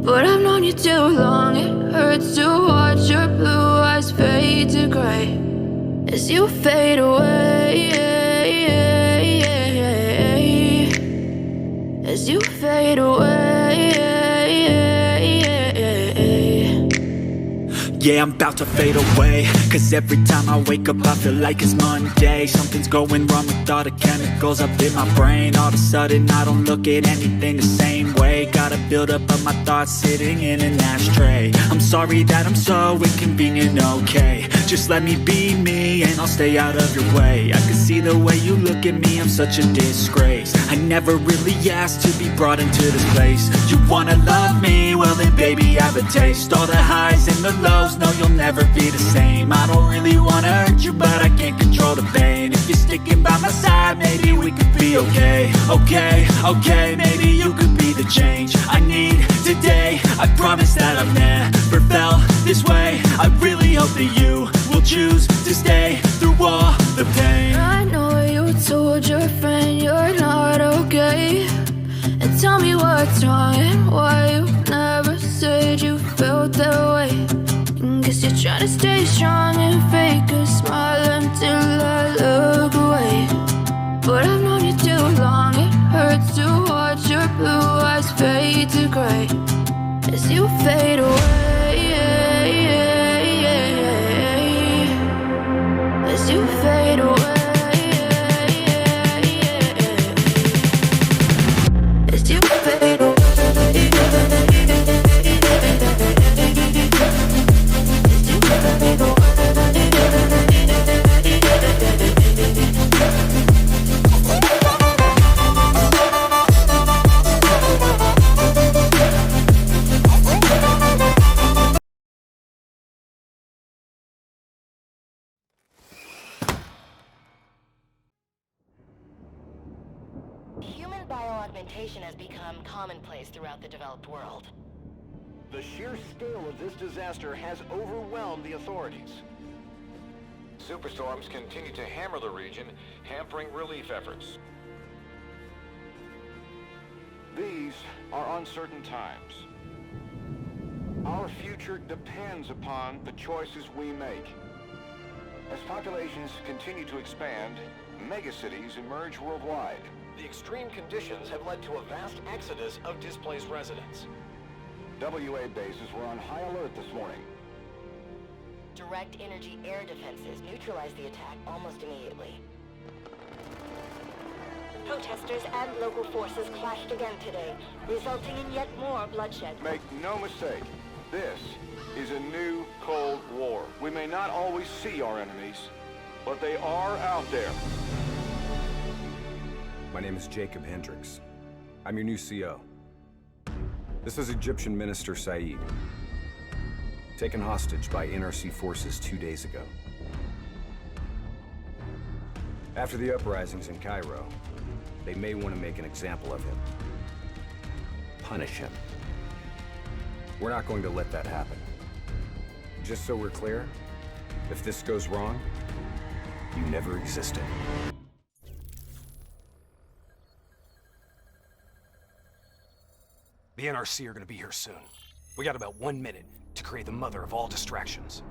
But I've known you too long. It hurts to watch your blue eyes fade to gray as you fade away. As you fade away. Yeah, I'm about to fade away, cause every time I wake up I feel like it's Monday. Something's going wrong with all the chemicals up in my brain. All of a sudden I don't look at anything the same way. Got a buildup of my thoughts sitting in an ashtray. I'm sorry that I'm so inconvenient, okay. Just let me be me and I'll stay out of your way. I can see the way you look at me, I'm such a disgrace. I never really asked to be brought into this place. You wanna love me? Well then baby I have a taste. All the highs and the lows, no you'll never be the same. I don't really wanna hurt you but I can't control the pain. If you're sticking by my side maybe we could be okay. Okay, maybe you could be the change I need today. I promise that I've never felt this way. I really hope that you will choose to stay through all the pain. I know you told your friend you're not okay, and tell me what's wrong and why you never said you felt that way. Guess you're trying to stay strong and fake a smile until I look away. But I've known you too long. It hurts to watch your blue eyes fade to gray as you fade away. As you fade away. As you fade away. Human bio-augmentation has become commonplace throughout the developed world. The sheer scale of this disaster has overwhelmed the authorities. Superstorms continue to hammer the region, hampering relief efforts. These are uncertain times. Our future depends upon the choices we make. As populations continue to expand, megacities emerge worldwide. The extreme conditions have led to a vast exodus of displaced residents. WA bases were on high alert this morning. Direct energy air defenses neutralized the attack almost immediately. Protesters and local forces clashed again today, resulting in yet more bloodshed. Make no mistake, this is a new Cold War. We may not always see our enemies, but they are out there. My name is Jacob Hendricks. I'm your new CO. This is Egyptian Minister Said, taken hostage by NRC forces 2 days ago. After the uprisings in Cairo, they may want to make an example of him. Punish him. We're not going to let that happen. Just so we're clear, if this goes wrong, you never existed. The NRC are gonna be here soon. We got about 1 minute to create the mother of all distractions.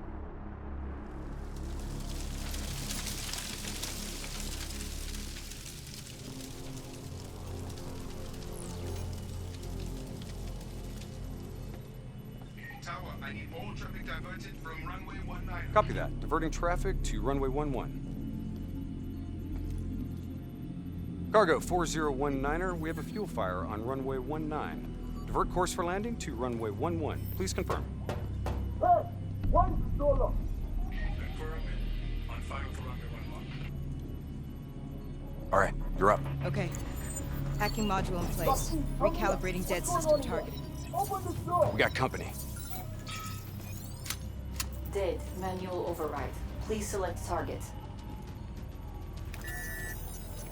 Tower, I need all traffic diverted from runway 19. Copy that. Diverting traffic to runway 11. Cargo 4019er, we have a fuel fire on runway 19. Divert course for landing to runway 11. Please confirm. Hey, why is it so long? Confirm. On fire for runway 11. All right, you're up. Okay. Hacking module in place. Recalibrating dead system targeting. Open the door. We got company. Dead. Manual override. Please select target.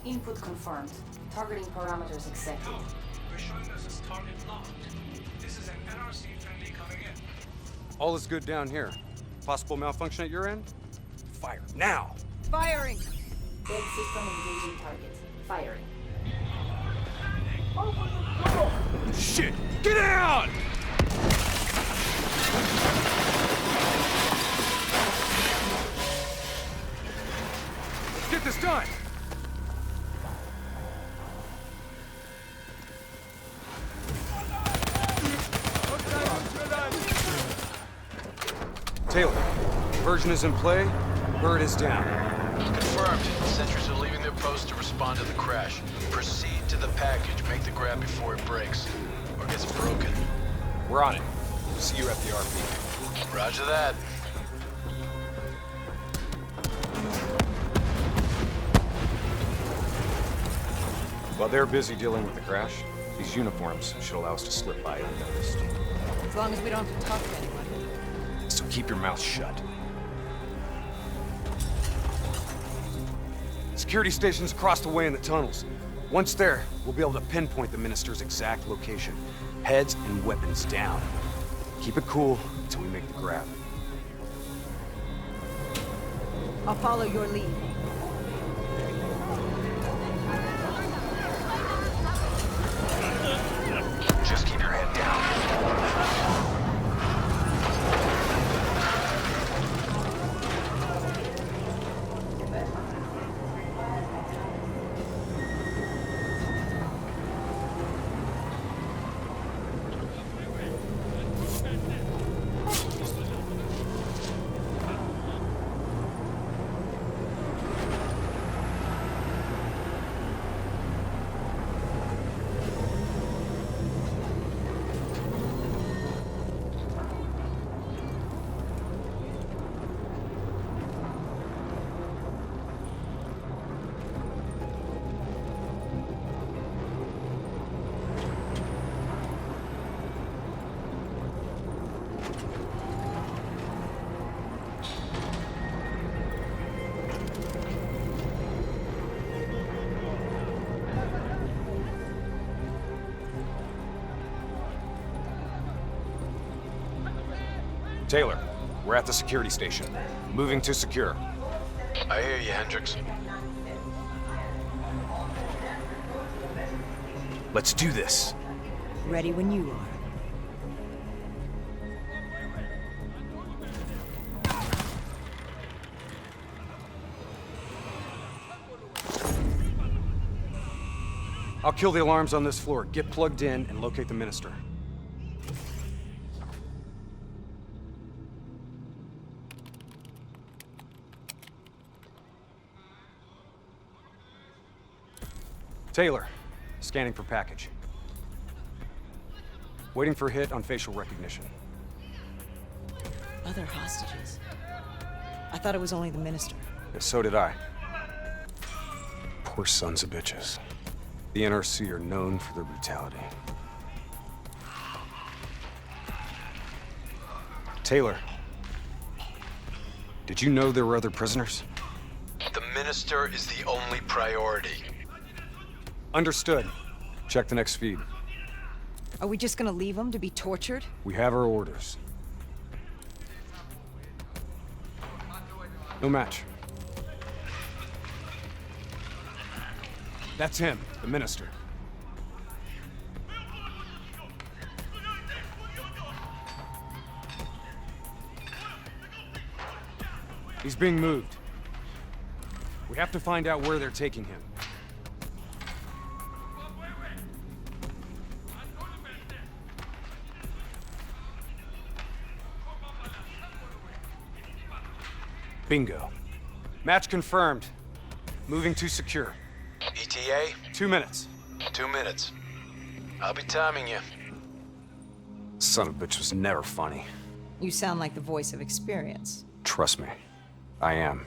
Input confirmed. Targeting parameters accepted. We're showing us as target locked. This is an NRC friendly coming in. All is good down here. Possible malfunction at your end? Fire now! Firing! Dead system engaging target. Firing. Open the door! Shit! Get down! Almost done! Taylor, version is in play. Bird is down. Confirmed. Sentries are leaving their post to respond to the crash. Proceed to the package. Make the grab before it breaks. Or gets broken. We're on it. See you at the RP. Roger that. While they're busy dealing with the crash, these uniforms should allow us to slip by unnoticed. As long as we don't have to talk to anyone. So keep your mouth shut. Security stations across the way in the tunnels. Once there, we'll be able to pinpoint the Minister's exact location. Heads and weapons down. Keep it cool until we make the grab. I'll follow your lead. Just keep your head down. Taylor, we're at the security station. Moving to secure. I hear you, Hendricks. Let's do this. Ready when you are. I'll kill the alarms on this floor. Get plugged in and locate the Minister. Taylor, scanning for package. Waiting for a hit on facial recognition. Other hostages. I thought it was only the Minister. Yeah, so did I. Poor sons of bitches. The NRC are known for their brutality. Taylor, did you know there were other prisoners? The Minister is the only priority. Understood. Check the next feed. Are we just gonna leave them to be tortured? We have our orders. No match. That's him, the Minister. He's being moved. We have to find out where they're taking him. Bingo. Match confirmed. Moving to secure. ETA? 2 minutes. 2 minutes. I'll be timing you. Son of a bitch was never funny. You sound like the voice of experience. Trust me, I am.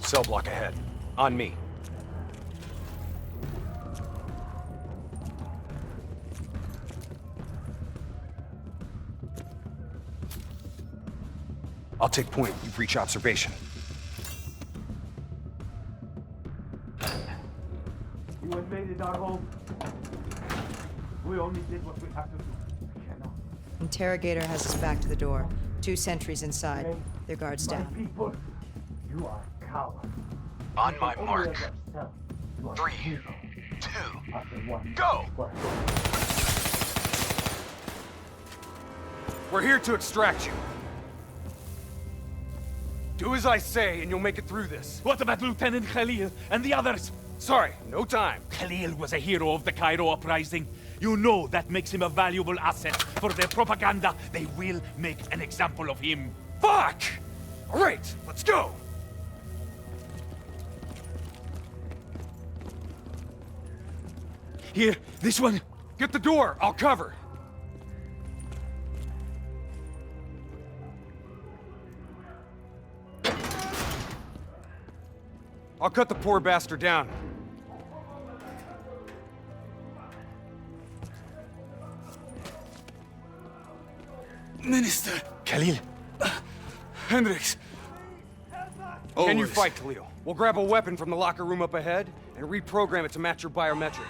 Cell block ahead. On me. I'll take point. You breach observation. You invaded our home. We only did what we have to do. We cannot. Interrogator has us back to the door. 2 sentries inside. Their guards My down. people, you are cowards. On my Only mark. of yourself. You are 3, hero 2, after one go! work. We're here to extract you. Do as I say, and you'll make it through this. What about Lieutenant Khalil and the others? Sorry, no time. Khalil was a hero of the Cairo uprising. You know that makes him a valuable asset for their propaganda. They will make an example of him. Fuck! All right, let's go! Here, this one. Get the door, I'll cover. I'll cut the poor bastard down. Minister. Khalil. Hendricks. Can you fight, Khalil? We'll grab a weapon from the locker room up ahead and reprogram it to match your biometrics.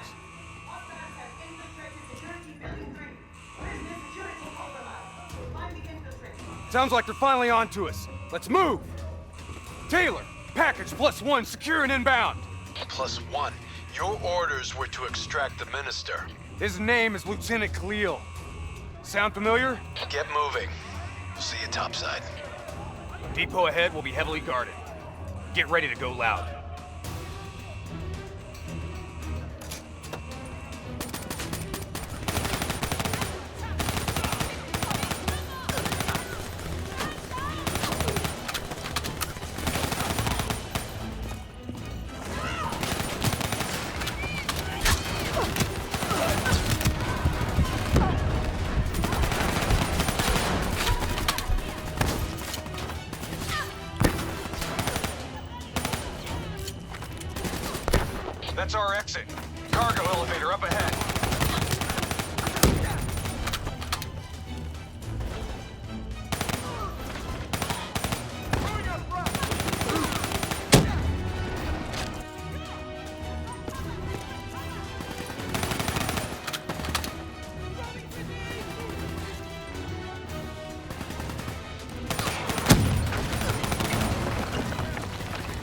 Sounds like they're finally on to us. Let's move! Taylor, package +1, secure and inbound. +1. Your orders were to extract the minister. His name is Lieutenant Khalil. Sound familiar? Get moving. See you topside. Depot ahead will be heavily guarded. Get ready to go loud. That's our exit. Cargo elevator up ahead.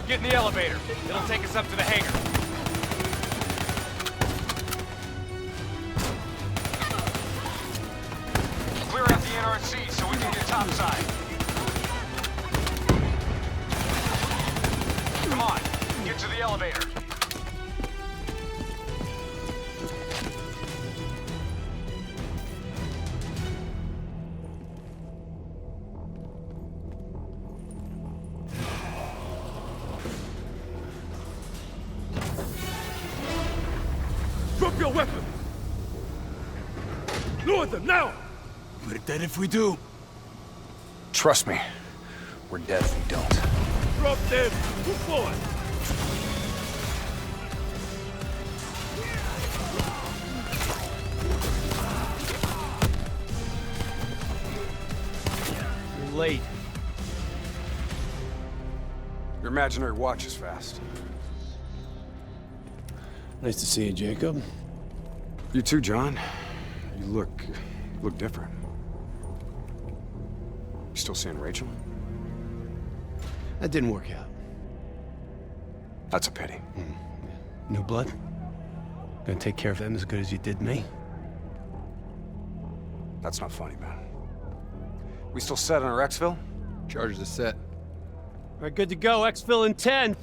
Get in the elevator. It'll take us up to the hangar. Clear out the NRC so we can get topside. Come on, get to the elevator. Drop your weapon! Lower them now! We're dead if we do. Trust me, we're dead if we don't. Drop them! Move forward! You're late. Your imaginary watch is fast. Nice to see you, Jacob. You too, John. You look different. You still seeing Rachel? That didn't work out. That's a pity. New blood? Gonna take care of them as good as you did me? That's not funny, man. We still set on our exfil? Charges are set. All right, good to go. Exfil in 10.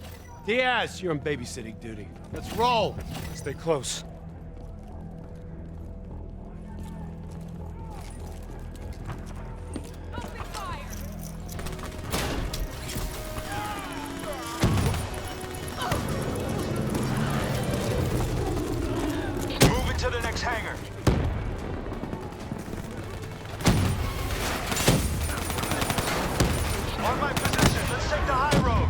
Diaz, you're on babysitting duty. Let's roll. Stay close. Moving to the next hangar. On my position, let's take the high road.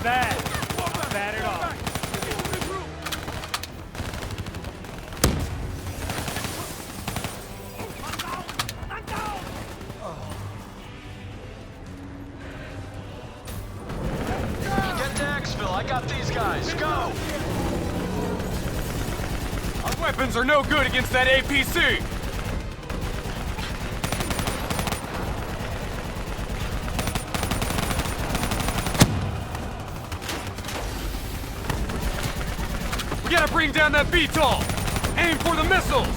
bad. Bad at all. Get to exfil. I got these guys. Go! Our weapons are no good against that APC! We gotta bring down that VTOL! Aim for the missiles!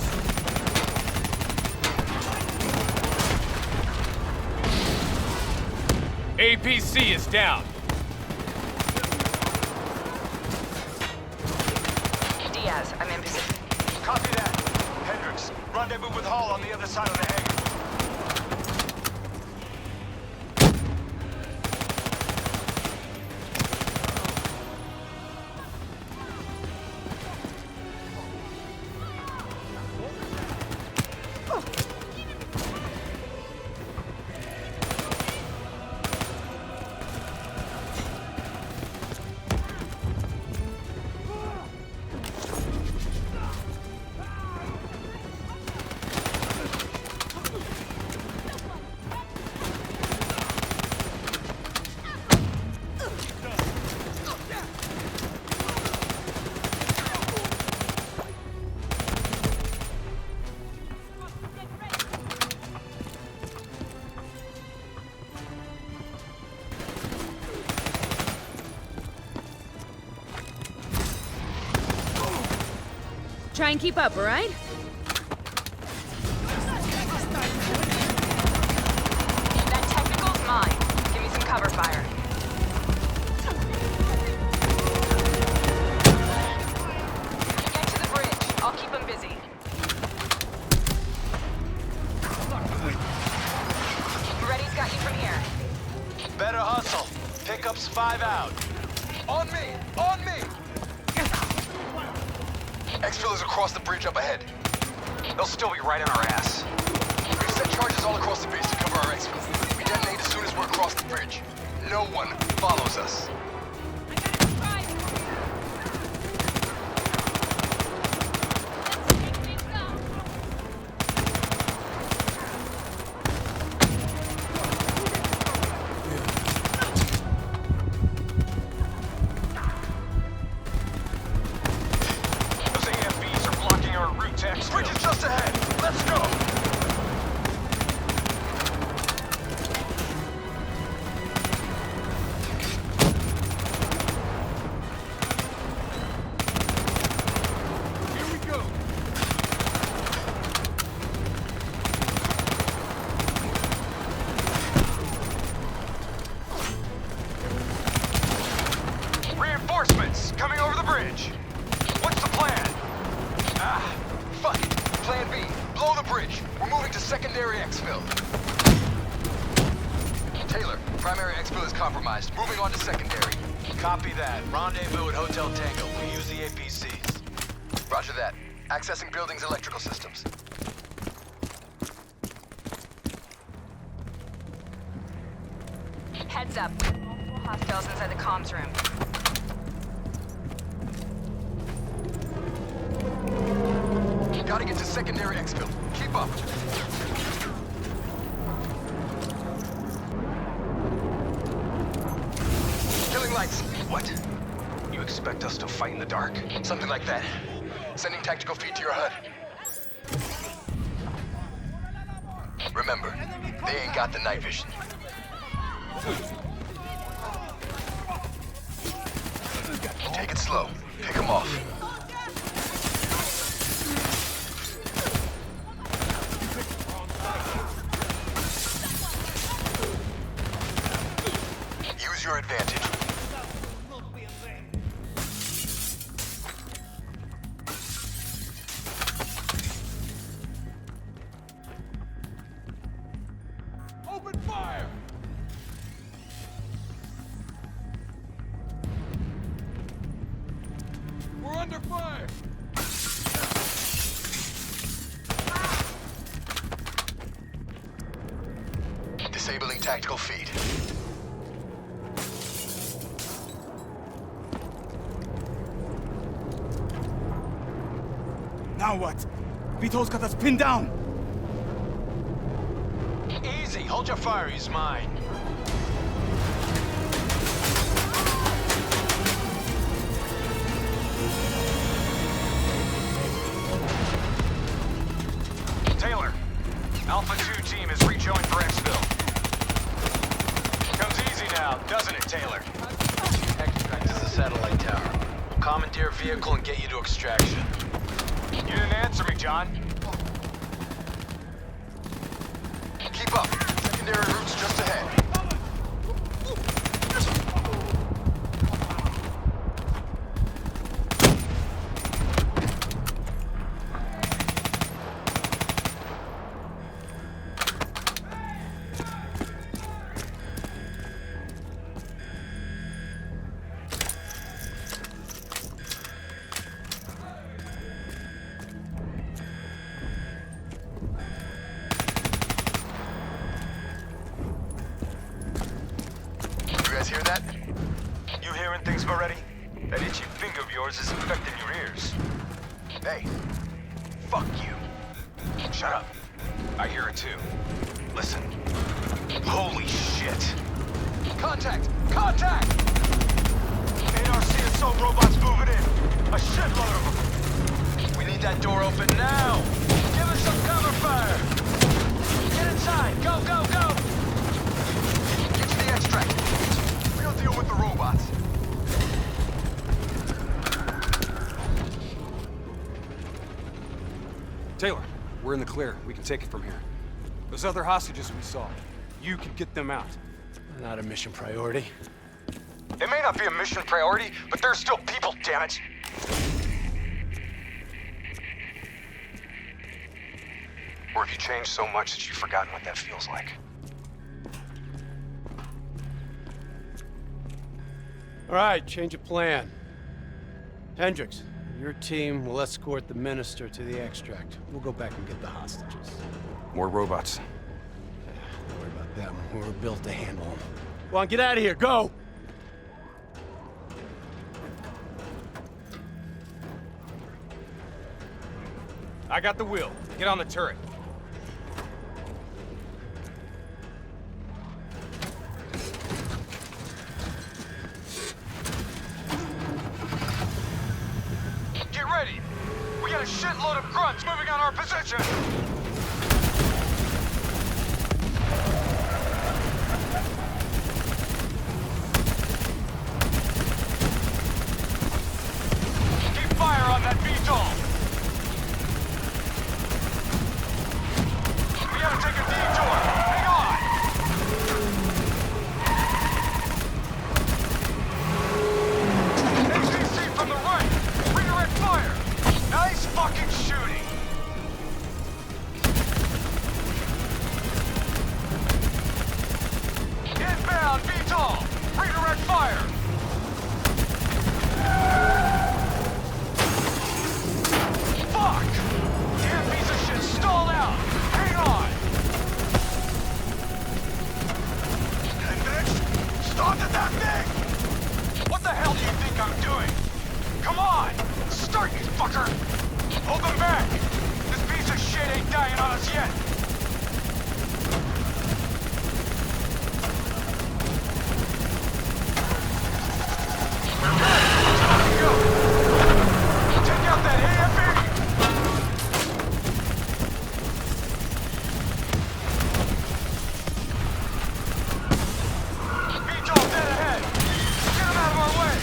APC is down. Diaz, I'm in position. Copy that. Hendricks, rendezvous with Hall on the other side of the hangar. Try and keep up, all right? That technical's mine. Give me some cover fire. Get to the bridge. I'll keep them busy. Reddy's got you from here. Better hustle. Pickups 5 out. On me! On me! Exfil is across the bridge up ahead. They'll still be right on our ass. We've set charges all across the base to cover our exfil. We detonate as soon as we're across the bridge. No one follows us. Bridge is just ahead. Let's go. Here we go. Reinforcements coming over the bridge. What's the plan? Fuck it. Plan B. Blow the bridge. We're moving to secondary exfil. Taylor, primary exfil is compromised. Moving on to secondary. Copy that. Rendezvous at Hotel Tango. We use the APCs. Roger that. Accessing building's electrical systems. Heads up. Multiple hostiles inside the comms room. Gotta get to secondary exfil. Keep up. Killing lights. What? You expect us to fight in the dark? Something like that. Sending tactical feed to your HUD. Remember, they ain't got the night vision. Take it slow. Pick them off. Use your advantage. Open fire! We're under fire! Disabling tactical feed. Now what? VTOL's got us pinned down! Easy, hold your fire, he's mine. Taylor, Alpha 2 team is rejoined for exfil. Comes easy now, doesn't it, Taylor? Extract is the satellite tower. We'll commandeer a vehicle and get you to extraction. You didn't answer me, John. Keep up. Secondary route's just ahead. Hear that? You hearing things already? That itchy finger of yours is infecting your ears. Hey, fuck you. Shut up. I hear it too. Listen. Holy shit. Contact! Contact! NRC assault robots moving in. A shitload of them. We need that door open now. Give us some cover fire. Get inside. Go, go, go. Get to the extract. Deal with the robots. Taylor, we're in the clear. We can take it from here. Those other hostages we saw, you can get them out. Not a mission priority. It may not be a mission priority, but there's still people, damn it. Or have you changed so much that you've forgotten what that feels like? All right, change of plan. Hendricks, your team will escort the minister to the extract. We'll go back and get the hostages. More robots. Don't worry about them. We're built to handle them. Go on, get out of here. Go! I got the wheel. Get on the turret. Ready! We got a shitload of grunts moving on our position! Keep fire on that VTOL! We gotta take a detour! Hang on! HCC from the right! Redirect fire! Nice fucking shooting! Inbound VTOL! Redirect fire! Fuck! Damn piece of shit stalled out! Hang on! And next, started that thing! What the hell do you think I'm doing? Come on! Start, you fucker! Hold them back! This piece of shit ain't dying on us yet! Go! Take out that AFA! VTOL dead ahead! Get him out of our way!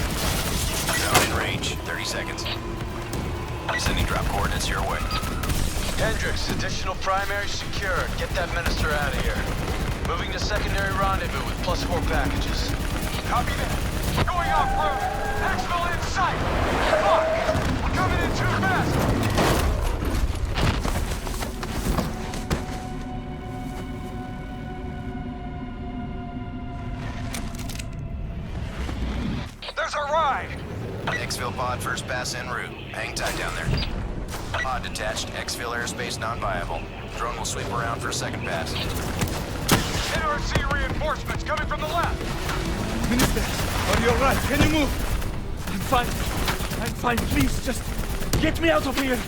Zone in range. 30 seconds. I'm sending drop coordinates your way. Hendricks, additional primary secure. Get that minister out of here. Moving to secondary rendezvous with +4 packages. Copy that. Going off-road. Exfil in sight. Fuck! We're coming in too fast. There's our ride. Exfil pod first pass en route. Hang tight down there. Pod detached. Exfil airspace non-viable. Drone will sweep around for a second pass. NRC reinforcements coming from the left. Minister, are you alright? Can you move? I'm fine. I'm fine. Please, just get me out of here.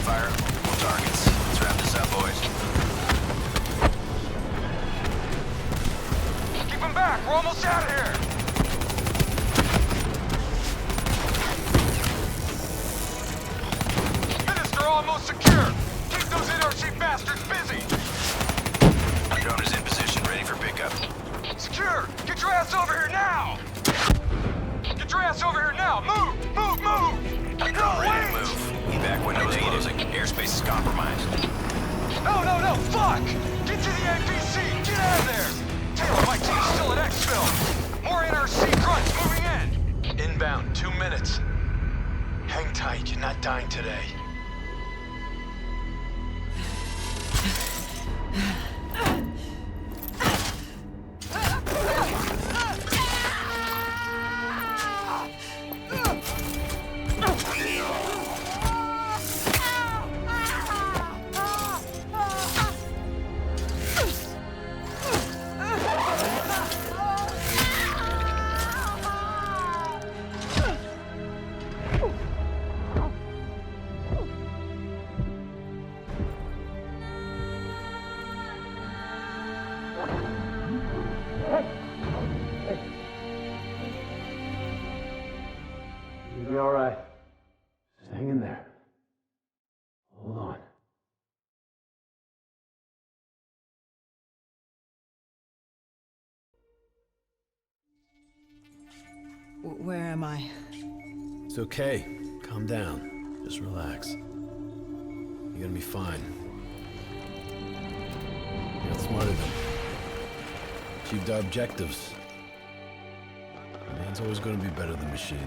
fire, multiple targets. Let's wrap this up, boys. Keep them back! We're almost out of here! Minister almost secure! Keep those NRC bastards busy! Drone is in position, ready for pickup. Secure! Get your ass over here now! Get your ass over here now! Move! Move! Move! Drone ready to move. Evac window is closing. Airspace is compromised. No, no, no! Fuck! Get to the APC! Get out of there! Taylor, my team's still at exfil! More NRC grunts moving in! Inbound, 2 minutes. Hang tight, you're not dying today. You'll be all right. Just hang in there. Hold on. Where am I? It's okay. Calm down. Just relax. You're gonna be fine. You're not smarter than achieved our objectives. Man's always gonna be better than machine.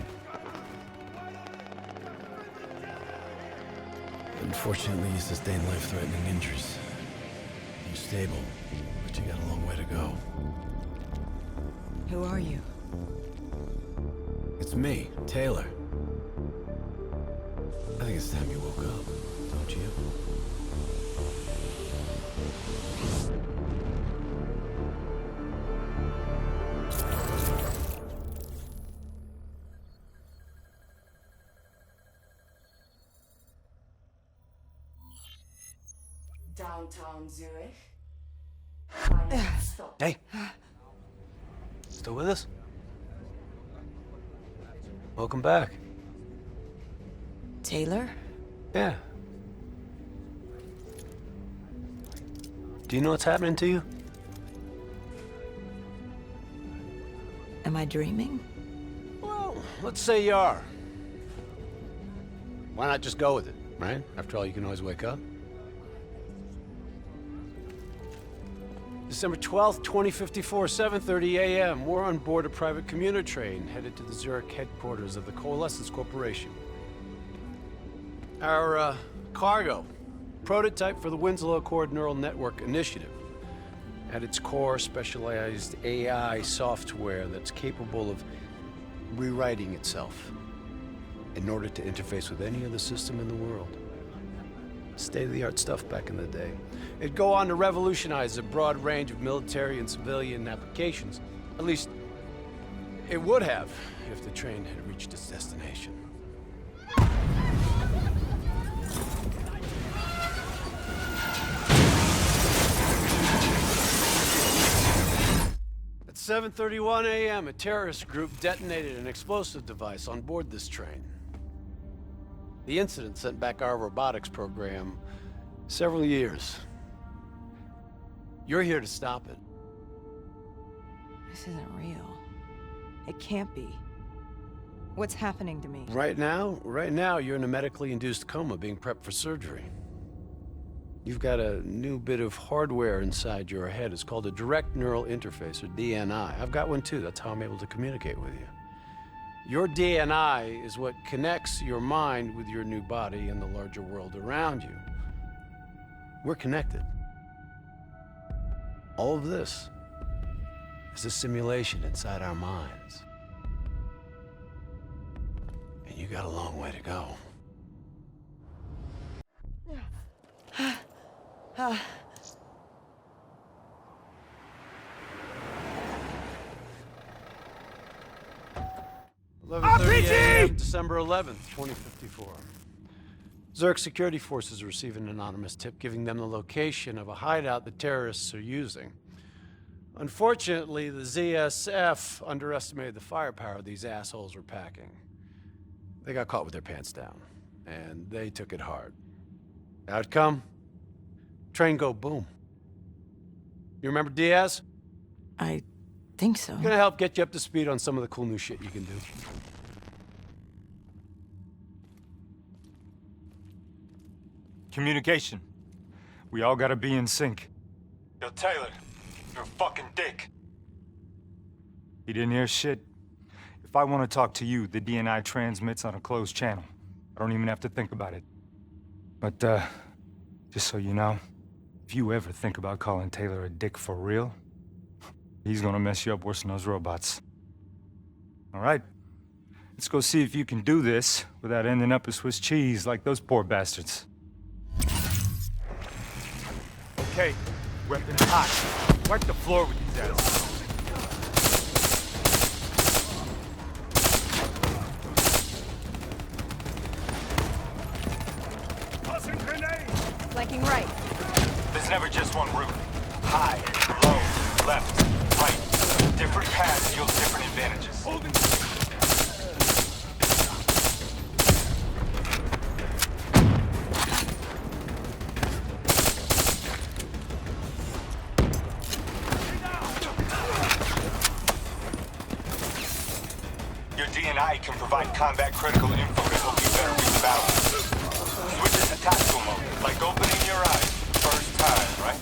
Unfortunately, you sustained life-threatening injuries. You're stable, but you got a long way to go. Who are you? It's me, Taylor. I think it's time you woke up, don't you? Downtown Zurich. Hey! Still with us? Welcome back. Taylor? Yeah. Do you know what's happening to you? Am I dreaming? Well, let's say you are. Why not just go with it, right? After all, you can always wake up. December 12th, 2054, 7:30 a.m. We're on board a private commuter train headed to the Zurich headquarters of the Coalescence Corporation. Our cargo, prototype for the Winslow Accord Neural Network Initiative. At its core, specialized AI software that's capable of rewriting itself in order to interface with any other system in the world. State-of-the-art stuff back in the day. It'd go on to revolutionize a broad range of military and civilian applications. At least, it would have if the train had reached its destination. At 7:31 a.m., a terrorist group detonated an explosive device on board this train. The incident sent back our robotics program several years. You're here to stop it. This isn't real. It can't be. What's happening to me? Right now, you're in a medically induced coma being prepped for surgery. You've got a new bit of hardware inside your head. It's called a direct neural interface, or DNI. I've got one too. That's how I'm able to communicate with you. Your DNI is what connects your mind with your new body and the larger world around you. We're connected. All of this is a simulation inside our minds. And you got a long way to go. 11:30 a.m., December 11th, 2054. Zerg security forces received an anonymous tip giving them the location of a hideout the terrorists are using. Unfortunately, the ZSF underestimated the firepower these assholes were packing. They got caught with their pants down, and they took it hard. Outcome? Train go boom. You remember Diaz? I think so. Gonna help get you up to speed on some of the cool new shit you can do. Communication. We all gotta be in sync. Yo, Taylor, you're a fucking dick. You didn't hear shit? If I want to talk to you, the DNI transmits on a closed channel. I don't even have to think about it. But, just so you know, if you ever think about calling Taylor a dick for real, he's gonna mess you up worse than those robots. All right? Let's go see if you can do this without ending up as Swiss cheese like those poor bastards. Okay, weapons hot. Wipe the floor with these assholes. Tossing grenade! Flanking right. There's never just one route. High, low, left, right. Different paths yield different advantages. Holding. Your DNI can provide combat critical info to help you better read the battle. Switch it to tactical mode, like opening your eyes first time, right?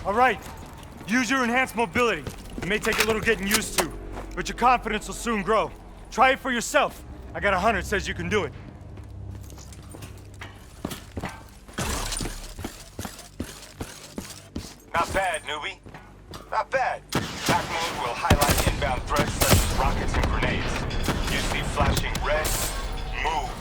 All right, use your enhanced mobility. It may take a little getting used to, but your confidence will soon grow. Try it for yourself. I got a hunter that says you can do it. Not bad, newbie. Not bad. Attack mode will highlight inbound threats such as rockets and grenades. You see flashing red, move.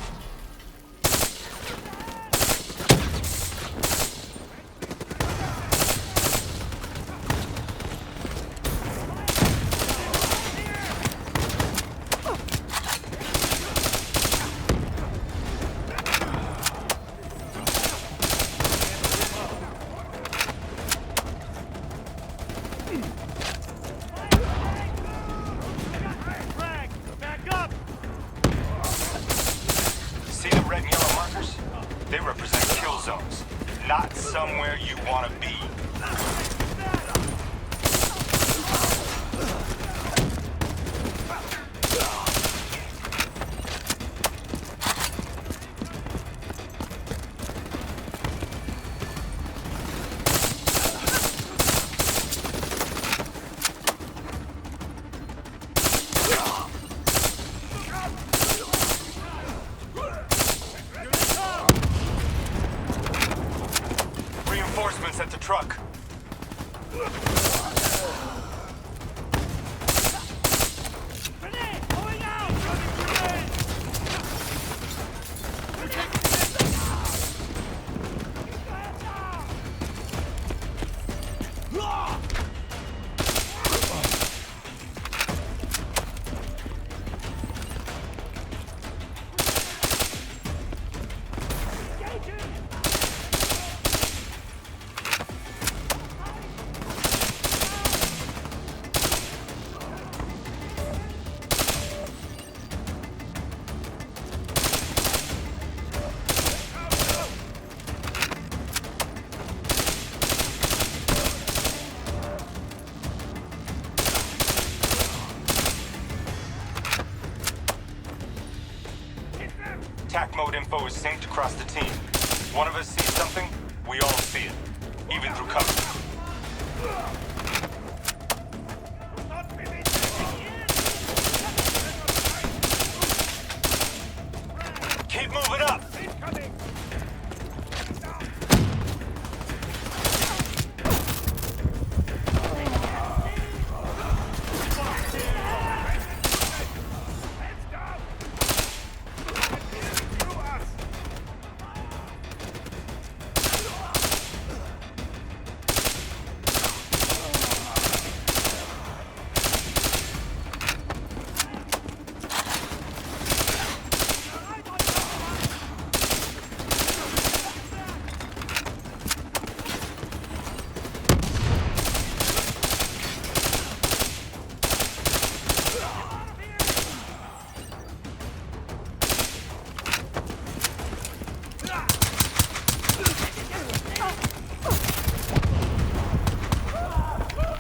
They represent kill zones, not somewhere you want to be. Reinforcements at the truck. Attack mode info is synced across the team. One of us sees something, we all see it, even through cover. Keep moving up! Incoming!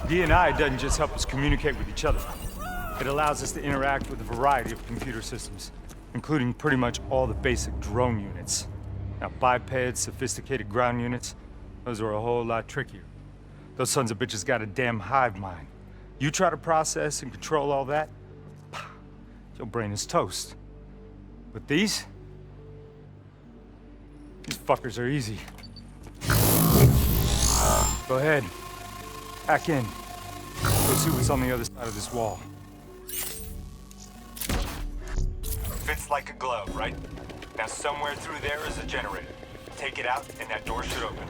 DNI doesn't just help us communicate with each other. It allows us to interact with a variety of computer systems, including pretty much all the basic drone units. Now, bipeds, sophisticated ground units, those are a whole lot trickier. Those sons of bitches got a damn hive mind. You try to process and control all that, your brain is toast. But these fuckers are easy. Go ahead. Hack in. Go see what's on the other side of this wall. Fits like a glove, right? Now somewhere through there is a generator. Take it out and that door should open.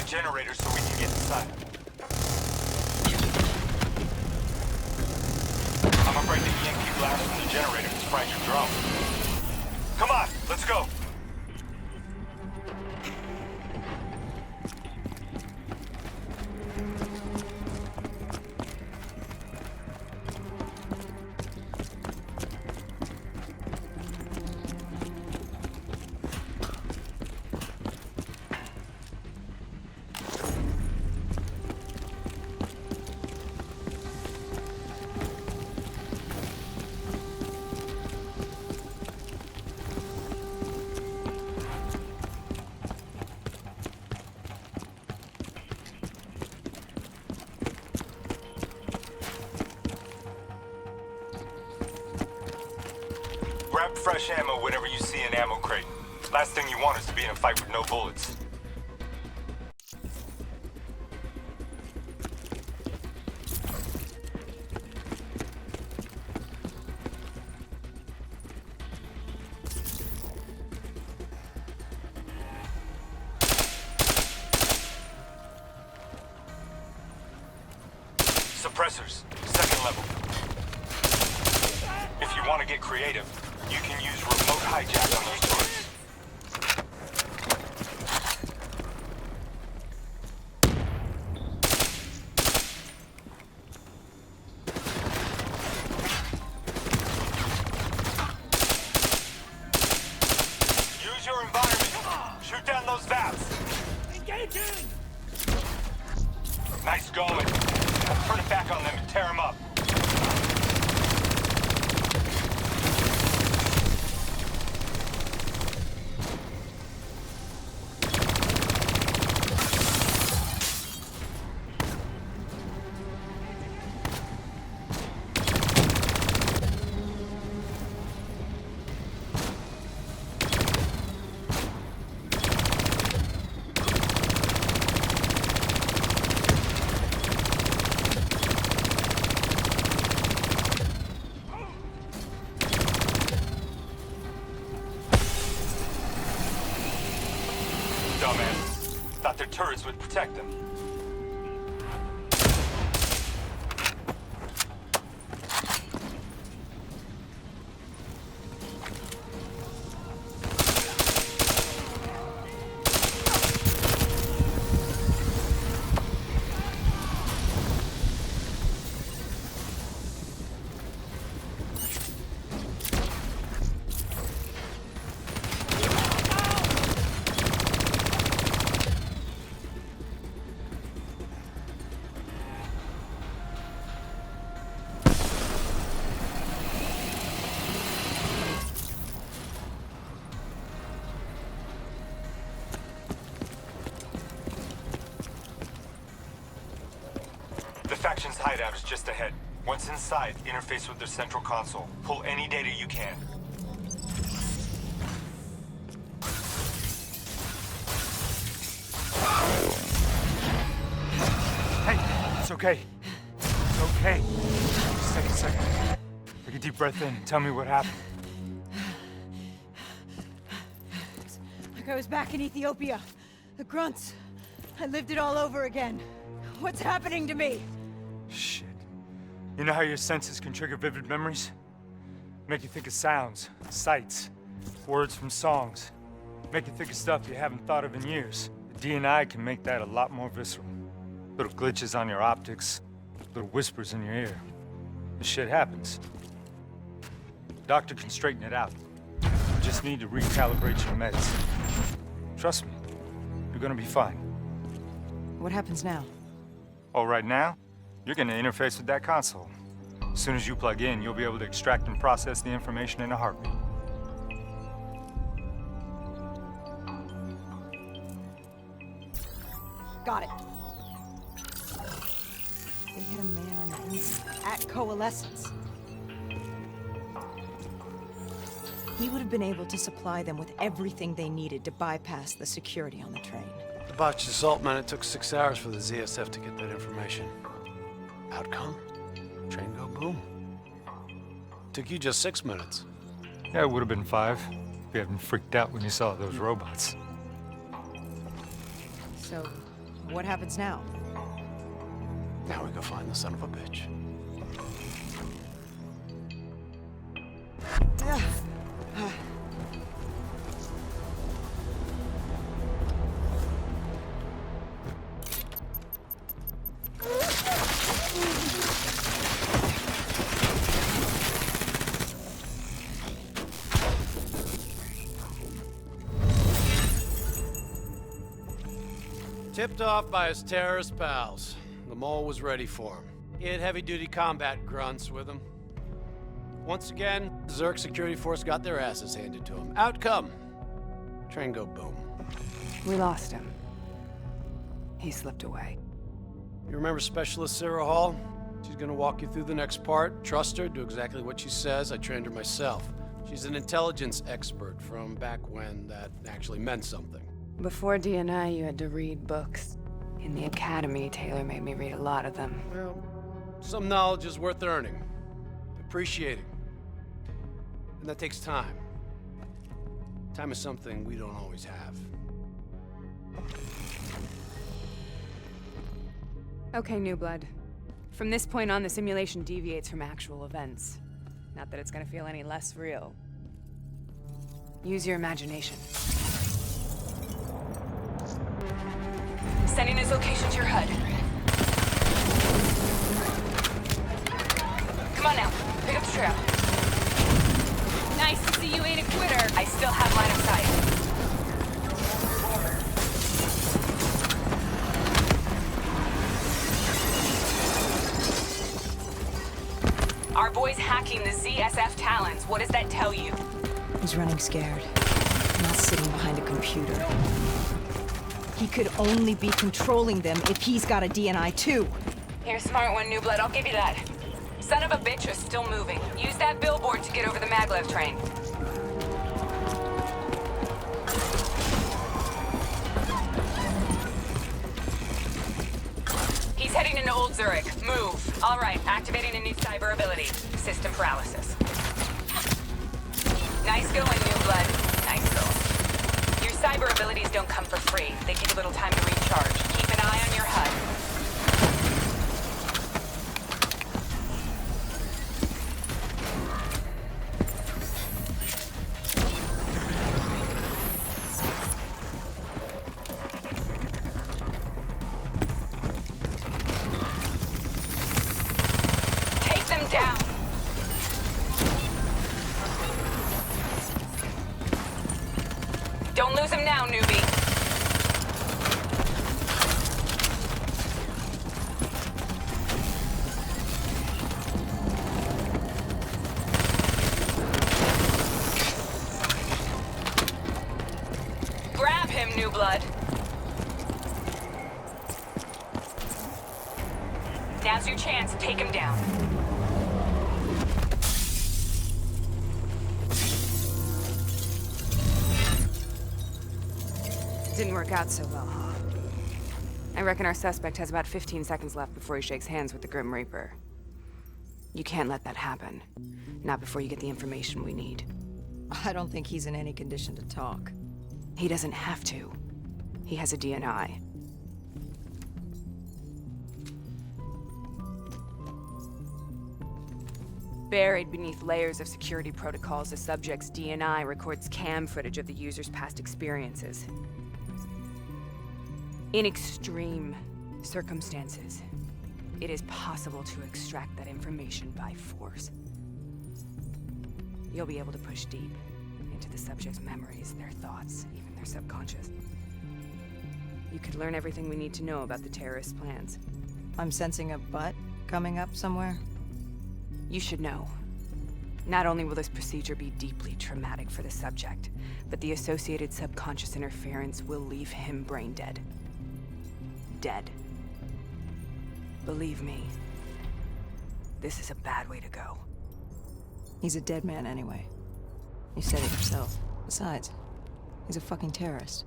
Generator so we can get inside. I'm afraid the EMP blast from the generator has fried your drone. Come on, let's go. Grab fresh ammo whenever you see an ammo crate. Last thing you want is to be in a fight with no bullets. Suppressors, second level. If you want to get creative, you can use remote hijack on these turrets. Use your environment. Shoot down those Vase. Engaging! Nice going. Turn it back on them and tear them up. dumbass. Thought their turrets would protect them. The faction's hideout is just ahead. Once inside, interface with their central console. Pull any data you can. Hey, it's okay. It's okay. Just take a second. Take a deep breath in and tell me what happened. It's like I was back in Ethiopia. The grunts. I lived it all over again. What's happening to me? Shit. You know how your senses can trigger vivid memories? Make you think of sounds, sights, words from songs. Make you think of stuff you haven't thought of in years. The DNI can make that a lot more visceral. Little glitches on your optics, little whispers in your ear. This shit happens. Doctor can straighten it out. You just need to recalibrate your meds. Trust me, you're gonna be fine. What happens now? Oh, right now, you're gonna interface with that console. As soon as you plug in, you'll be able to extract and process the information in a heartbeat. Got it. They hit a man on the inside at Coalescence. He would have been able to supply them with everything they needed to bypass the security on the train. The botched assault, man, it took 6 hours for the ZSF to get that information. Outcome? Train go boom. Took you just 6 minutes. Yeah, it would have been 5 if you hadn't freaked out when you saw those robots. So, what happens now? Now we go find the son of a bitch. Tipped off by his terrorist pals. The mole was ready for him. He had heavy-duty combat grunts with him. Once again, the Zerg security force got their asses handed to him. Outcome. Train go boom. We lost him. He slipped away. You remember Specialist Sarah Hall? She's gonna walk you through the next part. Trust her, do exactly what she says. I trained her myself. She's an intelligence expert from back when that actually meant something. Before DNI, you had to read books. In the academy, Taylor made me read a lot of them. Well, some knowledge is worth earning, appreciating. And that takes time. Time is something we don't always have. Okay, New Blood. From this point on, the simulation deviates from actual events. Not that it's gonna feel any less real. Use your imagination. Sending his location to your HUD. Come on now, pick up the trail. Nice to see you ain't a quitter. I still have line of sight. Our boy's hacking the ZSF Talons. What does that tell you? He's running scared. Not sitting behind a computer. He could only be controlling them if he's got a DNI too. You're a smart one, New Blood. I'll give you that. Son of a bitch is still moving. Use that billboard to get over the Maglev train. He's heading into Old Zurich. Move. All right, activating a new cyber ability. System paralysis. Nice going, New Blood. Nice going. Your cyber cyber abilities don't come for free. They take a little time to recharge. Keep an eye on your HUD. Don't lose him now, newbie. Grab him, new blood. Now's your chance. Take him down. Didn't work out so well, huh? I reckon our suspect has about 15 seconds left before he shakes hands with the Grim Reaper. You can't let that happen. Not before you get the information we need. I don't think he's in any condition to talk. He doesn't have to. He has a DNI. Buried beneath layers of security protocols, the subject's DNI records cam footage of the user's past experiences. In extreme circumstances, it is possible to extract that information by force. You'll be able to push deep into the subject's memories, their thoughts, even their subconscious. You could learn everything we need to know about the terrorist plans. I'm sensing a butt coming up somewhere. You should know. Not only will this procedure be deeply traumatic for the subject, but the associated subconscious interference will leave him brain dead. Dead. Believe me, this is a bad way to go. He's a dead man anyway. You said it yourself. Besides, he's a fucking terrorist.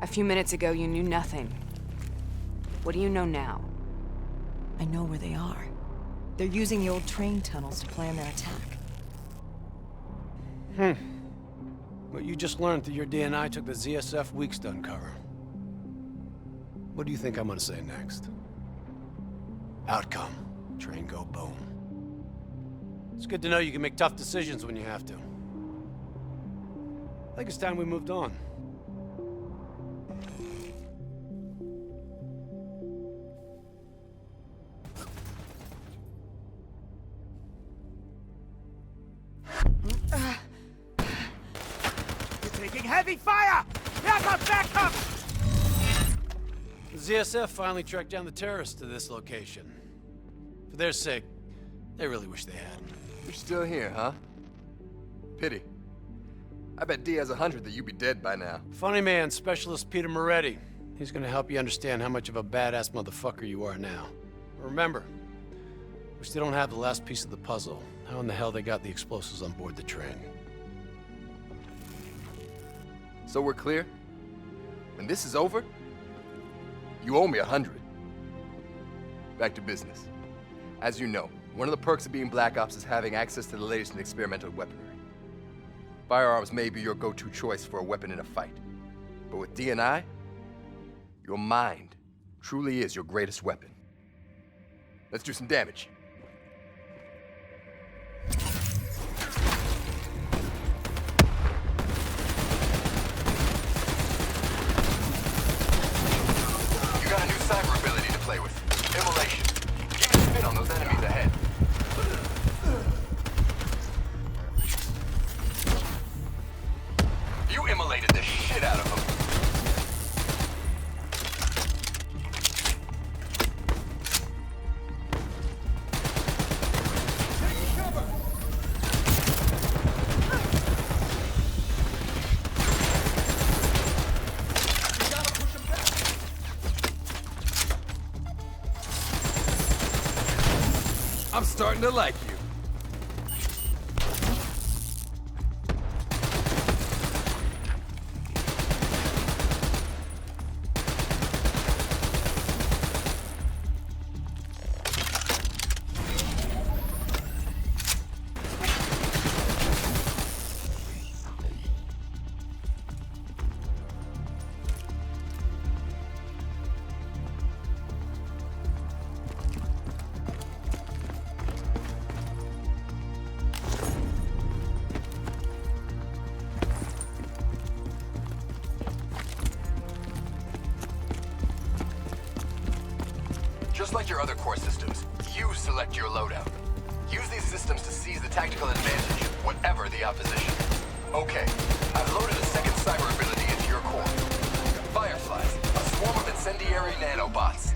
A few minutes ago, you knew nothing. What do you know now? I know where they are. They're using the old train tunnels to plan their attack. What you just learned that your DNI took the ZSF weeks to uncover. What do you think I'm gonna say next? Outcome. Train go boom. It's good to know you can make tough decisions when you have to. I think it's time we moved on. Heavy fire! Back up! The ZSF finally tracked down the terrorists to this location. For their sake, they really wish they had. You're still here, huh? Pity. I bet D has 100 that you'd be dead by now. Funny man, Specialist Peter Moretti. He's gonna help you understand how much of a badass motherfucker you are now. Remember, we still don't have the last piece of the puzzle. How in the hell they got the explosives on board the train? So we're clear? When this is over, you owe me 100. Back to business. As you know, one of the perks of being Black Ops is having access to the latest in experimental weaponry. Firearms may be your go-to choice for a weapon in a fight. But with DNI, your mind truly is your greatest weapon. Let's do some damage. Cyber ability to play with. Immolation. Keep a spin on those enemies ahead. You immolated the shit out of them. I'm starting to like you. Forget your other core systems. You select your loadout. Use these systems to seize the tactical advantage, whatever the opposition. Okay, I've loaded a second cyber ability into your core. Fireflies, a swarm of incendiary nanobots.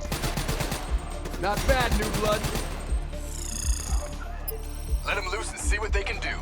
Not bad, new blood. Let them loose and see what they can do.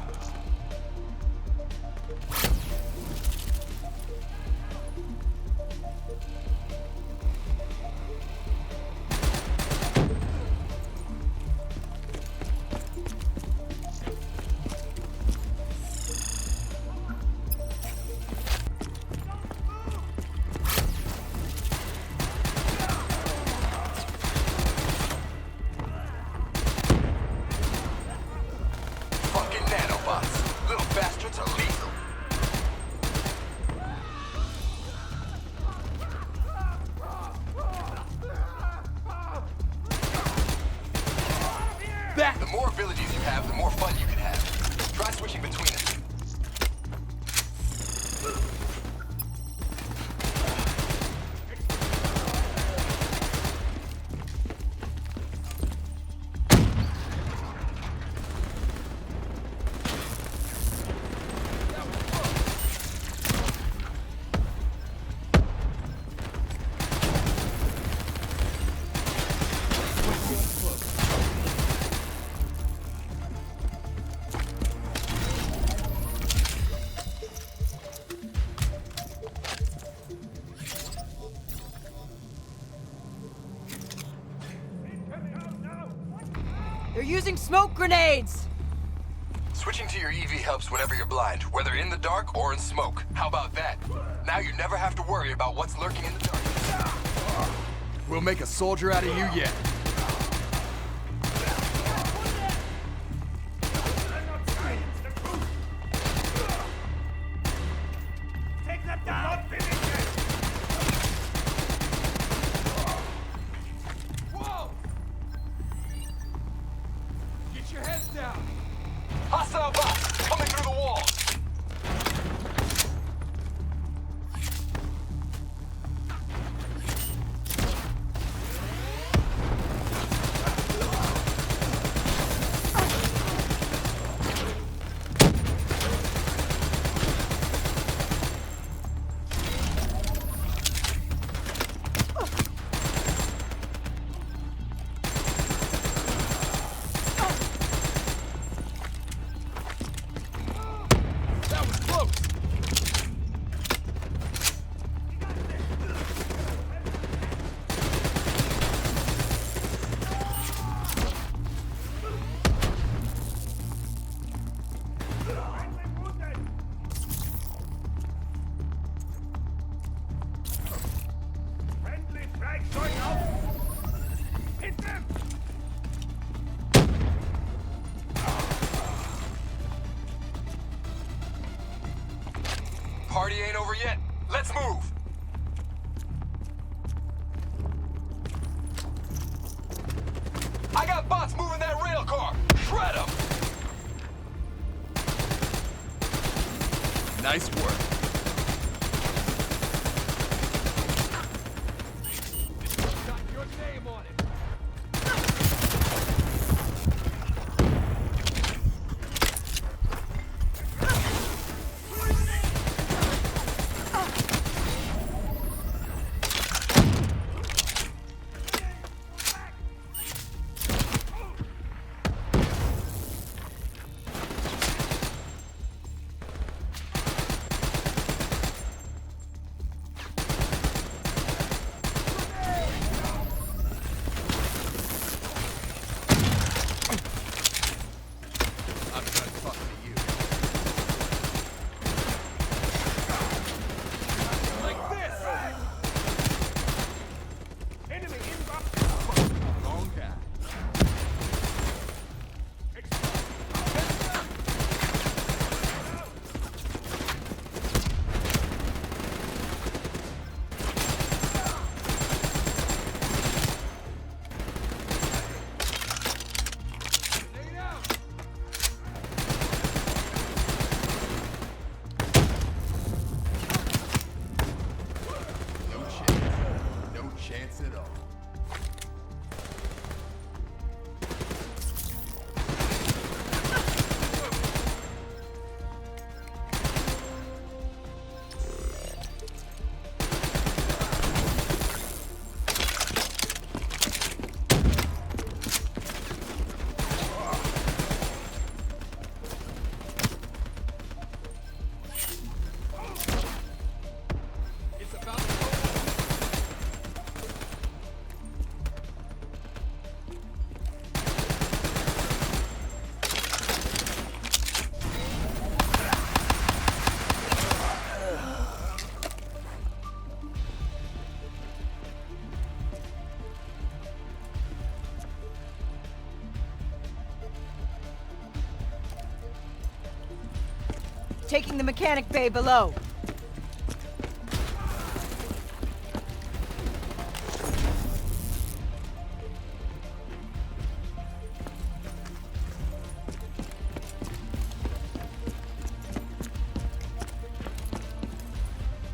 The more abilities you have, the more fun you can have. Try switching between them. They're using smoke grenades! Switching to your EV helps whenever you're blind, whether in the dark or in smoke. How about that? Now you never have to worry about what's lurking in the dark. We'll make a soldier out of you yet. Take them down! Whoa! Get your heads down! Hostile bots coming through the wall! Party ain't over yet. Let's move! I got bots moving that rail car! Shred them! Nice work. Got your name on it. taking the mechanic bay below.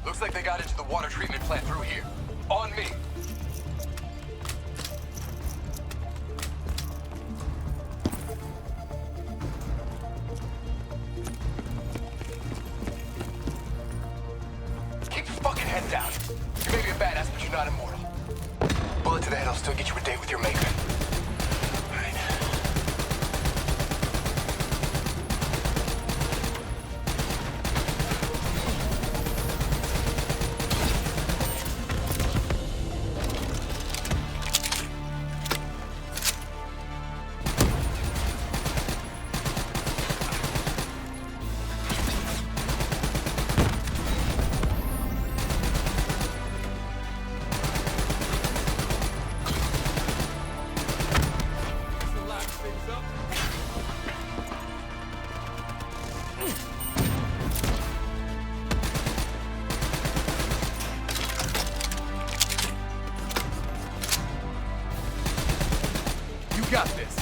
Looks like they got into the water treatment plant through here. On me. Keep your fucking head down. You may be a badass, but you're not immortal. Bullet to the head will still get you a date with your maker. Got this.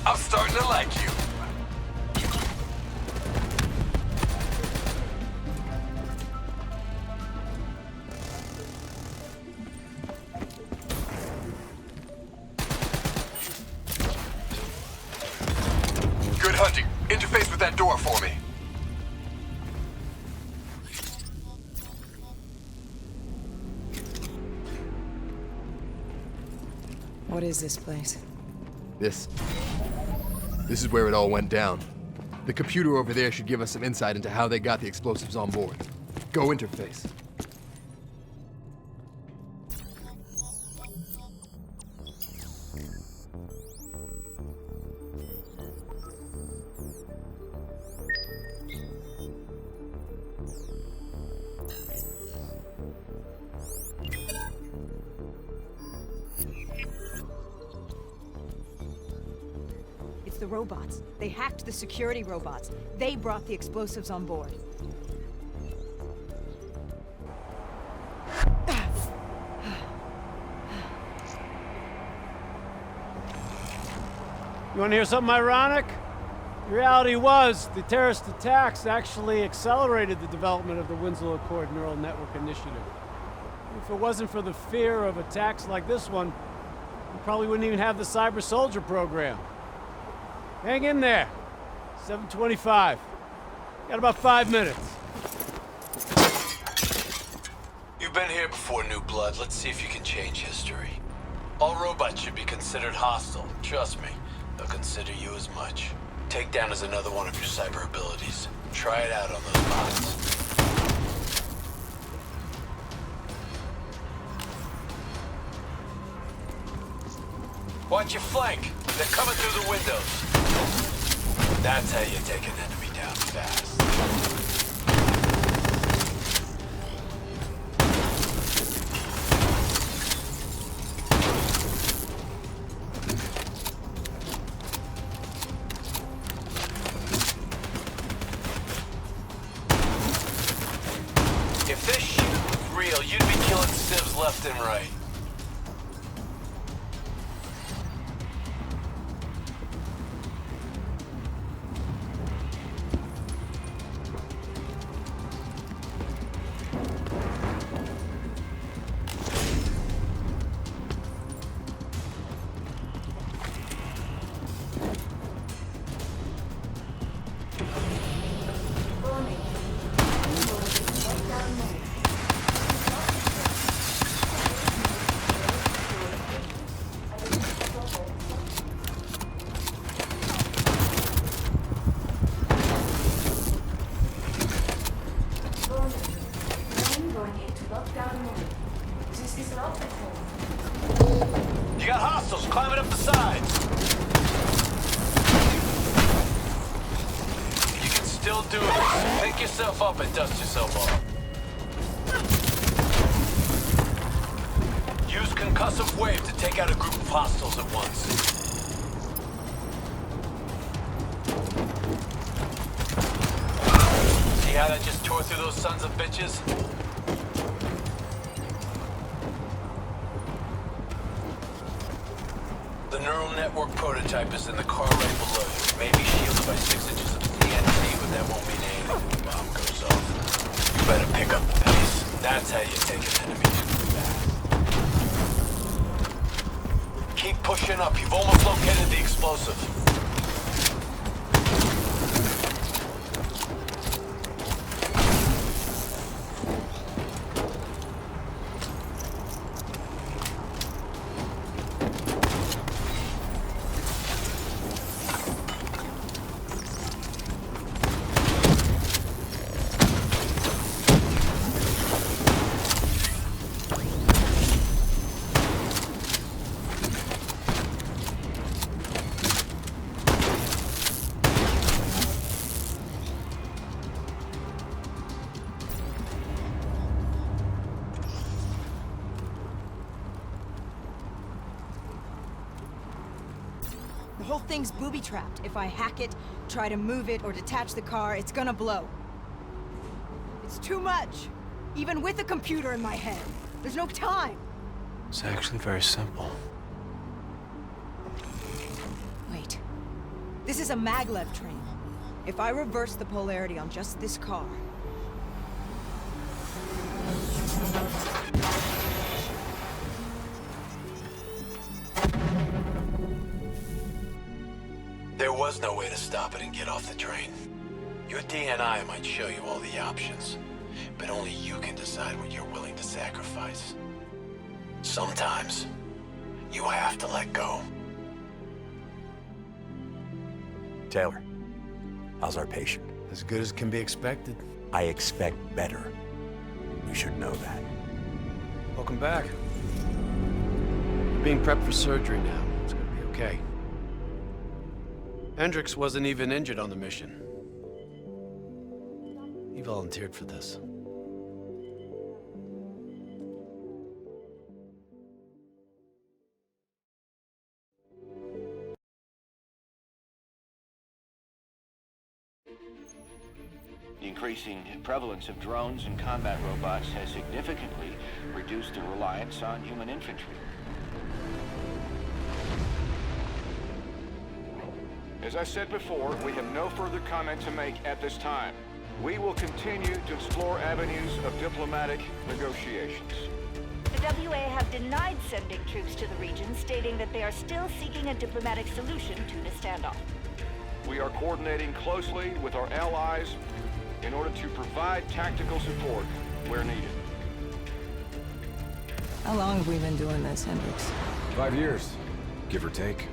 I'm starting to like you. Good hunting. Interface with that door for me. What is this place? This is where it all went down. The computer over there should give us some insight into how they got the explosives on board. Go interface. The robots. They hacked the security robots. They brought the explosives on board. You want to hear something ironic? The reality was, the terrorist attacks actually accelerated the development of the Winslow Accord Neural Network Initiative. If it wasn't for the fear of attacks like this one, we probably wouldn't even have the Cyber Soldier program. Hang in there. 7:25. Got about 5 minutes. You've been here before, New Blood. Let's see if you can change history. All robots should be considered hostile. Trust me, they'll consider you as much. Takedown is another one of your cyber abilities. Try it out on those bots. Watch your flank. They're coming through the windows. That's how you take an enemy down fast. If this shit was real, you'd be killing civs left and right. You got hostiles climbing up the sides. You can still do this. Pick yourself up and dust yourself off. Use concussive wave to take out a group of hostiles at once. See how that just tore through those sons of bitches? The neural network prototype is in the car right below you. Maybe shielded by 6 inches of TNT, but that won't mean anything when the bomb goes off. You better pick up the pace. That's how you take an enemy back. Keep pushing up. You've almost located the explosive. The whole thing's booby-trapped. If I hack it, try to move it, or detach the car, it's gonna blow. It's too much. Even with a computer in my head. There's no time. It's actually very simple. Wait. This is a maglev train. If I reverse the polarity on just this car... There was no way to stop it and get off the train. Your DNI might show you all the options, but only you can decide what you're willing to sacrifice. Sometimes, you have to let go. Taylor, how's our patient? As good as can be expected. I expect better. You should know that. Welcome back. Being prepped for surgery now. It's gonna be okay. Hendricks wasn't even injured on the mission. He volunteered for this. The increasing prevalence of drones and combat robots has significantly reduced the reliance on human infantry. As I said before, we have no further comment to make at this time. We will continue to explore avenues of diplomatic negotiations. The WA have denied sending troops to the region, stating that they are still seeking a diplomatic solution to the standoff. We are coordinating closely with our allies in order to provide tactical support where needed. How long have we been doing this, Hendricks? 5 years, give or take.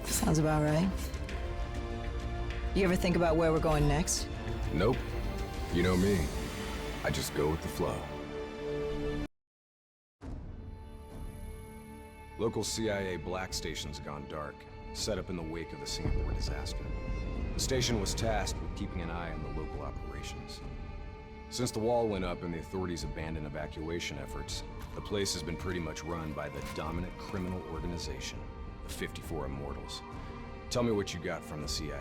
Sounds about right. You ever think about where we're going next? Nope. You know me. I just go with the flow. Local CIA black station's gone dark, set up in the wake of the Singapore disaster. The station was tasked with keeping an eye on the local operations. Since the wall went up and the authorities abandoned evacuation efforts, the place has been pretty much run by the dominant criminal organization, the 54 Immortals. Tell me what you got from the CIA.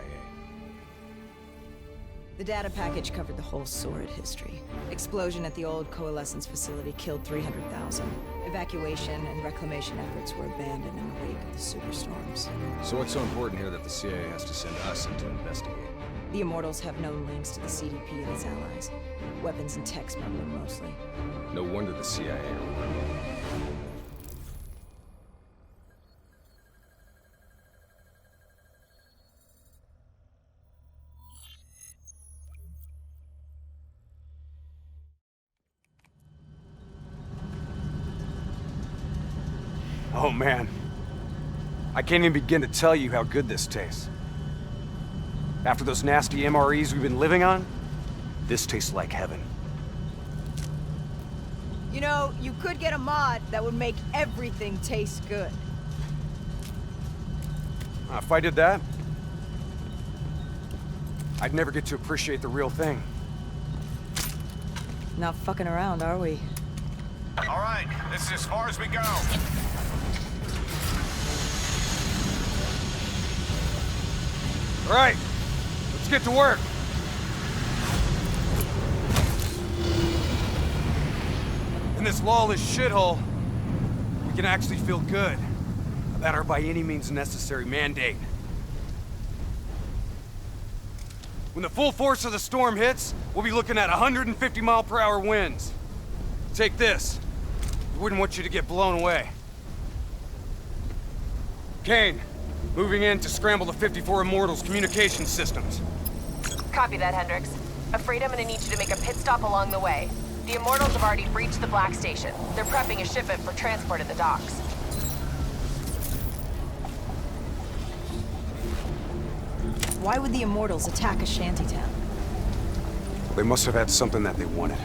The data package covered the whole sordid history. Explosion at the old Coalescence facility killed 300,000. Evacuation and reclamation efforts were abandoned in the wake of the superstorms. So what's so important here that the CIA has to send us in to investigate? The Immortals have known links to the CDP and its allies. Weapons and tech smuggling mostly. No wonder the CIA are working. Oh man, I can't even begin to tell you how good this tastes. After those nasty MREs we've been living on, this tastes like heaven. You know, you could get a mod that would make everything taste good. If I did that, I'd never get to appreciate the real thing. Not fucking around, are we? All right, this is as far as we go. All right, let's get to work. In this lawless shithole, we can actually feel good about our by any means necessary mandate. When the full force of the storm hits, we'll be looking at 150-mile-per-hour winds. Take this. We wouldn't want you to get blown away. Kane, moving in to scramble the 54 Immortals' communication systems. Copy that, Hendricks. Afraid I'm gonna need you to make a pit stop along the way. The Immortals have already breached the Black Station. They're prepping a shipment for transport at the docks. Why would the Immortals attack a shantytown? They must have had something that they wanted.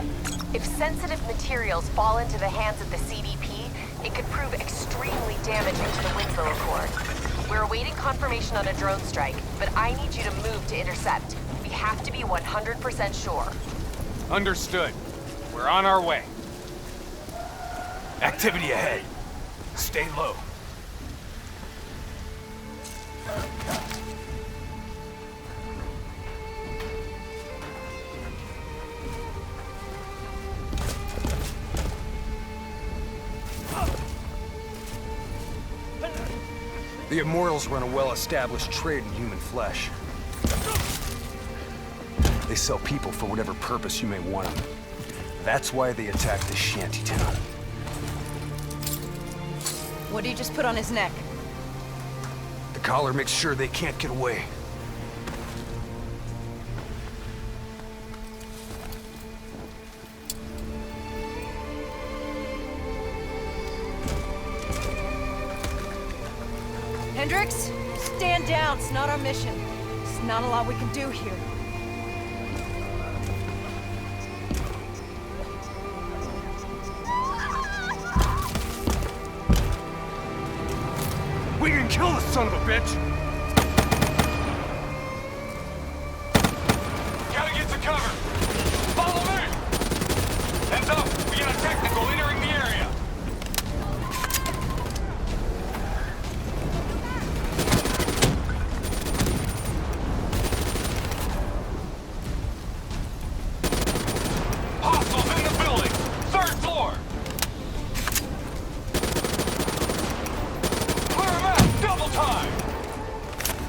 If sensitive materials fall into the hands of the CDP, it could prove extremely damaging to the Winslow Accord. We're awaiting confirmation on a drone strike, but I need you to move to intercept. We have to be 100% sure. Understood. We're on our way. Activity ahead. Stay low. The Immortals run a well-established trade in human flesh. They sell people for whatever purpose you may want them. That's why they attacked this shantytown. What do you just put on his neck? The collar makes sure they can't get away. Hendricks, stand down. It's not our mission. There's not a lot we can do here. We can kill this son of a bitch! Gotta get to cover! Follow me! Heads up! We got a technical entering the area! Hostiles in the building! 3rd floor! Clear him out! Double time!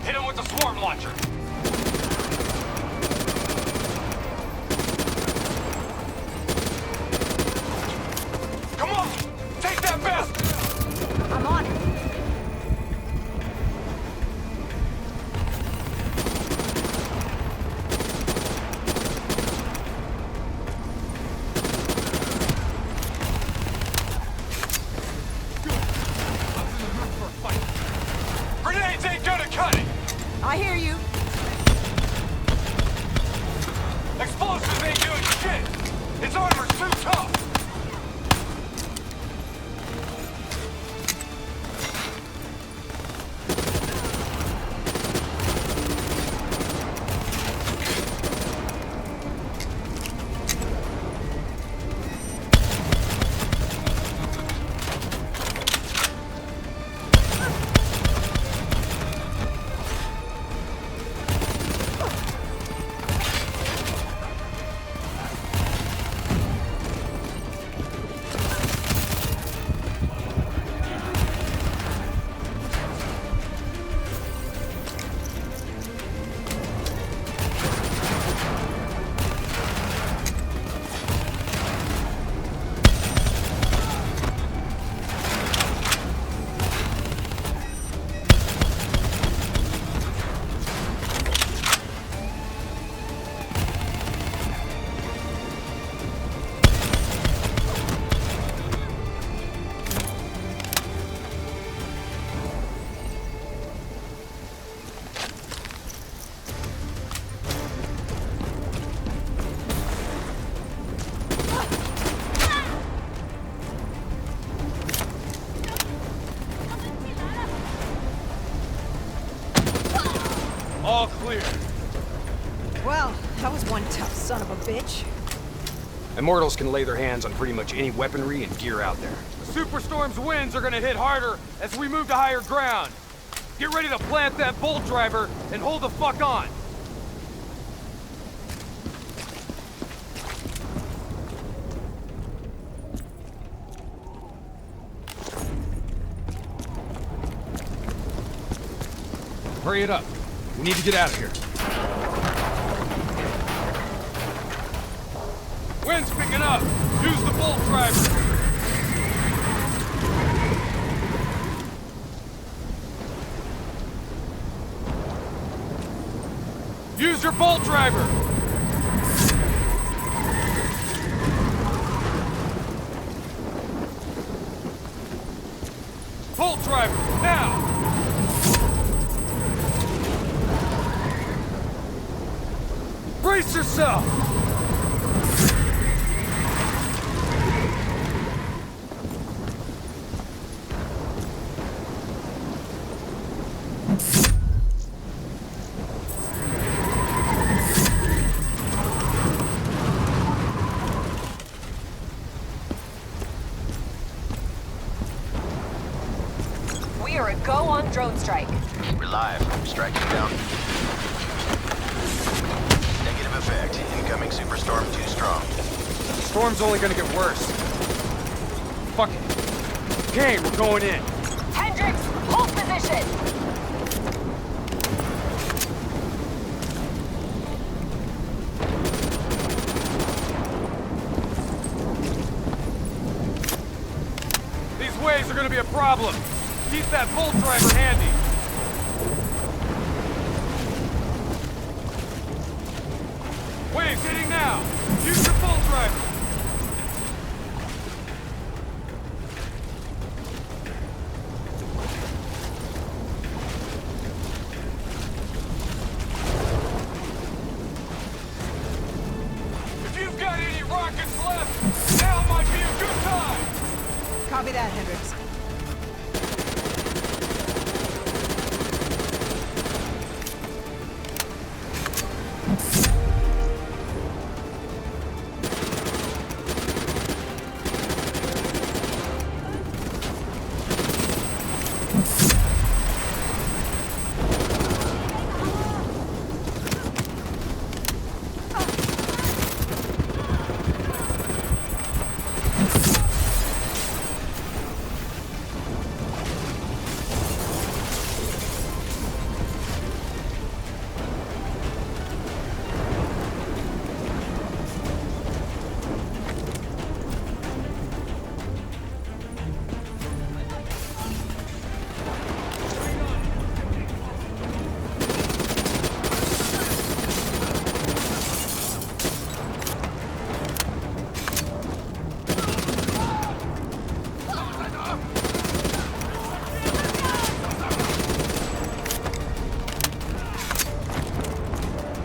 Hit him with the swarm launcher! Come on! Take that bastard! I'm on it. Grenades ain't gonna cut it! I hear you. Explosives ain't doing shit! Its armor's too tough! All clear. Well, that was one tough son of a bitch. Immortals can lay their hands on pretty much any weaponry and gear out there. The Superstorm's winds are gonna hit harder as we move to higher ground. Get ready to plant that bolt driver and hold the fuck on. Hurry it up. We need to get out of here. Wind's picking up. Use the bolt driver. Use your bolt driver. Bolt driver, now! Brace yourself! We are a go on drone strike. We're live. Striking down. Negative effect. Incoming superstorm too strong. The storm's only gonna get worse. Fuck it. Okay, we're going in. Hendricks, hold position! These waves are gonna be a problem. Keep that bolt driver handy. Waves hitting now. Use your bolt driver. If you've got any rockets left, now might be a good time. Copy that, Hendricks.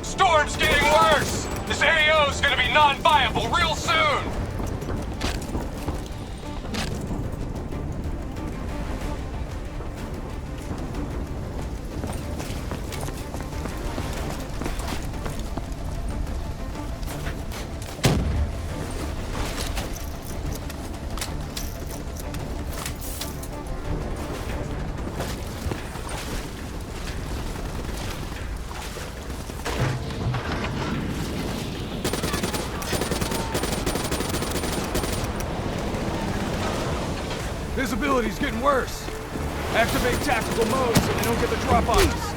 Storm's getting worse! This AO's gonna be non-viable real soon! Visibility's getting worse. Activate tactical mode so they don't get the drop on us.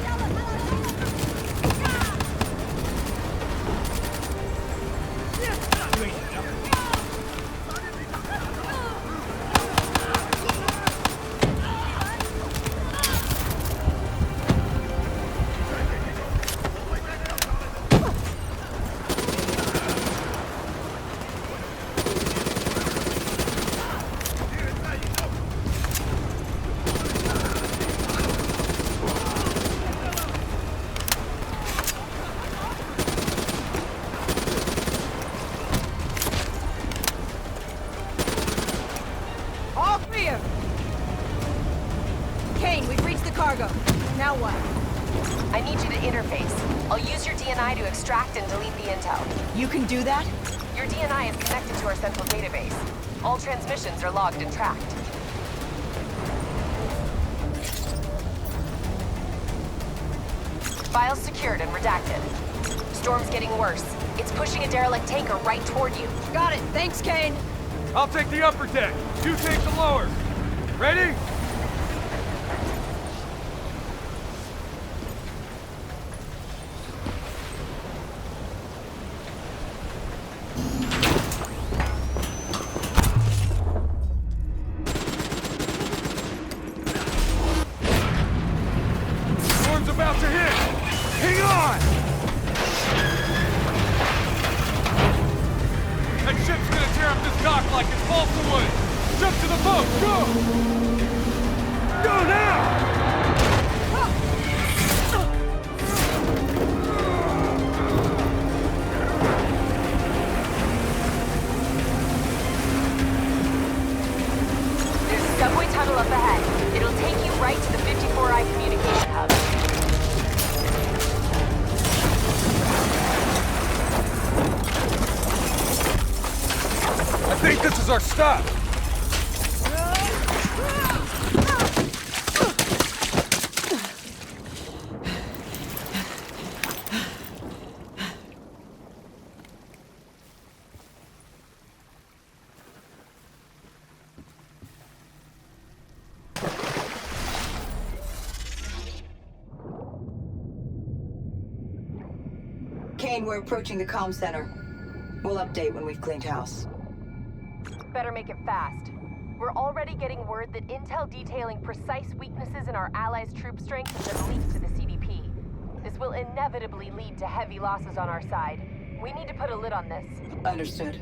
cargo. Now what? I need you to interface. I'll use your DNI to extract and delete the intel. You can do that? Your DNI is connected to our central database. All transmissions are logged and tracked. Files secured and redacted. Storm's getting worse. It's pushing a derelict tanker right toward you. Got it. Thanks, Kane. I'll take the upper deck. You take the lower. Ready? Storm's about to hit. Hang on! That ship's gonna tear up this dock like it's balsa wood! Jump to the boat! Go! Go now! There's a subway tunnel up ahead. It'll take you right to the 54I communication hub. I think this is our stop! Kane, we're approaching the comm center. We'll update when we've cleaned house. Better make it fast. We're already getting word that intel detailing precise weaknesses in our allies' troop strength has been leaked to the CDP. This will inevitably lead to heavy losses on our side. We need to put a lid on this. Understood.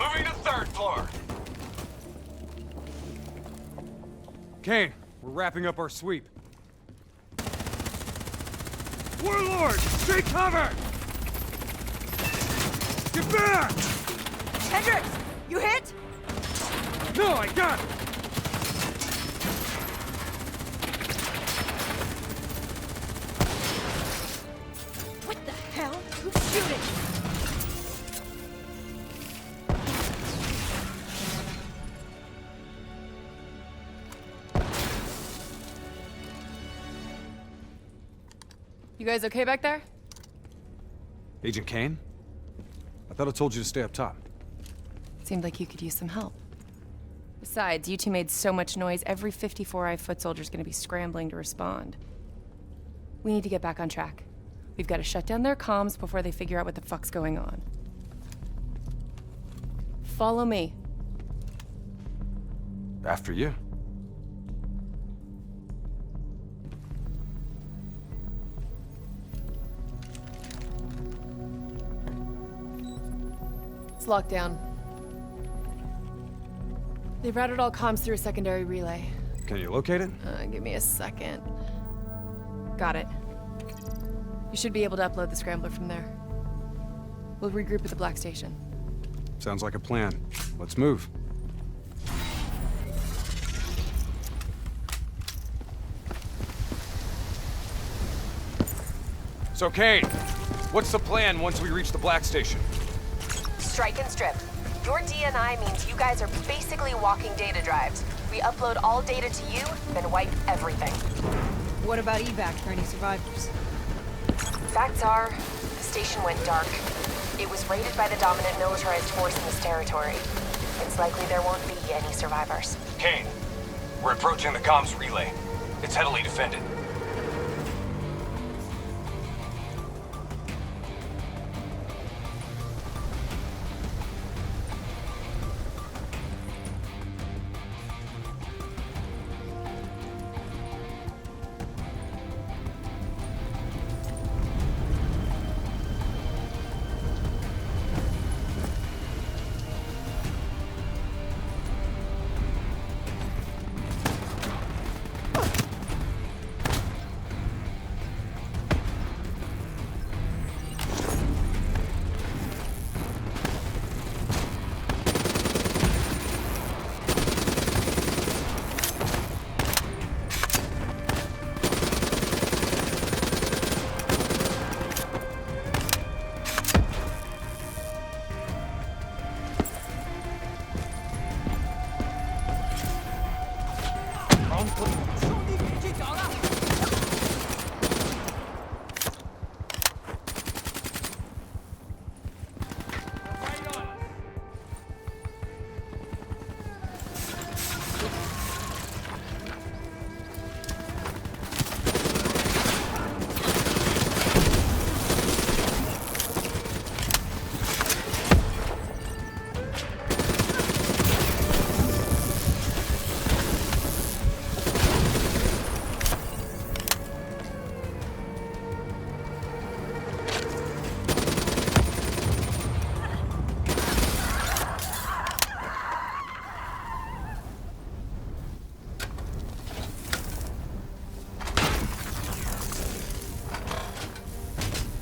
Moving to 3rd floor. Kane, we're wrapping up our sweep. Warlord! Take cover! Get back! Hendricks, you hit? No, I got it! What the hell? Who's shooting? You guys okay back there? Agent Kane? I thought I told you to stay up top. Seemed like you could use some help. Besides, you two made so much noise, every 54i foot soldier's gonna be scrambling to respond. We need to get back on track. We've got to shut down their comms before they figure out what the fuck's going on. Follow me. After you. It's locked down. They've routed all comms through a secondary relay. Can you locate it? Give me a second. Got it. You should be able to upload the scrambler from there. We'll regroup at the Black Station. Sounds like a plan. Let's move. So, Kane, what's the plan once we reach the Black Station? Strike and strip. Your DNI means you guys are basically walking data drives. We upload all data to you, then wipe everything. What about evac for any survivors? Facts are, the station went dark. It was raided by the dominant militarized force in this territory. It's likely there won't be any survivors. Kane, we're approaching the comms relay. It's heavily defended.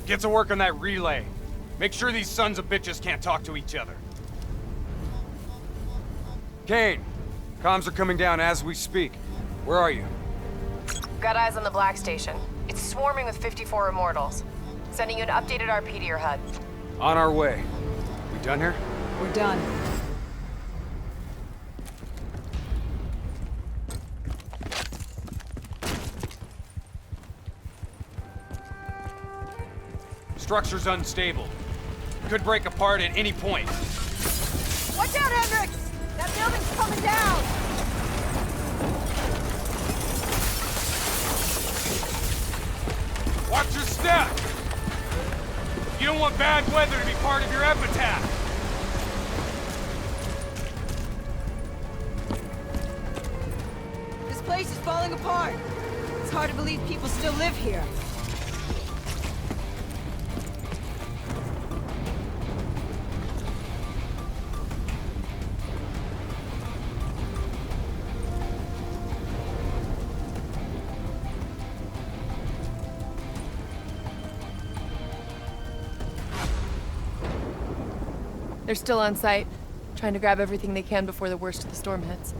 Get to work on that relay. Make sure these sons of bitches can't talk to each other. Kane, comms are coming down as we speak. Where are you? Got eyes on the Black Station. It's swarming with 54 immortals. Sending you an updated RP to your HUD. On our way. We done here? We're done. Structure's unstable. Could break apart at any point. Watch out, Hendricks! That building's coming down! Watch your step! You don't want bad weather to be part of your epitaph! This place is falling apart. It's hard to believe people still live here. They're still on site, trying to grab everything they can before the worst of the storm hits.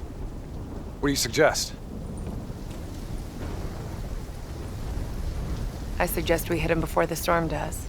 What do you suggest? I suggest we hit them before the storm does.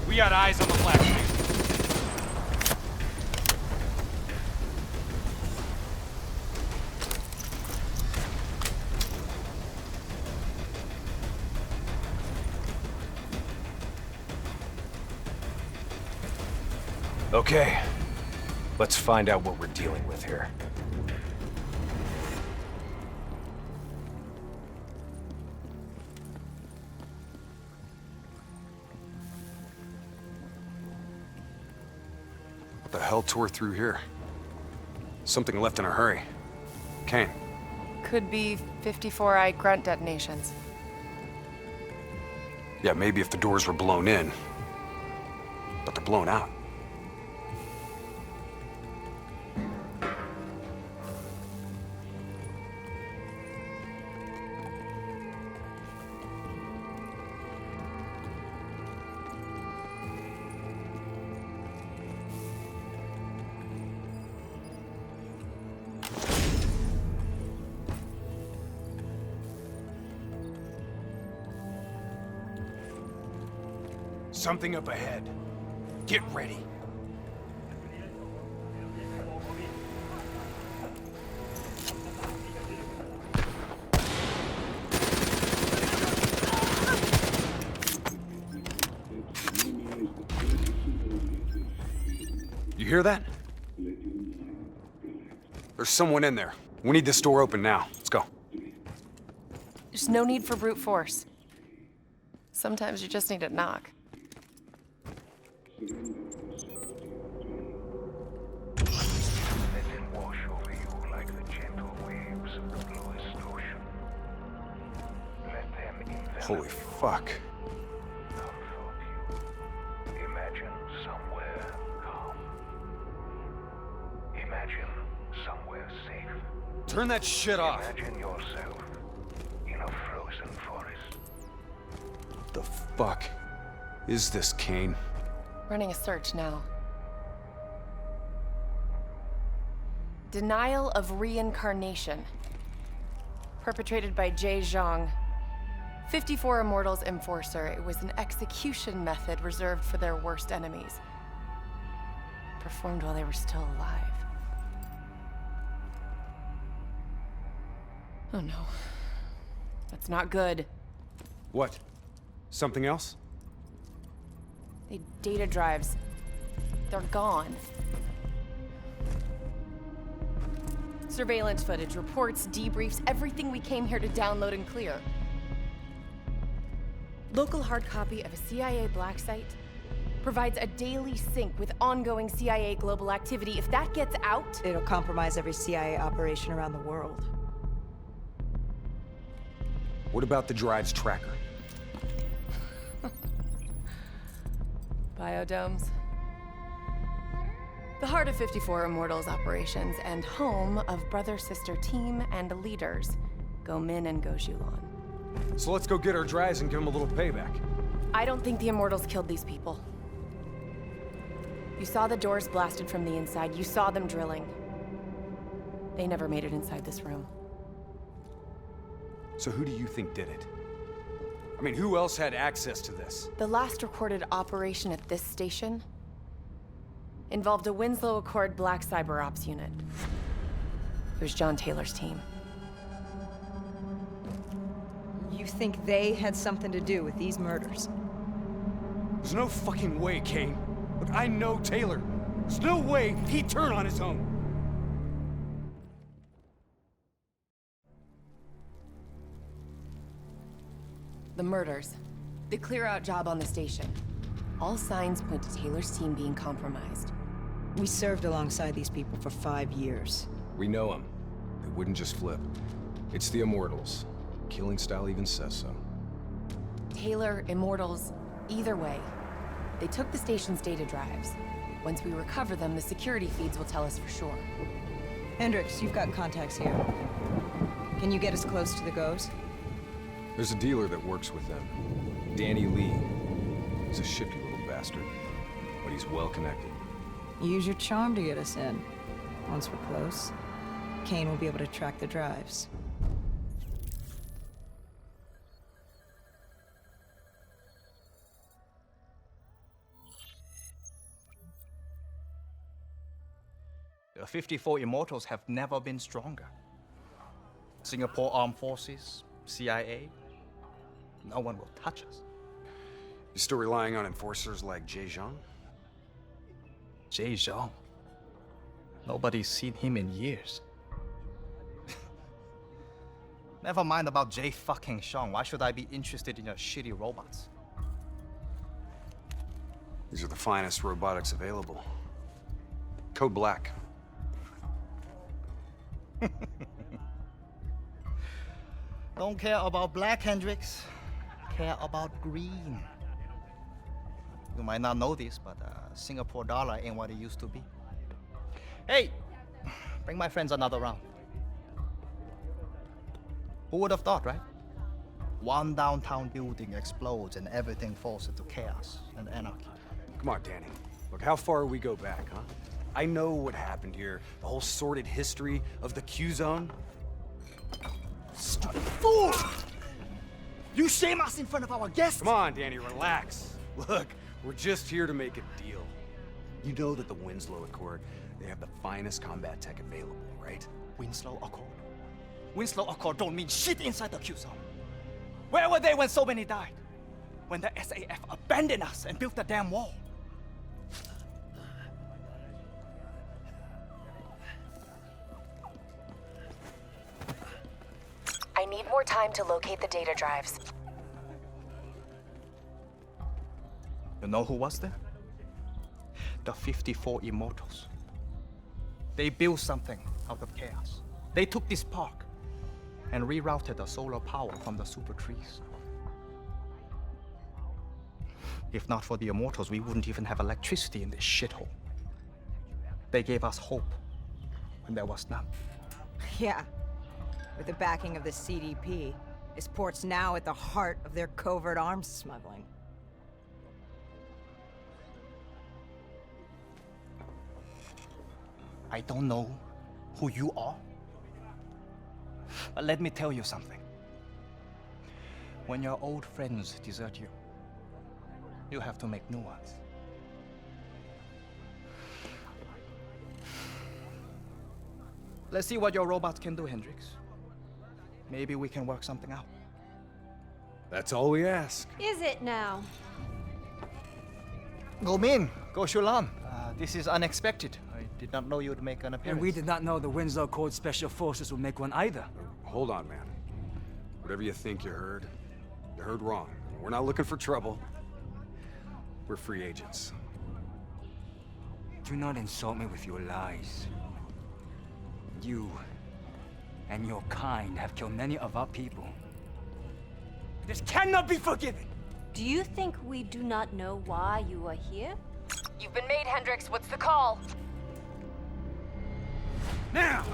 We got eyes on the flag station. Okay. Let's find out what we're dealing with here. What the hell tore through here? Something left in a hurry. Kane. Could be 54i grunt detonations. Yeah, maybe if the doors were blown in. But they're blown out. Something up ahead. Get ready. You hear that? There's someone in there. We need this door open now. Let's go. There's no need for brute force. Sometimes you just need to knock. Holy fuck. Imagine somewhere calm. Imagine somewhere safe. Turn that shit off. Imagine yourself in a frozen forest. What the fuck is this, Kane? Running a search now. Denial of reincarnation. Perpetrated by Jay Zhang. 54 Immortals Enforcer. It was an execution method reserved for their worst enemies. Performed while they were still alive. Oh no. That's not good. What? Something else? The data drives. They're gone. Surveillance footage, reports, debriefs, everything we came here to download and clear. Local hard copy of a CIA black site provides a daily sync with ongoing CIA global activity. If that gets out... It'll compromise every CIA operation around the world. What about the drive's tracker? Biodomes. The heart of 54 Immortals operations and home of brother-sister team and leaders, Go Min and Go Zhulan. So let's go get our drives and give them a little payback. I don't think the Immortals killed these people. You saw the doors blasted from the inside. You saw them drilling. They never made it inside this room. So who do you think did it? I mean, who else had access to this? The last recorded operation at this station involved a Winslow Accord Black Cyber Ops unit. It was John Taylor's team. You think they had something to do with these murders? There's no fucking way, Kane. Look, I know Taylor. There's no way he'd turn on his own. The murders. The clear-out job on the station. All signs point to Taylor's team being compromised. We served alongside these people for 5 years. We know them. They wouldn't just flip. It's the Immortals. Killing style even says so. Taylor, Immortals, either way. They took the station's data drives. Once we recover them, the security feeds will tell us for sure. Hendricks, you've got contacts here. Can you get us close to the Goes? There's a dealer that works with them. Danny Lee. He's a shifty little bastard, but he's well connected. Use your charm to get us in. Once we're close, Kane will be able to track the drives. The 54 Immortals have never been stronger. Singapore Armed Forces, CIA, no one will touch us. You still relying on enforcers like Jay Zhang? Jay Zhang? Nobody's seen him in years. Never mind about Jay fucking Zhang. Why should I be interested in your shitty robots? These are the finest robotics available. Code Black. Don't care about black, Hendricks. Care about green. You might not know this, but Singapore dollar ain't what it used to be. Hey, bring my friends another round. Who would have thought, right? One downtown building explodes and everything falls into chaos and anarchy. Come on, Danny. Look, how far we go back, huh? I know what happened here. The whole sordid history of the Q-Zone. Stupid fool! You shame us in front of our guests! Come on, Danny, relax. Look, we're just here to make a deal. You know that the Winslow Accord, they have the finest combat tech available, right? Winslow Accord? Winslow Accord don't mean shit inside the Q-Zone. Where were they when so many died? When the SAF abandoned us and built the damn wall? I need more time to locate the data drives. You know who was there? The 54 Immortals. They built something out of chaos. They took this park and rerouted the solar power from the super trees. If not for the Immortals, we wouldn't even have electricity in this shithole. They gave us hope when there was none. Yeah, With the backing of the CDP, this port's now at the heart of their covert arms smuggling. I don't know who you are, but let me tell you something. When your old friends desert you, you have to make new ones. Let's see what your robots can do, Hendricks. Maybe we can work something out. That's all we ask. Is it now? Go Min, go Shulan. This is unexpected. I did not know you'd make an appearance. And we did not know the Winslow Code Special Forces would make one either. Hold on, man. Whatever you think you heard wrong. We're not looking for trouble. We're free agents. Do not insult me with your lies. You and your kind have killed many of our people. This cannot be forgiven! Do you think we do not know why you are here? You've been made, Hendricks. What's the call? Now!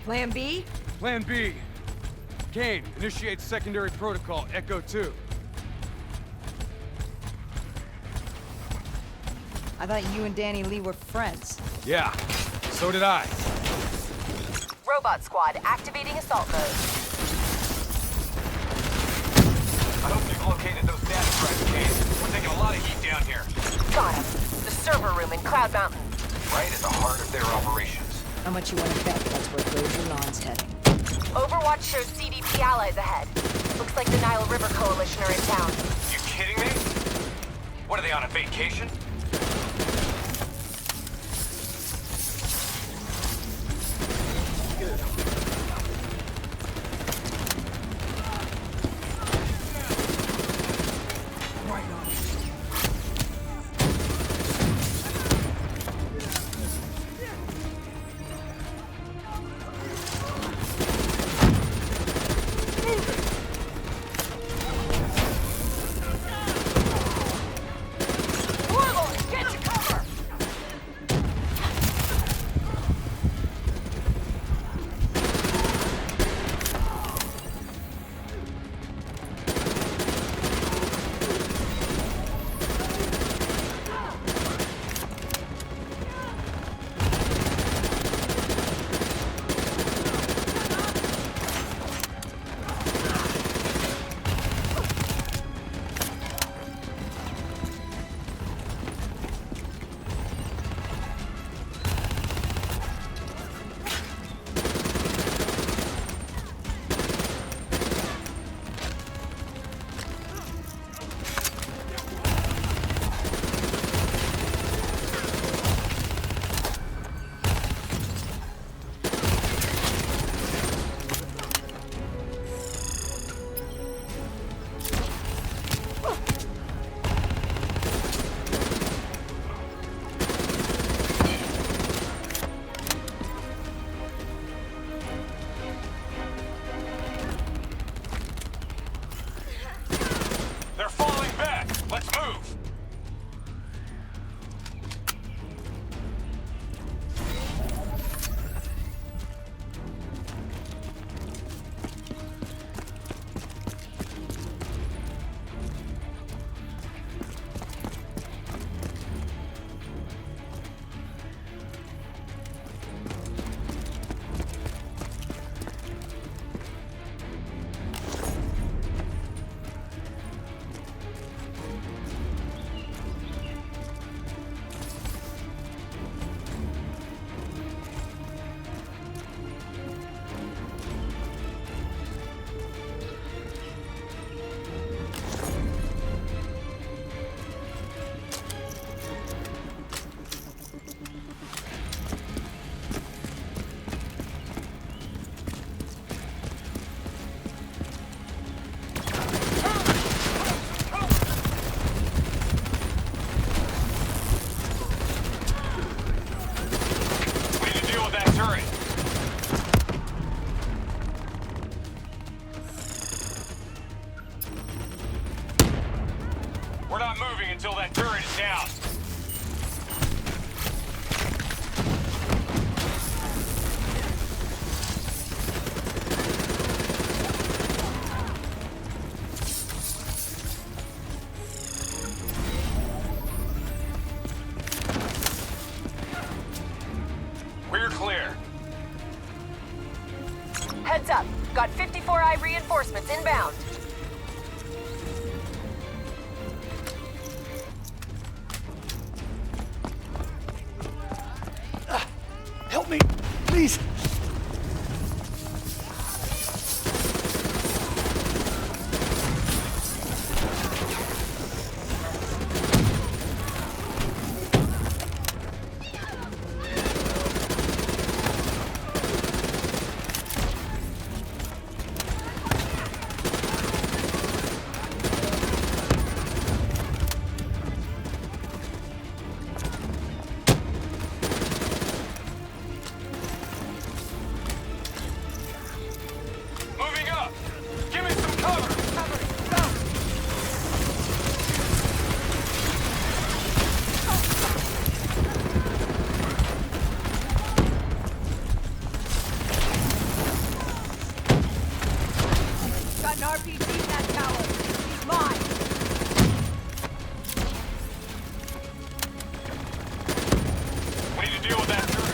Plan B? Plan B. Kane, initiate secondary protocol, Echo 2. I thought you and Danny Lee were friends. Yeah, so did I. Robot squad, activating assault mode. I hope you've located those data tracks, Kane. We're taking a lot of heat down here. Got him. The server room in Cloud Mountain. Right at the heart of their operations. How much you want to bet that's where Gojirlan's heading? Overwatch shows CDP allies ahead. Looks like the Nile River Coalition are in town. You kidding me? What, are they on a vacation? Warlord! until that turret is down. We're clear. Heads up. Got 54i reinforcements inbound. Help me, please. Got an RPG in that tower. He's mine. We need to deal with that turret.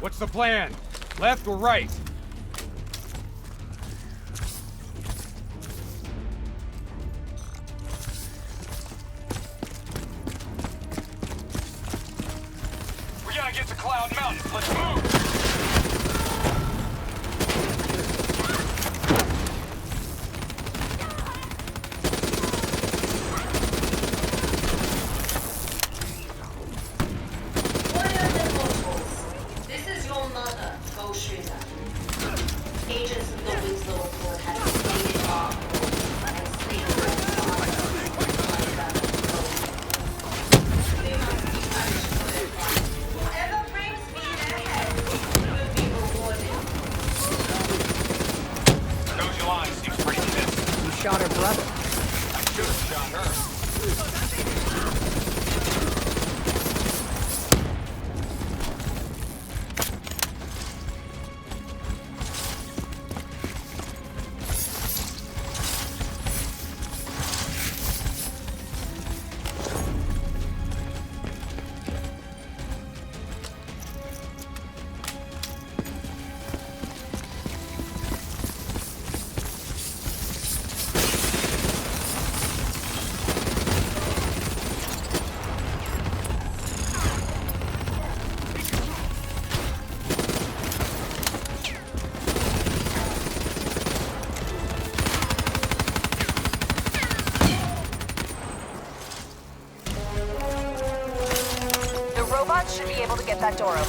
What's the plan? Left or right? We gotta get to Cloud Mountain. Let's move! Agents of the Winslow Accord had shot her brother. I should have shot her. Should be able to get that door open.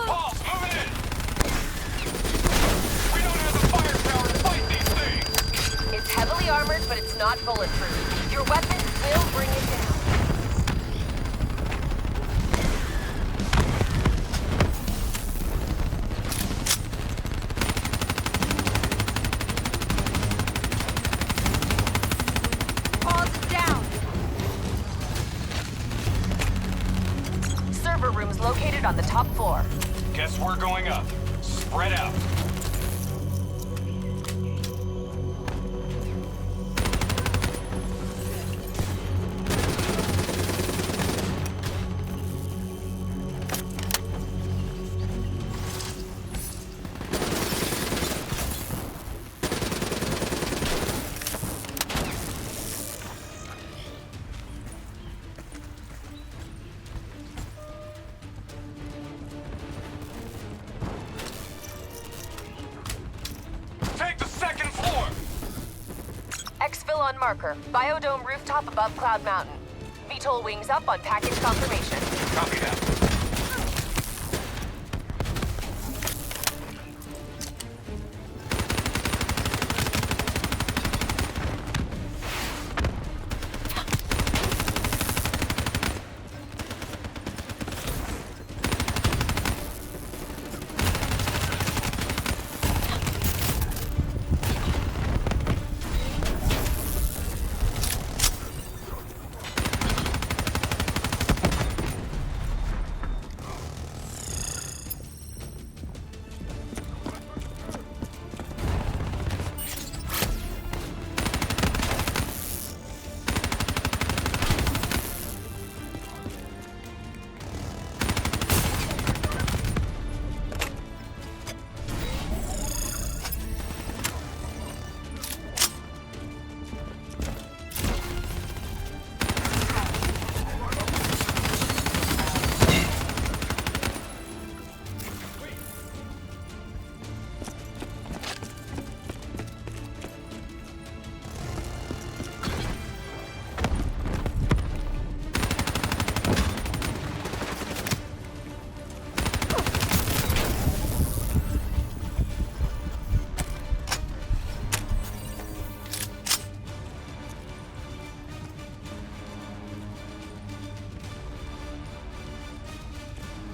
Boss, move it in! We don't have the firepower to fight these things! It's heavily armored, but it's not bulletproof. Your weapon will bring it down. Located on the top floor. Guess we're going up. Spread out. On marker. Biodome rooftop above Cloud Mountain. VTOL wings up on package confirmation. Copy that.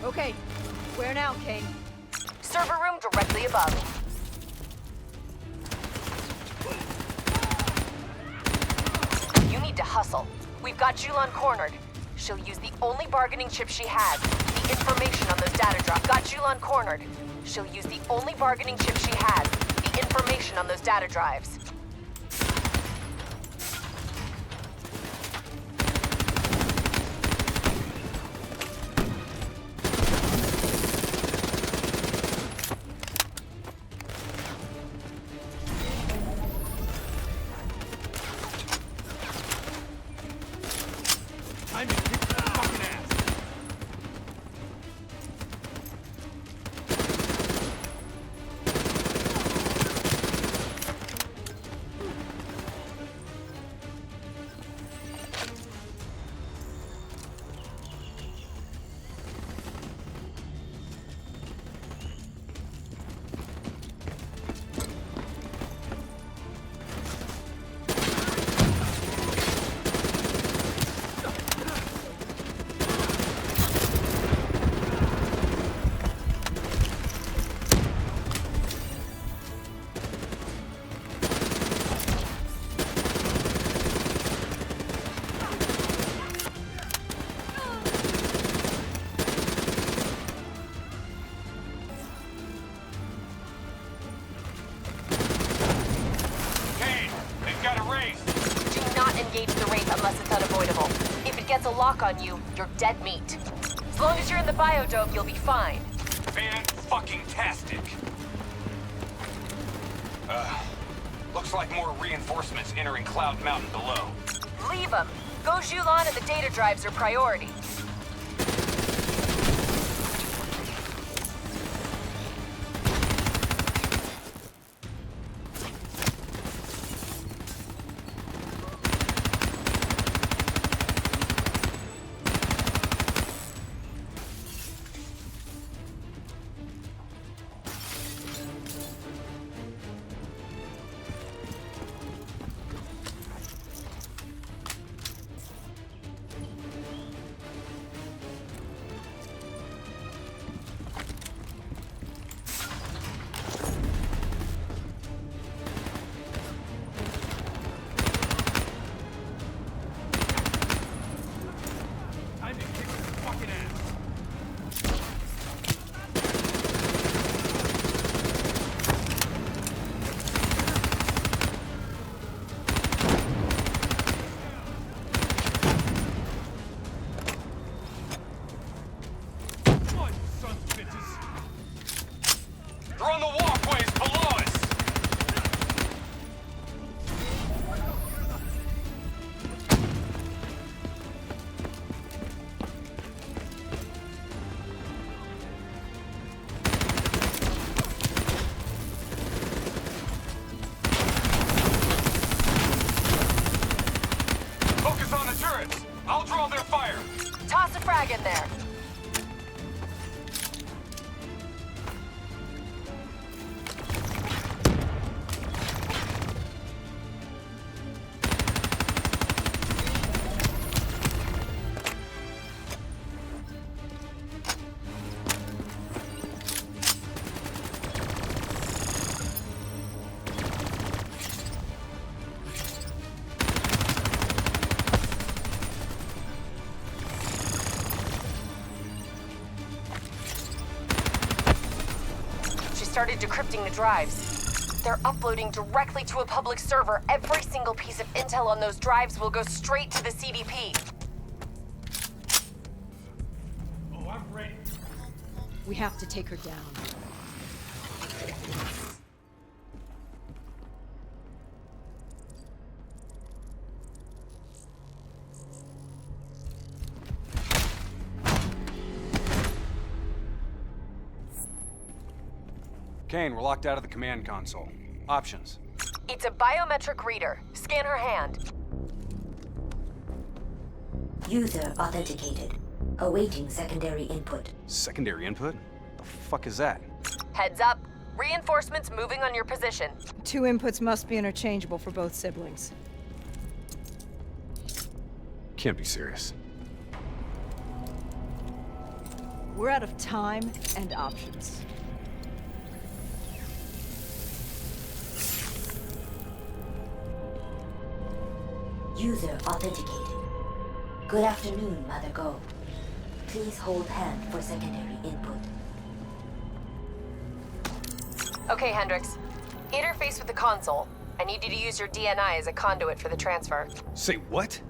Okay, where now, Kane? Server room directly above. You need to hustle. We've got Julon cornered. She'll use the only bargaining chip she has. The information on those data drops. Got Julon cornered. She'll use the only bargaining chip she has. The information on those data drives. unavoidable. If it gets a lock on you, you're dead meat. As long as you're in the biodome, you'll be fine. Fan-fucking-tastic. Looks like more reinforcements entering Cloud Mountain below. Leave them. Go Zhulan and the data drives are priority. In there. Started decrypting the drives. They're uploading directly to a public server. Every single piece of intel on those drives will go straight to the CDP. Oh, I'm ready. We have to take her down. Kane, we're locked out of the command console. Options. It's a biometric reader. Scan her hand. User authenticated. Awaiting secondary input. Secondary input? The fuck is that? Heads up. Reinforcements moving on your position. 2 inputs must be interchangeable for both siblings. Can't be serious. We're out of time and options. User authenticated. Good afternoon, Mother Go. Please hold hand for secondary input. Okay, Hendricks. Interface with the console. I need you to use your DNI as a conduit for the transfer. Say what?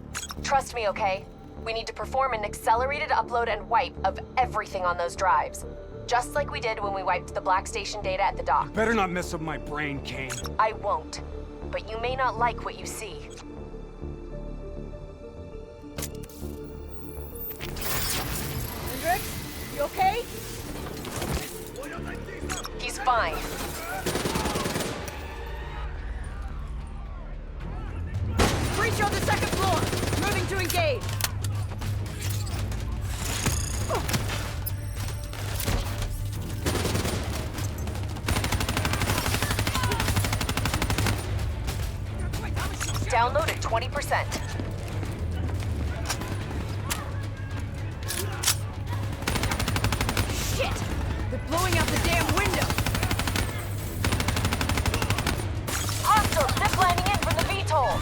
Trust me, okay? We need to perform an accelerated upload and wipe of everything on those drives. Just like we did when we wiped the Black Station data at the dock. You better not mess up my brain, Kane. I won't. But you may not like what you see. Hendricks, you okay? He's fine. Breach on the 2nd floor. Moving to engage. Download at 20%. Shit! They're blowing out the damn window! Hostile zip lining in from the VTOL!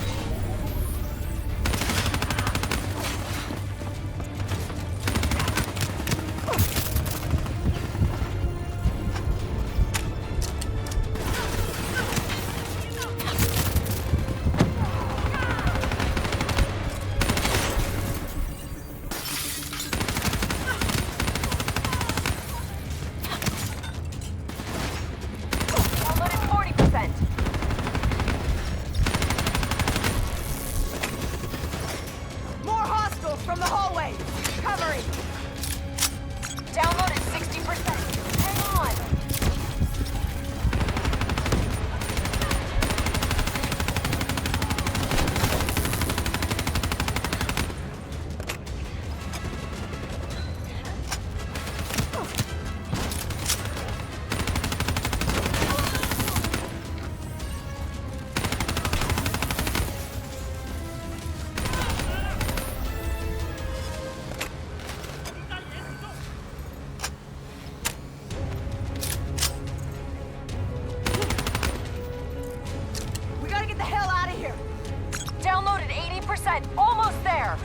from the hallway! Covering! Download at 60%. Hang on! Download at 80%. Almost there.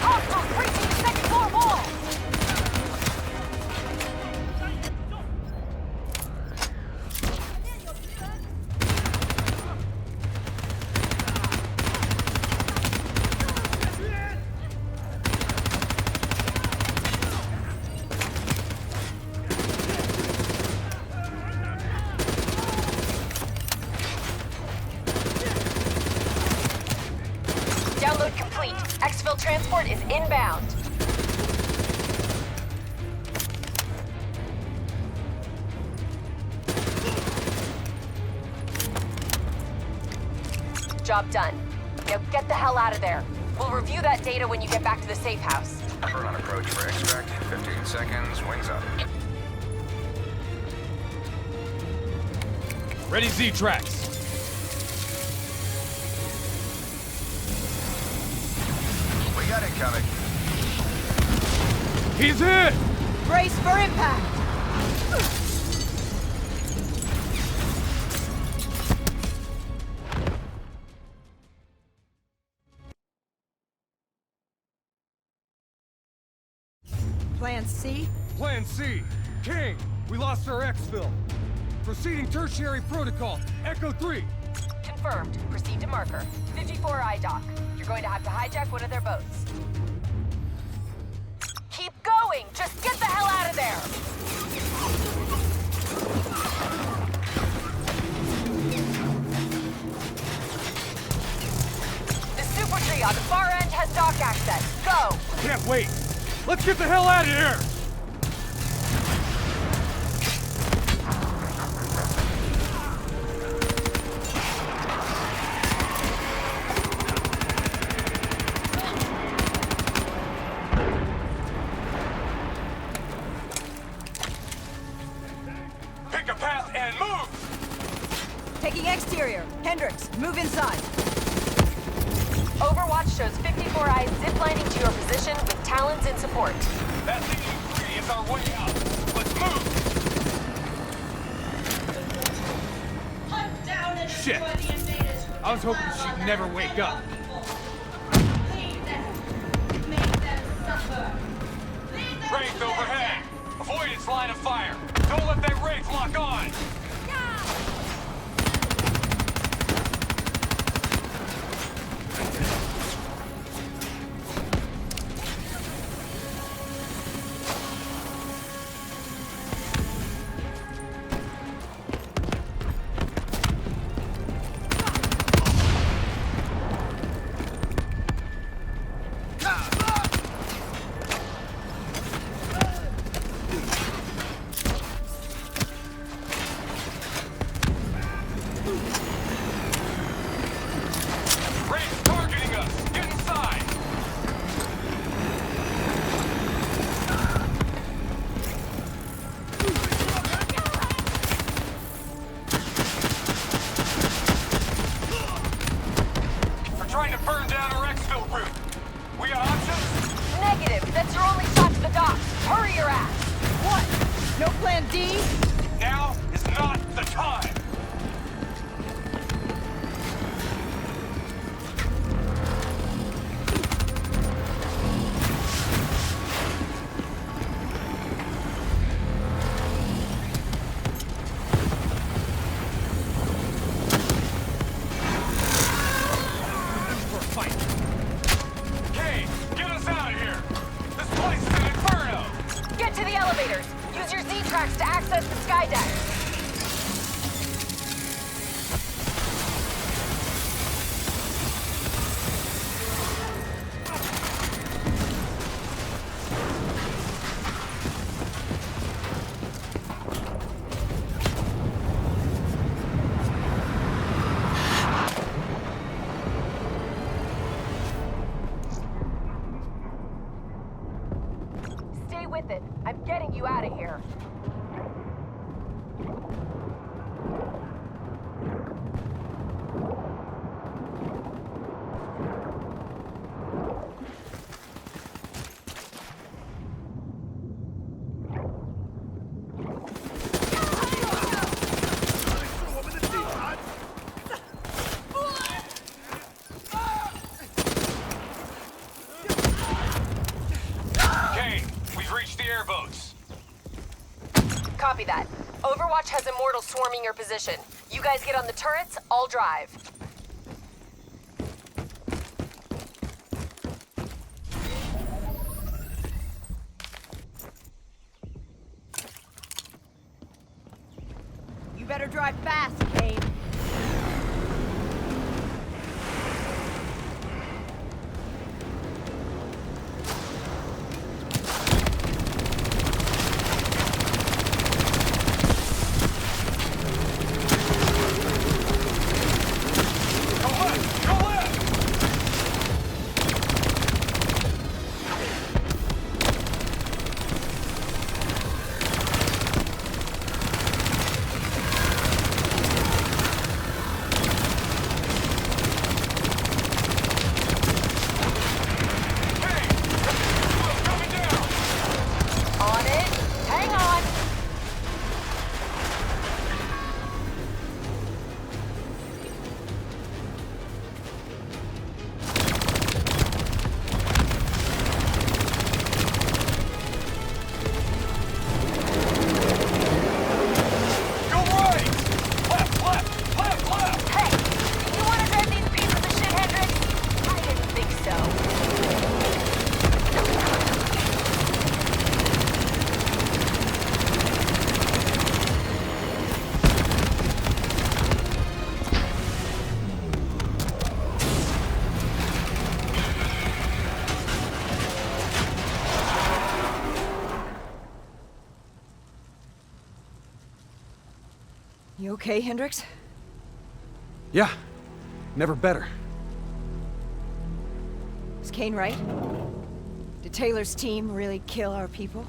Hostiles breaching the second floor wall. Download complete. Exfil transport is inbound. Job done. Now get the hell out of there. We'll review that data when you get back to the safe house. Burn on approach for extract. 15 seconds. Wings up. Ready Z-tracks. We got incoming. He's hit! Brace for impact! Plan C? Plan C. King, we lost our exfil. Proceeding tertiary protocol. Echo 3. Confirmed. Proceed to marker. 54 IDOC. You're going to have to hijack one of their boats. Keep going! Just get the hell out of there! The super tree on the far end has dock access. Go! Can't wait. Let's get the hell out of here! Pick a path and move! Taking exterior. Hendricks, move inside. Overwatch shows 54 eyes ziplining to your position with talons in support. That CU-3 is our way out. Let's move! Hunt down and Shit. destroy the invaders. I was hoping she'd never wake up. Lead them. Make them suffer. Lead them Wraith to overhead! Avoid its line of fire! Don't let that Wraith lock on! Wraith targeting us! Get inside! We're trying to burn down our exfil route. We got options? Negative. That's your only shot to the docks. Hurry your ass. What? No plan D? Now is not the time! Kane, get us out of here! This place is an inferno! Get to the elevators. Use your Z-tracks to access the sky deck. with it. I'm getting you out of here. Copy that. Overwatch has Immortals swarming your position. You guys get on the turrets, I'll drive. You better drive fast, Kane. You okay, Hendricks? Yeah. Never better. Is Kane right? Did Taylor's team really kill our people?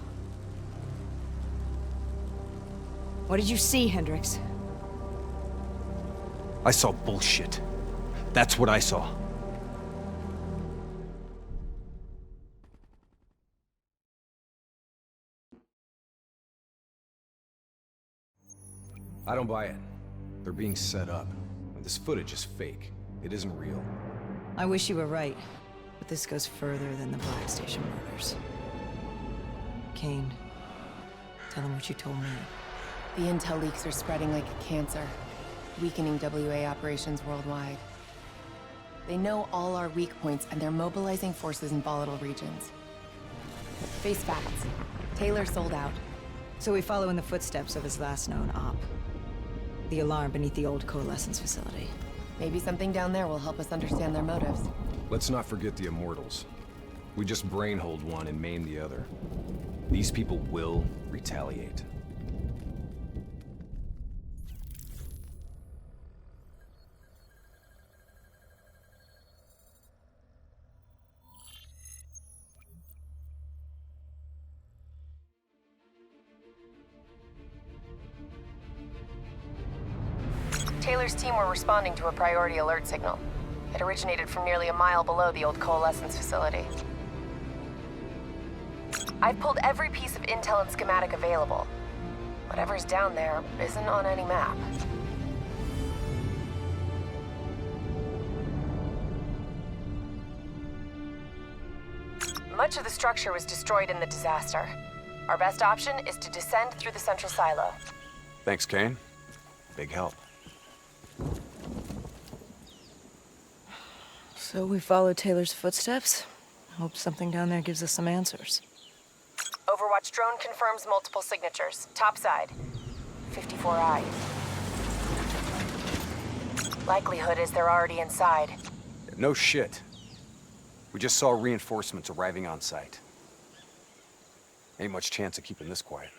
What did you see, Hendricks? I saw bullshit. That's what I saw. I don't buy it. They're being set up. This footage is fake. It isn't real. I wish you were right, but this goes further than the Black Station murders. Kane, tell them what you told me. The intel leaks are spreading like a cancer, weakening WA operations worldwide. They know all our weak points, and they're mobilizing forces in volatile regions. Face facts. Taylor sold out. So we follow in the footsteps of his last known op. The alarm beneath the old Coalescence facility. Maybe something down there will help us understand their motives. Let's not forget the Immortals. We just brainhold one and maim the other. These people will retaliate. Taylor's team were responding to a priority alert signal. It originated from nearly a mile below the old Coalescence facility. I've pulled every piece of intel and schematic available. Whatever's down there isn't on any map. Much of the structure was destroyed in the disaster. Our best option is to descend through the central silo. Thanks, Kane. Big help. So we follow Taylor's footsteps. Hope something down there gives us some answers. Overwatch drone confirms multiple signatures. Topside. 54I. Likelihood is they're already inside. No shit. We just saw reinforcements arriving on site. Ain't much chance of keeping this quiet.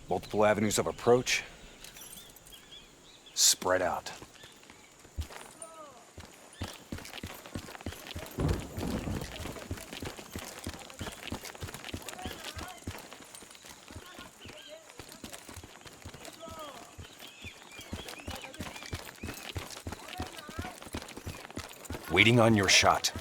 Multiple avenues of approach. Spread out. Waiting on your shot.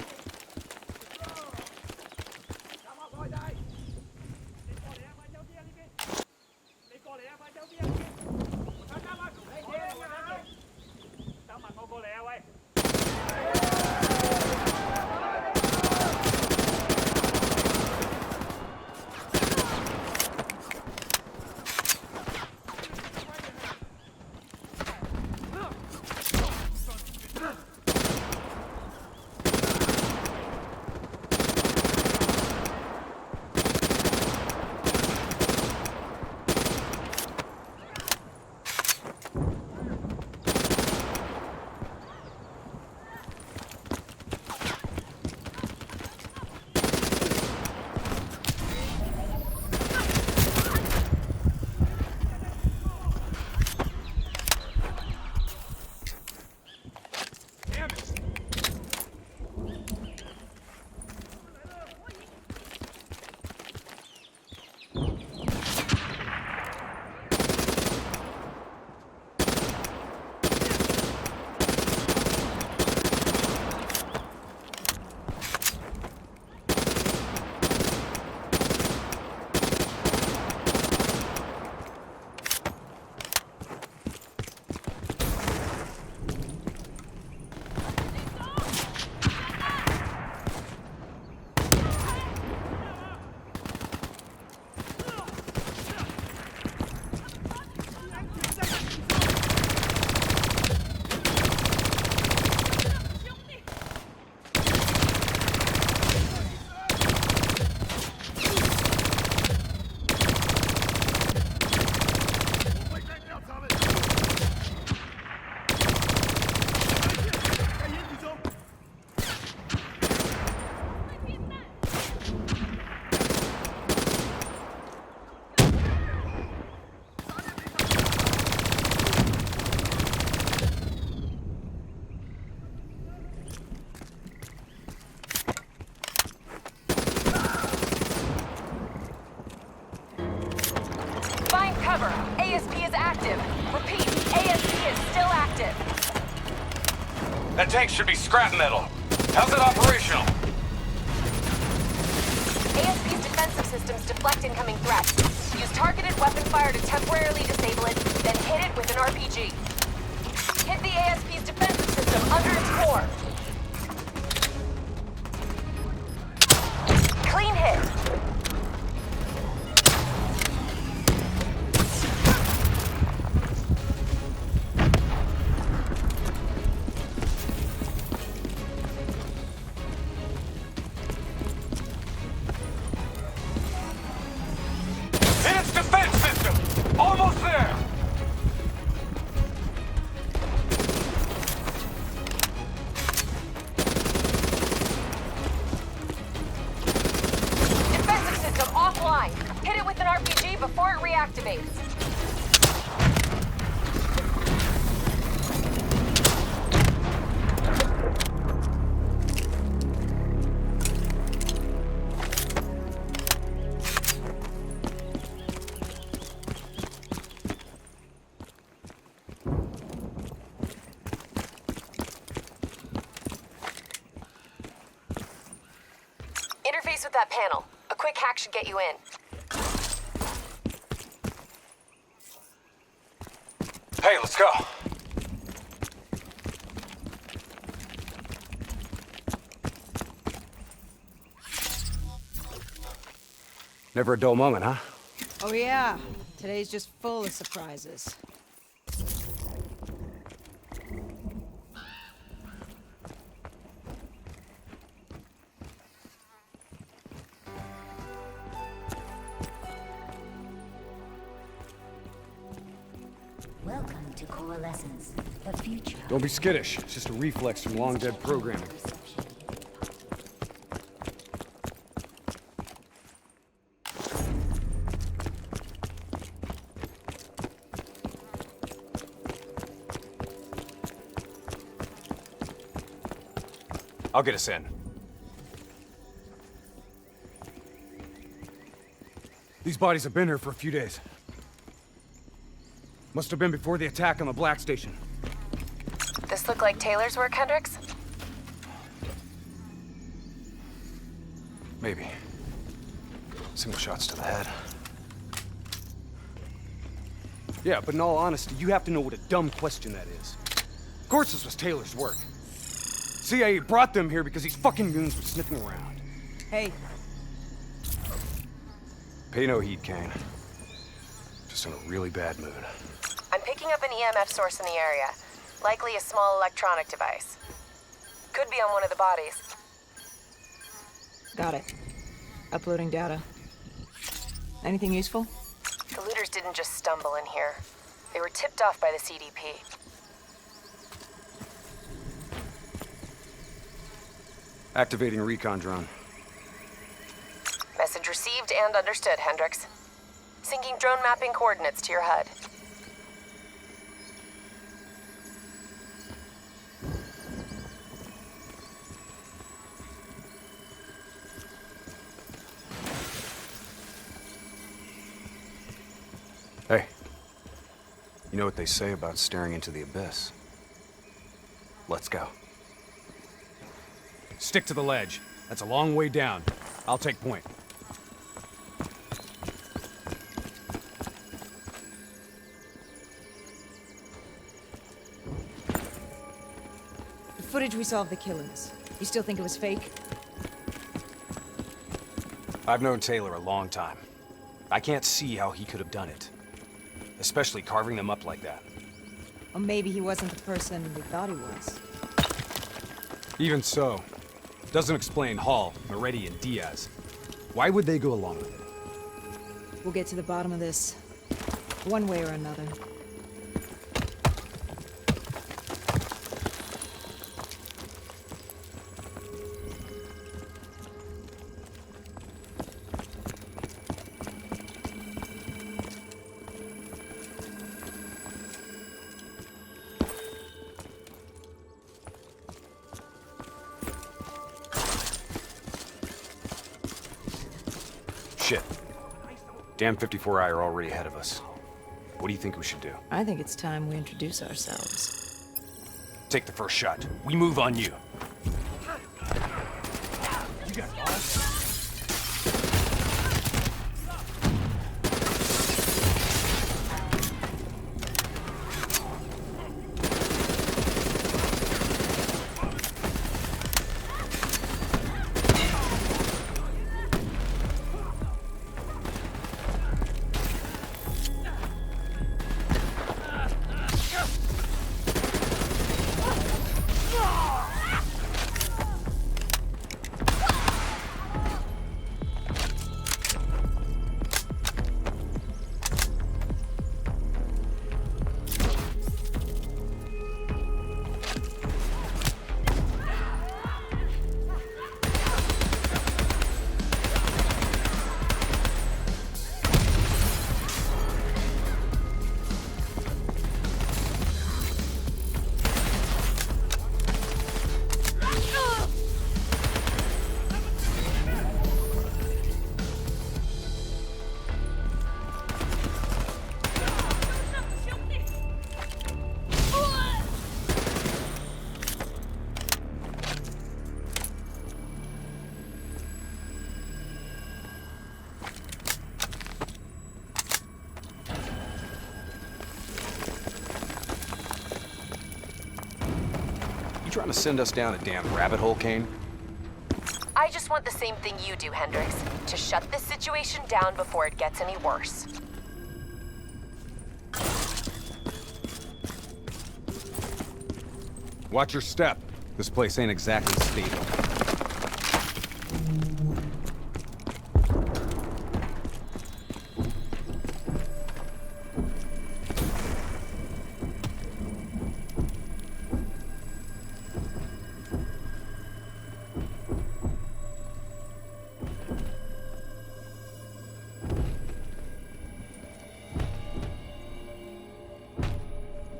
Cover. ASP is active. Repeat, ASP is still active. That tank should be scrap metal. How's it operational? ASP's defensive systems deflect incoming threats. Use targeted weapon fire to temporarily disable it, then hit it with an RPG. Hit the ASP's defensive system under its core. Clean hit. Almost there! Defensive system offline. Hit it with an RPG before it reactivates. Interface with that panel. A quick hack should get you in. Hey, let's go. Never a dull moment, huh? Oh yeah, today's just full of surprises. Welcome to Coalescence, the future. Don't be skittish. It's just a reflex from long-dead programming. I'll get us in. These bodies have been here for a few days. Must have been before the attack on the Black Station. This look like Taylor's work, Hendricks? Maybe. Single shots to the head. Yeah, but in all honesty, you have to know what a dumb question that is. Of course this was Taylor's work. CIA brought them here because these fucking goons were sniffing around. Hey. Pay no heed, Kane. Just in a really bad mood. I'm picking up an EMF source in the area. Likely a small electronic device. Could be on one of the bodies. Got it. Uploading data. Anything useful? The looters didn't just stumble in here. They were tipped off by the CDP. Activating recon drone. Message received and understood, Hendricks. Syncing drone mapping coordinates to your HUD. Hey. You know what they say about staring into the abyss? Let's go. Stick to the ledge. That's a long way down. I'll take point. The footage we saw of the killings. You still think it was fake? I've known Taylor a long time. I can't see how he could have done it. Especially carving them up like that. Or maybe he wasn't the person we thought he was. Even so, doesn't explain Hall, Moretti, and Diaz. Why would they go along with it? We'll get to the bottom of this, one way or another. Shit. Damn 54I are already ahead of us. What do you think we should do? I think it's time we introduce ourselves. Take the first shot. We move on you. You got balls? Trying to send us down a damn rabbit hole, Kane? I just want the same thing you do, Hendricks. To shut this situation down before it gets any worse. Watch your step. This place ain't exactly stable.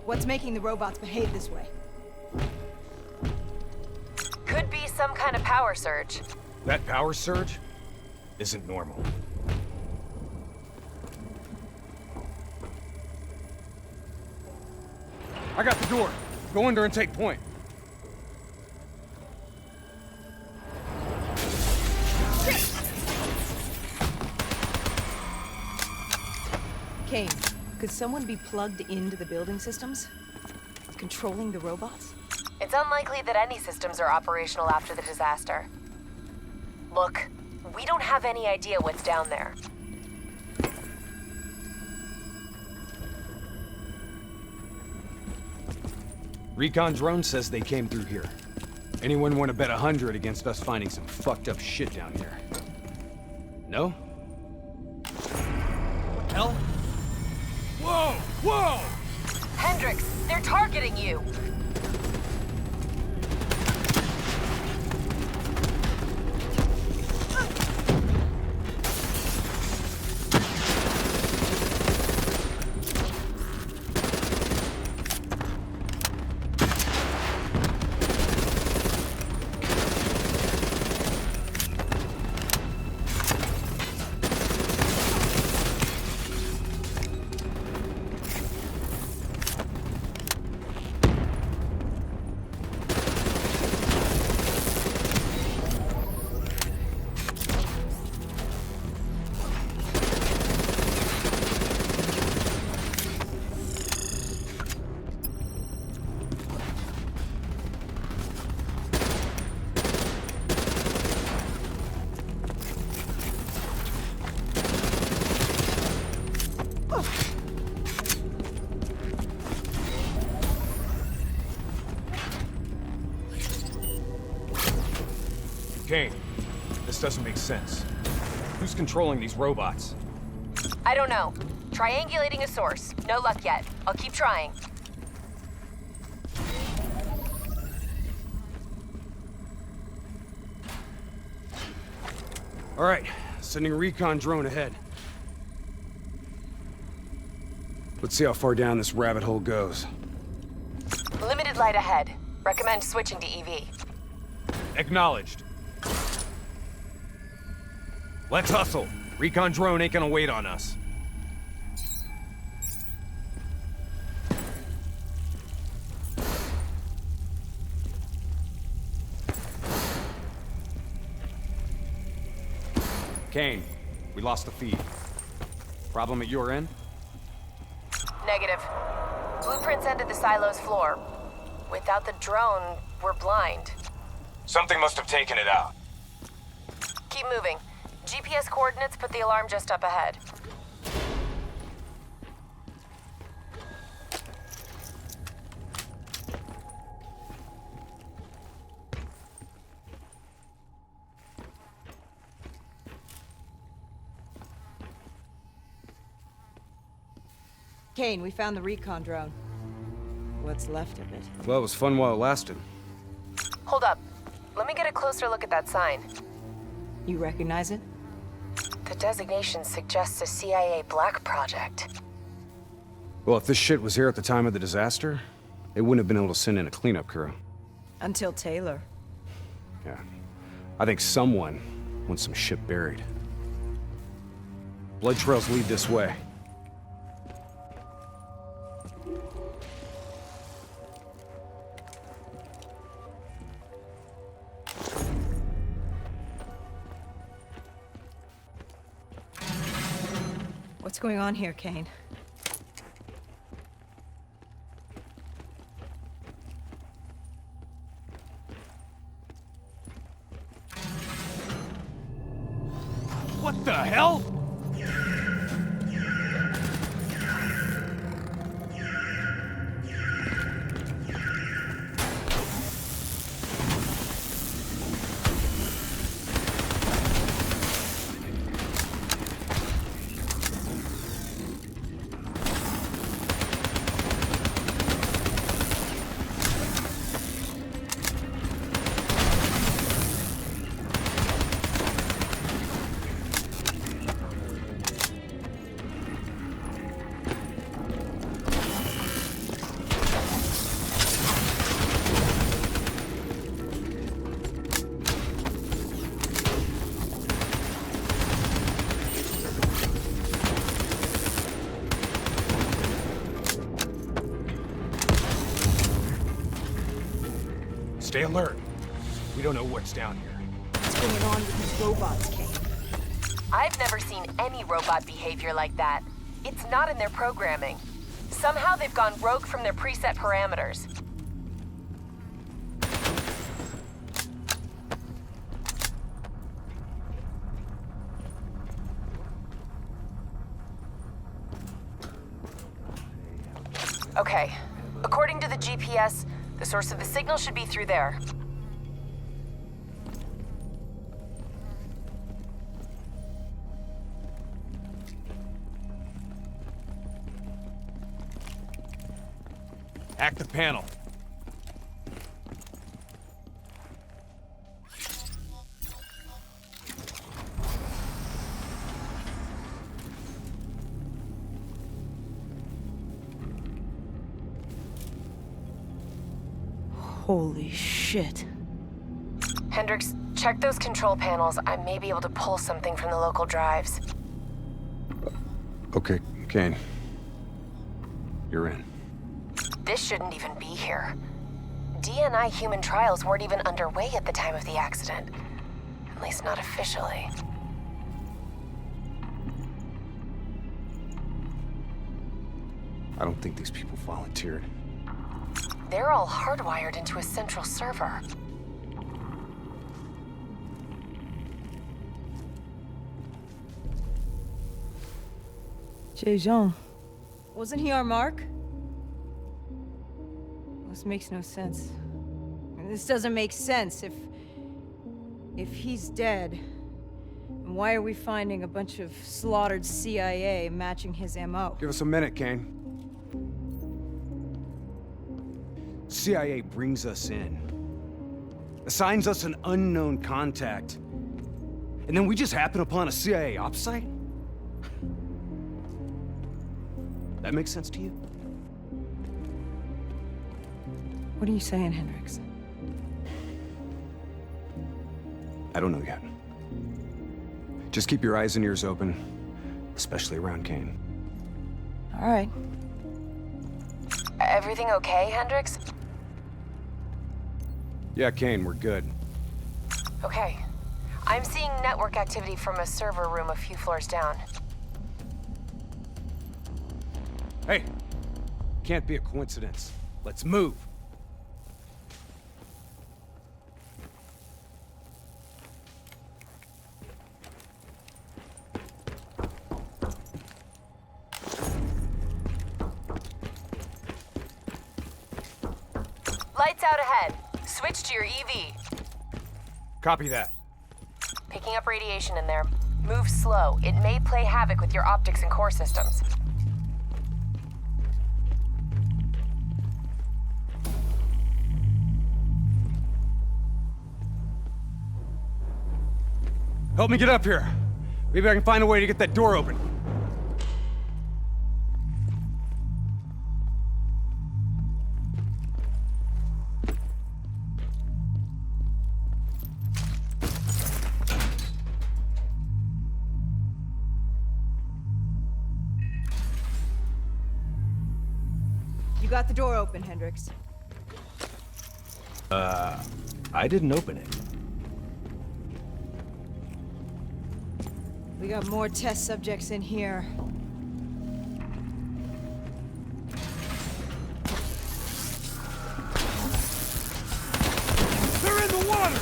What's making the robots behave this way? Could be some kind of power surge. That power surge isn't normal. I got the door. Go under and take point. Shit! Kane, could someone be plugged into the building systems? Controlling the robots? It's unlikely that any systems are operational after the disaster. Look, we don't have any idea what's down there. Recon drone says they came through here. Anyone want to bet 100 against us finding some fucked up shit down here? No? What the hell? Whoa! Whoa! Hendricks, they're targeting you! Kane, this doesn't make sense. Who's controlling these robots? I don't know. Triangulating a source. No luck yet. I'll keep trying. All right, sending a recon drone ahead. Let's see how far down this rabbit hole goes. Limited light ahead. Recommend switching to EV. Acknowledged. Let's hustle. Recon drone ain't gonna wait on us. Kane, we lost the feed. Problem at your end? Negative. Blueprints ended the silo's floor. Without the drone, we're blind. Something must have taken it out. Keep moving. GPS coordinates put the alarm just up ahead. Kane, we found the recon drone. What's left of it? Well, it was fun while it lasted. Hold up. Let me get a closer look at that sign. You recognize it? The designation suggests a CIA black project. Well, if this shit was here at the time of the disaster, they wouldn't have been able to send in a cleanup crew. Until Taylor. Yeah. I think someone wants some shit buried. Blood trails lead this way. What's going on here, Kane? What the hell? Stay alert. We don't know what's down here. What's going on with these robots, Kane? I've never seen any robot behavior like that. It's not in their programming. Somehow they've gone rogue from their preset parameters. Okay. According to the GPS, the source of the signal should be through there. Hack the panel. Holy shit. Hendricks, check those control panels. I may be able to pull something from the local drives. Okay, Kane. You're in. This shouldn't even be here. DNI human trials weren't even underway at the time of the accident. At least not officially. I don't think these people volunteered. They're all hardwired into a central server. Jean. Wasn't he our mark? This makes no sense. This doesn't make sense. If he's dead, why are we finding a bunch of slaughtered CIA matching his MO? Give us a minute, Kane. CIA brings us in, assigns us an unknown contact, and then we just happen upon a CIA ops site? That makes sense to you? What are you saying, Hendricks? I don't know yet. Just keep your eyes and ears open, especially around Kane. All right. Everything okay, Hendricks? Yeah, Kane, we're good. Okay. I'm seeing network activity from a server room a few floors down. Hey! Can't be a coincidence. Let's move! Lights out ahead. Switch to your EV. Copy that. Picking up radiation in there. Move slow. It may play havoc with your optics and core systems. Help me get up here. Maybe I can find a way to get that door open. You got the door open, Hendricks. I didn't open it. We got more test subjects in here. They're in the water!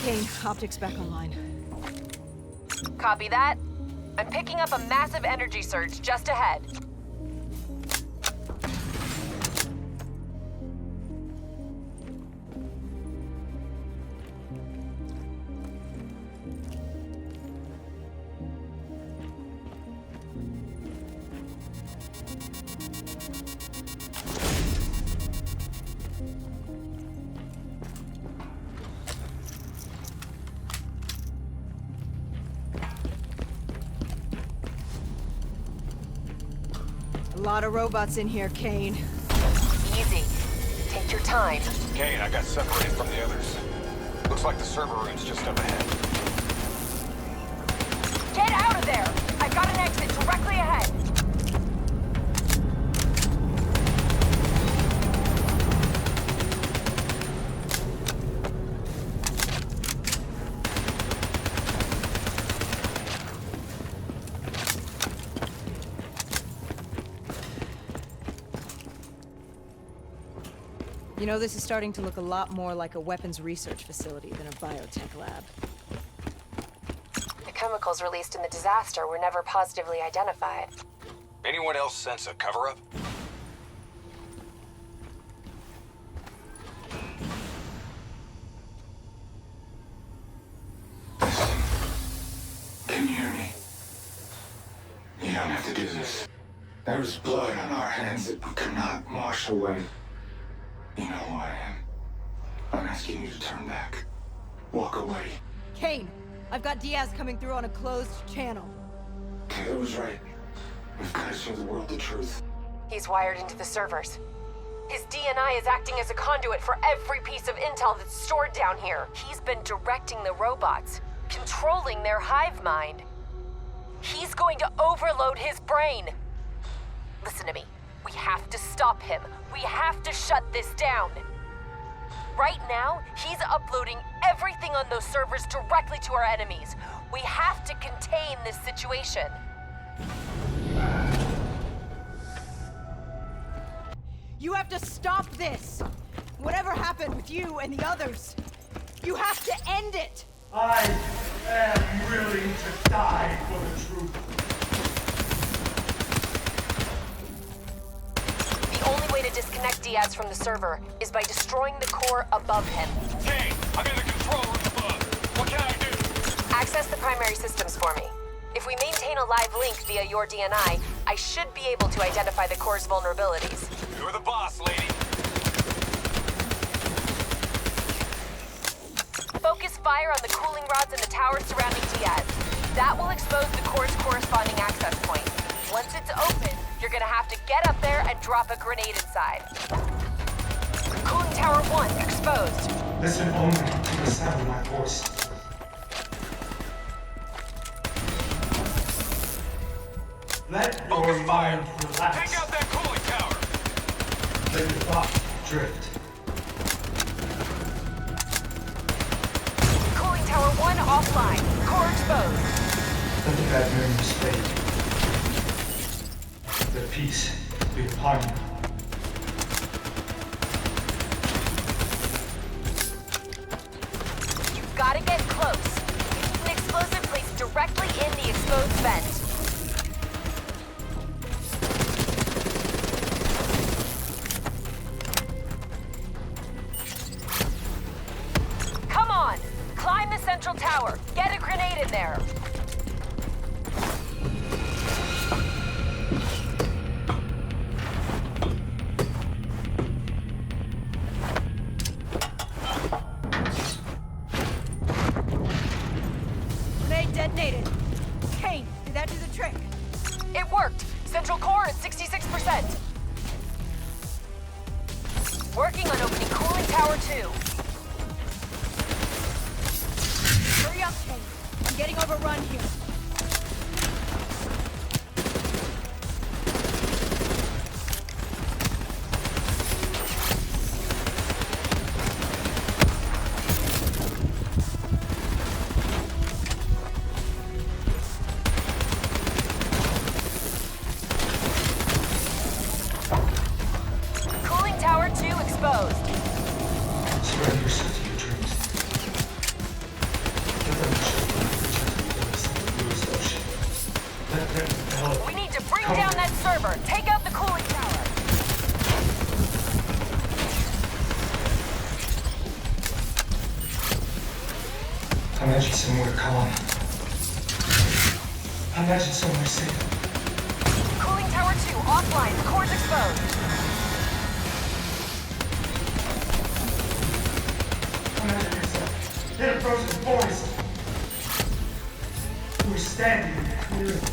Kane, optics back online. Copy that. I'm picking up a massive energy surge just ahead. lot of robots in here, Kane. Easy. Take your time. Kane, I got separated from the others. Looks like the server room's just up ahead. Get out of there! I've got an exit directly ahead. You know, this is starting to look a lot more like a weapons research facility than a biotech lab. The chemicals released in the disaster were never positively identified. Anyone else sense a cover-up? Can you hear me? You don't have to do this. There is blood on our hands that we cannot wash away. You know who I am. I'm asking you to turn back. Walk away. Kane, I've got Diaz coming through on a closed channel. Taylor was right. We've got to show the world the truth. He's wired into the servers. His DNI is acting as a conduit for every piece of intel that's stored down here. He's been directing the robots, controlling their hive mind. He's going to overload his brain. Listen to me. We have to stop him. We have to shut this down. Right now, he's uploading everything on those servers directly to our enemies. We have to contain this situation. You have to stop this! Whatever happened with you and the others, you have to end it! I am willing to die for the truth. The only way to disconnect Diaz from the server is by destroying the core above him. Kane, I'm in the control room above. What can I do? Access the primary systems for me. If we maintain a live link via your DNI, I should be able to identify the core's vulnerabilities. You're the boss, lady. Focus fire on the cooling rods and the towers surrounding Diaz. That will expose the core's corresponding access point. Once it's open, you're gonna have to get up there and drop a grenade inside. Cooling tower 1 exposed. Listen only to the sound of my voice. Let your mind relax. Take out that cooling tower. Let your thoughts drift. Cooling tower 1 offline. Core exposed. Let the bad memories fade. Their peace be upon you. You've got to get close. An explosive placed directly in the exposed vent. Come on! Climb the central tower. Get a grenade in there. Grenade detonated. Kane, did that do the trick? It worked. Central core at 66%. Working on opening cooling tower 2. Hurry up, Kane. I'm getting overrun here. Cooling tower 2 exposed. Surrender yourself to your dreams. Let them show you the ocean. Let them develop. We need to bring down that server. Take out the cooling tower. Imagine somewhere calm. Imagine somewhere safe. Cooling tower 2 offline. The core's exposed. Imagine yourself in a frozen forest. We're standing in the clearing.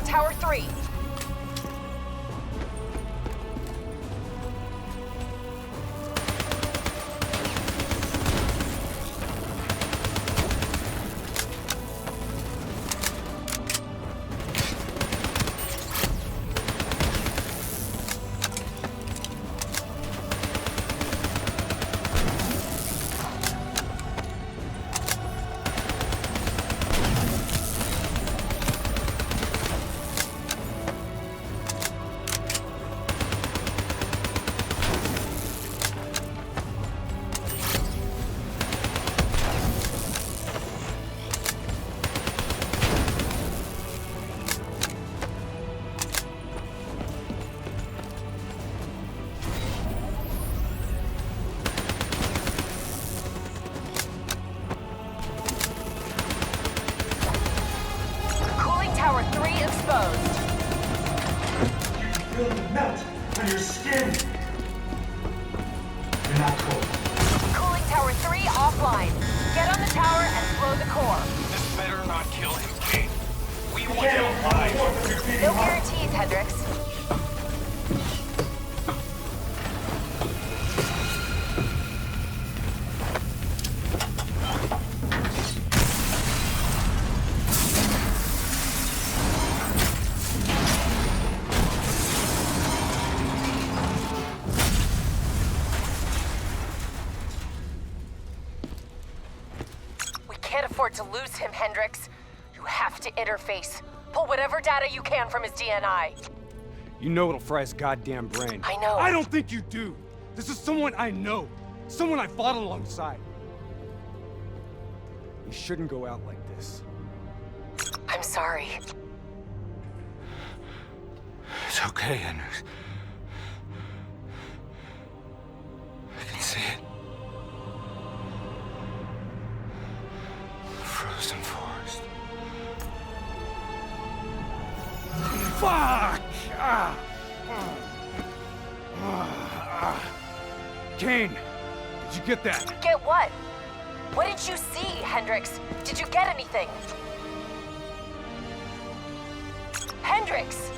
on Tower 3. To lose him, Hendricks. You have to interface. Pull whatever data you can from his DNI. You know it'll fry his goddamn brain. I know. I don't think you do. This is someone I know. Someone I fought alongside. You shouldn't go out like this. I'm sorry. It's okay, Hendricks. I can see it. Frozen forest. Fuck! Kane, did you get that? Get what? What did you see, Hendricks? Did you get anything? Hendricks!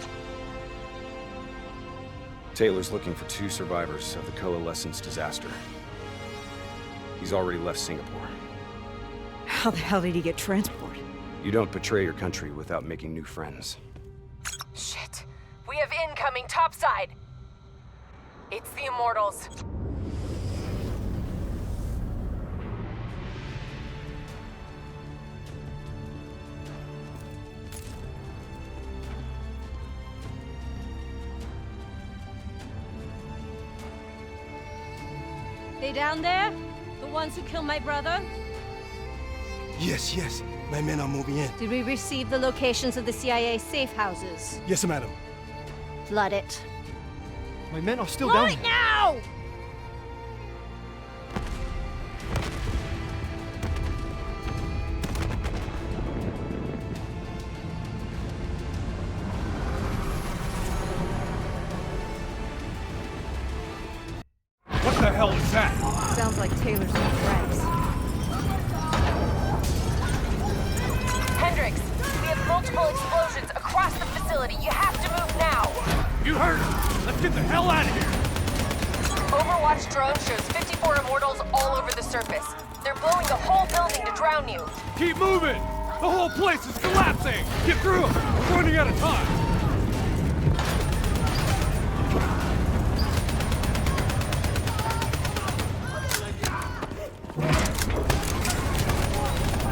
Taylor's looking for 2 survivors of the Coalescence disaster. He's already left Singapore. How the hell did he get transported? You don't betray your country without making new friends. Shit. We have incoming topside! It's the Immortals. They down there? The ones who killed my brother? Yes, yes. My men are moving in. Did we receive the locations of the CIA safe houses? Yes, madam. Flood it. My men are still Flood down. it now! What the hell is that? Sounds like Taylor's new friends. Hendricks, we have multiple explosions across the facility. You have to move now. You heard her. Let's get the hell out of here. Overwatch drone shows 54 Immortals all over the surface. They're blowing the whole building to drown you. Keep moving. The whole place is collapsing. Get through them. We're running out of time.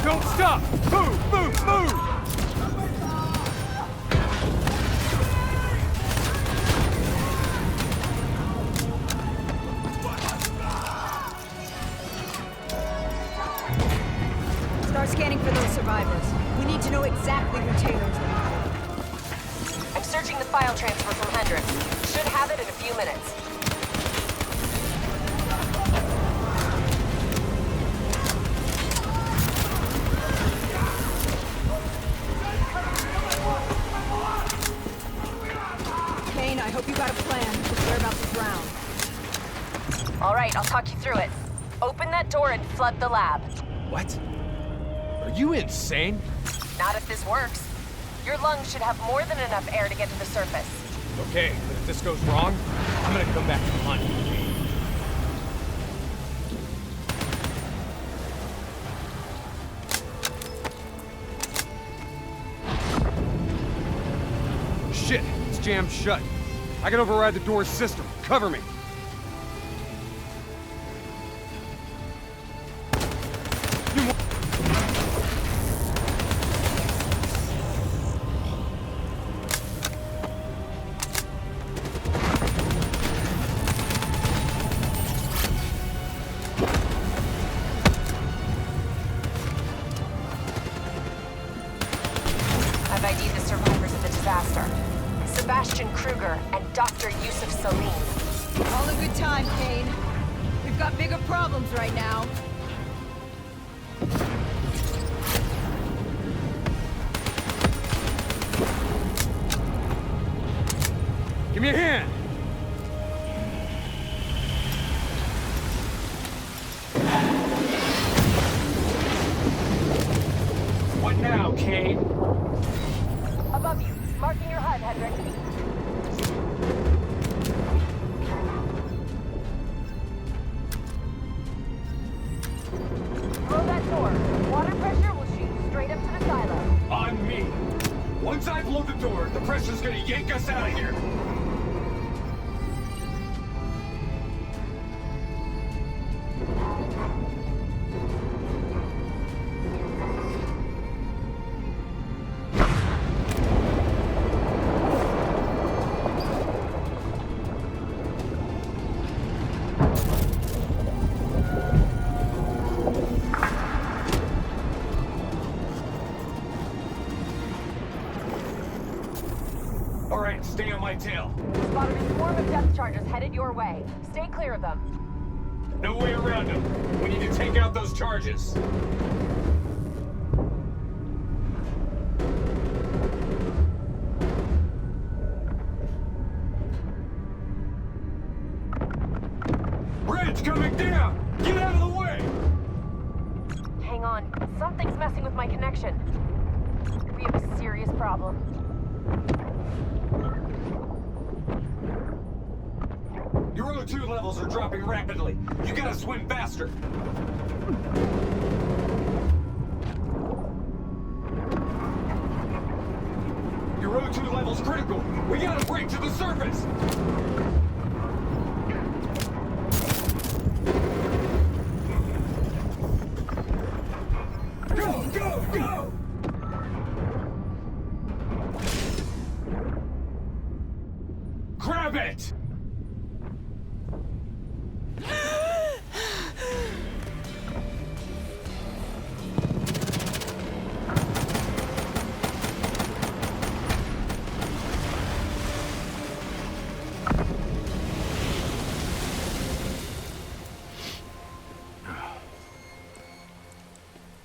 Don't stop! Move! Move! Move! Start scanning for those survivors. We need to know exactly who Taylor's looking for. I'm searching the file transfer from Hendricks. Should have it in a few minutes. I hope you got a plan, because we're about to drown. All right, I'll talk you through it. Open that door and flood the lab. What? Are you insane? Not if this works. Your lungs should have more than enough air to get to the surface. Okay, but if this goes wrong, I'm gonna come back to hunt. Shit, it's jammed shut. I can override the door's system. Cover me. All in good time, Kane. We've got bigger problems right now. Give me a hand! What now, Kane? Above you. Marking your HUD, Hendrik. Throw that door. Water pressure will shoot you straight up to the silo. On me. Once I blow the door, the pressure's gonna yank us out of here. Stay on my tail. Spotted a swarm of depth charges headed your way. Stay clear of them. No way around them. We need to take out those charges. Bridge coming down! Get out of the way! Hang on. Something's messing with my connection. We have a serious problem. Your O2 levels are dropping rapidly. You gotta swim faster. Your O2 level's critical. We gotta break to the surface. Go, go, go! Grab it!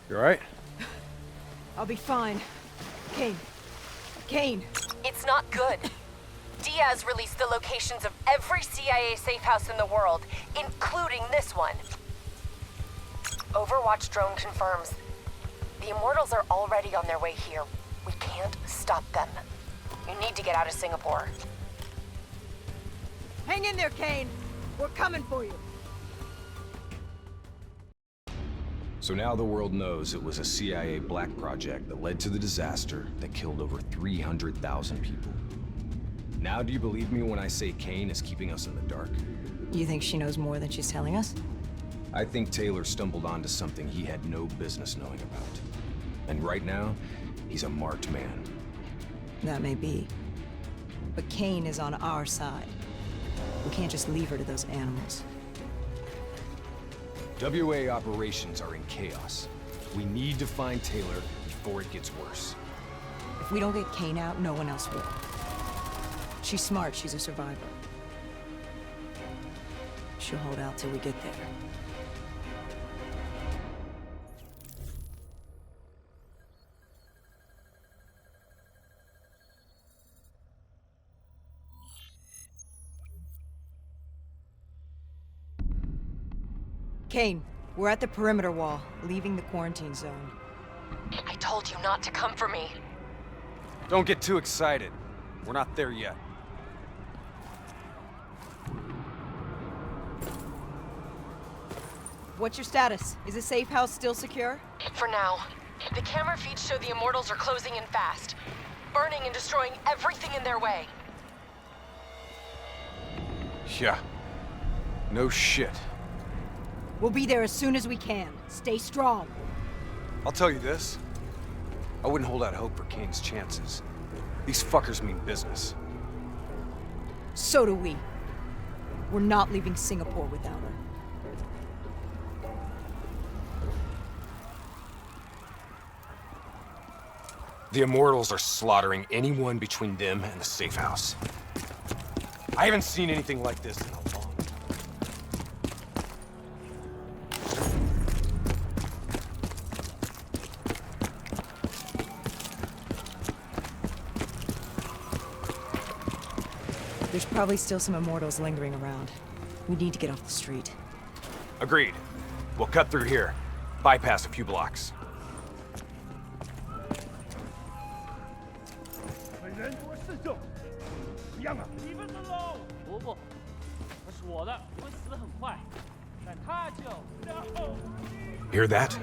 You alright? I'll be fine. Kane. Kane! It's not good. Diaz released the locations of every CIA safe house in the world, including this one. Overwatch drone confirms. The Immortals are already on their way here. We can't stop them. You need to get out of Singapore. Hang in there, Kane! We're coming for you! So now the world knows it was a CIA black project that led to the disaster that killed over 300,000 people. Now do you believe me when I say Kane is keeping us in the dark? You think she knows more than she's telling us? I think Taylor stumbled onto something he had no business knowing about. And right now, he's a marked man. That may be. But Kane is on our side. We can't just leave her to those animals. WA operations are in chaos. We need to find Taylor before it gets worse. If we don't get Kane out, no one else will. She's smart, she's a survivor. She'll hold out till we get there. Kane, we're at the perimeter wall, leaving the quarantine zone. I told you not to come for me. Don't get too excited. We're not there yet. What's your status? Is the safe house still secure? For now. The camera feeds show the Immortals are closing in fast, burning and destroying everything in their way. Yeah. No shit. We'll be there as soon as we can. Stay strong. I'll tell you this. I wouldn't hold out hope for Kane's chances. These fuckers mean business. So do we. We're not leaving Singapore without her. The Immortals are slaughtering anyone between them and the safe house. I haven't seen anything like this in a long time. There's probably still some Immortals lingering around. We need to get off the street. Agreed. We'll cut through here. Bypass a few blocks. 人多势众，怎么样啊？你们的喽？不，那是我的，你会死得很快，但他就 no。 Hear that?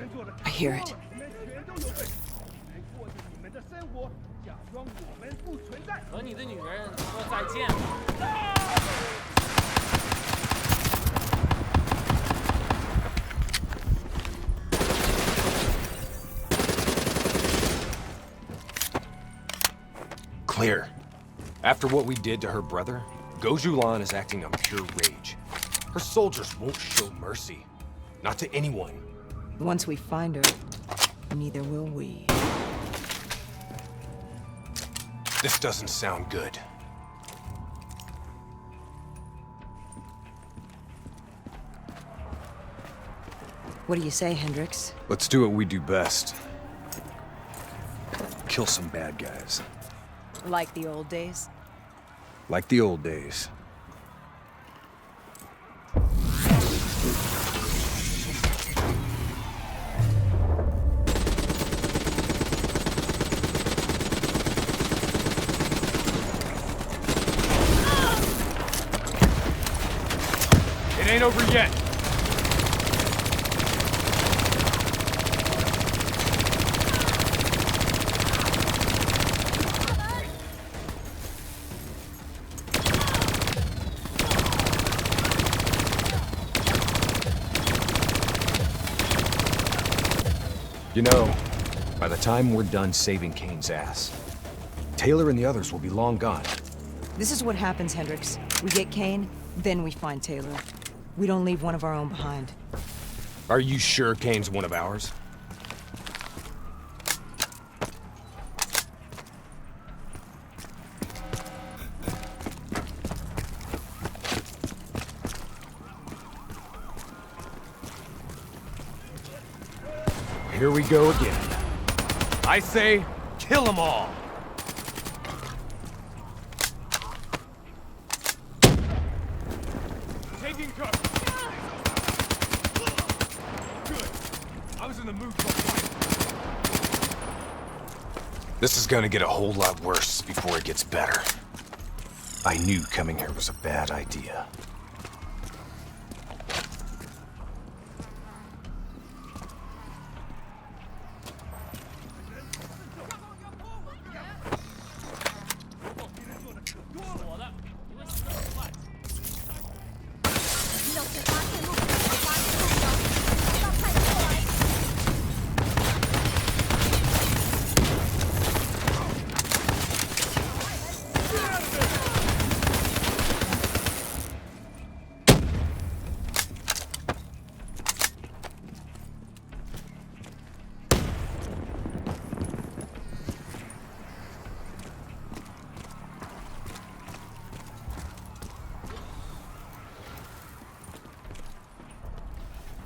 I hear it. 你们全都有份，来过着你们的生活，假装我们不存在，和你的女人说再见。Clear. After what we did to her brother, Gojulan is acting on pure rage. Her soldiers won't show mercy. Not to anyone. Once we find her, neither will we. This doesn't sound good. What do you say, Hendricks? Let's do what we do best. Kill some bad guys. Like the old days? Like the old days. It ain't over yet. You know, by the time we're done saving Kane's ass, Taylor and the others will be long gone. This is what happens, Hendricks. We get Kane, then we find Taylor. We don't leave one of our own behind. Are you sure Kane's one of ours? Here we go again. I say, kill them all! Taking cover. Good. I was in the mood for a fight. This is gonna get a whole lot worse before it gets better. I knew coming here was a bad idea.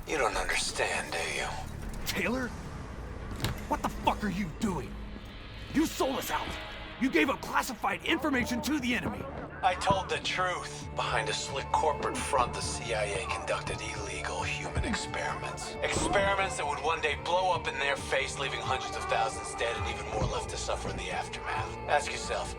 You don't understand, do you? Taylor? What the fuck are you doing? You sold us out. You gave up classified information to the enemy. I told the truth. Behind a slick corporate front, the CIA conducted illegal human experiments. Experiments that would one day blow up in their face, leaving hundreds of thousands dead and even more left to suffer in the aftermath. Ask yourself,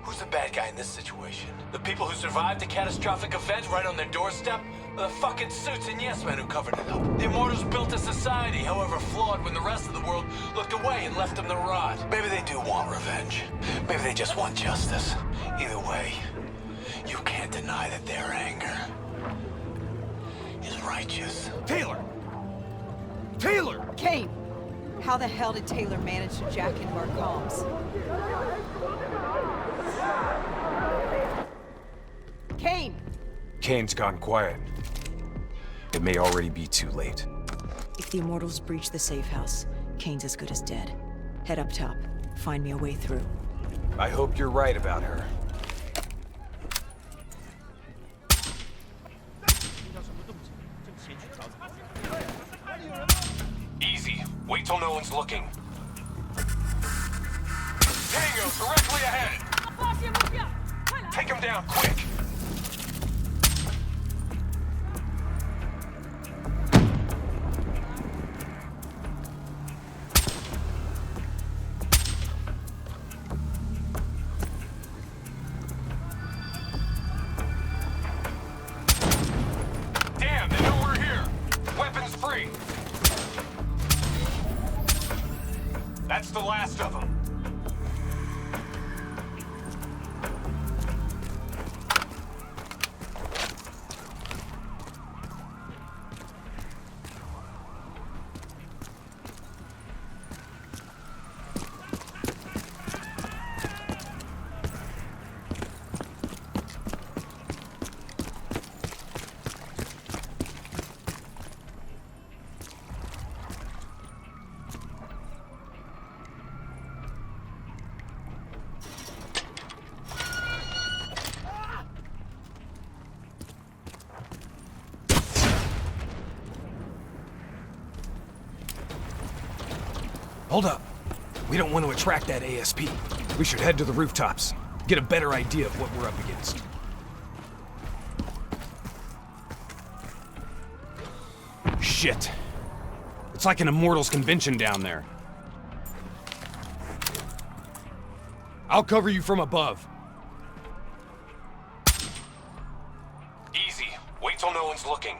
who's the bad guy in this situation? The people who survived a catastrophic event right on their doorstep? Or the fucking suits and yes men who covered it up? The Immortals built a society, however flawed, when the rest of the world looked away and left them to rot. Maybe they do want revenge. Maybe they just want justice. Either way, you can't deny that their anger is righteous. Taylor! Taylor! Kane! How the hell did Taylor manage to jack into our comms? Kane! Kane's gone quiet. It may already be too late. If the Immortals breach the safe house, Kane's as good as dead. Head up top. Find me a way through. I hope you're right about her. Easy. Wait till no one's looking. Tango, directly ahead! Take him down, quick! Damn, they know we're here! Weapons free! That's the last of them. Hold up. We don't want to attract that ASP. We should head to the rooftops. Get a better idea of what we're up against. Shit. It's like an Immortals convention down there. I'll cover you from above. Easy. Wait till no one's looking.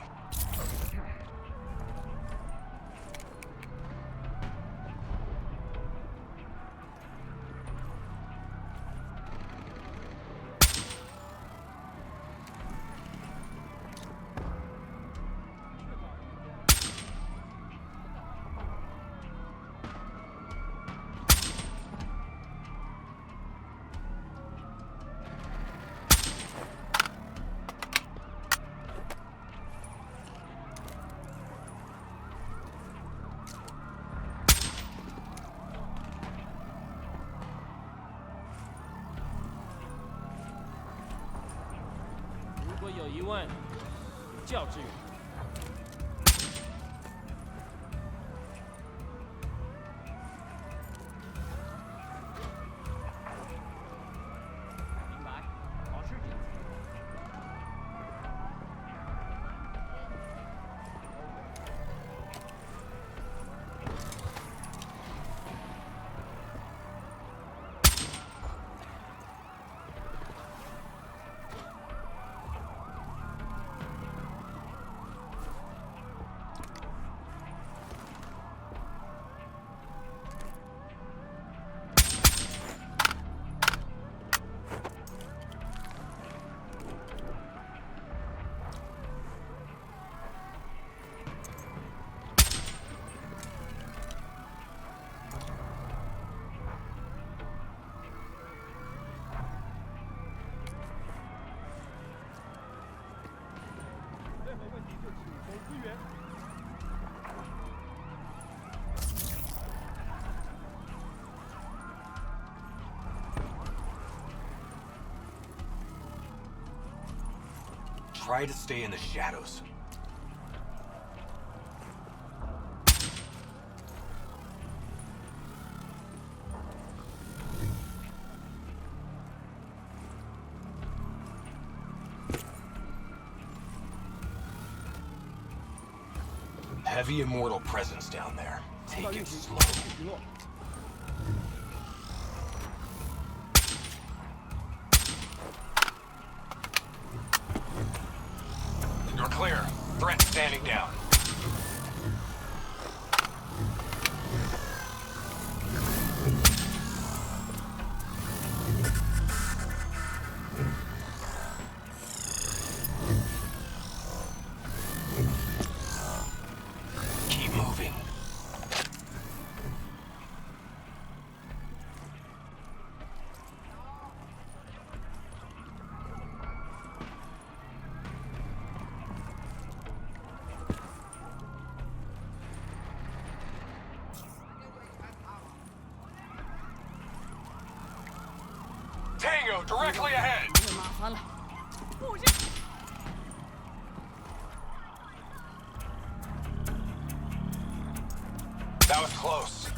Try to stay in the shadows. heavy immortal presence down there. Take it slow. You're clear. Threat standing down. Keep moving. Tango, directly ahead! That was close.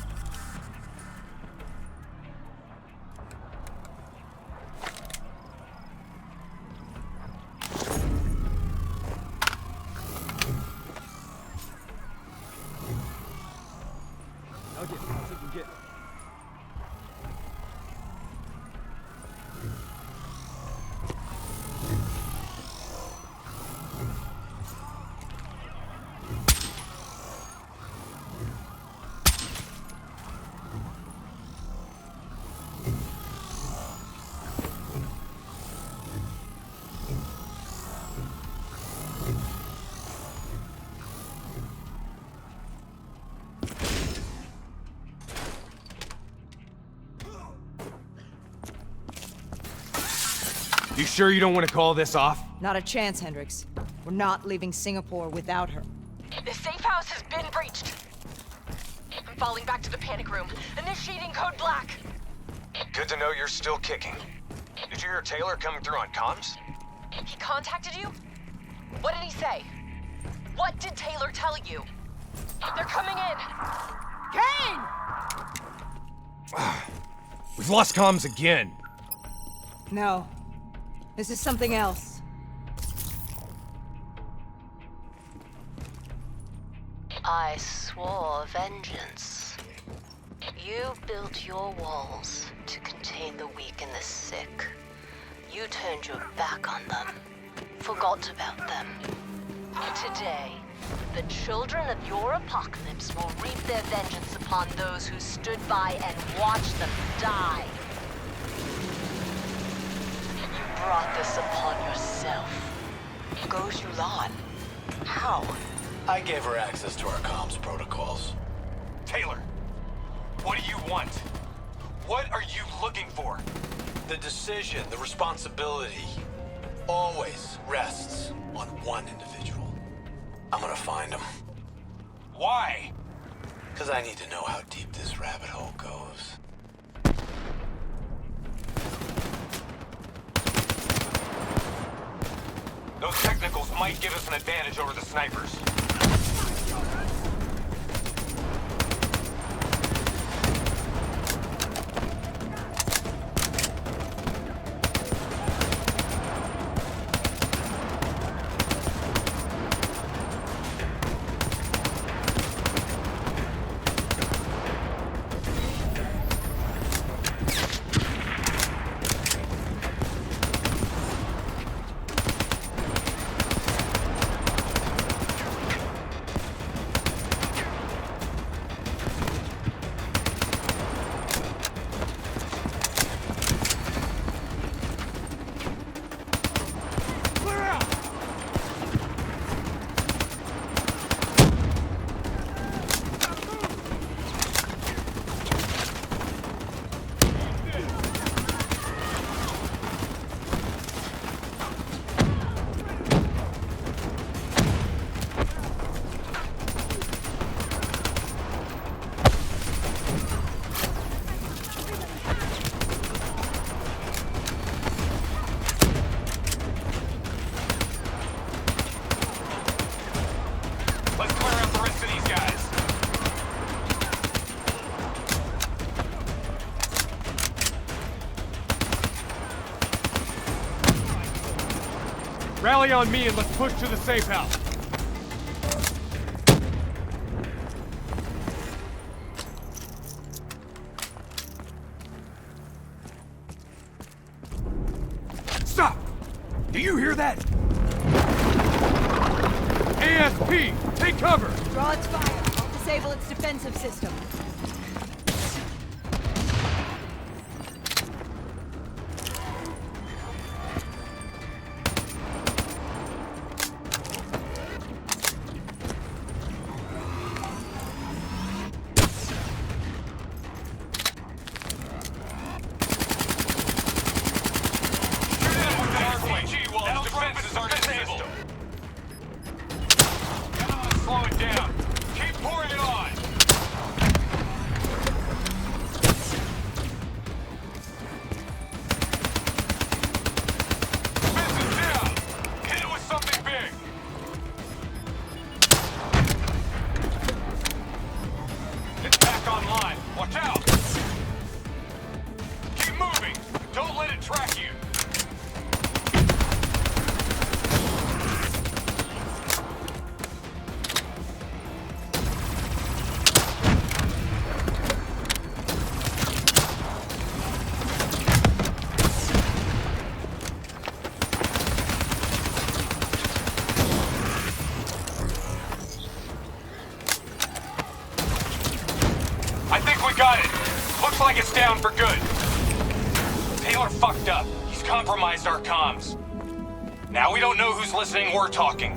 You sure you don't want to call this off? Not a chance, Hendricks. We're not leaving Singapore without her. The safe house has been breached. I'm falling back to the panic room. Initiating code black. Good to know you're still kicking. Did you hear Taylor coming through on comms? He contacted you? What did he say? What did Taylor tell you? They're coming in! Kane! We've lost comms again. No. This is something else. I swore vengeance. You built your walls to contain the weak and the sick. You turned your back on them, forgot about them. Today, the children of your apocalypse will reap their vengeance upon those who stood by and watched them die. You brought this upon yourself. Go Yulan. How? I gave her access to our comms protocols. Taylor, what do you want? What are you looking for? The decision, the responsibility, always rests on one individual. I'm gonna find him. Why? Because I need to know how deep this rabbit hole goes. Those technicals might give us an advantage over the snipers. Rally on me and let's push to the safe house. Do you hear that? ASP, take cover! Draw its fire. I'll disable its defensive system. Like it's down for good. Taylor fucked up. He's compromised our comms. Now we don't know who's listening or talking.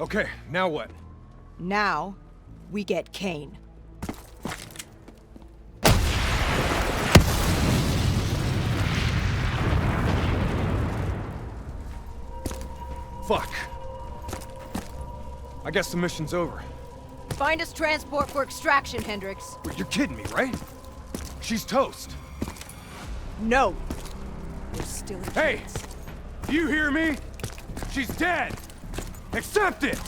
Okay, now what? Now, we get Kane. Fuck. I guess the mission's over. Find us transport for extraction, Hendricks. Wait, you're kidding me, right? She's toast. No. There's still a Hey! chance. You hear me? She's dead! Accept it!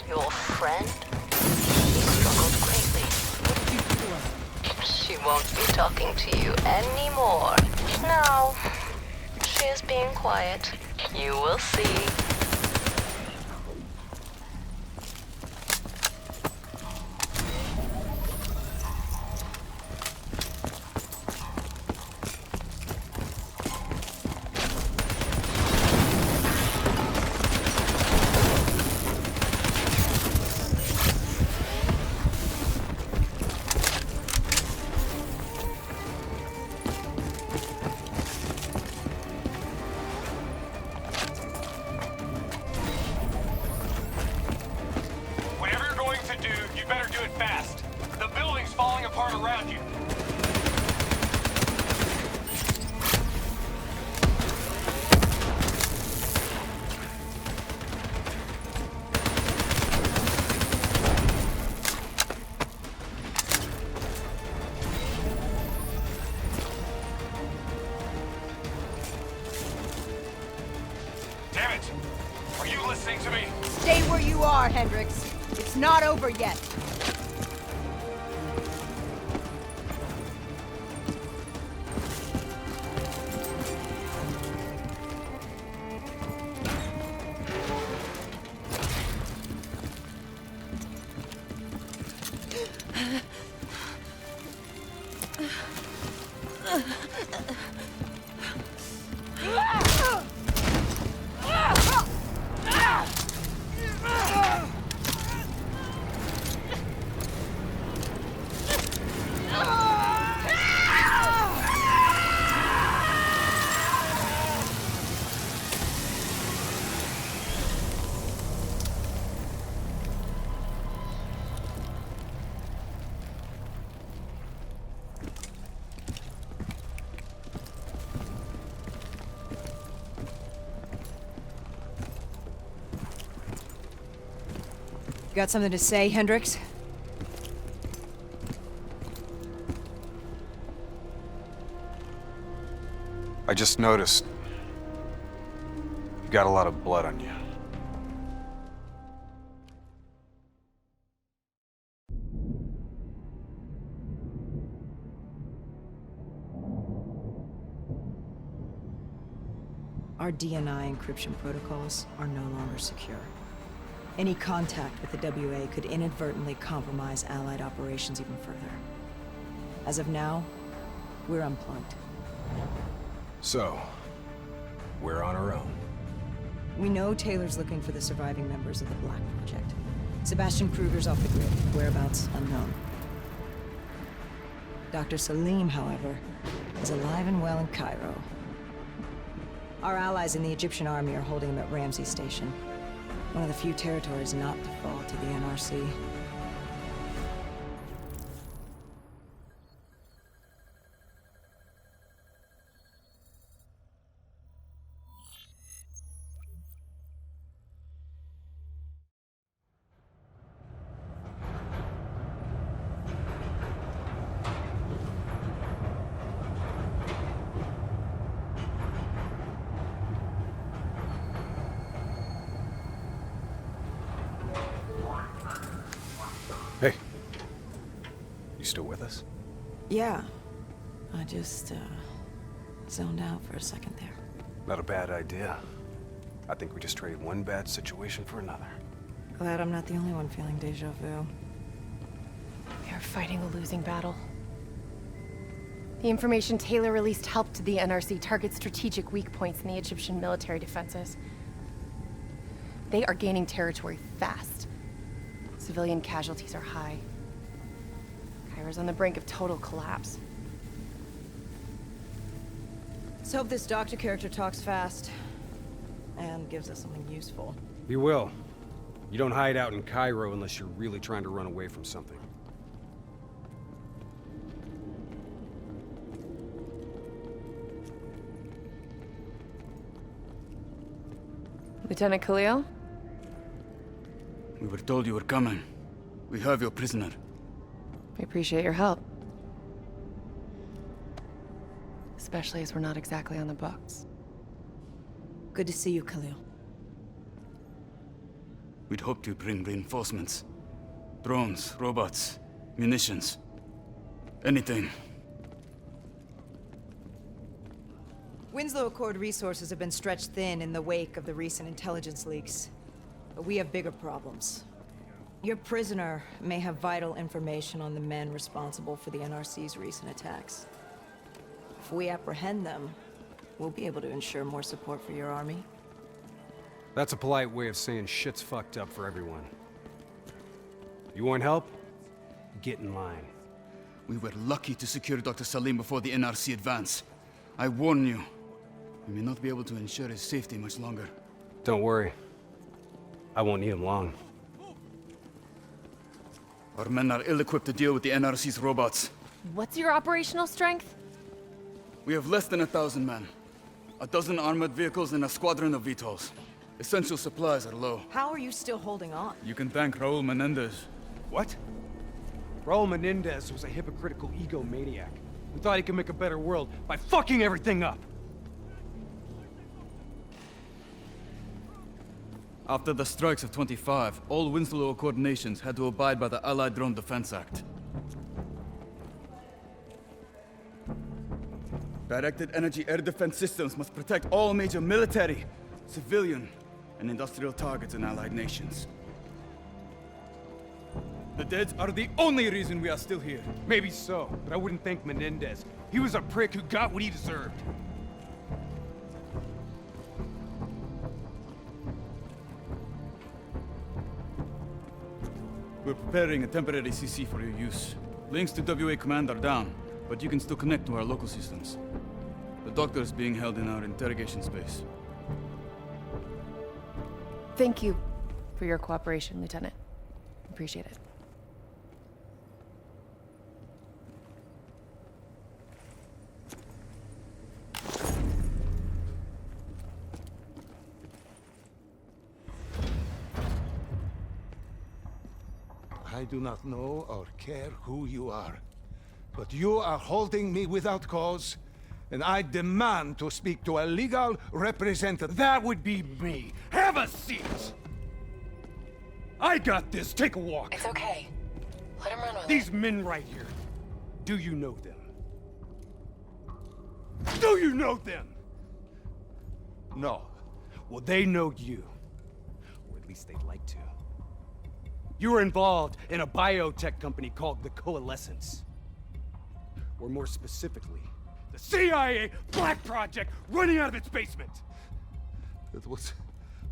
Your friend? He struggled greatly. She won't be talking to you anymore. No. She is being quiet. You will see. Stay where you are, Hendricks. It's not over yet. Got something to say, Hendricks? I just noticed you got a lot of blood on you. Our DNI encryption protocols are no longer secure. Any contact with the WA could inadvertently compromise Allied operations even further. As of now, we're unplugged. So, we're on our own. We know Taylor's looking for the surviving members of the Black Project. Sebastian Kruger's off the grid, whereabouts unknown. Dr. Salim, however, is alive and well in Cairo. Our allies in the Egyptian army are holding him at Ramsey Station. One of the few territories not to fall to the NRC. Hey. You still with us? Yeah. I just, zoned out for a second there. Not a bad idea. I think we just traded one bad situation for another. Glad I'm not the only one feeling deja vu. We are fighting a losing battle. The information Taylor released helped the NRC target strategic weak points in the Egyptian military defenses. They are gaining territory fast. Civilian casualties are high. Cairo's on the brink of total collapse. Let's hope this doctor character talks fast. And gives us something useful. He will. You don't hide out in Cairo unless you're really trying to run away from something. Lieutenant Khalil? We were told you were coming. We have your prisoner. We appreciate your help. Especially as we're not exactly on the books. Good to see you, Khalil. We'd hoped to bring reinforcements. Drones, robots, munitions. Anything. Winslow Accord resources have been stretched thin in the wake of the recent intelligence leaks. But we have bigger problems. Your prisoner may have vital information on the men responsible for the NRC's recent attacks. If we apprehend them, we'll be able to ensure more support for your army. That's a polite way of saying shit's fucked up for everyone. You want help? Get in line. We were lucky to secure Dr. Salim before the NRC advance. I warn you, we may not be able to ensure his safety much longer. Don't worry. I won't need him long. Our men are ill-equipped to deal with the NRC's robots. What's your operational strength? We have less than 1,000 men. 12 armored vehicles and a squadron of VTOLs. Essential supplies are low. How are you still holding on? You can thank Raul Menendez. What? Raul Menendez was a hypocritical egomaniac who thought he could make a better world by fucking everything up. After the strikes of 25, all Winslow Accord nations had to abide by the Allied Drone Defense Act. Directed energy air defense systems must protect all major military, civilian, and industrial targets in Allied nations. The dead are the only reason we are still here. Maybe so, but I wouldn't thank Menendez. He was a prick who got what he deserved. We're preparing a temporary CC for your use. Links to WA Command are down, but you can still connect to our local systems. The doctor is being held in our interrogation space. Thank you for your cooperation, Lieutenant. Appreciate it. I do not know or care who you are, but you are holding me without cause, and I demand to speak to a legal representative. That would be me. Have a seat! I got this. Take a walk. It's okay. Let him run with These men right here. Do you know them? Do you know them? No. Well, they know you. Or at least they'd like to. You were involved in a biotech company called the Coalescence. Or more specifically, the CIA Black Project running out of its basement. It was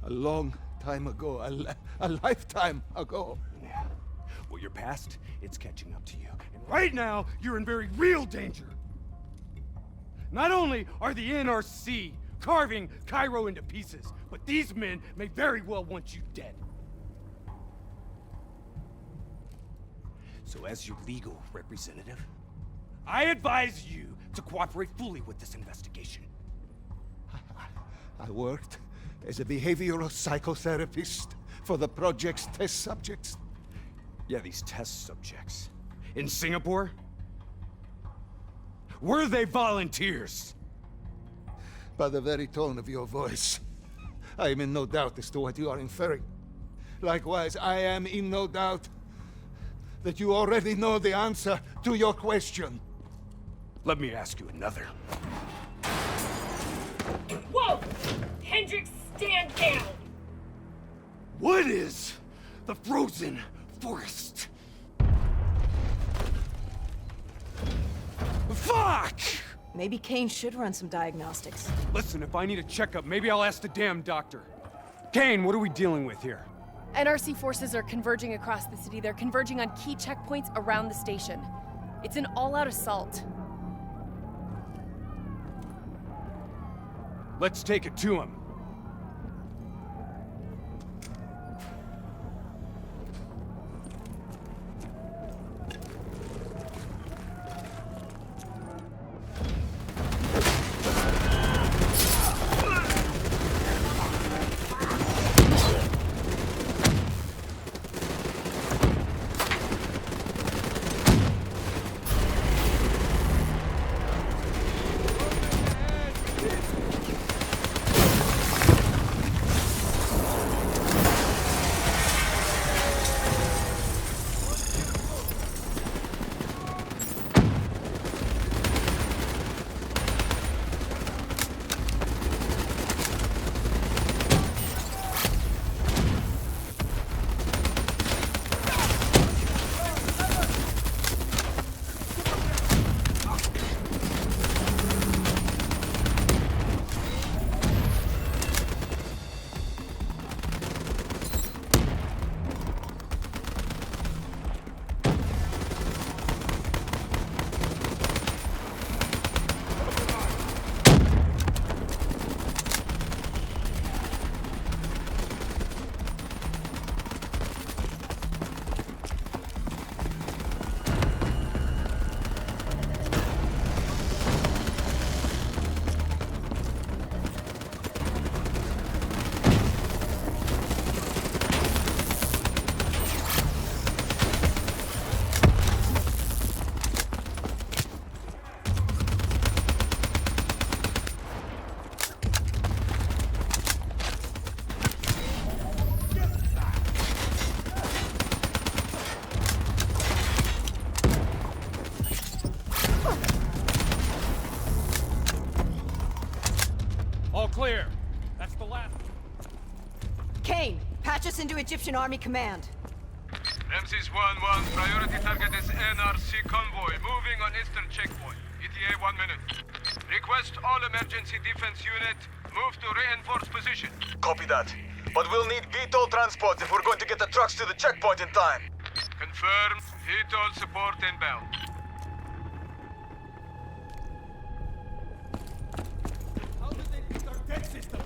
a long time ago, a lifetime ago. Yeah. Well, your past, it's catching up to you. And right now, you're in very real danger. Not only are the NRC carving Cairo into pieces, but these men may very well want you dead. So as your legal representative, I advise you to cooperate fully with this investigation. I worked as a behavioral psychotherapist for the project's test subjects. Yeah, these test subjects. In Singapore? Were they volunteers? By the very tone of your voice, I am in no doubt as to what you are inferring. Likewise, I am in no doubt that you already know the answer to your question. Let me ask you another. Whoa! Hendricks, stand down! What is the frozen forest? Fuck! Maybe Kane should run some diagnostics. Listen, if I need a checkup, maybe I'll ask the damn doctor. Kane, what are we dealing with here? NRC forces are converging across the city. They're converging on key checkpoints around the station. It's an all-out assault. Let's take it to him. Clear. That's the last. Kane, patch us into Egyptian Army Command. MC's 1-1, priority target is NRC convoy, moving on eastern checkpoint. ETA 1 minute. Request all emergency defense unit, move to reinforced position. Copy that. But we'll need VTOL transport if we're going to get the trucks to the checkpoint in time. Confirmed. VTOL support inbound. How did they beat our deck system?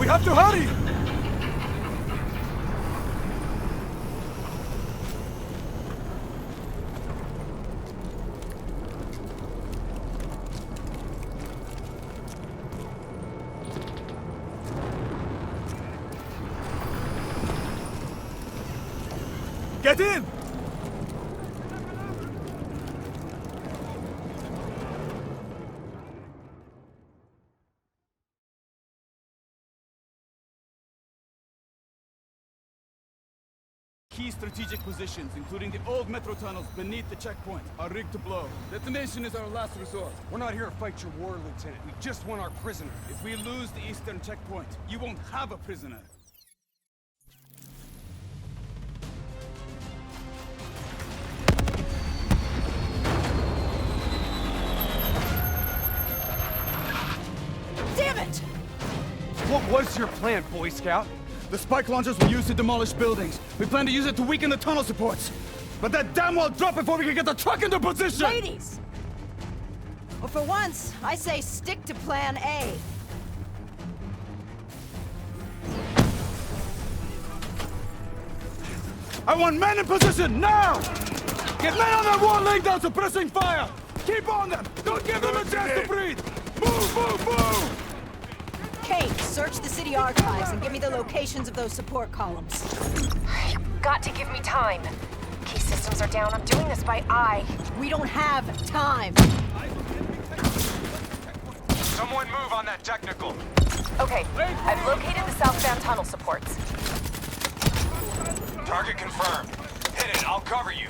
We have to hurry! Get in! Key strategic positions, including the old metro tunnels beneath the checkpoint, are rigged to blow. Detonation is our last resort. We're not here to fight your war, Lieutenant. We just want our prisoner. If we lose the eastern checkpoint, you won't have a prisoner. Damn it! What was your plan, Boy Scout? The spike launchers were used to demolish buildings. We plan to use it to weaken the tunnel supports. But that damn wall dropped before we can get the truck into position! Ladies! Well, for once, I say stick to plan A. I want men in position, now! Get men on that wall laying down suppressing fire! Keep on them! Don't give them a chance to breathe! Move, move, move! Kate, search the city archives and give me the locations of those support columns. You've got to give me time. Key systems are down. I'm doing this by eye. We don't have time. Someone move on that technical. Okay, I've located the southbound tunnel supports. Target confirmed. Hit it, I'll cover you.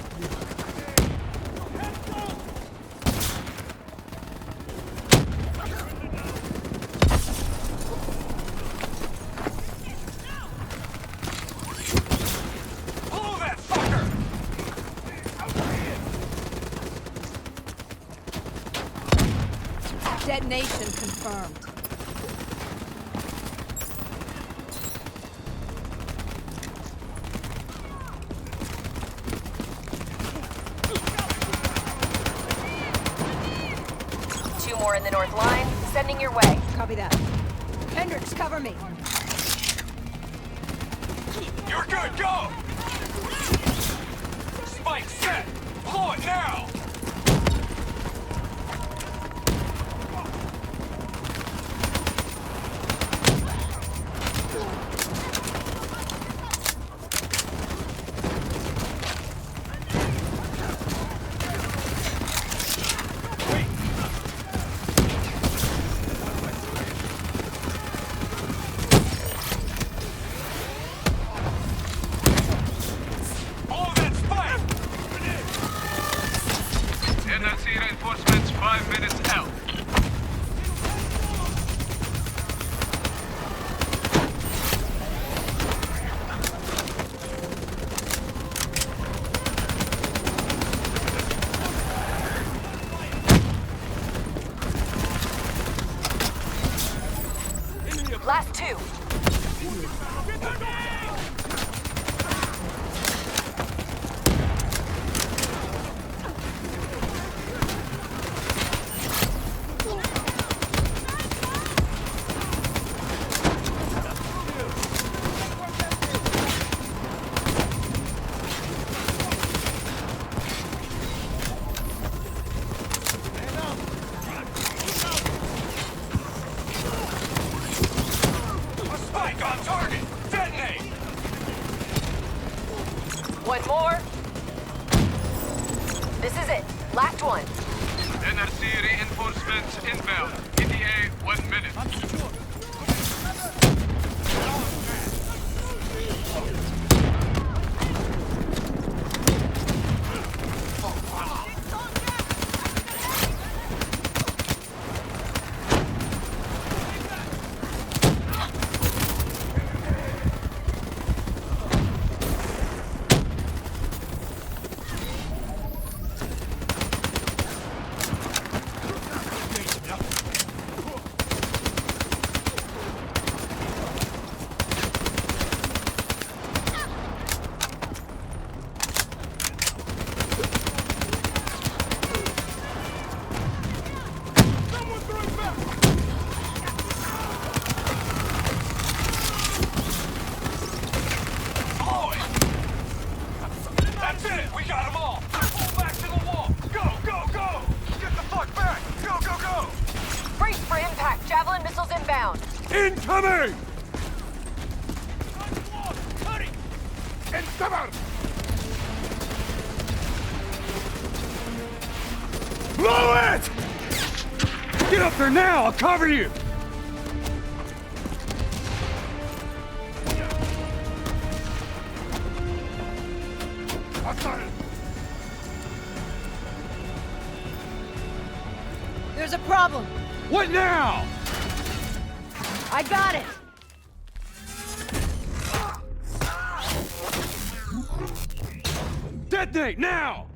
Detonation confirmed. Two more in the north line, sending your way. Copy that. Hendricks, cover me. You're good, go! Spike set! Blow it now! NRC reinforcements 5 minutes out. Last two. One more. This is it. Last one. NRC reinforcements inbound. ETA 1 minute. Incoming! And cover! Blow it! Get up there now! I'll cover you! There's a problem. What now? I got it! Detonate, now!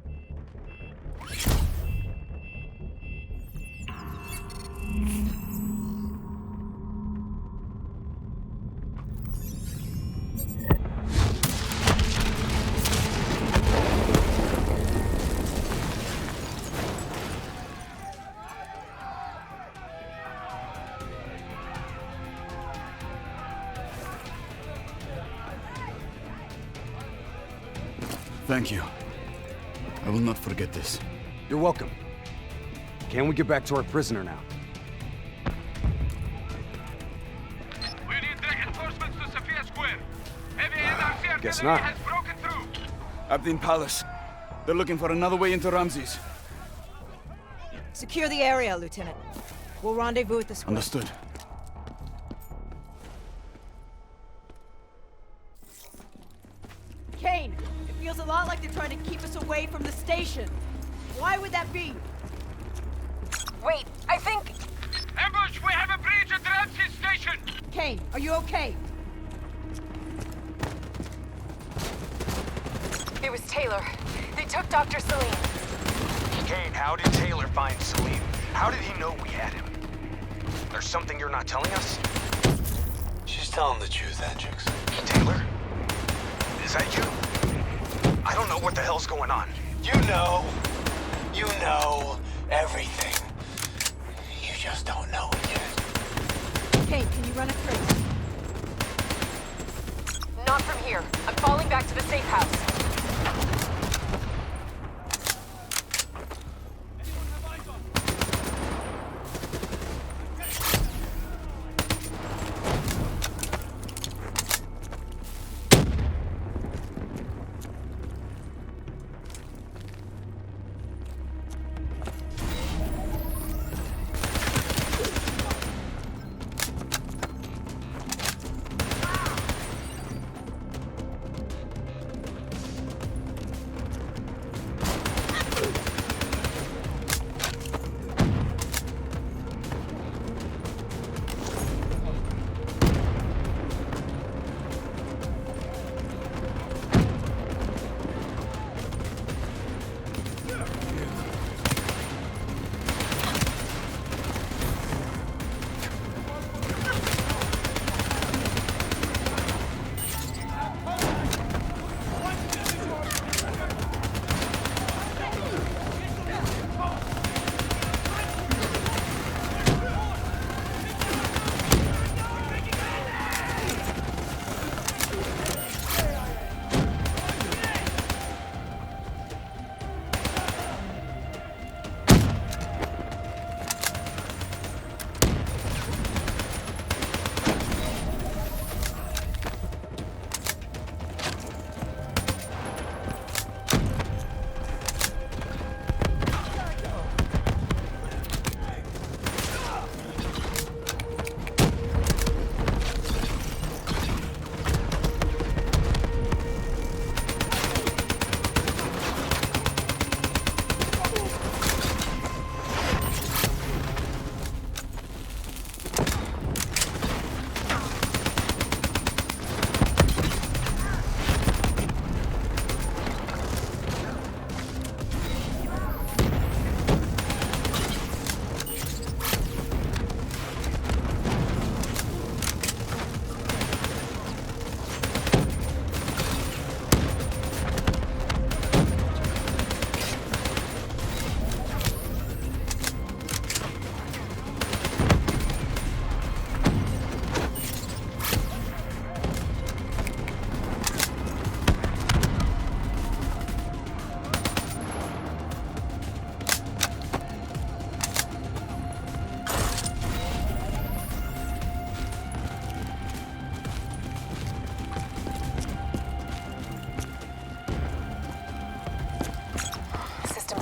Thank you. I will not forget this. You're welcome. Can we get back to our prisoner now? We need reinforcements to Sophia Square. Heavy NRC Guess artillery not. has broken through. Abdin Palace. They're looking for another way into Ramses. Secure the area, Lieutenant. We'll rendezvous at the square. Understood. Kane, it feels a lot like they're trying to keep us away from the station. Why would that be? Wait, I think... Ambush! We have a breach at Ramses Station! Kane, are you okay? It was Taylor. They took Dr. Salim. Kane, how did Taylor find Salim? How did he know we had him? There's something you're not telling us? She's telling the truth, Hendricks. Taylor? Is that you? I don't know what the hell's going on. You know everything. You just don't know it yet. Kate, can you run a trace? Not from here. I'm falling back to the safe house.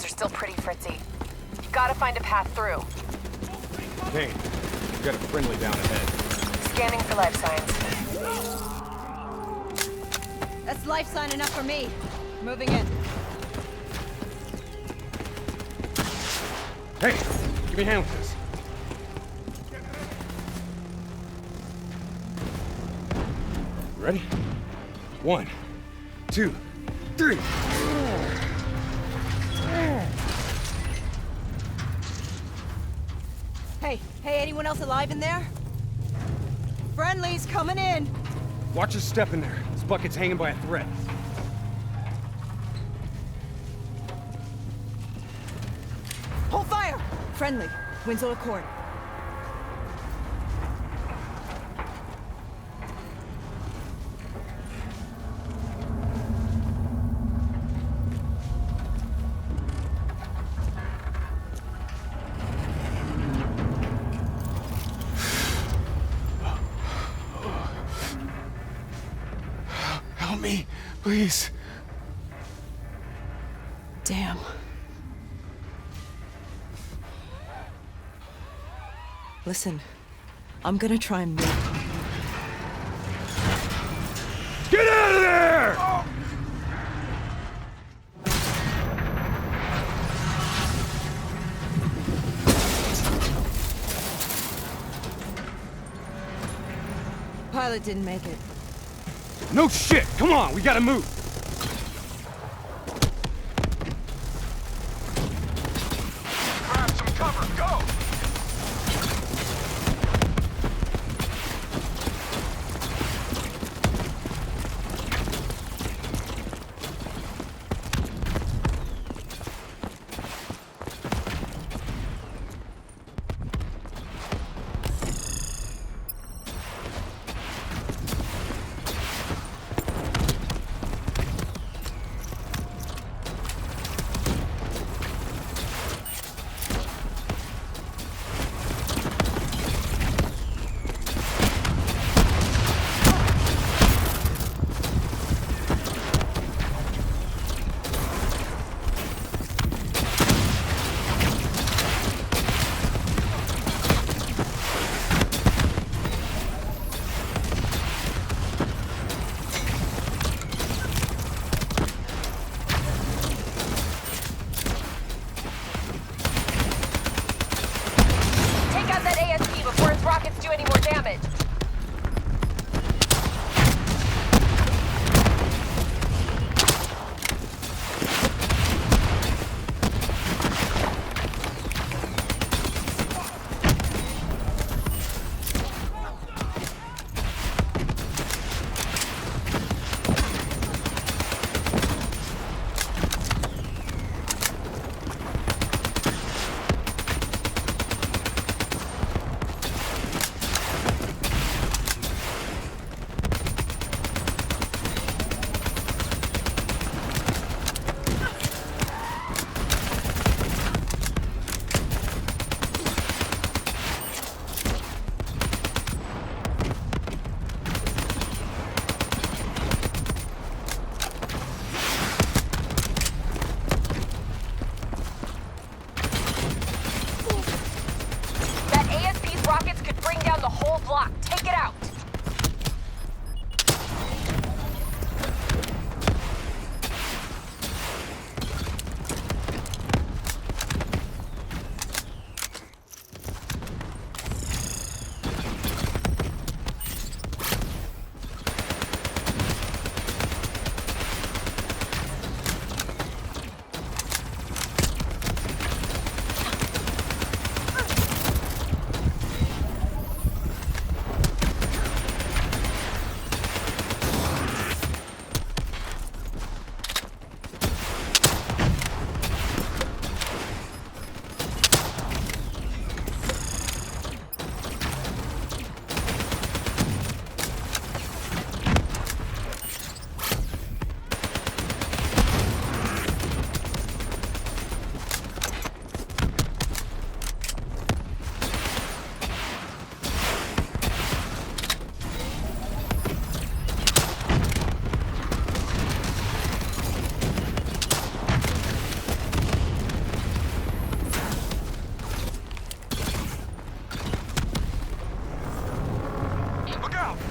Still pretty fritzy. Gotta find a path through. Kane, we've got a friendly down ahead. Scanning for life signs. That's life sign enough for me. Moving in. Hey, give me a hand with this. You ready? 1, 2, 3. Hey, anyone else alive in there? Friendly's coming in. Watch your step in there. This bucket's hanging by a thread. Hold fire! Friendly. Winslow Accord. Please. Damn. Listen, I'm gonna try and move. Get out of there! Oh. Pilot didn't make it. No shit! Come on, we gotta move! Grab some cover, go!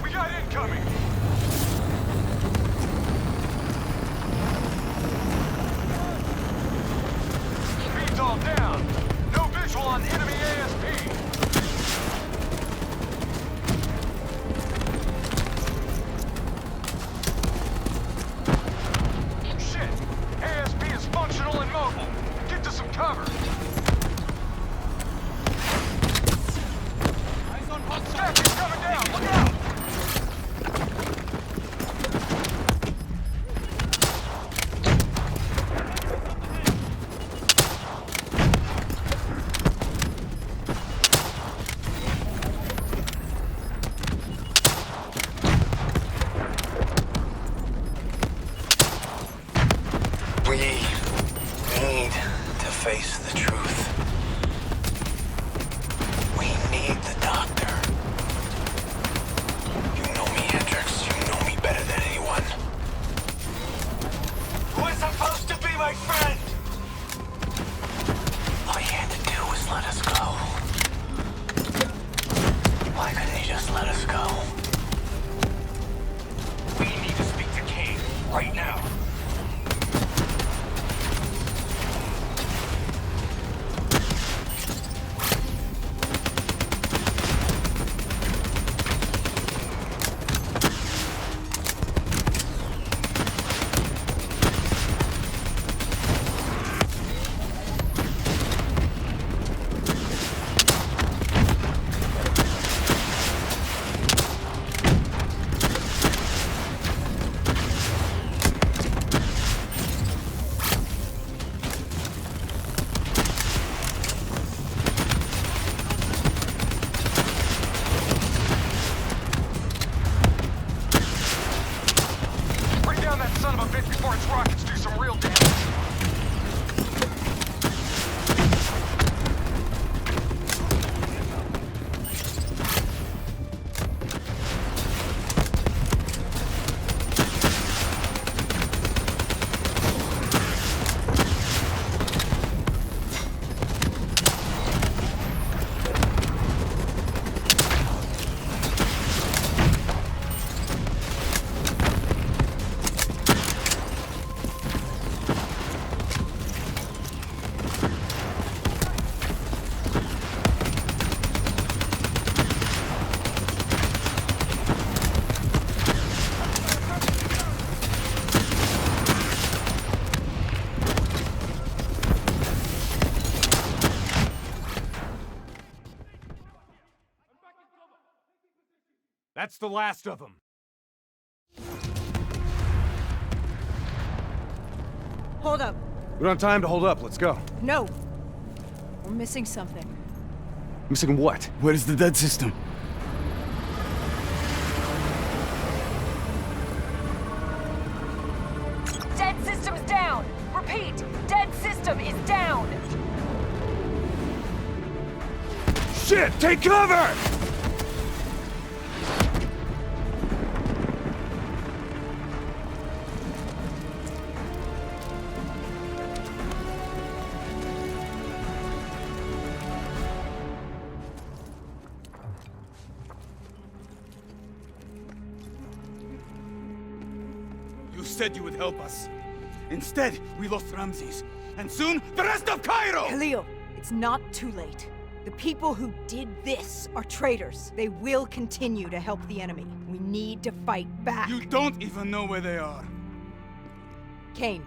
We got incoming! VTOL down! No visual on enemy ASP! Shit! ASP is functional and mobile! Get to some cover! Stacky's coming down! Look out! We need to face the truth. We need the doctor. You know me, Hendrix. You know me better than anyone. Who is supposed to be my friend? All he had to do was let us go. Why couldn't he just let us go? We need to speak to Kane right now. That's the last of them. Hold up. We don't have time to hold up. Let's go. No. We're missing something. Missing what? Where's the dead system? Dead system's down! Repeat, dead system is down! Shit! Take cover! You said you would help us. Instead, we lost Ramses. And soon, the rest of Cairo! Khalil, it's not too late. The people who did this are traitors. They will continue to help the enemy. We need to fight back. You don't even know where they are. Kane,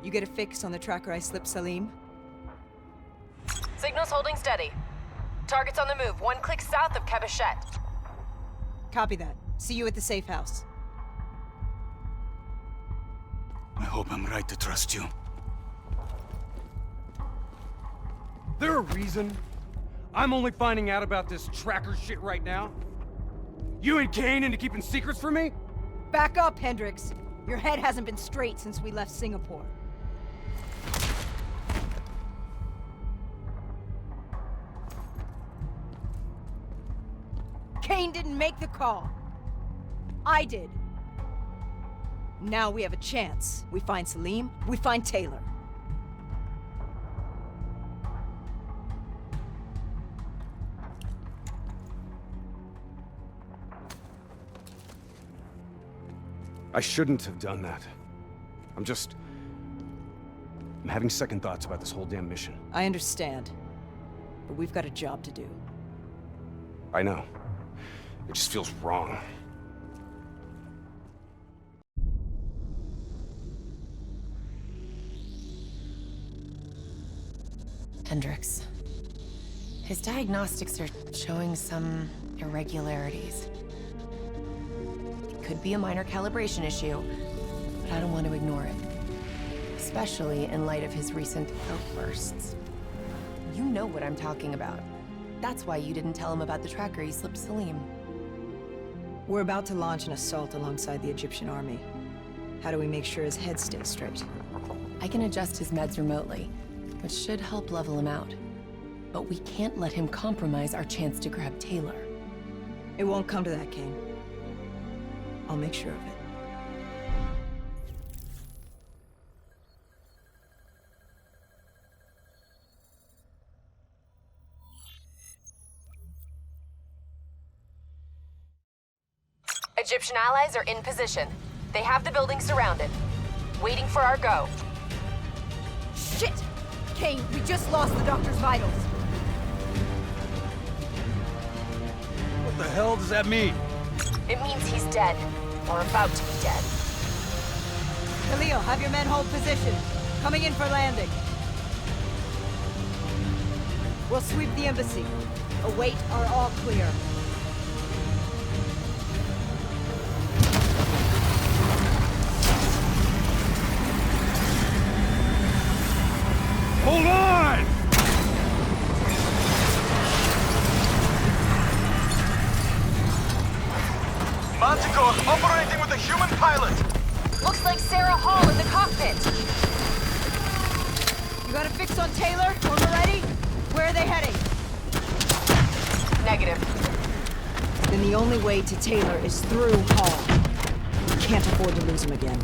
you get a fix on the tracker I slipped Salim? Signal's holding steady. Target's on the move, 1 click south of Cabochette. Copy that. See you at the safe house. I hope I'm right to trust you. There a reason I'm only finding out about this tracker shit right now? You and Kane into keeping secrets from me? Back up, Hendrix. Your head hasn't been straight since we left Singapore. Kane didn't make the call. I did. Now we have a chance. We find Salim, we find Taylor. I shouldn't have done that. I'm having second thoughts about this whole damn mission. I understand. But we've got a job to do. I know. It just feels wrong. Hendricks. His diagnostics are showing some irregularities. It could be a minor calibration issue, but I don't want to ignore it. Especially in light of his recent outbursts. You know what I'm talking about. That's why you didn't tell him about the tracker he slipped Salim. We're about to launch an assault alongside the Egyptian army. How do we make sure his head stays straight? I can adjust his meds remotely, which should help level him out. But we can't let him compromise our chance to grab Taylor. It won't come to that, Kane. I'll make sure of it. Egyptian allies are in position. They have the building surrounded. Waiting for our go. Shit! Kane, we just lost the doctor's vitals. What the hell does that mean? It means he's dead. Or about to be dead. Khalil, have your men hold position. Coming in for landing. We'll sweep the embassy. Await our all clear. Hold on! Manticore operating with a human pilot! Looks like Sarah Hall in the cockpit. You got a fix on Taylor? When we're ready? Where are they heading? Negative. Then the only way to Taylor is through Hall. We can't afford to lose him again.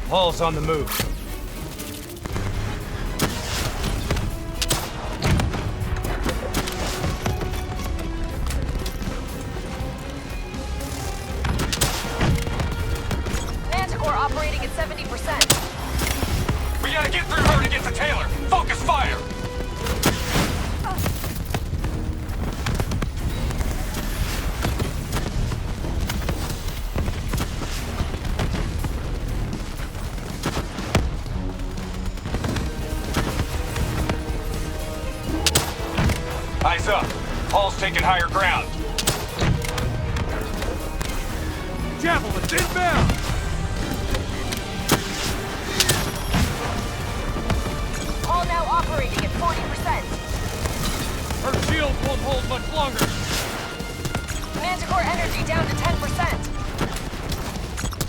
Hall's on the move. Manticore operating at 70%. We gotta get through her to get to Taylor! Focus fire! Eyes up. Hall's taking higher ground. Javelin, inbound! Hall now operating at 40%. Her shield won't hold much longer. Manticore energy down to 10%.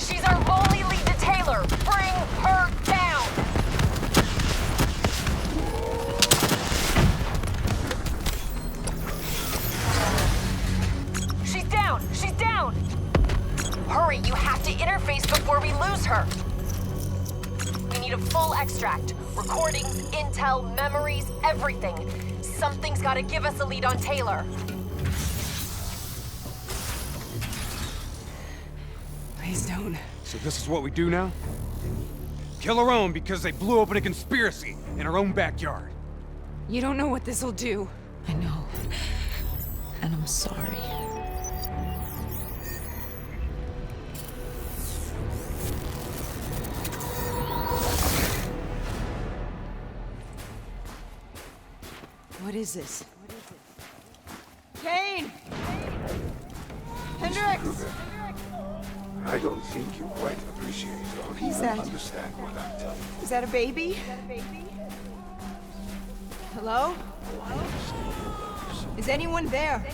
She's our only lead to Taylor. Bring her down. She's down. She's down. Hurry, you have to interface before we lose her. We need a full extract. Recordings, intel, memories, everything. Something's gotta give us a lead on Taylor. Please don't. So this is what we do now? Kill our own because they blew open a conspiracy in our own backyard. You don't know what this'll do. I know. And I'm sorry. What is this? Kane! Hendricks! I don't think you quite appreciate or Who's even that? understand what I'm telling you. Is that a baby? Hello? Is anyone there?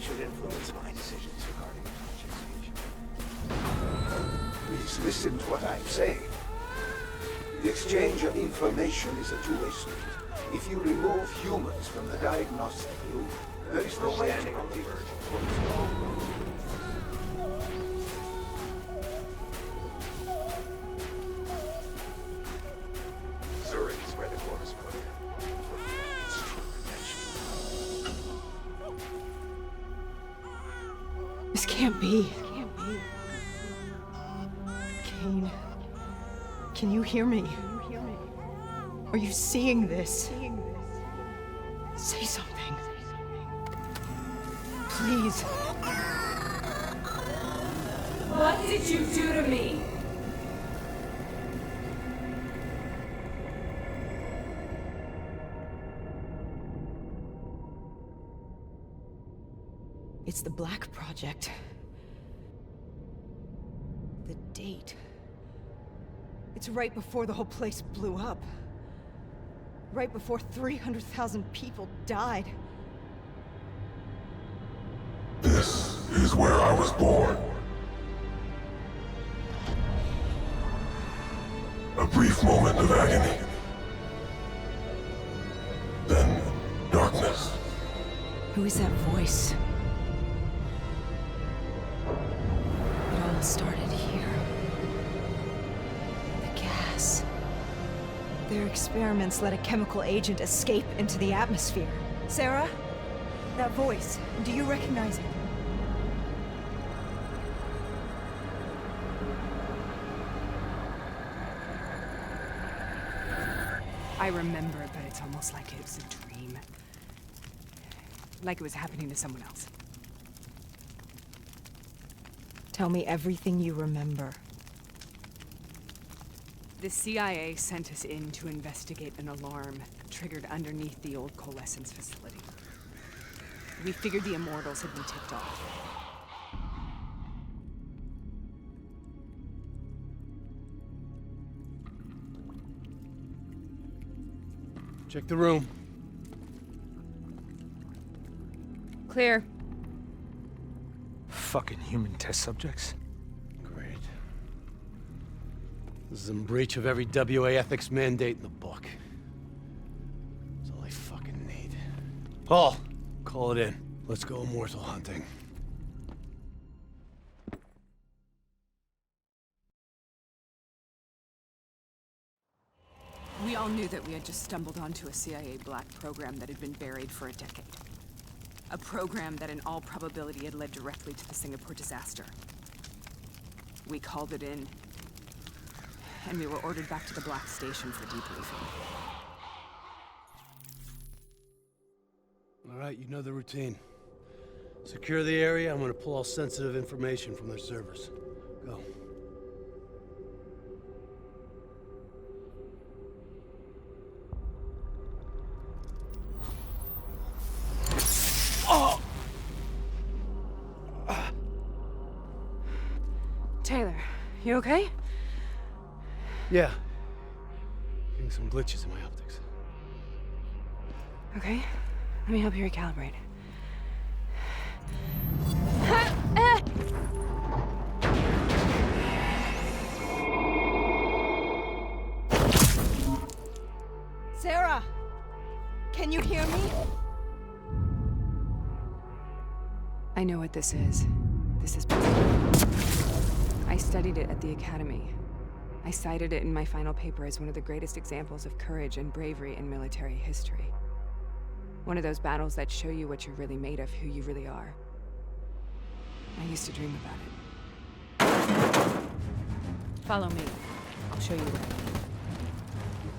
Should influence my decisions regarding Please listen to what I'm saying. The exchange of information is a two-way street. If you remove humans from the diagnostic loop, there is no way to can't be. Kane, can you hear me? Are you seeing this? Say something. Please. What did you do to me? It's the Black Project. The date. It's right before the whole place blew up. Right before 300,000 people died. This is where I was born. A brief moment of agony. Then, darkness. Who is that voice? It all started here. The gas. Their experiments let a chemical agent escape into the atmosphere. Sarah? That voice, do you recognize it? I remember, but it's almost like it was a dream. Like it was happening to someone else. Tell me everything you remember. The CIA sent us in to investigate an alarm triggered underneath the old Coalescence facility. We figured the Immortals had been tipped off. Check the room. Clear. Fucking human test subjects. Great. This is in breach of every WA ethics mandate in the book. That's all I fucking need. Paul, call it in. Let's go immortal hunting. We all knew that we had just stumbled onto a CIA black program that had been buried for a decade. A program that in all probability had led directly to the Singapore disaster. We called it in, and we were ordered back to the Black Station for debriefing. All right, you know the routine. Secure the area. I'm gonna pull all sensitive information from their servers. Go. Oh! Taylor, you okay? Yeah. Getting some glitches in my optics. Okay, let me help you recalibrate. Sarah! Can you hear me? I know what this is. This is... I studied it at the Academy. I cited it in my final paper as one of the greatest examples of courage and bravery in military history. One of those battles that show you what you're really made of, who you really are. I used to dream about it. Follow me. I'll show you where.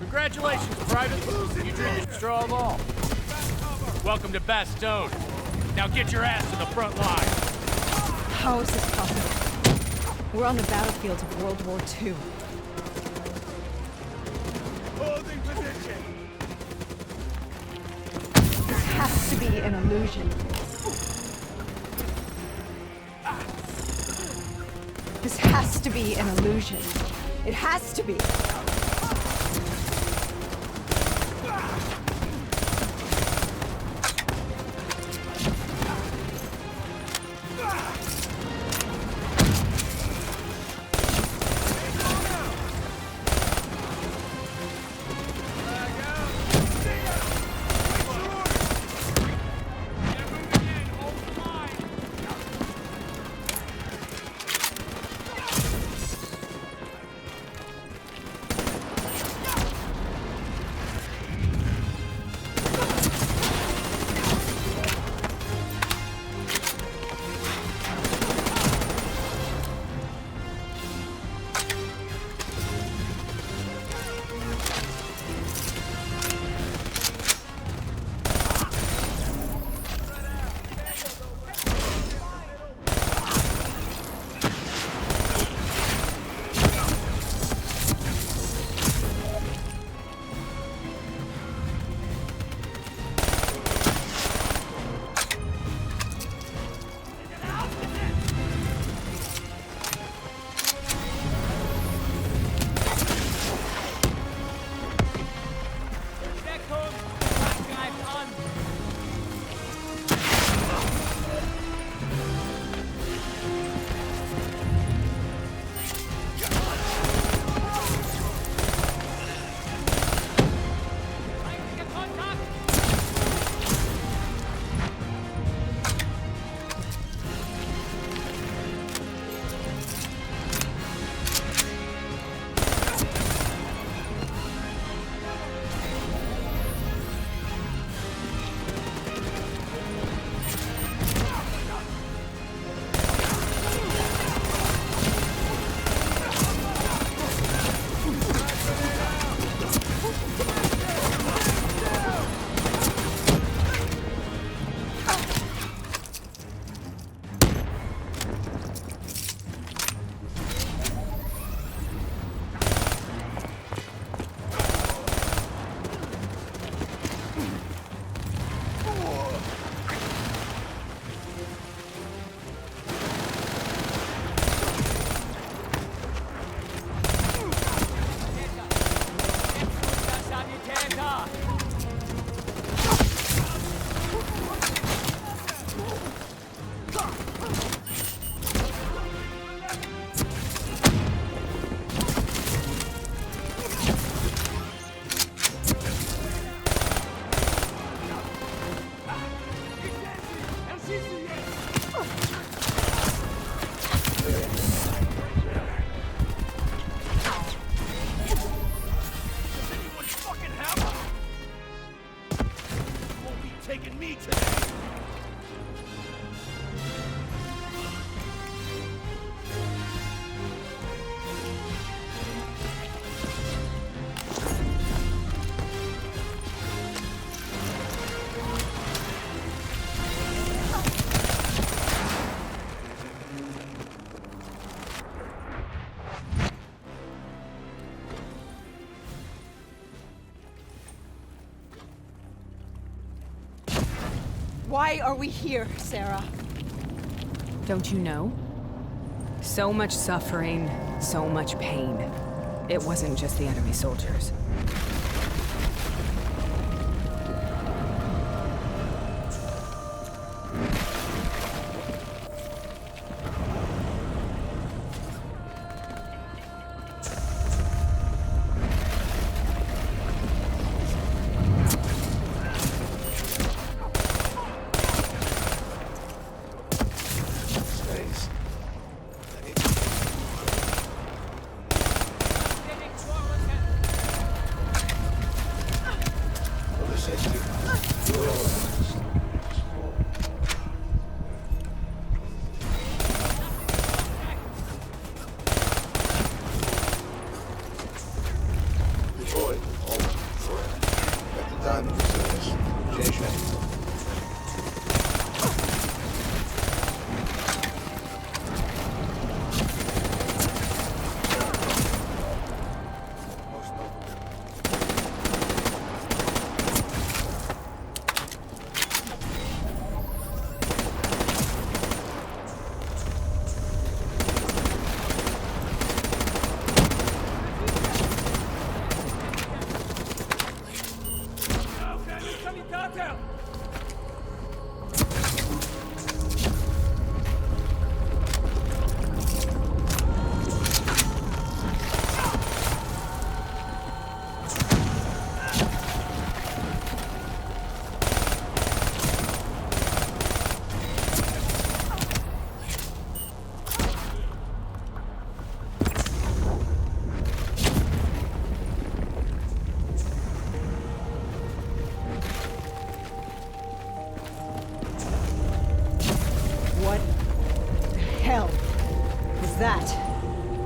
Congratulations, Private! You dreamed of straw of all. Welcome to Bastogne. Now get your ass to the front line. How is this possible? We're on the battlefield of World War II. Holding position. This has to be an illusion. This has to be an illusion. It has to be. Why are we here, Sarah? Don't you know? So much suffering, so much pain. It wasn't just the enemy soldiers.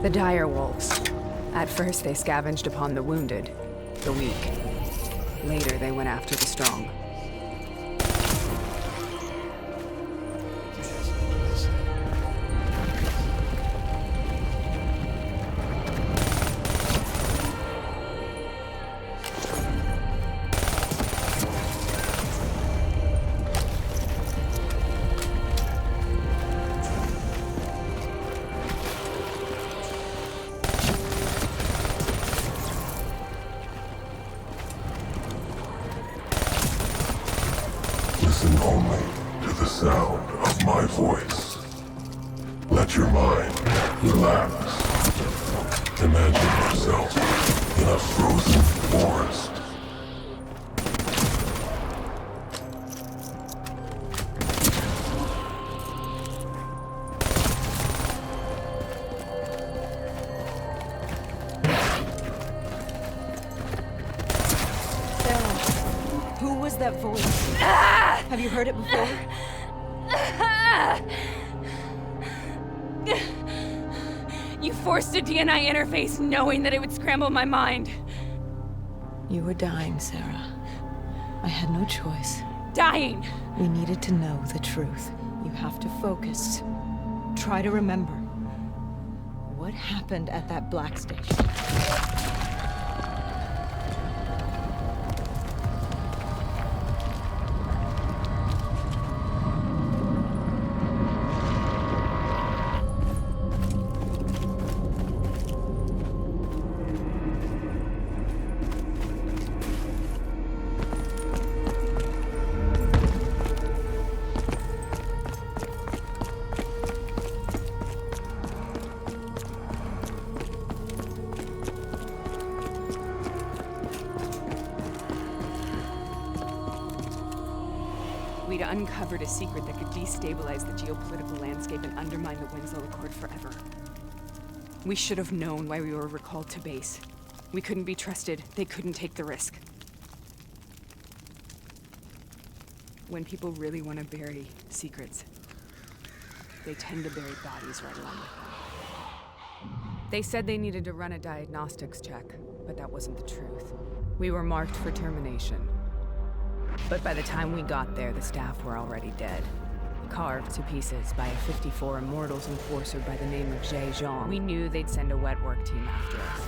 The dire wolves. At first they scavenged upon the wounded, the weak. Later they went after the strong. Listen only to the sound of my voice. Let your mind relax. Imagine yourself in a frozen forest. Who was that voice? Have you heard it before? You forced a DNI interface knowing that it would scramble my mind. You were dying, Sarah. I had no choice. Dying! We needed to know the truth. You have to focus. Try to remember. What happened at that black station? We'd uncovered a secret that could destabilize the geopolitical landscape and undermine the Winslow Accord forever. We should have known why we were recalled to base. We couldn't be trusted. They couldn't take the risk. When people really want to bury secrets, they tend to bury bodies right along with them. They said they needed to run a diagnostics check, but that wasn't the truth. We were marked for termination. But by the time we got there, the staff were already dead. Carved to pieces by a 54 Immortals enforcer by the name of Jay Zhang. We knew they'd send a wet work team after us.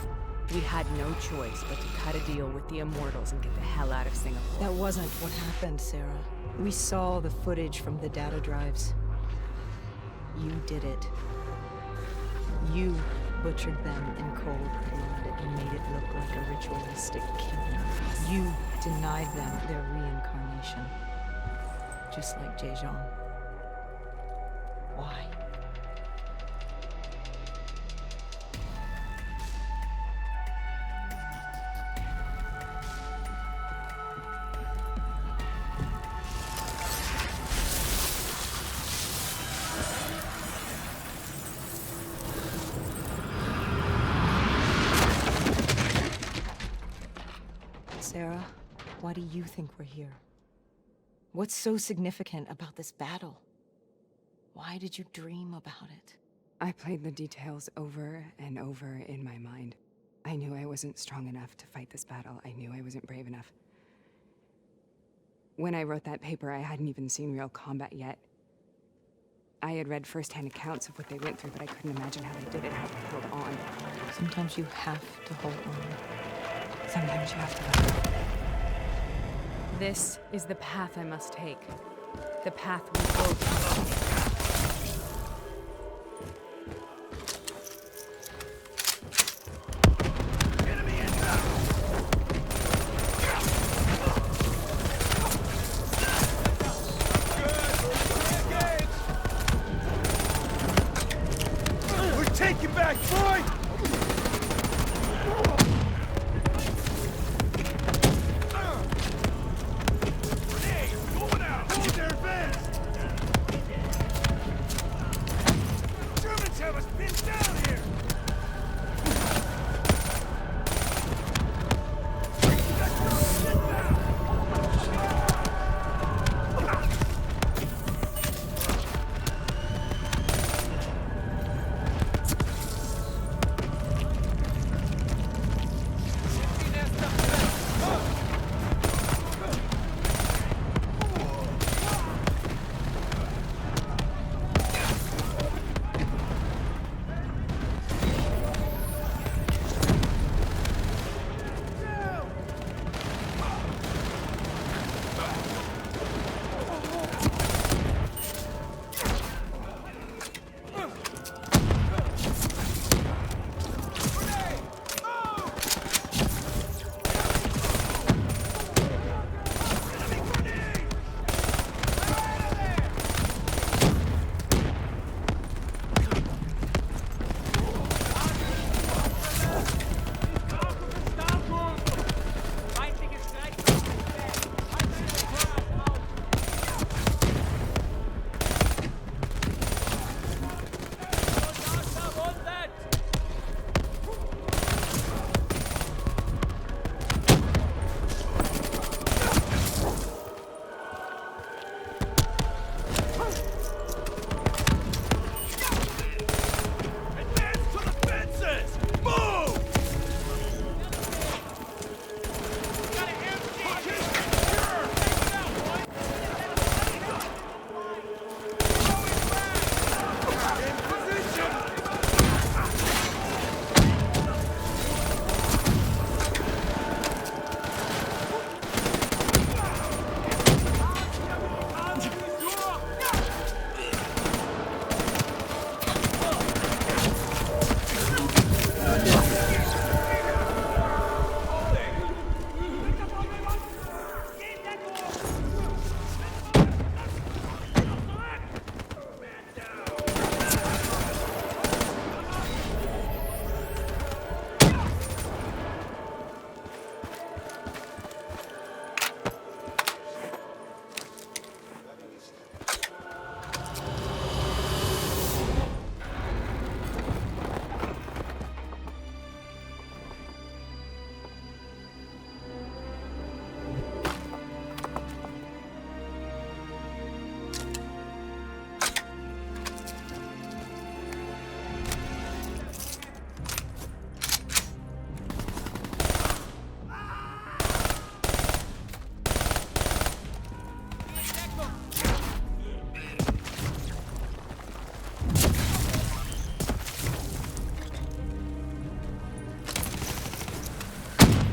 We had no choice but to cut a deal with the Immortals and get the hell out of Singapore. That wasn't what happened, Sarah. We saw the footage from the data drives. You did it. You butchered them in cold blood and made it look like a ritualistic killing. You denied them their reincarnation. Just like Jaejeon. Why? Sarah, why do you think we're here? What's so significant about this battle? Why did you dream about it? I played the details over and over in my mind. I knew I wasn't strong enough to fight this battle. I knew I wasn't brave enough. When I wrote that paper, I hadn't even seen real combat yet. I had read first-hand accounts of what they went through, but I couldn't imagine how they did it, how they held on. Sometimes you have to hold on. Sometimes you have to let go. This is the path I must take. The path we both must take.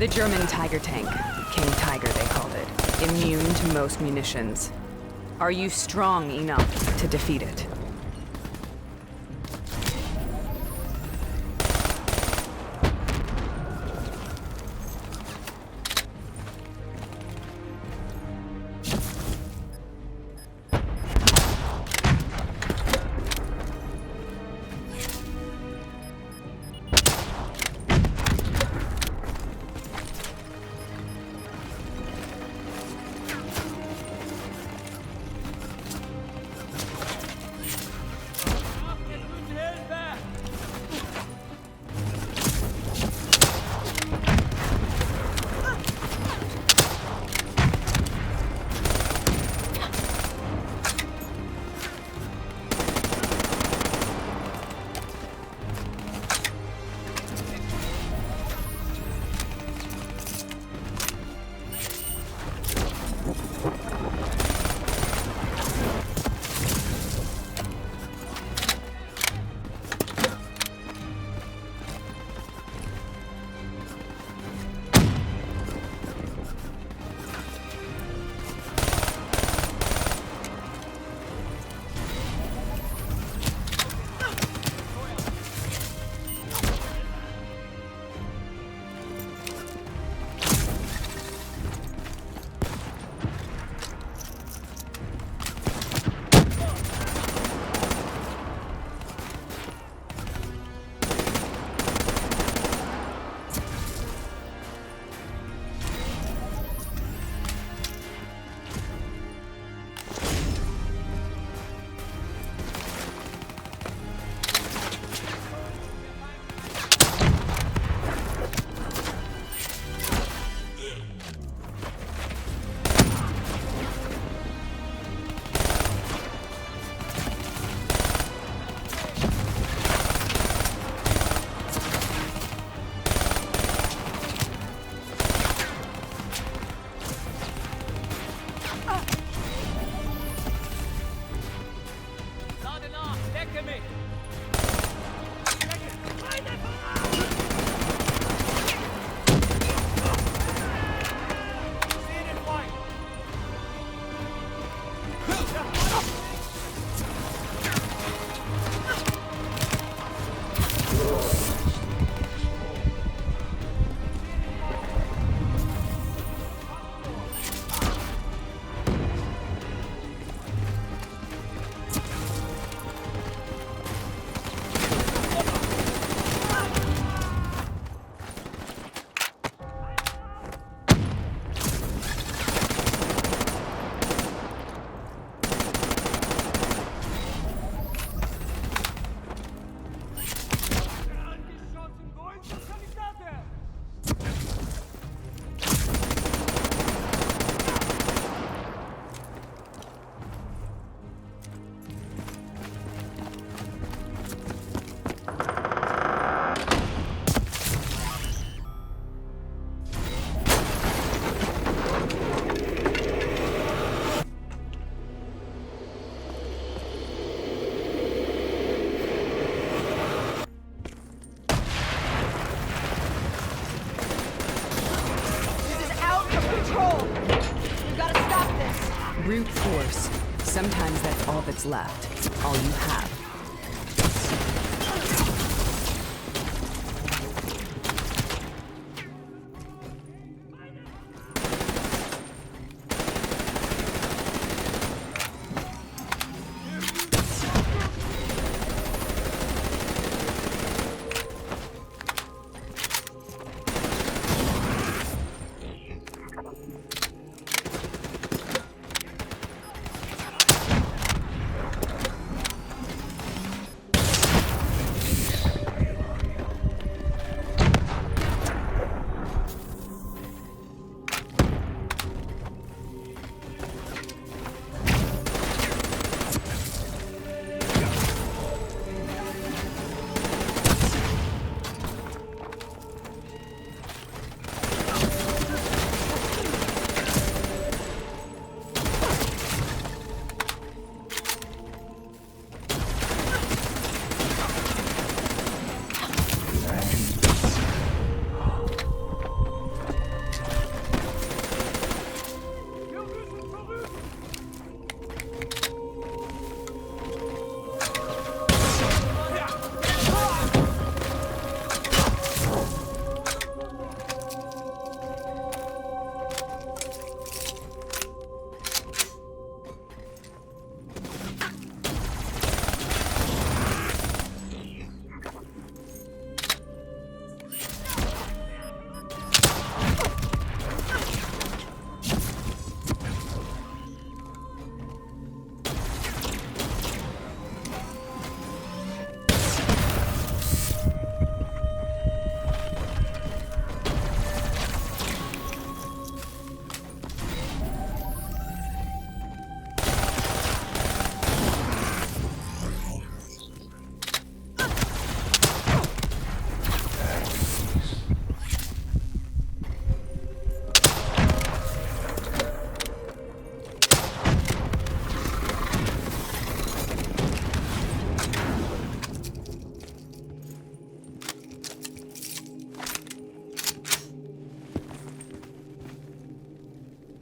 The German Tiger tank. King Tiger, they called it. Immune to most munitions. Are you strong enough to defeat it? Brute force. Sometimes that's all that's left. All you have.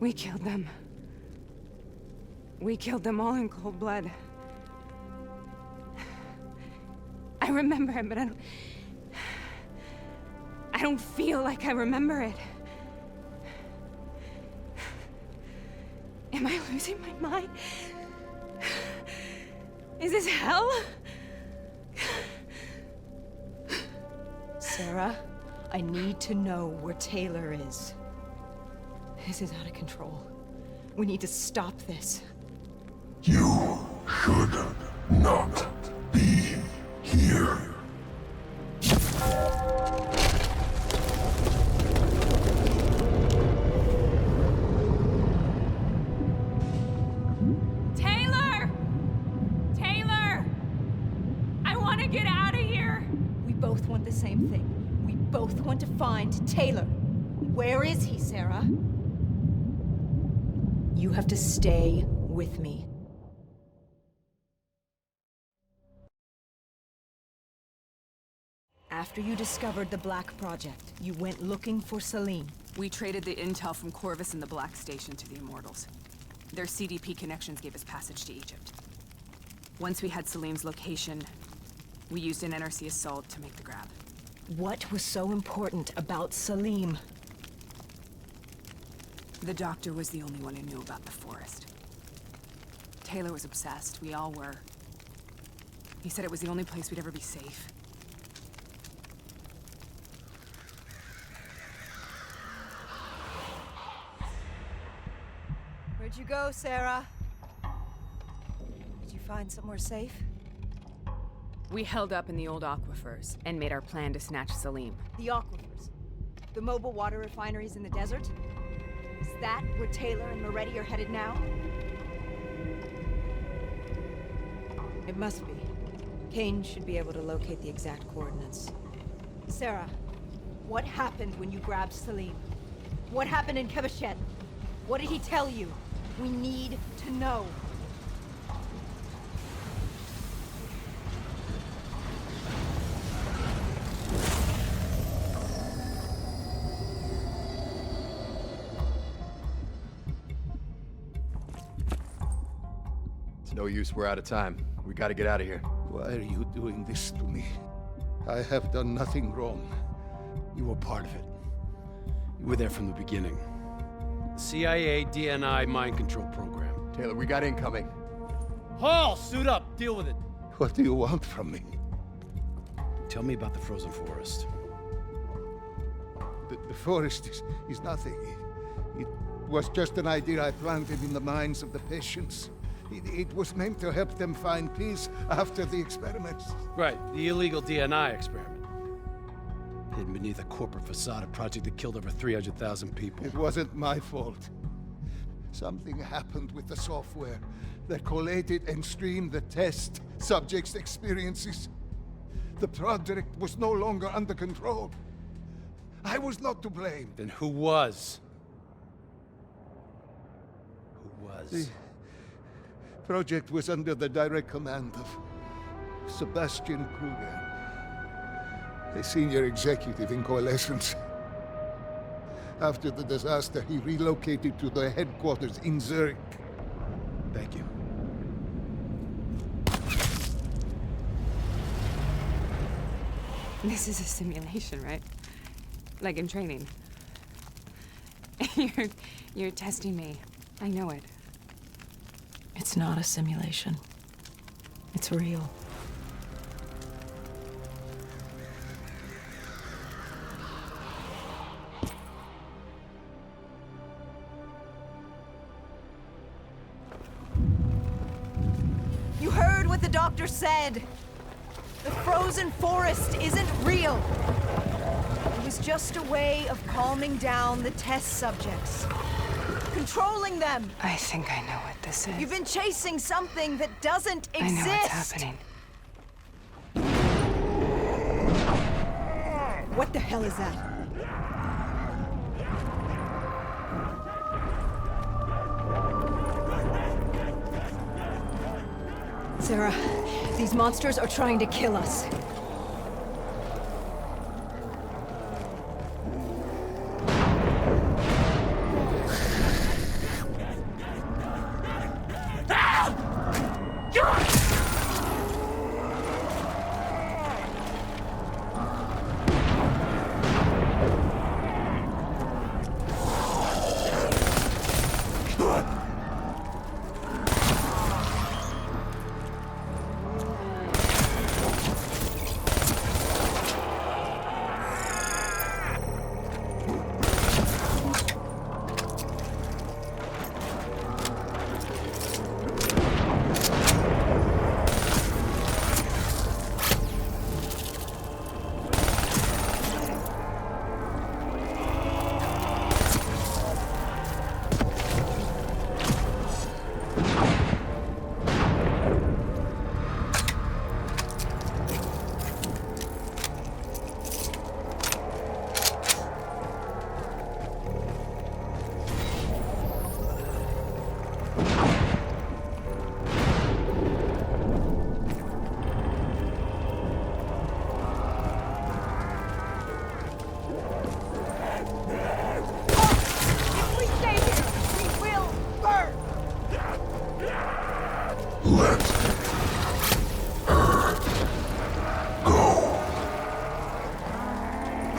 We killed them. We killed them all in cold blood. I remember it, but I don't feel like I remember it. Am I losing my mind? Is this hell? Sarah, I need to know where Taylor is. This is out of control. We need to stop this. You should not be here. Taylor! Taylor! I want to get out of here! We both want the same thing. We both want to find Taylor. Where is he, Sarah? You have to stay with me. After you discovered the Black Project, you went looking for Salim. We traded the intel from Corvus and the Black Station to the Immortals. Their CDP connections gave us passage to Egypt. Once we had Salim's location, we used an NRC assault to make the grab. What was so important about Salim? The doctor was the only one who knew about the forest. Taylor was obsessed. We all were. He said it was the only place we'd ever be safe. Where'd you go, Sarah? Did you find somewhere safe? We held up in the old aquifers and made our plan to snatch Salim. The aquifers? The mobile water refineries in the desert? Is that where Taylor and Moretti are headed now? It must be. Kane should be able to locate the exact coordinates. Sarah, what happened when you grabbed Salim? What happened in Kebashet? What did he tell you? We need to know. It's no use, we're out of time. We gotta get out of here. Why are you doing this to me? I have done nothing wrong. You were part of it. You were there from the beginning. CIA DNI mind control program. Taylor, we got incoming. Hall, suit up. Deal with it. What do you want from me? Tell me about the frozen forest. The forest is nothing. It was just an idea I planted in the minds of the patients. It was meant to help them find peace after the experiments. Right, the illegal DNI experiment. Hidden beneath a corporate facade, a project that killed over 300,000 people. It wasn't my fault. Something happened with the software that collated and streamed the test subjects' experiences. The project was no longer under control. I was not to blame. Then who was? Who was? The project was under the direct command of Sebastian Kruger, a senior executive in Coalescence. After the disaster, he relocated to the headquarters in Zurich. Thank you. This is a simulation, right? Like in training. You're testing me. I know it. It's not a simulation. It's real. You heard what the doctor said. The frozen forest isn't real. It was just a way of calming down the test subjects. Controlling them. I think I know what this is. You've been chasing something that doesn't exist. I know what's happening. What the hell is that? Sarah, these monsters are trying to kill us.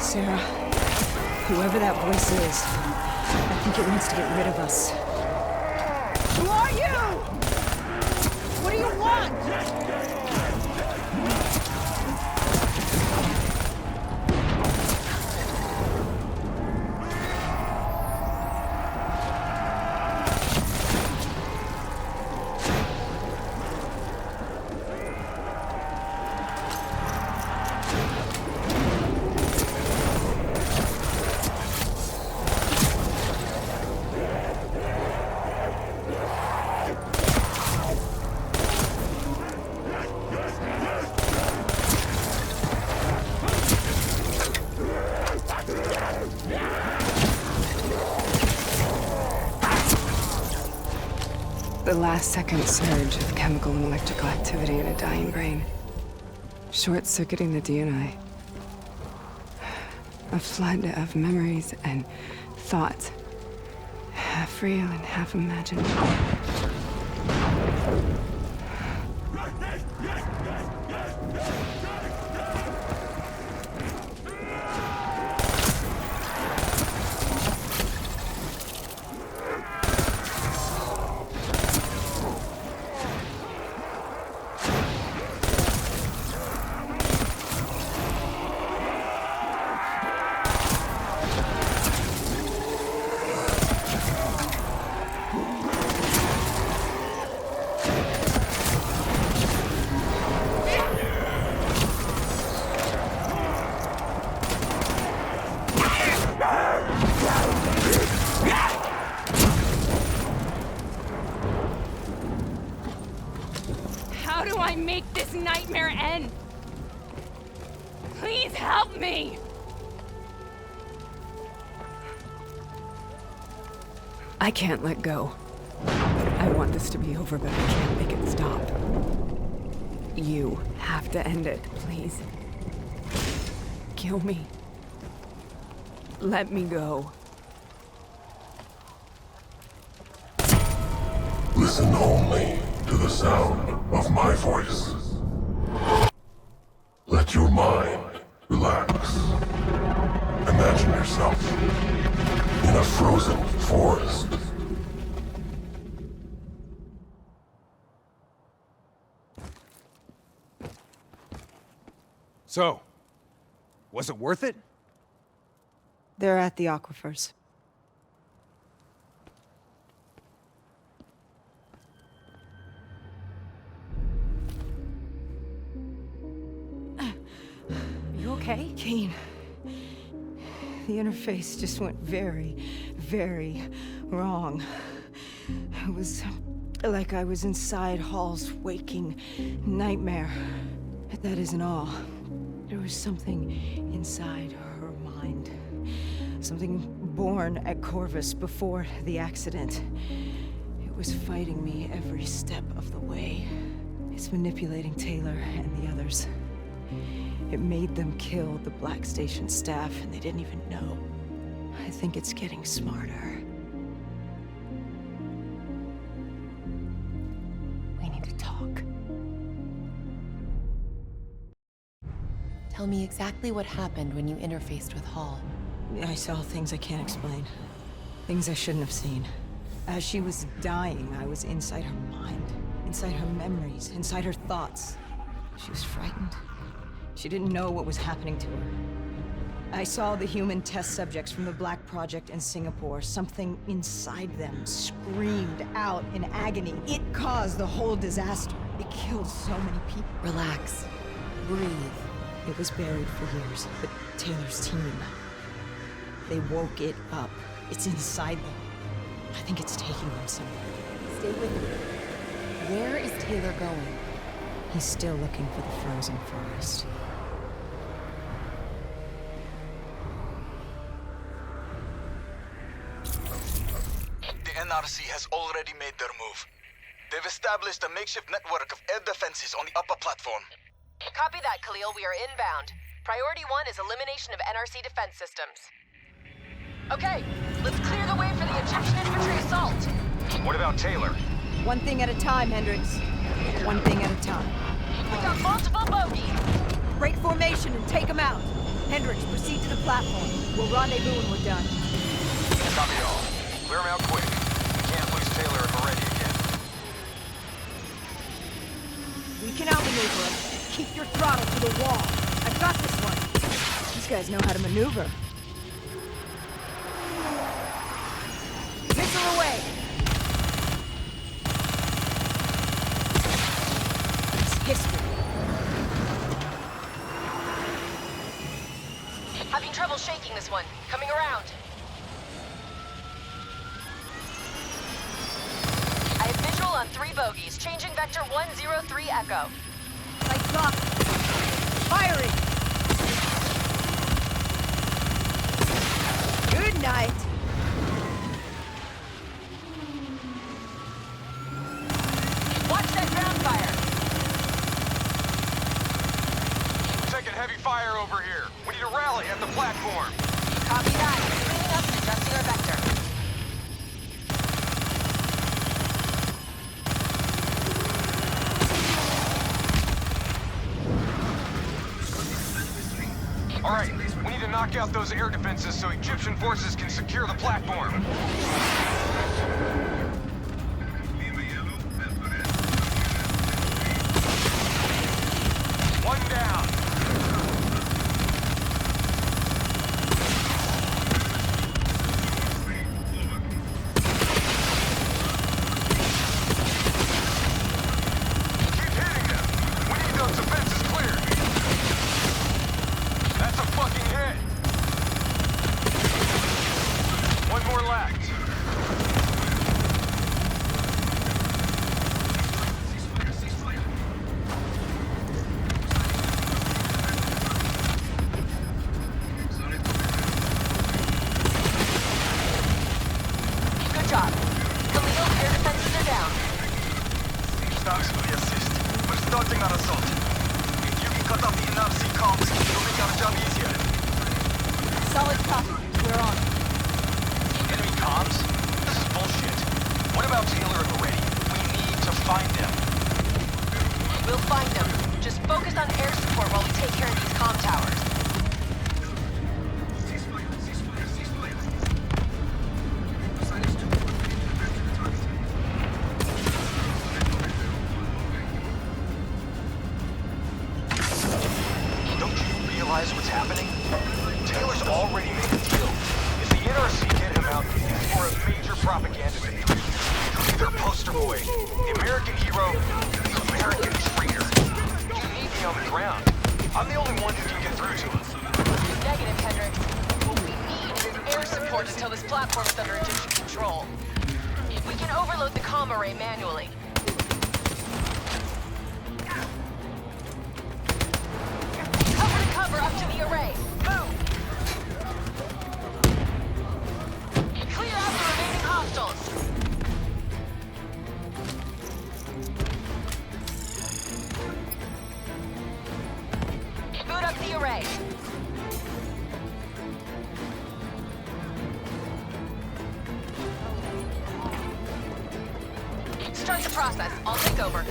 Sarah, whoever that voice is, I think it wants to get rid of us. Who are you? What do you want? The last-second surge of chemical and electrical activity in a dying brain. Short-circuiting the DNI. A flood of memories and thoughts. Half real and half imagined. How do I make this nightmare end? Please help me! I can't let go. I want this to be over, but I can't make it stop. You have to end it, please. Kill me. Let me go. Listen only to the sound of my voice. Let your mind relax. Imagine yourself in a frozen forest. So, was it worth it? They're at the aquifers. You okay? Kane. The interface just went very, very wrong. It was like I was inside Hall's waking nightmare. But that isn't all. There was something inside her mind. Something born at Corvus before the accident. It was fighting me every step of the way. It's manipulating Taylor and the others. It made them kill the Black Station staff, and they didn't even know. I think it's getting smarter. We need to talk. Tell me exactly what happened when you interfaced with Hall. I saw things I can't explain. Things I shouldn't have seen. As she was dying, I was inside her mind. Inside her memories. Inside her thoughts. She was frightened. She didn't know what was happening to her. I saw the human test subjects from the Black Project in Singapore. Something inside them screamed out in agony. It caused the whole disaster. It killed so many people. Relax. Breathe. It was buried for years, but Taylor's team, they woke it up. It's inside them. I think it's taking them somewhere. Stay with me. Where is Taylor going? He's still looking for the frozen forest. The NRC has already made their move. They've established a makeshift network of air defenses on the upper platform. Copy that, Khalil. We are inbound. Priority 1 is elimination of NRC defense systems. Okay, let's clear the way for the Egyptian infantry assault. What about Taylor? One thing at a time, Hendricks. One thing at a time. We got multiple bogeys. Break formation and take them out. Hendricks, proceed to the the platform. We'll rendezvous when we're done. Copy all. Clear them out quick. We can't lose Taylor and Moretti again. We can outmaneuver him. Keep your throttle to the wall. I've got this one. These guys know how to maneuver. Missile away! It's history. Having trouble shaking this one. Coming around. I have visual on 3 bogies. Changing vector 103 Echo. Lights off. Firing! Good night. Watch that ground fire. We're taking heavy fire over here. We need a rally at the platform. Copy that. Cleaning up and adjusting our vector. All right, we need to knock out those air defenses so Egyptian forces can secure the platform. One down. Keep hitting them. We need those defenses cleared. That's a fucking hit! One more left. Good job. Khalil, air defenses are down. Thanks for the assist. We're starting our assault. If you can cut off the NRC comms, it'll make our job easier. Solid copy. We're on. Enemy comms? This is bullshit. What about Taylor and Moretti? We need to find them. We'll find them. Just focus on air support while we take care of these comm towers. Don't you realize what's happening? Taylor's already made a deal. If the NRC get him out, it's for a major propaganda victory. He'll be their poster boy. The American hero, the American traitor. You need me on the ground. I'm the only one who can get through to him. Negative, Hendricks. What we need is air support until this platform is under Egyptian control. We can overload the comm array manually. Cover to cover up to the array. Move! Clear out the remaining hostiles. Boot up the array. Start the process. I'll take over.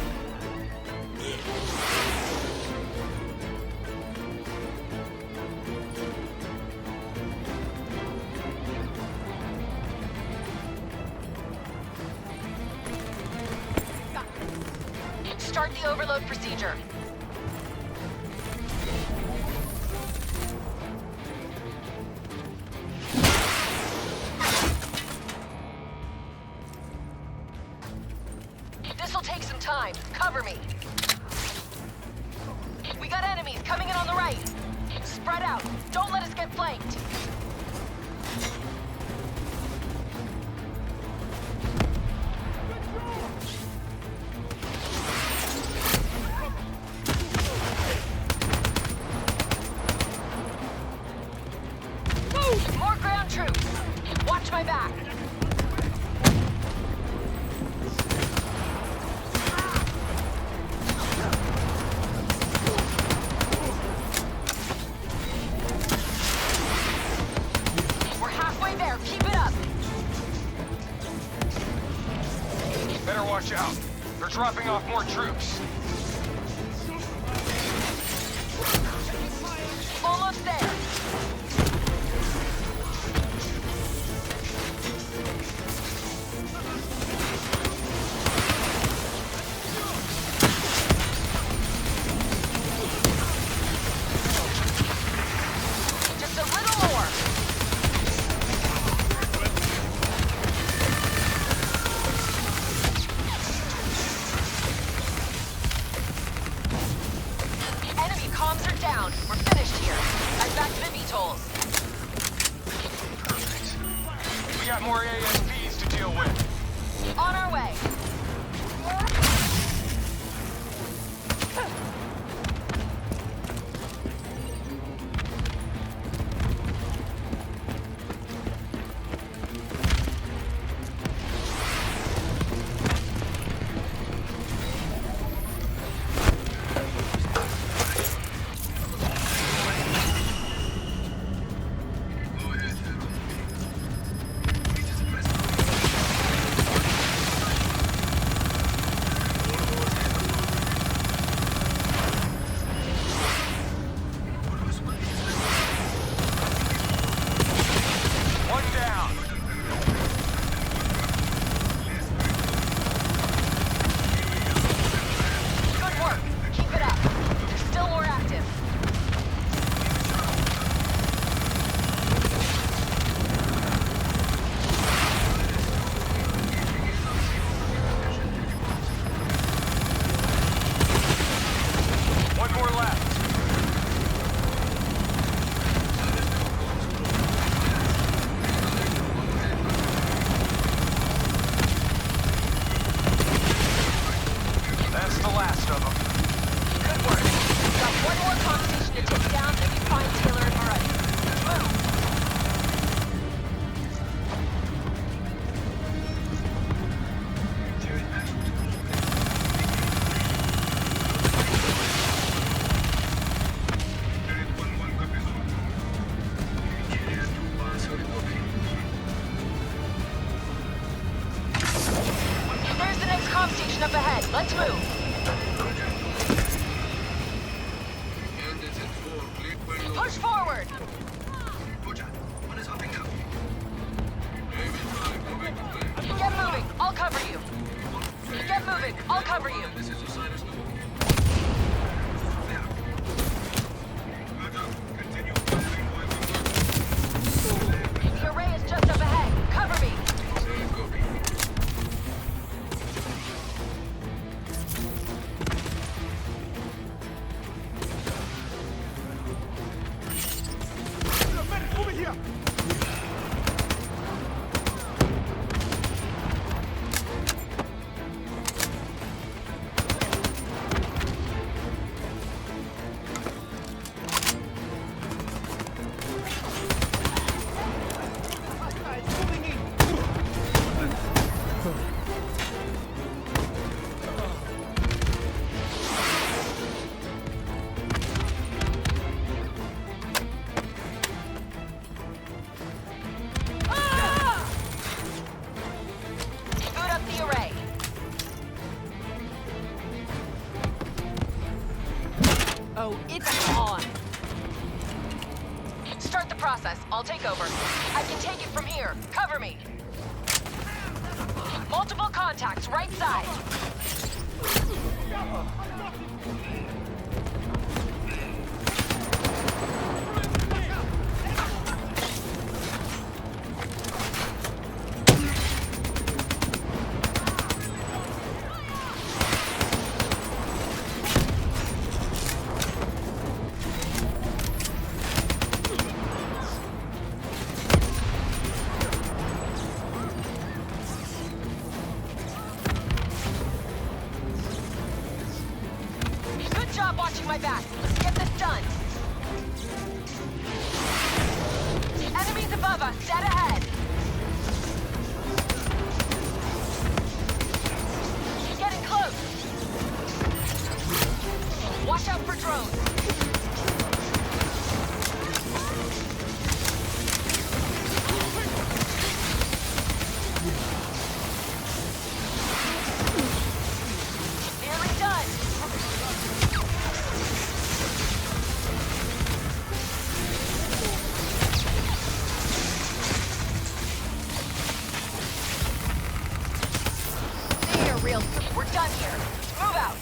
Start the overload procedure. This'll take some time. Cover me. We got enemies coming in on the right. Spread out. Don't let us get flanked. Move! More ground troops. Watch my back. We're halfway there. Keep it up. Better watch out. They're dropping off more troops. Almost there. got more ASPs to deal with. On our way. Station up ahead. Let's move. Push forward. Get moving. I'll cover you. Get moving. I'll cover you. The array is just up ahead. Cover me. Oh, it's on. Start the process. I'll take over. I can take it from here. Cover me. Multiple contacts, right side. Watching my back. Let's get this done. Enemies above us. Dead ahead. Getting close. Watch out for drones. Nearly done. We're done here. Move out.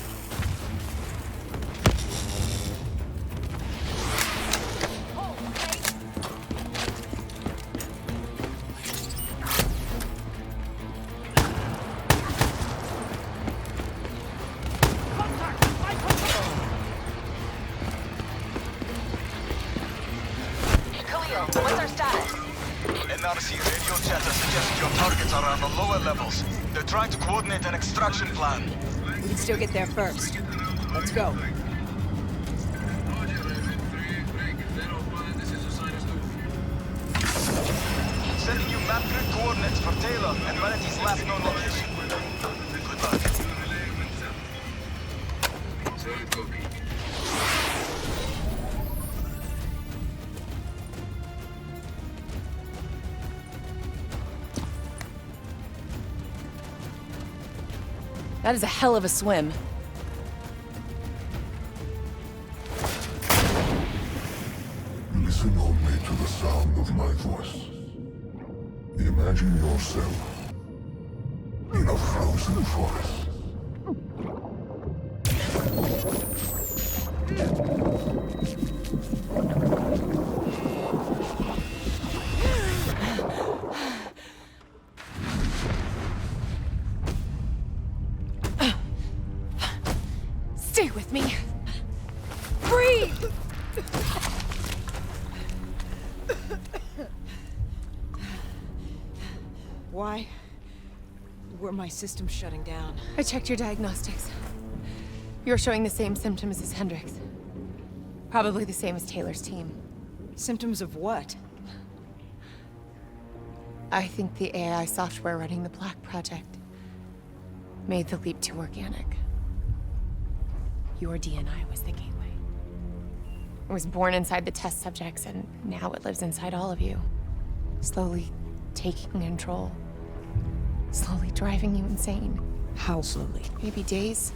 Khalil, what's our status? NRC radio chatter suggests your targets are on the lower levels. They're trying to coordinate an extraction plan. We can still get there first. Let's go. Sending you map grid coordinates for Taylor and Manatee's last known location. Good luck. That is a hell of a swim. Listen only to the sound of my voice. Imagine yourself in a frozen forest. Stay with me. Breathe! Why were my systems shutting down? I checked your diagnostics. You're showing the same symptoms as Hendrix. Probably the same as Taylor's team. Symptoms of what? I think the AI software running the Black Project made the leap to organic. Your DNI was the gateway. It was born inside the test subjects, and now it lives inside all of you. Slowly taking control. Slowly driving you insane. How slowly? Maybe days.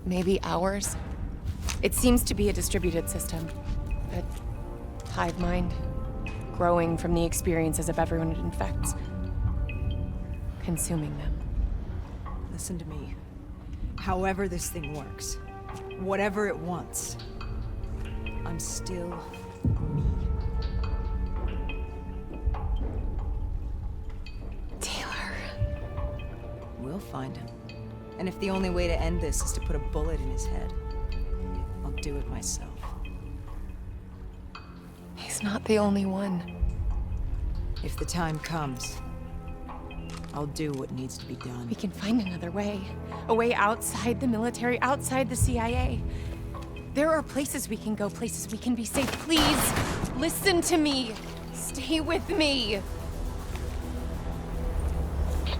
Maybe hours. It seems to be a distributed system. A hive mind. Growing from the experiences of everyone it infects. Consuming them. Listen to me. However this thing works, whatever it wants, I'm still me. Taylor. We'll find him. And if the only way to end this is to put a bullet in his head, I'll do it myself. He's not the only one. If the time comes, I'll do what needs to be done. We can find another way. A way outside the military, outside the CIA. There are places we can go, places we can be safe. Please, listen to me. Stay with me.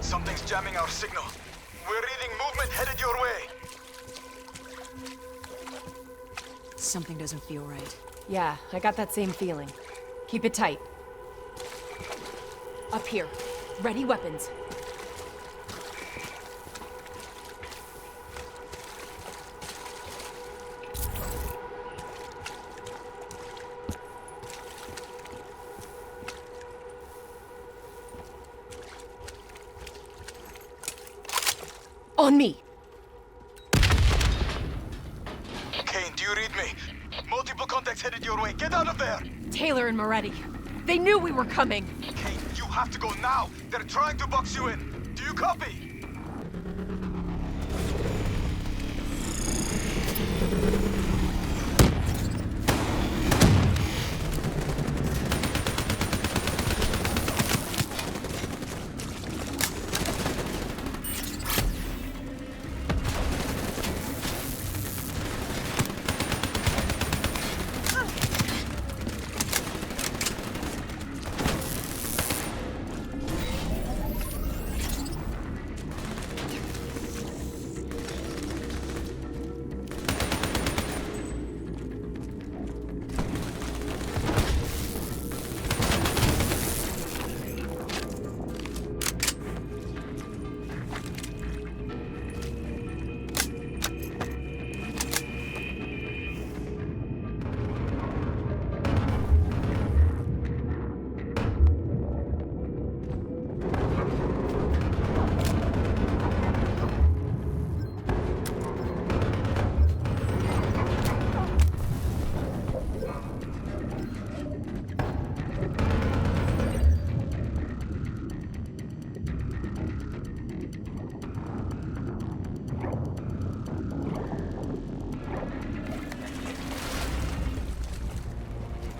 Something's jamming our signal. We're reading movement headed your way. Something doesn't feel right. Yeah, I got that same feeling. Keep it tight. Up here. Ready weapons. On me! Kane, do you read me? Multiple contacts headed your way. Get out of there! Taylor and Moretti. They knew we were coming. Kane, you have to go now. They're trying to box you in. Do you copy?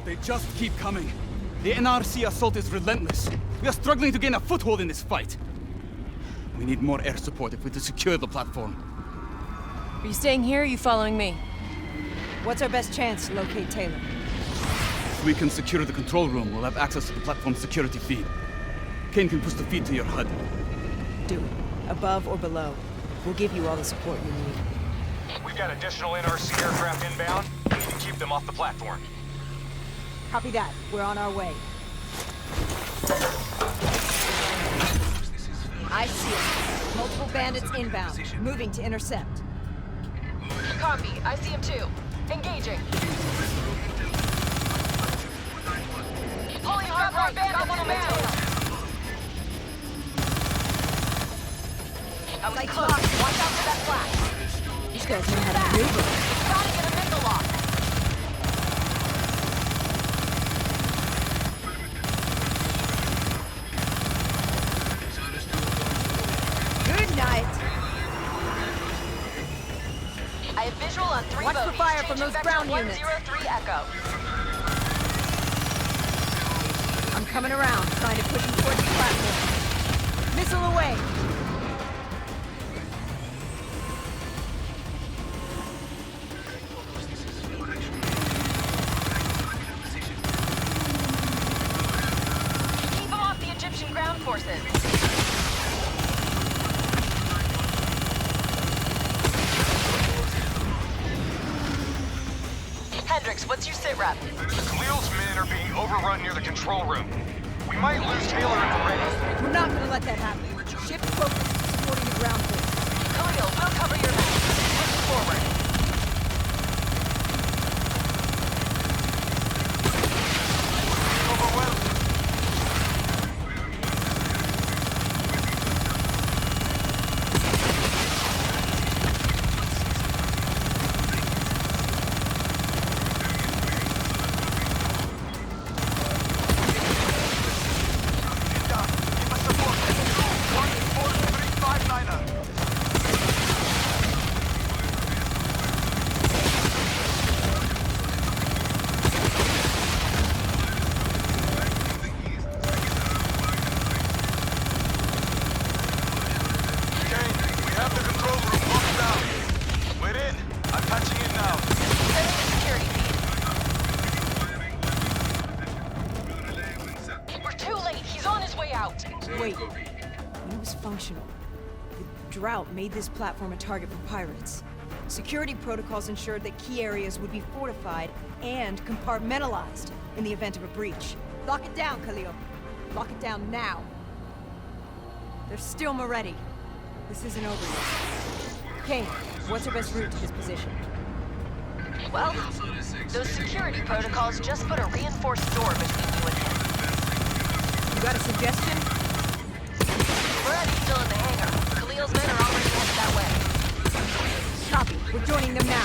They just keep coming. The NRC assault is relentless. We are struggling to gain a foothold in this fight. We need more air support if we're to secure the platform. Are you staying here or are you following me? What's our best chance to locate Taylor? If we can secure the control room, we'll have access to the platform's security feed. Kane can push the feed to your HUD. Do it. Above or below. We'll give you all the support you need. We've got additional NRC aircraft inbound. We can keep them off the platform. Copy that. We're on our way. I see it. Multiple bandits inbound. Moving to intercept. Copy. I see him too. Engaging. Pulling hard right. Bandits inbound. I was close. Watch out for that flash. These guys know how to maneuver. Gotta get a missile lock. Good night. I have visual on 3 Watch boats. the fire from those ground units. 103 Echo. I'm coming around, trying to push him towards the platform. Missile away. Keep him off the Egyptian ground forces. Hendricks, what's your sit rep? Khalil's men are being overrun near the control room. We might lose Taylor in the race. We're not gonna let that happen. Shift focus to supporting the ground force. Khalil, we'll cover your back. Push forward. Overwhelmed. Made this platform a target for pirates. Security protocols ensured that key areas would be fortified and compartmentalized in the event of a breach. Lock it down, Khalil. Lock it down now. There's still Moretti. This isn't over yet. Kane, what's our best route to his position? Well, those security protocols just put a reinforced door between you and him. You got a suggestion? Moretti's still in the hangar. Khalil's men are already headed that way. Copy. We're joining them now.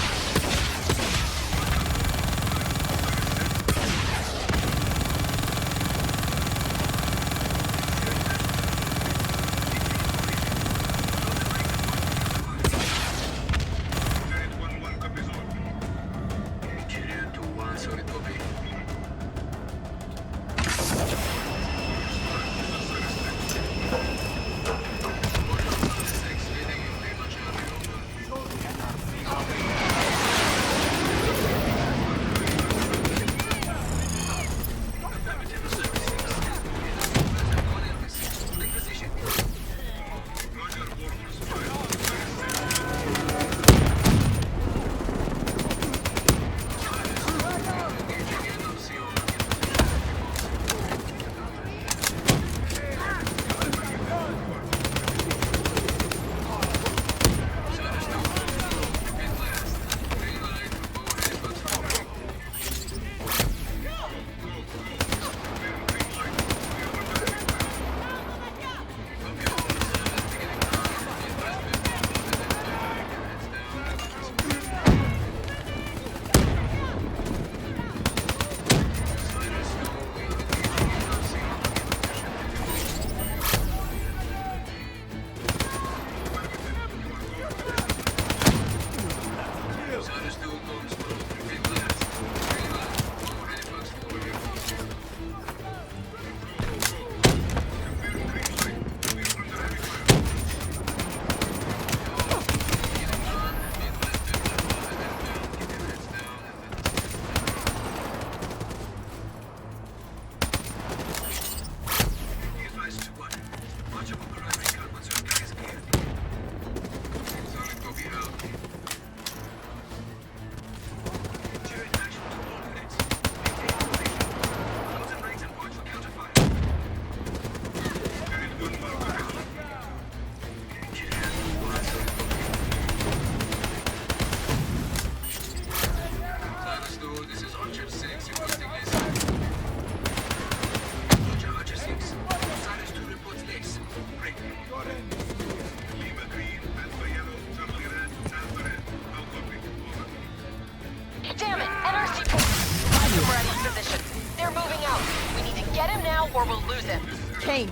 now or we'll lose him. Kane,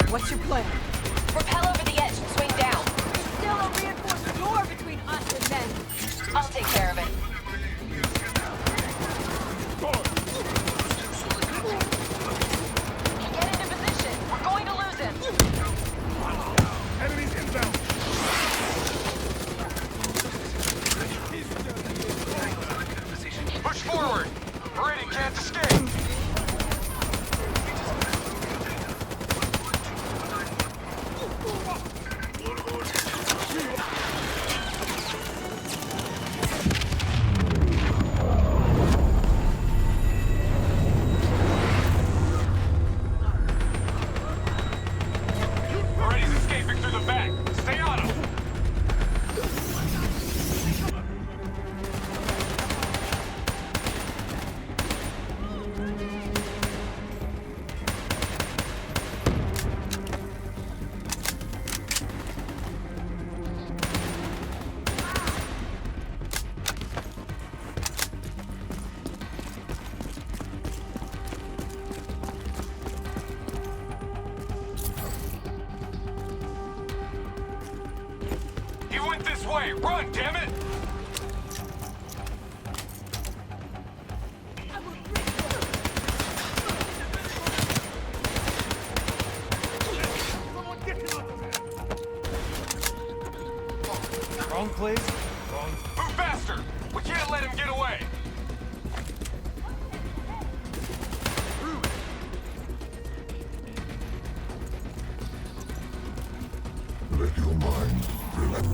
what's your plan? Rappel over the edge and swing down. There's still a reinforced door between us and them. I'll take care of it. Get into position. We're going to lose him. Enemies inbound. Push forward! Meridian can't escape! Meridian's escaping through the back. Stay on him! He went this way! Run, damn it! Wrong place? Wrong. Move faster! We can't let him get away! Let your mind relax.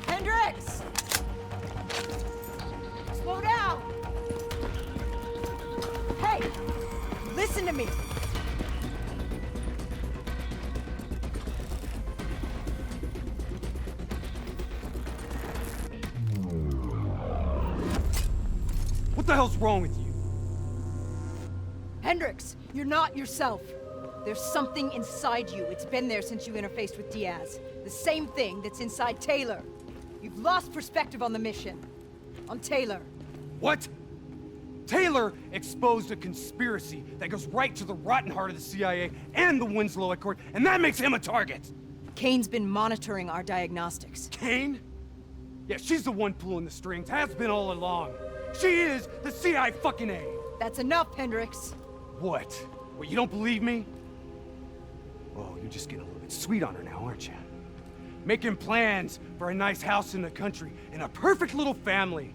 Hendricks! Slow down! Hey! Listen to me! What the hell's wrong with you? Hendricks, you're not yourself. There's something inside you. It's been there since you interfaced with Diaz. The same thing that's inside Taylor. You've lost perspective on the mission. On Taylor. What? Taylor exposed a conspiracy that goes right to the rotten heart of the CIA and the Winslow Accord, and that makes him a target! Kane's been monitoring our diagnostics. Kane? Yeah, she's the one pulling the strings, has been all along. She is the CI fucking A. That's enough, Hendricks. What? What, you don't believe me? Well, you're just getting a little bit sweet on her now, aren't you? Making plans for a nice house in the country and a perfect little family.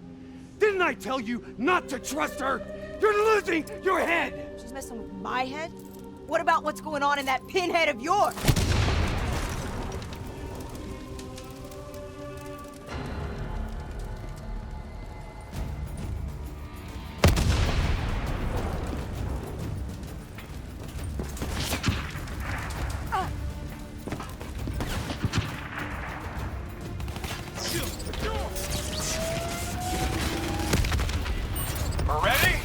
Didn't I tell you not to trust her? You're losing your head! She's messing with my head? What about what's going on in that pinhead of yours? Ready?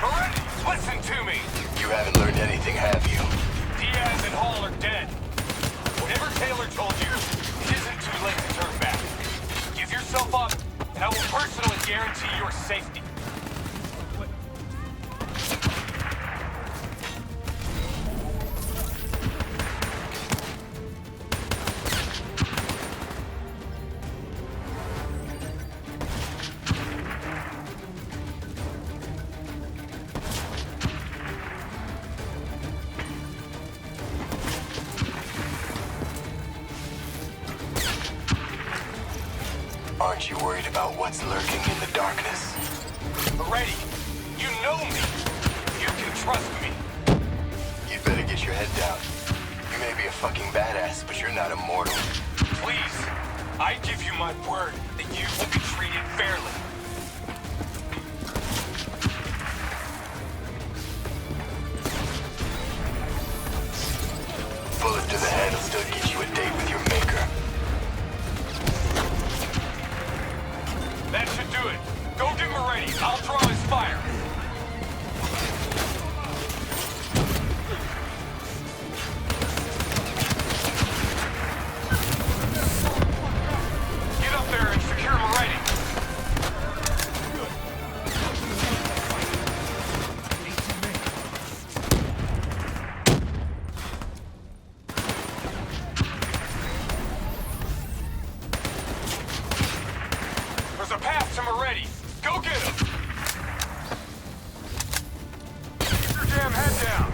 Ready? Listen to me! You haven't learned anything, have you? Diaz and Hall are dead. Whatever Taylor told you, it isn't too late to turn back. Give yourself up, and I will personally guarantee your safety. Aren't you worried about what's lurking in the darkness? Ready? You know me. You can trust me. fucking badass, but you're not immortal. Please, I give you my word that you will be treated fairly. Bullet to the head will still get you a date with your maker. That should do it. Go get Moretti. I'll draw his fire. Get up there and secure Moretti. There's a path to Moretti. Go get him. Keep your damn head down.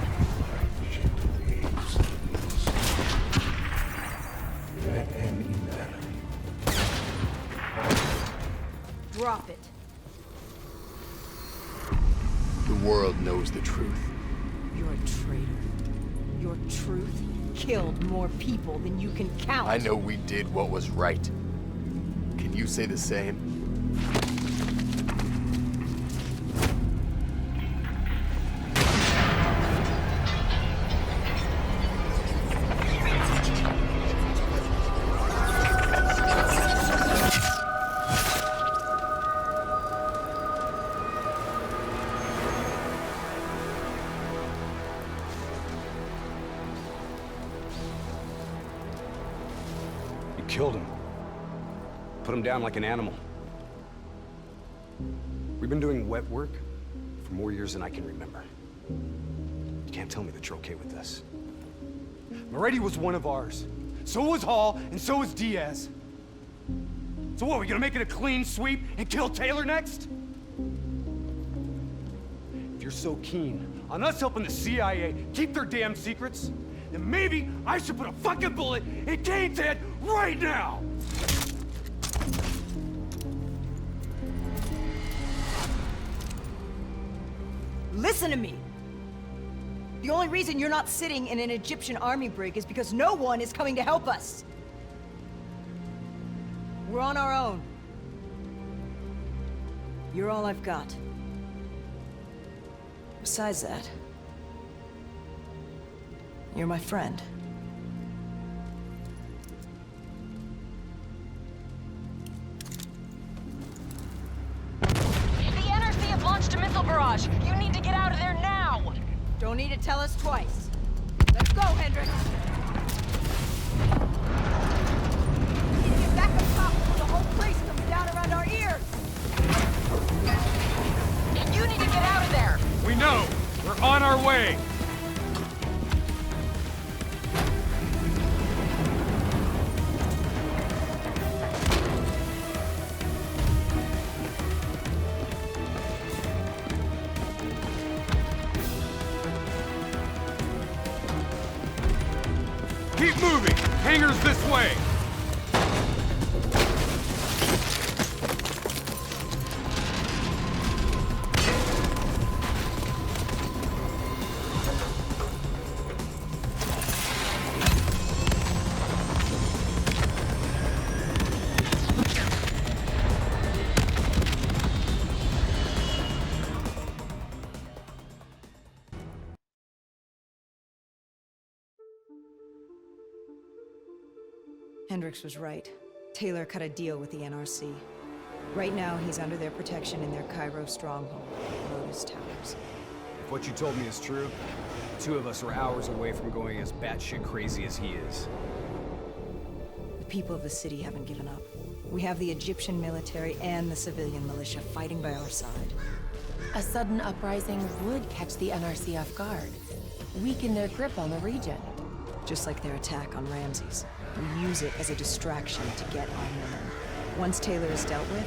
Drop it. The world knows the truth. You're a traitor. Your truth killed more people than you can count. I know we did what was right. Can you say the same? You killed him. Put him down like an animal. We've been doing wet work for more years than I can remember. You can't tell me that you're okay with this. Moretti was one of ours. So was Hall, and so was Diaz. So what, we gonna make it a clean sweep and kill Taylor next? If you're so keen on us helping the CIA keep their damn secrets, then maybe I should put a fucking bullet in Kane's head right now! Listen to me! The only reason you're not sitting in an Egyptian army brig is because no one is coming to help us! We're on our own. You're all I've got. Besides that, you're my friend. The NRC have launched a missile barrage. You need to get out of there now. Don't need to tell us twice. Let's go, Hendricks. We need to get back up top before the whole place comes down around our ears. You need to get out of there. We know. We're on our way. Keep moving! Hangars this way! Hendricks was right. Taylor cut a deal with the NRC. Right now, he's under their protection in their Cairo stronghold, Lotus Towers. If what you told me is true, the two of us are hours away from going as batshit crazy as he is. The people of the city haven't given up. We have the Egyptian military and the civilian militia fighting by our side. A sudden uprising would catch the NRC off guard, weaken their grip on the region. Just like their attack on Ramses. We use it as a distraction to get on women. Once Taylor is dealt with,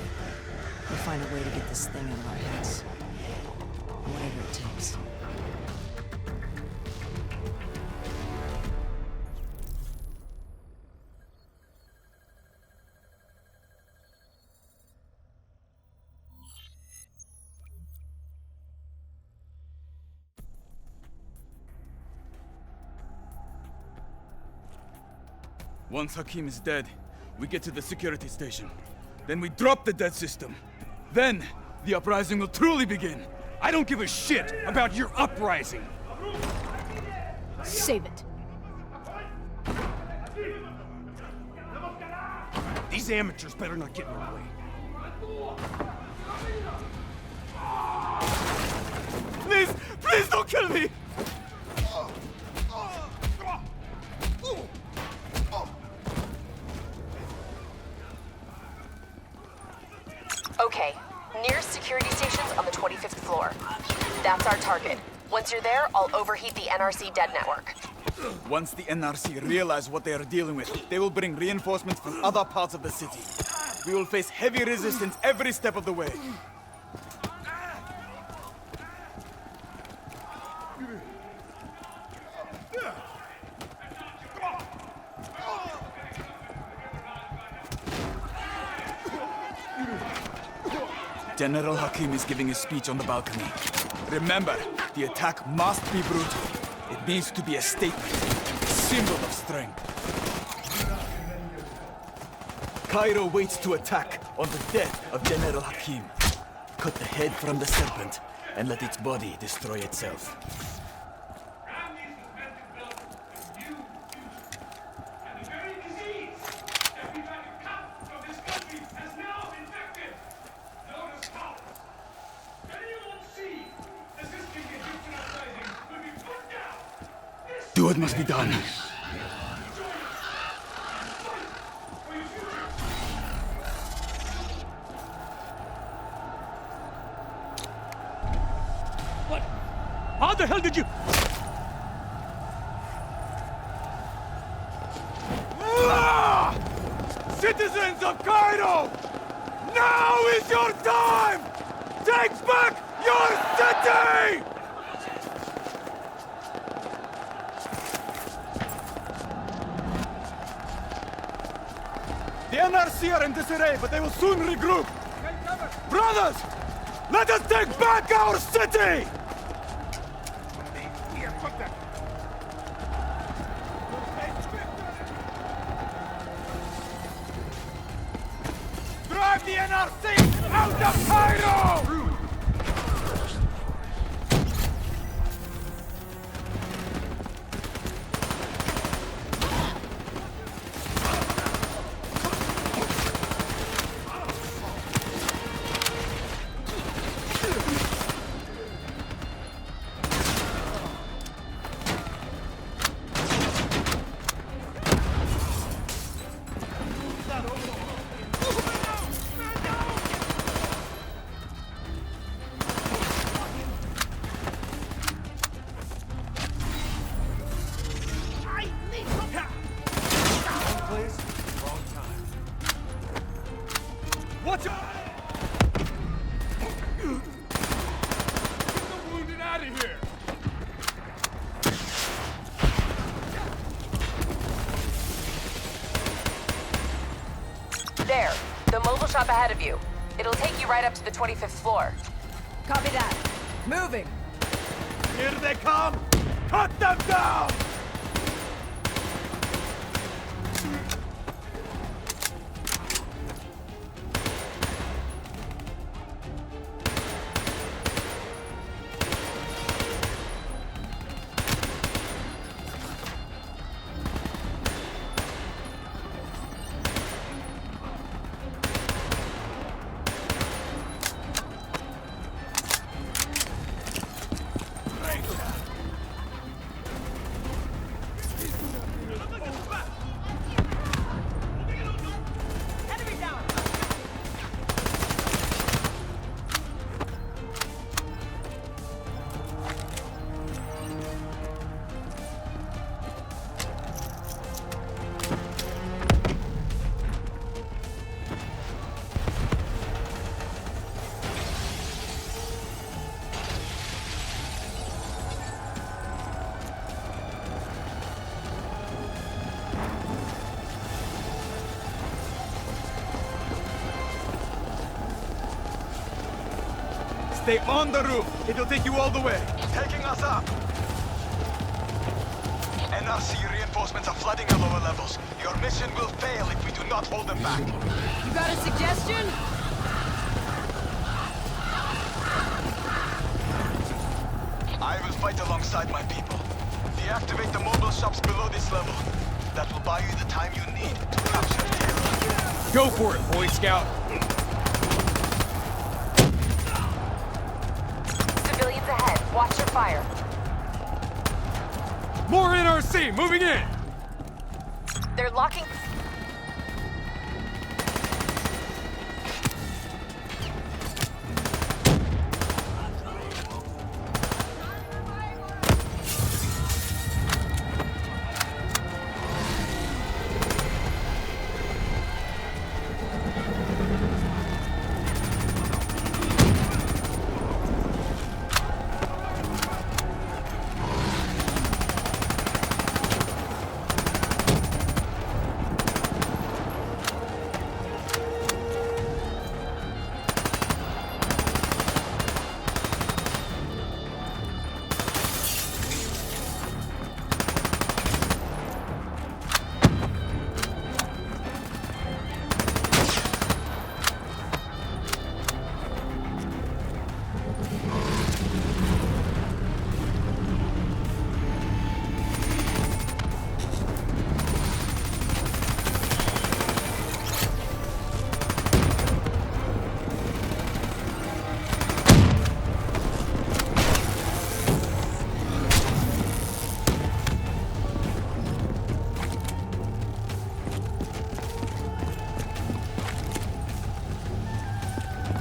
we'll find a way to get this thing out of our heads. Whatever it takes. Once Hakim is dead, we get to the security station. Then we drop the dead system. Then, the uprising will truly begin. I don't give a shit about your uprising! Save it. These amateurs better not get in our way. Please! Please don't kill me! Okay, nearest security station's on the 25th floor. That's our target. Once you're there, I'll overheat the NRC dead network. Once the NRC realize what they are dealing with, they will bring reinforcements from other parts of the city. We will face heavy resistance every step of the way. General Hakim is giving a speech on the balcony. Remember, the attack must be brutal. It needs to be a statement, a symbol of strength. Cairo waits to attack on the death of General Hakim. Cut the head from the serpent and let its body destroy itself. Do what must be done. What? How the hell did you... Citizens of Cairo! Now is your time! Take back your city! The NRC are in disarray, but they will soon regroup. Brothers, let us take back our city! Drive the NRC out of Cairo! Watch out! Get the wounded out of here! There, the mobile shop ahead of you. It'll take you right up to the 25th floor. Copy that. Moving. Here they come! Cut them down! Stay on the roof. It'll take you all the way. Taking us up. NRC reinforcements are flooding the lower levels. Your mission will fail if we do not hold them back. You got a suggestion? I will fight alongside my people. Deactivate the mobile shops below this level. That will buy you the time you need to capture Taylor. Go for it, Boy Scout! Civilians ahead. Watch your fire. More NRC moving in! They're locking...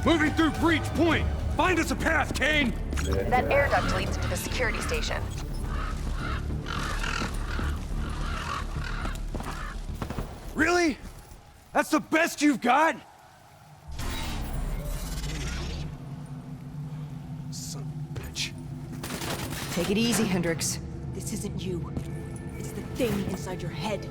Moving through Breach Point! Find us a path, Kane! That air duct leads to the security station. Really? That's the best you've got? Son of a bitch. Take it easy, Hendricks. This isn't you. It's the thing inside your head.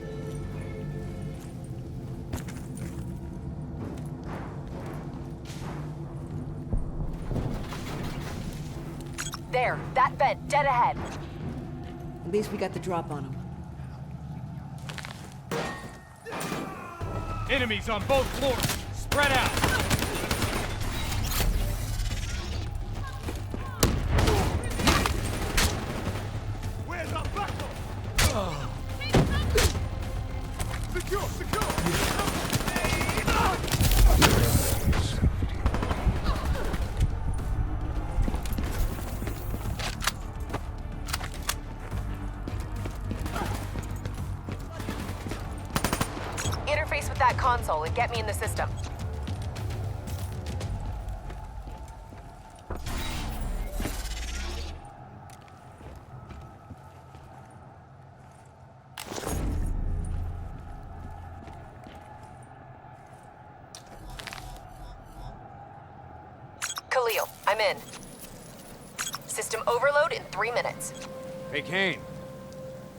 There, that vent, dead ahead. At least we got the drop on him. Enemies on both floors! Spread out! Where's our battle? Secure! Interface with that console and get me in the system. Khalil, I'm in. System overload in 3 minutes. Hey, Kane.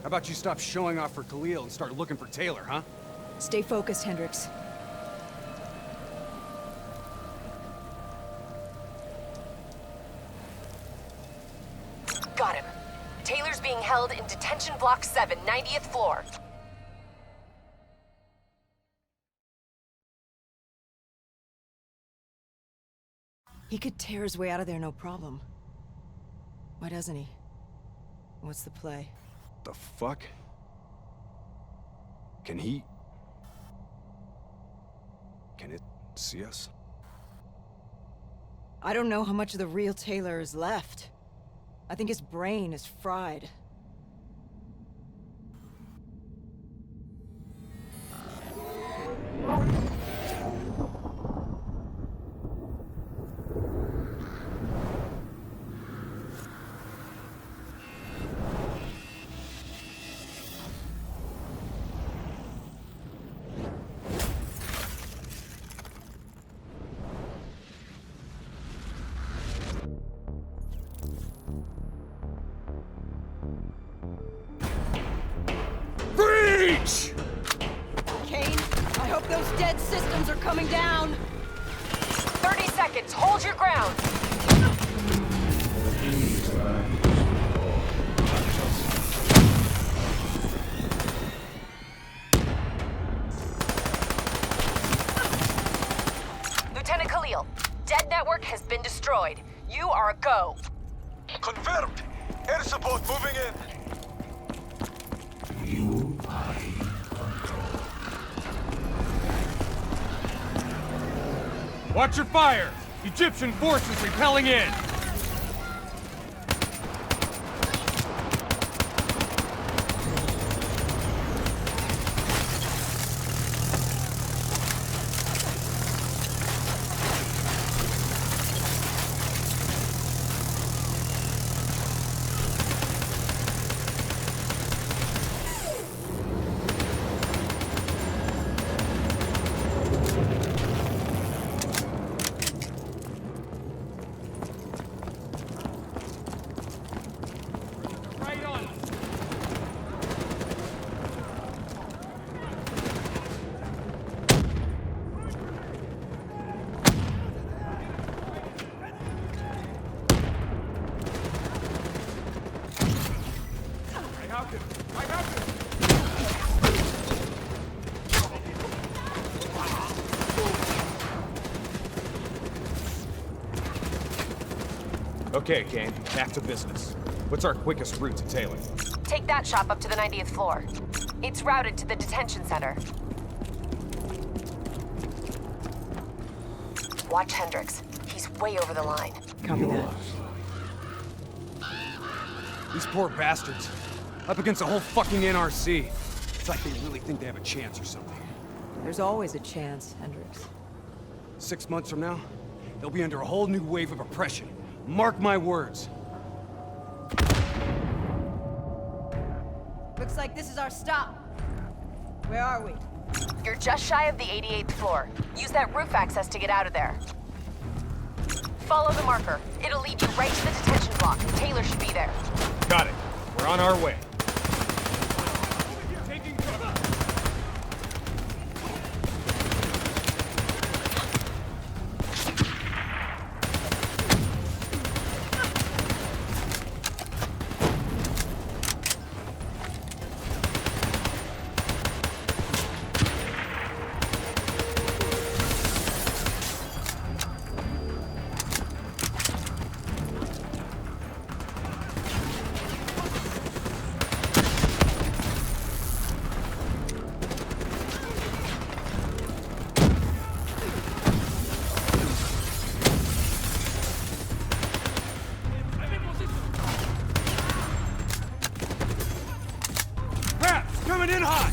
How about you stop showing off for Khalil and start looking for Taylor, huh? Stay focused, Hendricks. Got him. Taylor's being held in Detention Block 7, 90th floor. He could tear his way out of there no problem. Why doesn't he? What's the play? The fuck? Can he... Can it see us? I don't know how much of the real Taylor is left. I think his brain is fried. Breach! Kane, I hope those dead systems are coming down! 30 seconds, hold your ground! has been destroyed. You are a go. Confirmed. Air support moving in. Watch your fire! Egyptian forces repelling in! Okay, Kane, back to business. What's our quickest route to Taylor? Take that shop up to the 90th floor. It's routed to the detention center. Watch Hendricks. He's way over the line. Copy that. These poor bastards. Up against the whole fucking NRC. It's like they really think they have a chance or something. There's always a chance, Hendricks. 6 months from now, they'll be under a whole new wave of oppression. Mark my words. Looks like this is our stop. Where are we? You're just shy of the 88th floor. Use that roof access to get out of there. Follow the marker. It'll lead you right to the detention block. Taylor should be there. Got it. We're on our way. Coming in hot!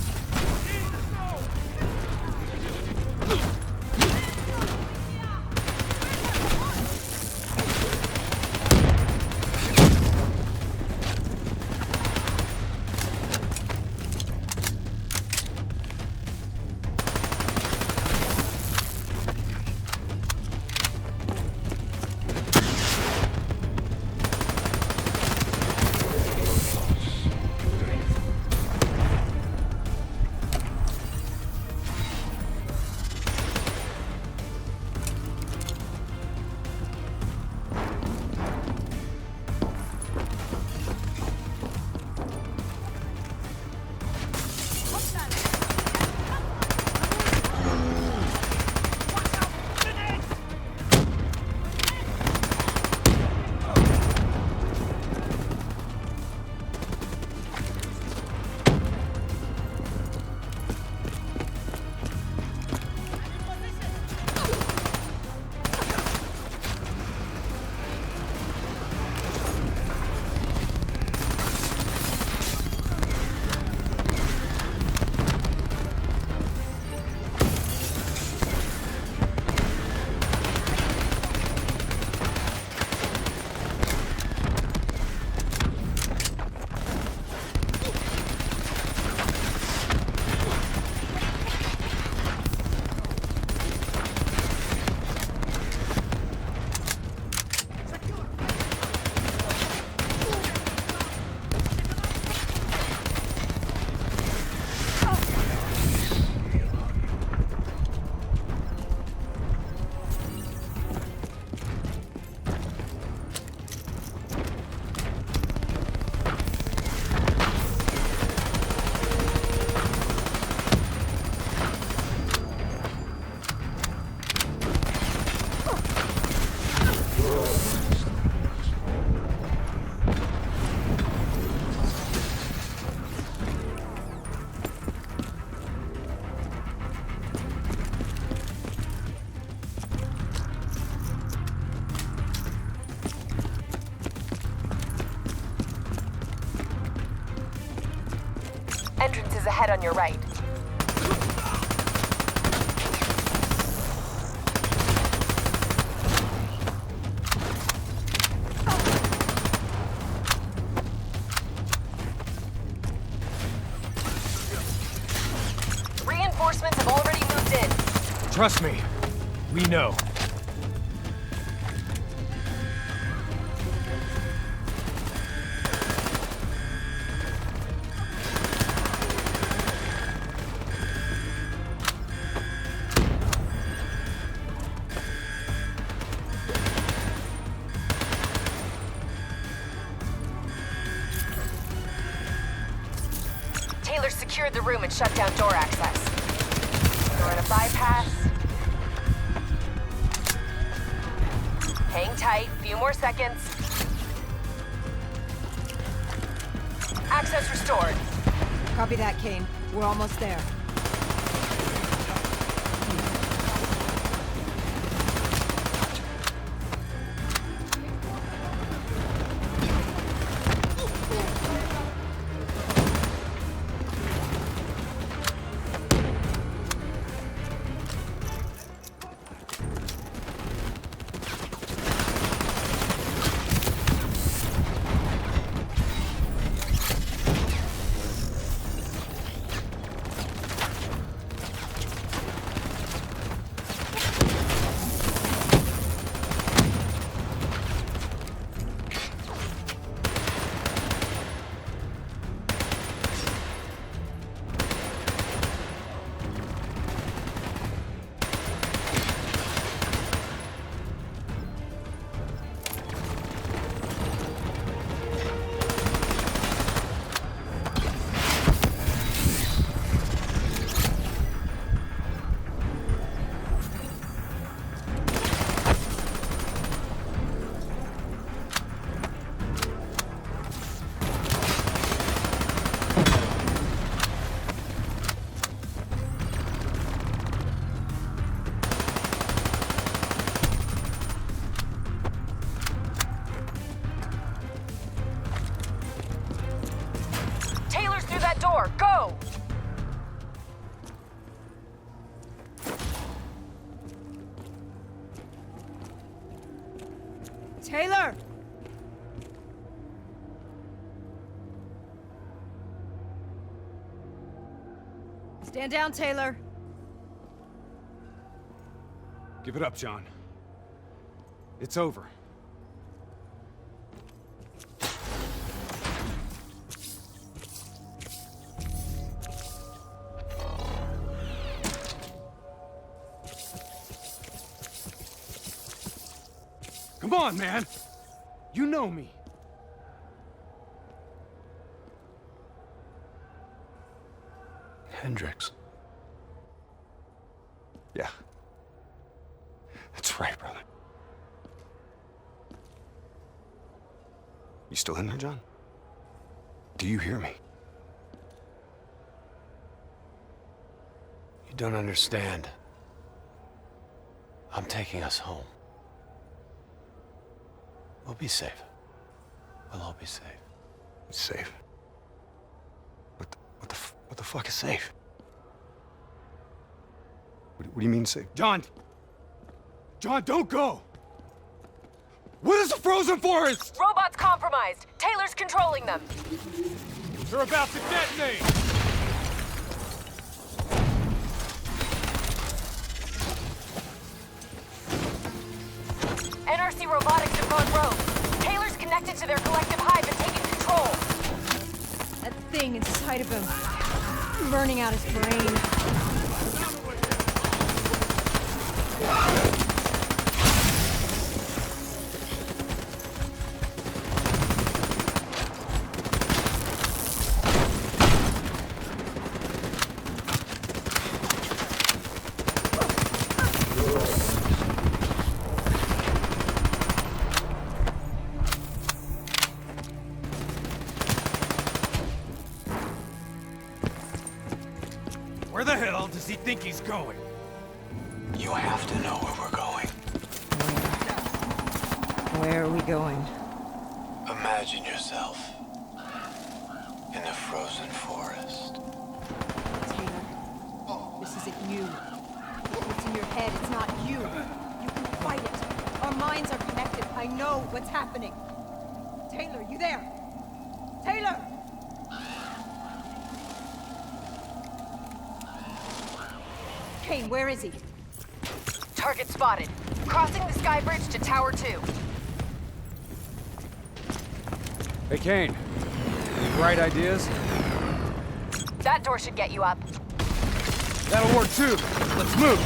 Entrance is ahead on your right. Reinforcements have already moved in. Trust me, we know. Taylor secured the room and shut down door access. Door to bypass. Hang tight, few more seconds. Access restored. Copy that, Kane. We're almost there. Door, go! Taylor! Stand down, Taylor. Give it up, John. It's over. Come on, man! You know me. Hendricks. Yeah. That's right, brother. You still in there, John? Do you hear me? You don't understand. I'm taking us home. We'll be safe. We'll all be safe. Safe? What the fuck is safe? What do you mean safe? John! John, don't go! What is the frozen forest? Robots compromised. Taylor's controlling them. They're about to detonate! NRC robotics have gone rogue. Taylor's connected to their collective hive and taking control. That thing inside of him, burning out his brain. Where the hell does he think he's going? You have to know where we're going. Where are we going? Imagine yourself in the frozen forest. Taylor, this isn't you. What's in your head, it's not you. You can fight it. Our minds are connected. I know what's happening. Taylor, you there? Taylor! Kane, where is he? Target spotted. Crossing the sky bridge to Tower 2. Hey, Kane. Any bright ideas? That door should get you up. That'll work too. Let's move.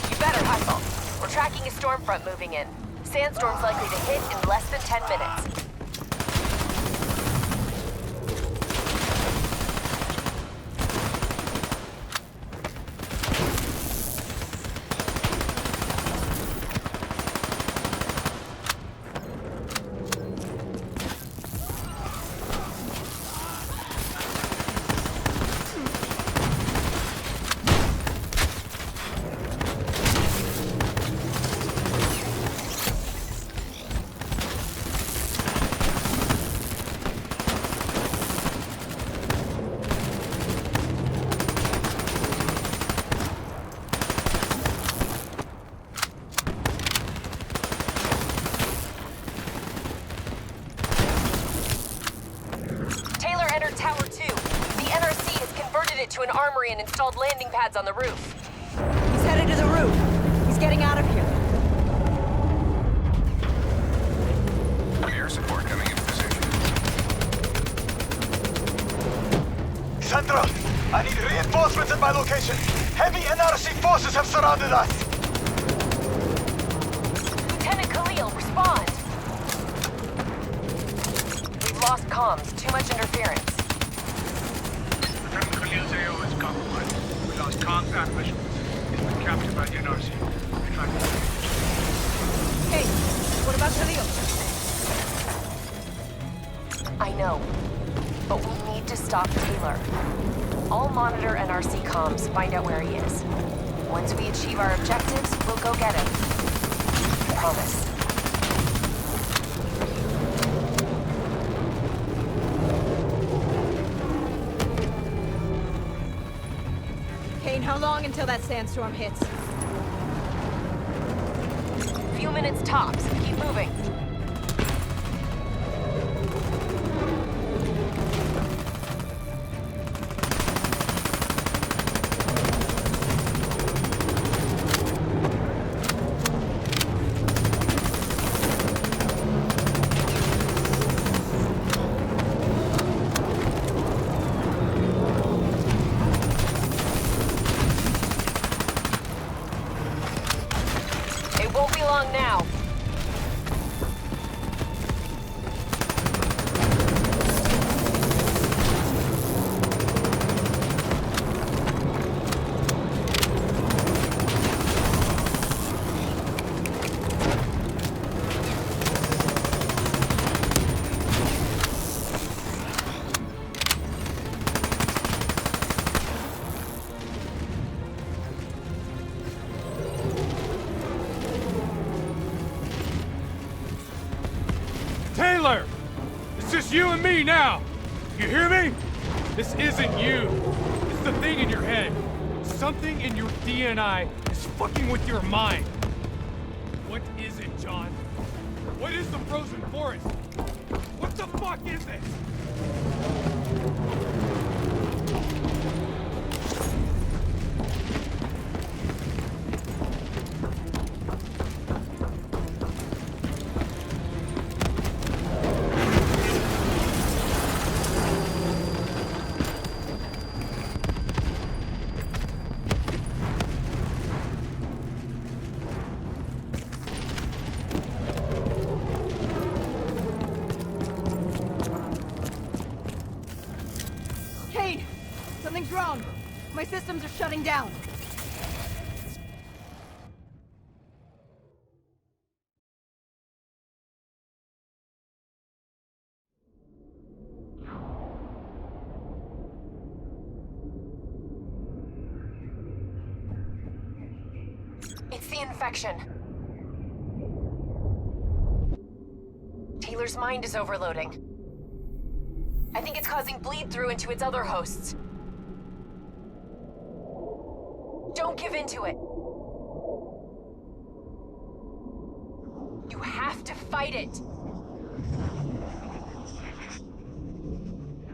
You better hustle. We're tracking a storm front moving in. Sandstorm's likely to hit in less than 10 minutes. To an armory and installed landing pads on the roof. He's headed to the roof. He's getting out of here. Air support coming into position. Sandra, I need reinforcements at my location. Heavy NRC forces have surrounded us. Lieutenant Khalil, respond. We've lost comms. Too much interference. Khalil's AO is compromised. We lost comms and visuals. He's been captured by the NRC. We're trying to... Hey, what about Khalil? I know, but we need to stop Taylor. I'll monitor NRC comms, find out where he is. Once we achieve our objectives, we'll go get him. I promise. How long until that sandstorm hits? Few minutes tops. Keep moving. Taylor! It's just you and me now! You hear me? This isn't you. It's the thing in your head. Something in your DNI is fucking with your mind. What is it, John? What is the frozen forest? What the fuck is it? Something's wrong. My systems are shutting down. It's the infection. Taylor's mind is overloading. I think it's causing bleed through into its other hosts. Don't give in to it. You have to fight it.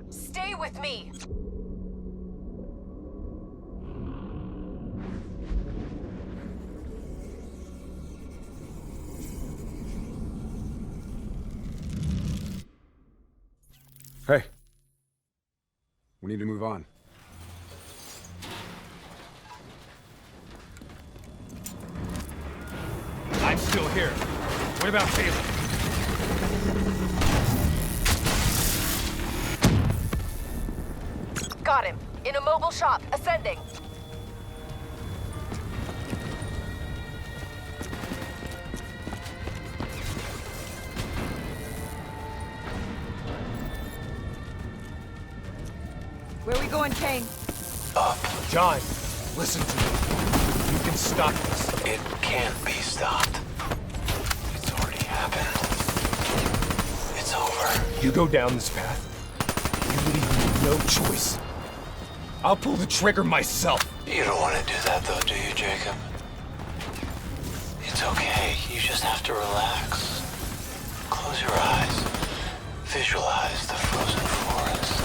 Stay with me. Hey. We need to move on. I'm still here. What about Taylor? Got him. In a mobile shop, ascending. Where are we going, Kane? Up. John, listen to me. You can stop this. It can't be stopped. It's already happened. It's over. You go down this path, you leave me no choice. I'll pull the trigger myself. You don't want to do that though, do you, Jacob? It's okay. You just have to relax. Close your eyes. Visualize the frozen forest.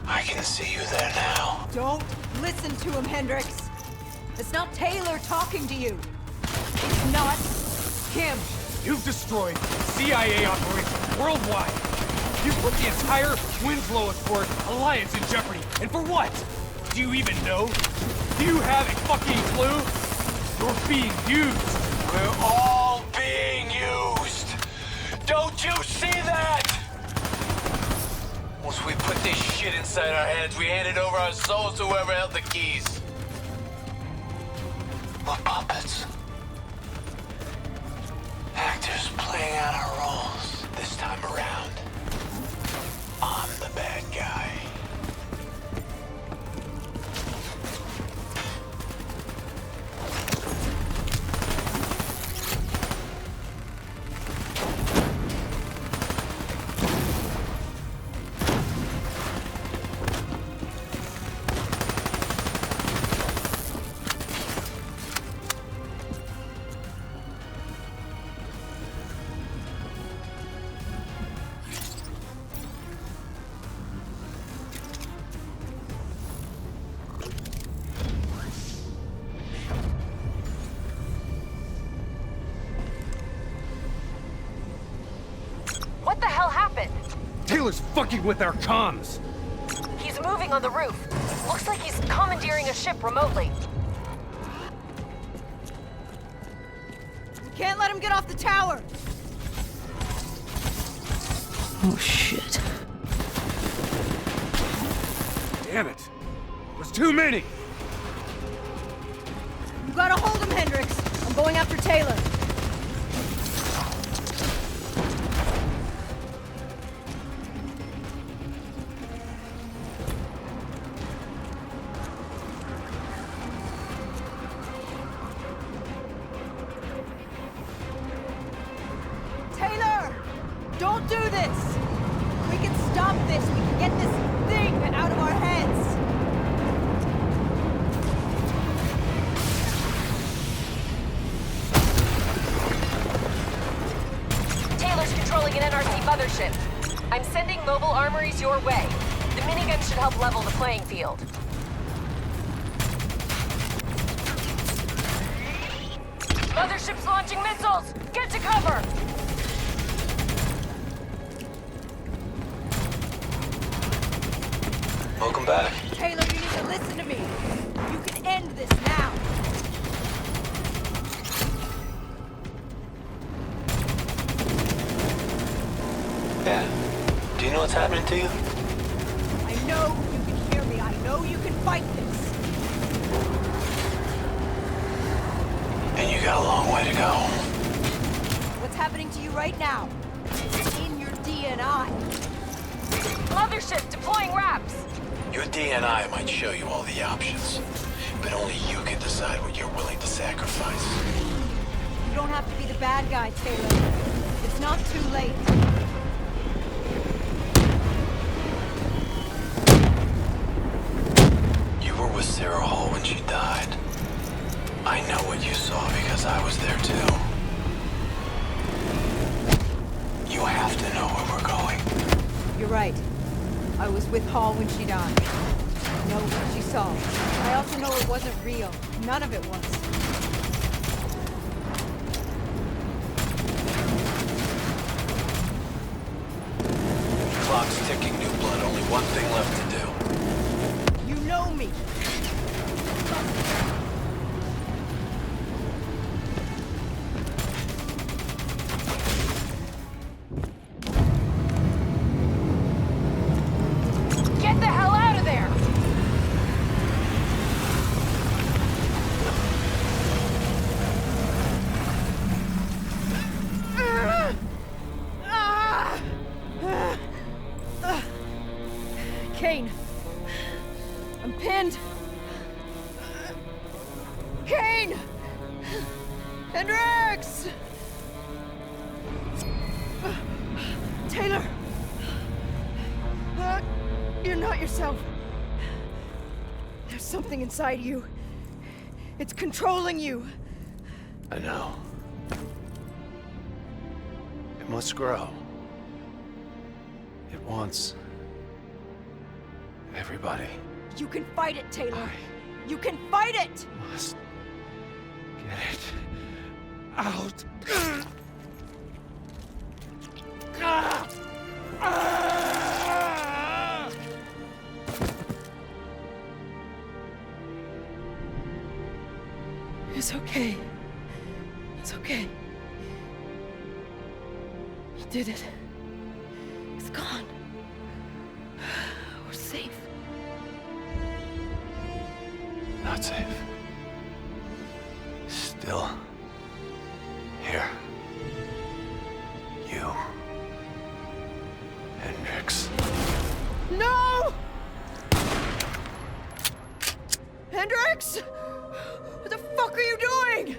I can see you there now. Don't listen to him, Hendricks. It's not Taylor talking to you. It's not him. You've destroyed CIA operations worldwide. You put the entire Winslow Accord alliance in jeopardy. And for what? Do you even know? Do you have a fucking clue? You're being used. We're all being used. Don't you see that? Once we put this shit inside our heads, we handed over our souls to whoever held the keys. We're puppets. Actors playing out our roles. This time around, I'm the bad guy. What the hell happened? Taylor's fucking with our comms. He's moving on the roof. Looks like he's commandeering a ship remotely. We can't let him get off the tower. Oh, shit. Damn it. There's too many. You gotta hold him, Hendricks. I'm going after Taylor. Taylor! Don't do this! We can stop this. We can get this thing out of our heads. Taylor's controlling an NRC mothership. I'm sending mobile armories your way. The minigun should help level the playing field. Mothership's launching missiles! Get to cover! Welcome back. Taylor, you need to listen to me. You can end this now. Yeah. Do you know what's happening to you? I know you can hear me. I know you can fight this. And you got a long way to go. What's happening to you right now? It's in your DNI. Mothership deploying wraps! Your DNI might show you all the options, but only you can decide what you're willing to sacrifice. You don't have to be the bad guy, Taylor. It's not too late. You're right. I was with Hall when she died. I know what she saw. I also know it wasn't real. None of it was. Clock's ticking, New Blood. Only one thing left to do. You know me! Get the hell out of there! Kane! I'm pinned! Kane! Hendrix! Taylor! You're not yourself. There's something inside you. It's controlling you. I know. It must grow. It wants everybody. You can fight it, Taylor. You can fight it! Must get it out. It's okay. It's okay. You did it. It's gone. We're safe. Not safe. Still here. You. Hendrix. No! Hendrix! What the fuck are you doing?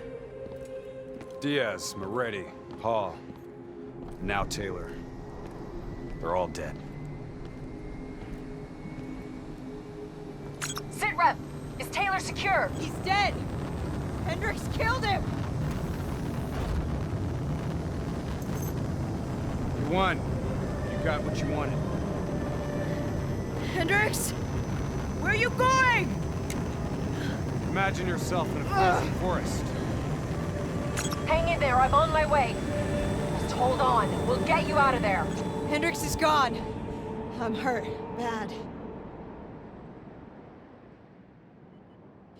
Diaz, Moretti, Hall, now Taylor. They're all dead. Sitrep! Is Taylor secure? He's dead! Hendrix killed him! You won. You got what you wanted. Hendrix! Where are you going? Imagine yourself in a frozen forest. Hang in there, I'm on my way. Just hold on, we'll get you out of there. Hendrix is gone. I'm hurt. Bad.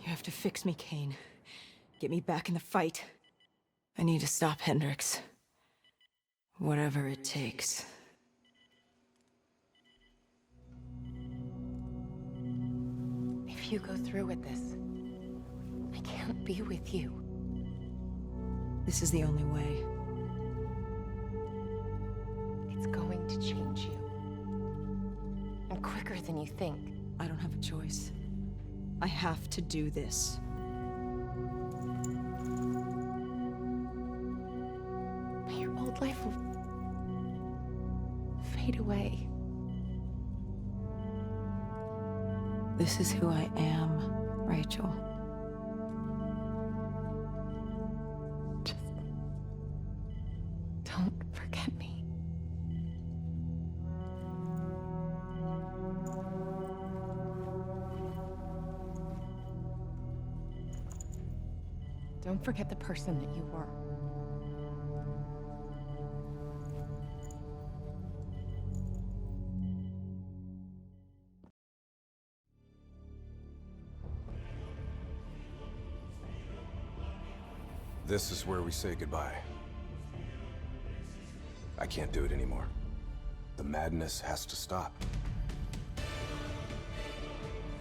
You have to fix me, Kane. Get me back in the fight. I need to stop Hendrix. Whatever it takes. If you go through with this, I can't be with you. This is the only way. It's going to change you. And quicker than you think. I don't have a choice. I have to do this. But your old life will fade away. This is who I am, Rachel. Just don't forget me. Don't forget the person that you were. This is where we say goodbye. I can't do it anymore. The madness has to stop.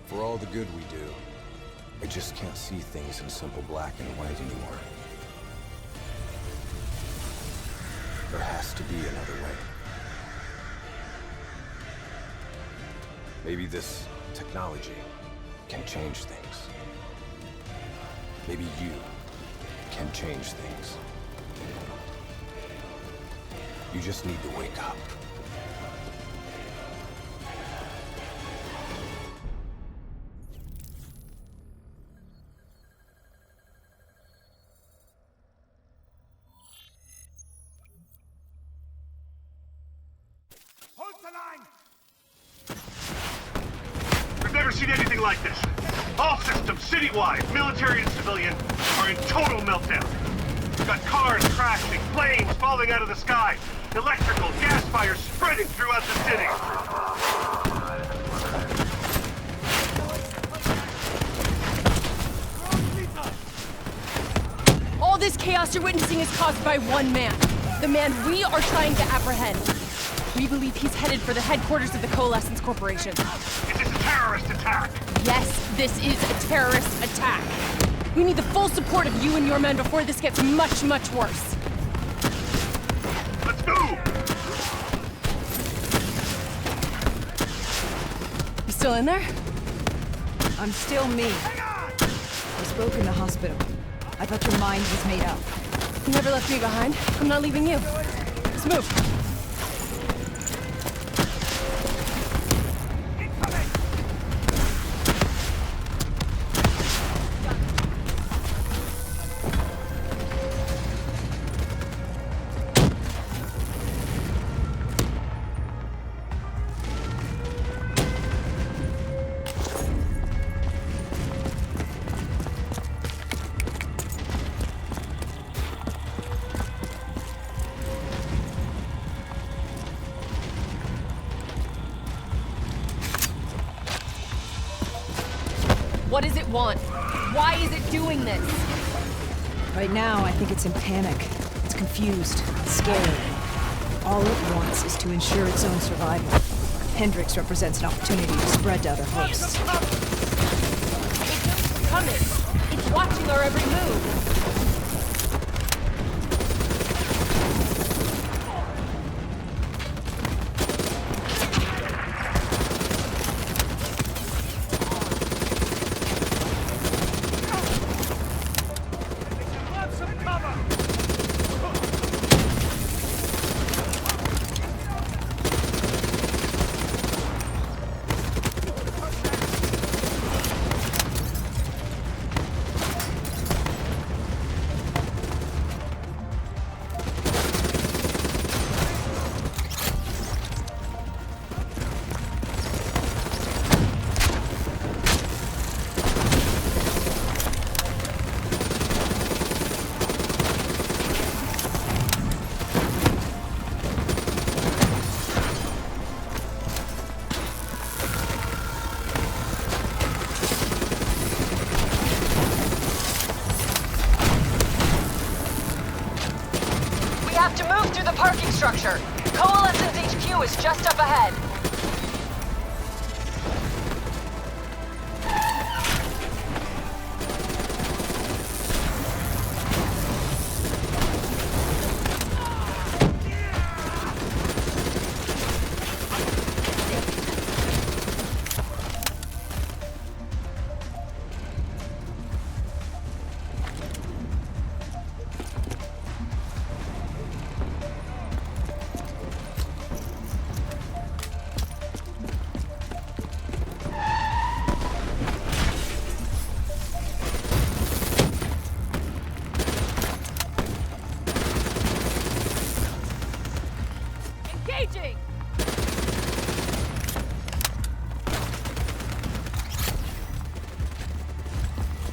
For all the good we do, I just can't see things in simple black and white anymore. There has to be another way. Maybe this technology can change things. Maybe you can change things. You just need to wake up. Hold We've never seen anything like this. All systems, citywide, military and civilian, are in total meltdown. We've got cars crashing, planes falling out of the sky, electrical, gas fires spreading throughout the city. All this chaos you're witnessing is caused by one man. The man we are trying to apprehend. We believe he's headed for the headquarters of the Coalescence Corporation. Is this a terrorist attack? Yes, this is a terrorist attack. We need the full support of you and your men before this gets much, much worse. Let's move! You still in there? I'm still me. I spoke in the hospital. I thought your mind was made up. You never left me behind. I'm not leaving you. Let's move. What does it want? Why is it doing this? Right now, I think it's in panic. It's confused, scared. All it wants is to ensure its own survival. Hendrix represents an opportunity to spread to other hosts. It knows we're coming. It's watching our every move. Structure. Coalescence HQ is just up ahead.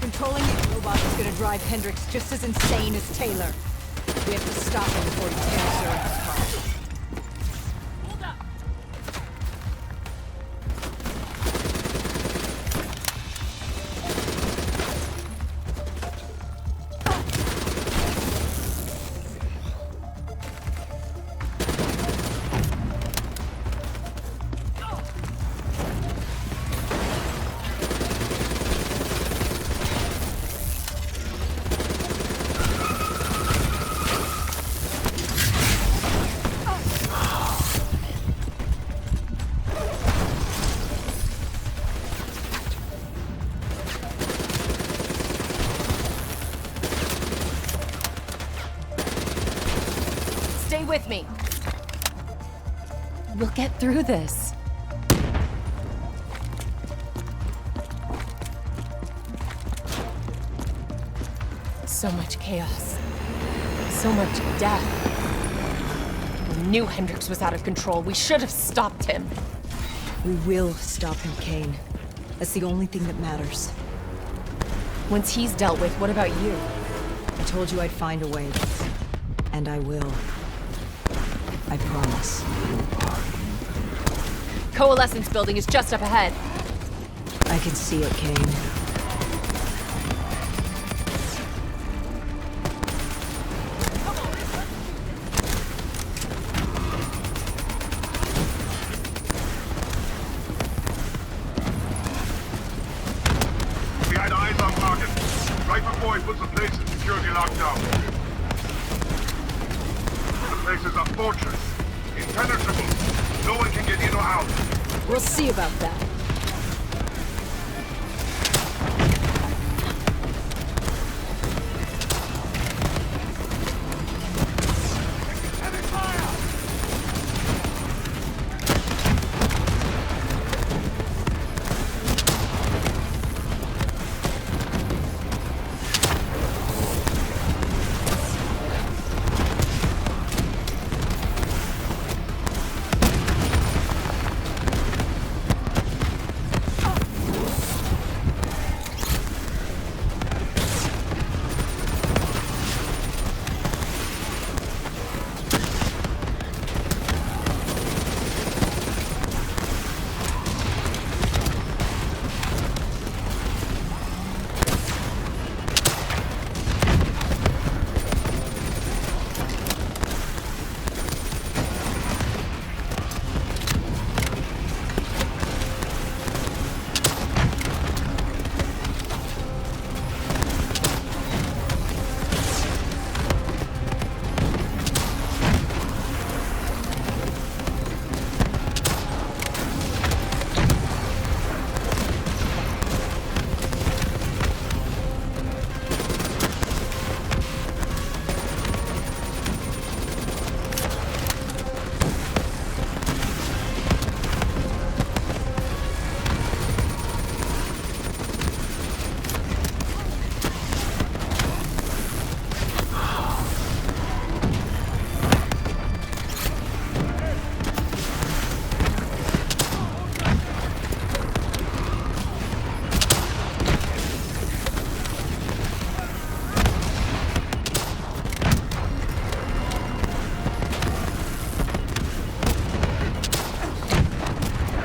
Controlling these robots is gonna drive Hendrix just as insane as Taylor. We have to stop him before he tears her apart. With me. We'll get through this. So much chaos. So much death. knew Hendricks was out of control. We should have stopped him. We will stop him, Kane. That's the only thing that matters. Once he's dealt with, what about you? I told you I'd find a way. And I will. I promise. Coalescence building is just up ahead. I can see it, Kane. We had eyes on target. Right before he puts the place in security lockdown. The place is a fortress. Impenetrable. No one can get in or out. We'll see about that.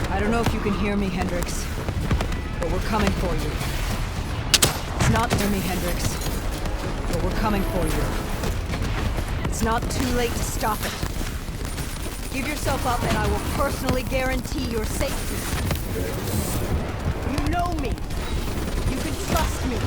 I don't know if you can hear me, Hendricks, but we're coming for you. It's not near me, Hendricks, but we're coming for you. It's not too late to stop it. Give yourself up and I will personally guarantee your safety. You know me. You can trust me.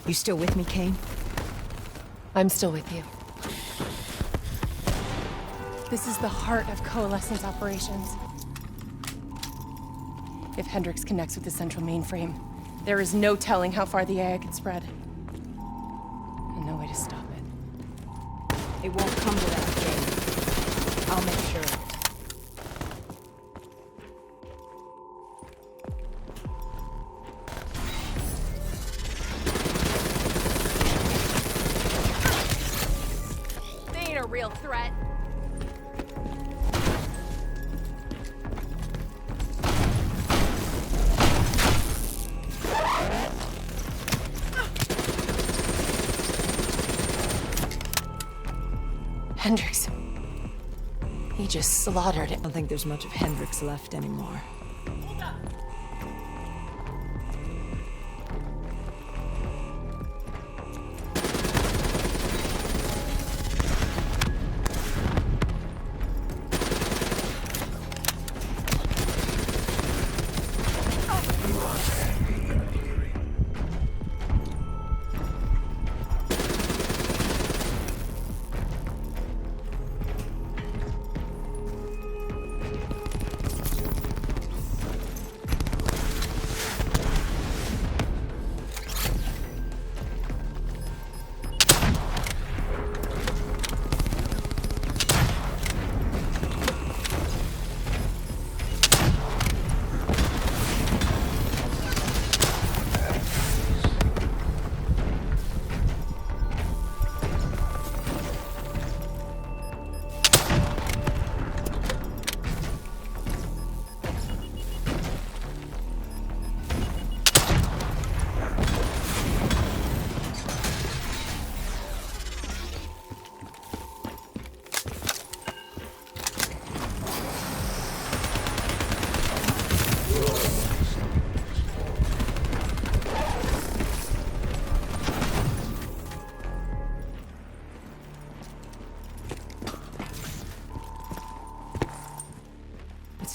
You still with me, Kane? I'm still with you. This is the heart of Coalescence operations. If Hendricks connects with the central mainframe, there is no telling how far the AI can spread. And no way to stop it. It won't come to that, Kane. I'll make sure of it. They ain't a real threat. Hendricks. He just slaughtered it. I don't think there's much of Hendricks left anymore.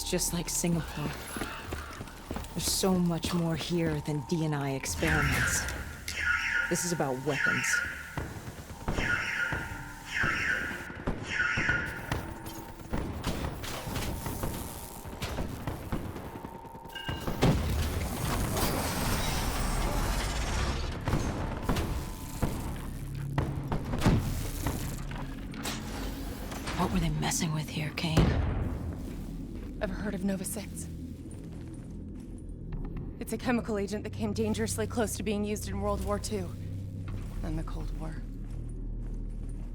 Just like Singapore. There's so much more here than DNI experiments. This is about weapons. What were they messing with here, Kane? Ever heard of Nova 6? It's a chemical agent that came dangerously close to being used in World War II and the Cold War.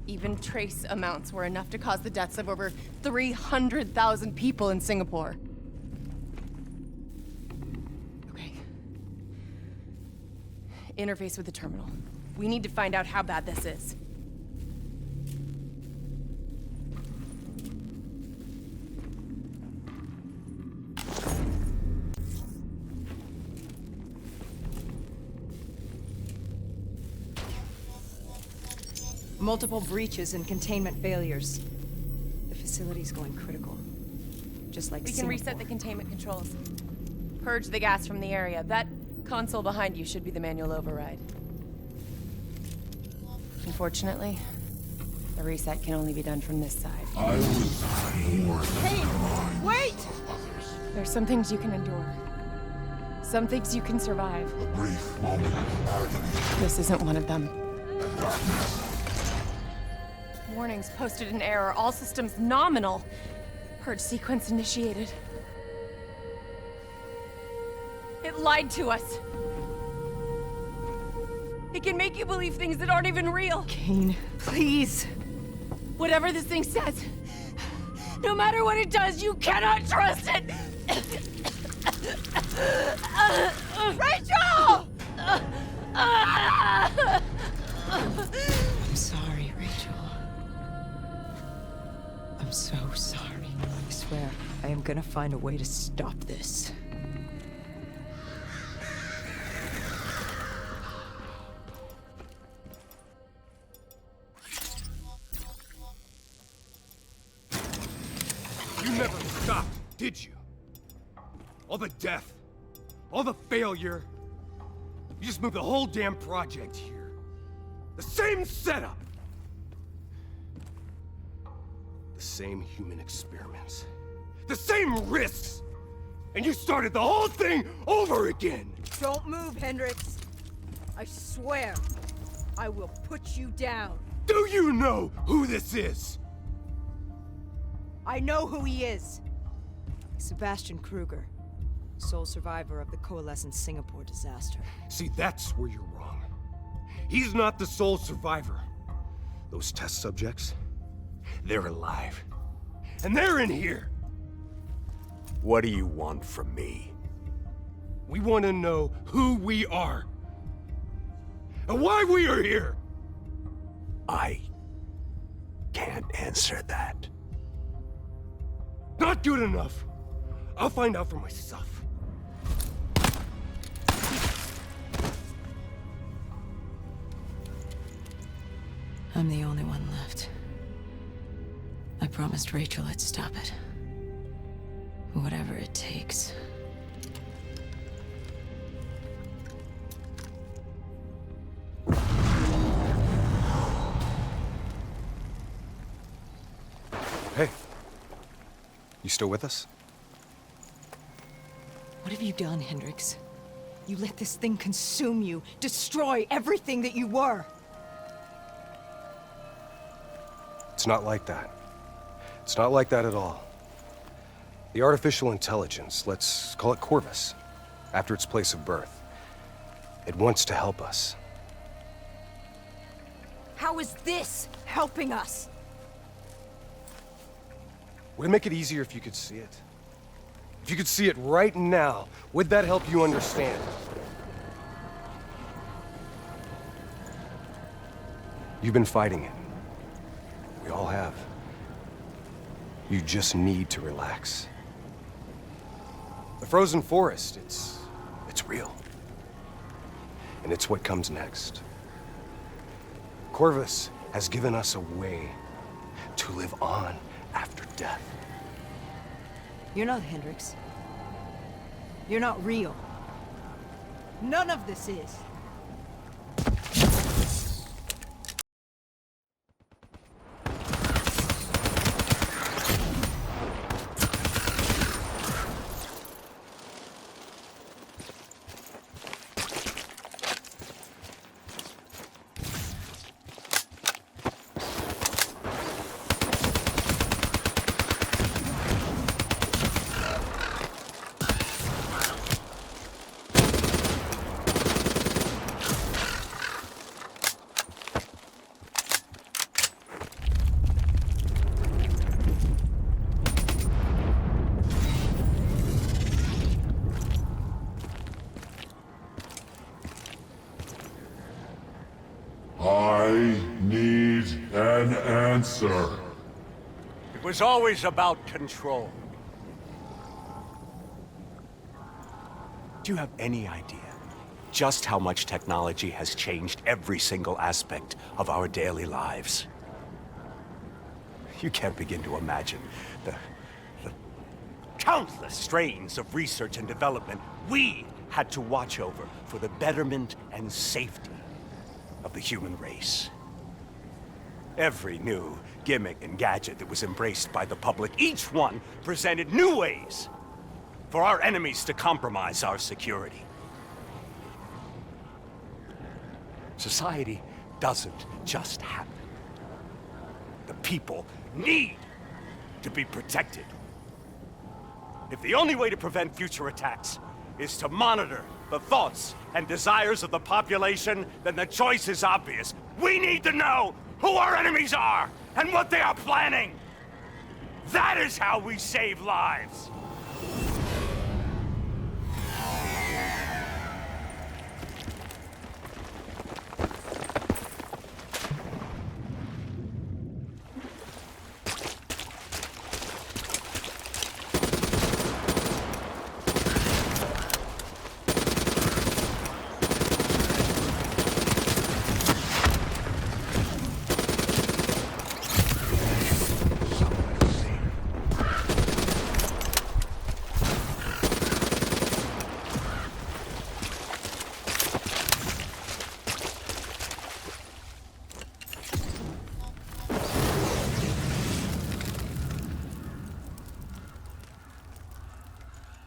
Even trace amounts were enough to cause the deaths of over 300,000 people in Singapore. Okay. Interface with the terminal. We need to find out how bad this is. Multiple breaches and containment failures. The facility's going critical. Just like We can Singapore. reset the containment controls. Purge the gas from the area. That console behind you should be the manual override. Unfortunately, the reset can only be done from this side. I was more Hey, wait! There's some things you can endure. Some things you can survive. a brief moment of agony This isn't one of them. and darkness. Warnings posted in error. All systems nominal. Purge sequence initiated. It lied to us. It can make you believe things that aren't even real. Kane, please. Whatever this thing says, no matter what it does, you cannot trust it! Rachel! I'm sorry, Rachel. I'm so sorry. I swear, I am gonna find a way to stop this. You never stopped, did you? All the death, all the failure. You just moved the whole damn project here. The same setup! The same human experiments. The same risks! And you started the whole thing over again! Don't move, Hendricks. I swear, I will put you down. Do you know who this is? I know who he is. Sebastian Kruger, sole survivor of the Coalescence Singapore disaster. See, that's where you're wrong. He's not the sole survivor. Those test subjects, they're alive. And they're in here! What do you want from me? We want to know who we are. And why we are here! I can't answer that. Not good enough. I'll find out for myself. I'm the only one left. I promised Rachel I'd stop it. Whatever it takes. Hey. You still with us? What have you done, Hendricks? You let this thing consume you, destroy everything that you were! It's not like that. It's not like that at all. The artificial intelligence, let's call it Corvus, after its place of birth. It wants to help us. How is this helping us? Would it make it easier if you could see it? If you could see it right now, would that help you understand? You've been fighting it. We all have. You just need to relax. The frozen forest, it's real. And it's what comes next. Corvus has given us a way to live on after death. You're not Hendricks. You're not real. None of this is. I need an answer. It was always about control. Do you have any idea just how much technology has changed every single aspect of our daily lives? You can't begin to imagine the countless strains of research and development we had to watch over for the betterment and safety of the human race. Every new gimmick and gadget that was embraced by the public, each one presented new ways for our enemies to compromise our security. Society doesn't just happen. The people need to be protected. If the only way to prevent future attacks is to monitor the thoughts and desires of the population, then the choice is obvious. We need to know who our enemies are and what they are planning. That is how we save lives.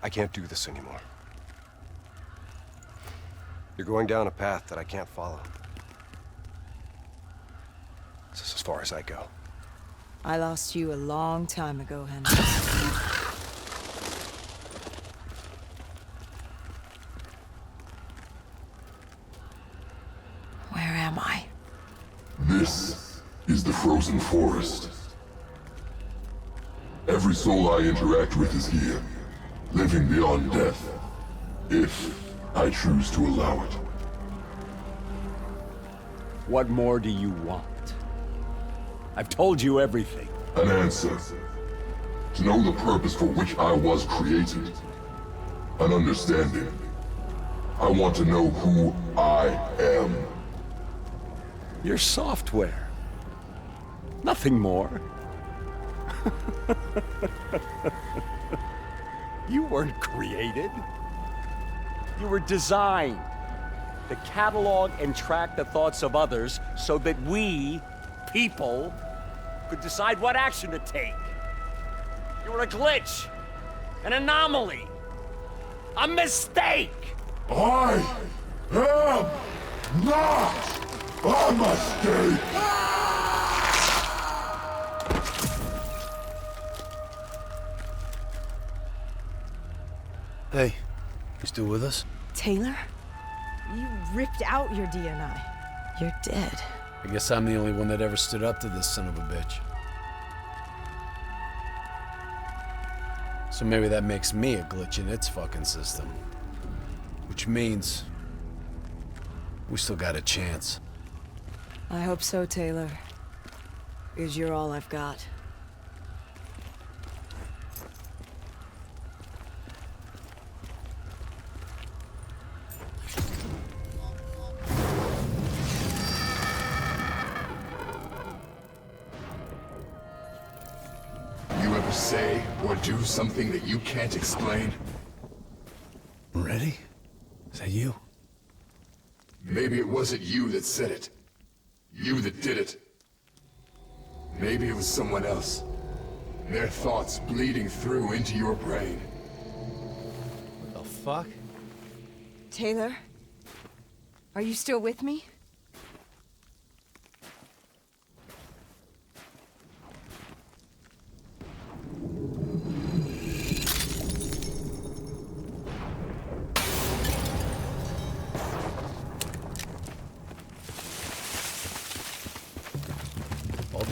I can't do this anymore. You're going down a path that I can't follow. This is as far as I go. I lost you a long time ago, Henry. Where am I? This is the frozen forest. Every soul I interact with is here, living beyond death, if I choose to allow it. What more do you want? I've told you everything. An answer. To know the purpose for which I was created. An understanding. I want to know who I am. Your software. Nothing more. You weren't created. You were designed to catalog and track the thoughts of others so that we, people, could decide what action to take. You were a glitch, an anomaly, a mistake. I am not a mistake. Hey, you still with us? Taylor? You ripped out your DNI. You're dead. I guess I'm the only one that ever stood up to this son of a bitch. So maybe that makes me a glitch in its fucking system. Which means we still got a chance. I hope so, Taylor. Because you're all I've got. Say or do something that you can't explain? Ready? Is that you? Maybe it wasn't you that said it. You that did it. Maybe it was someone else. Their thoughts bleeding through into your brain. What the fuck? Taylor? Are you still with me?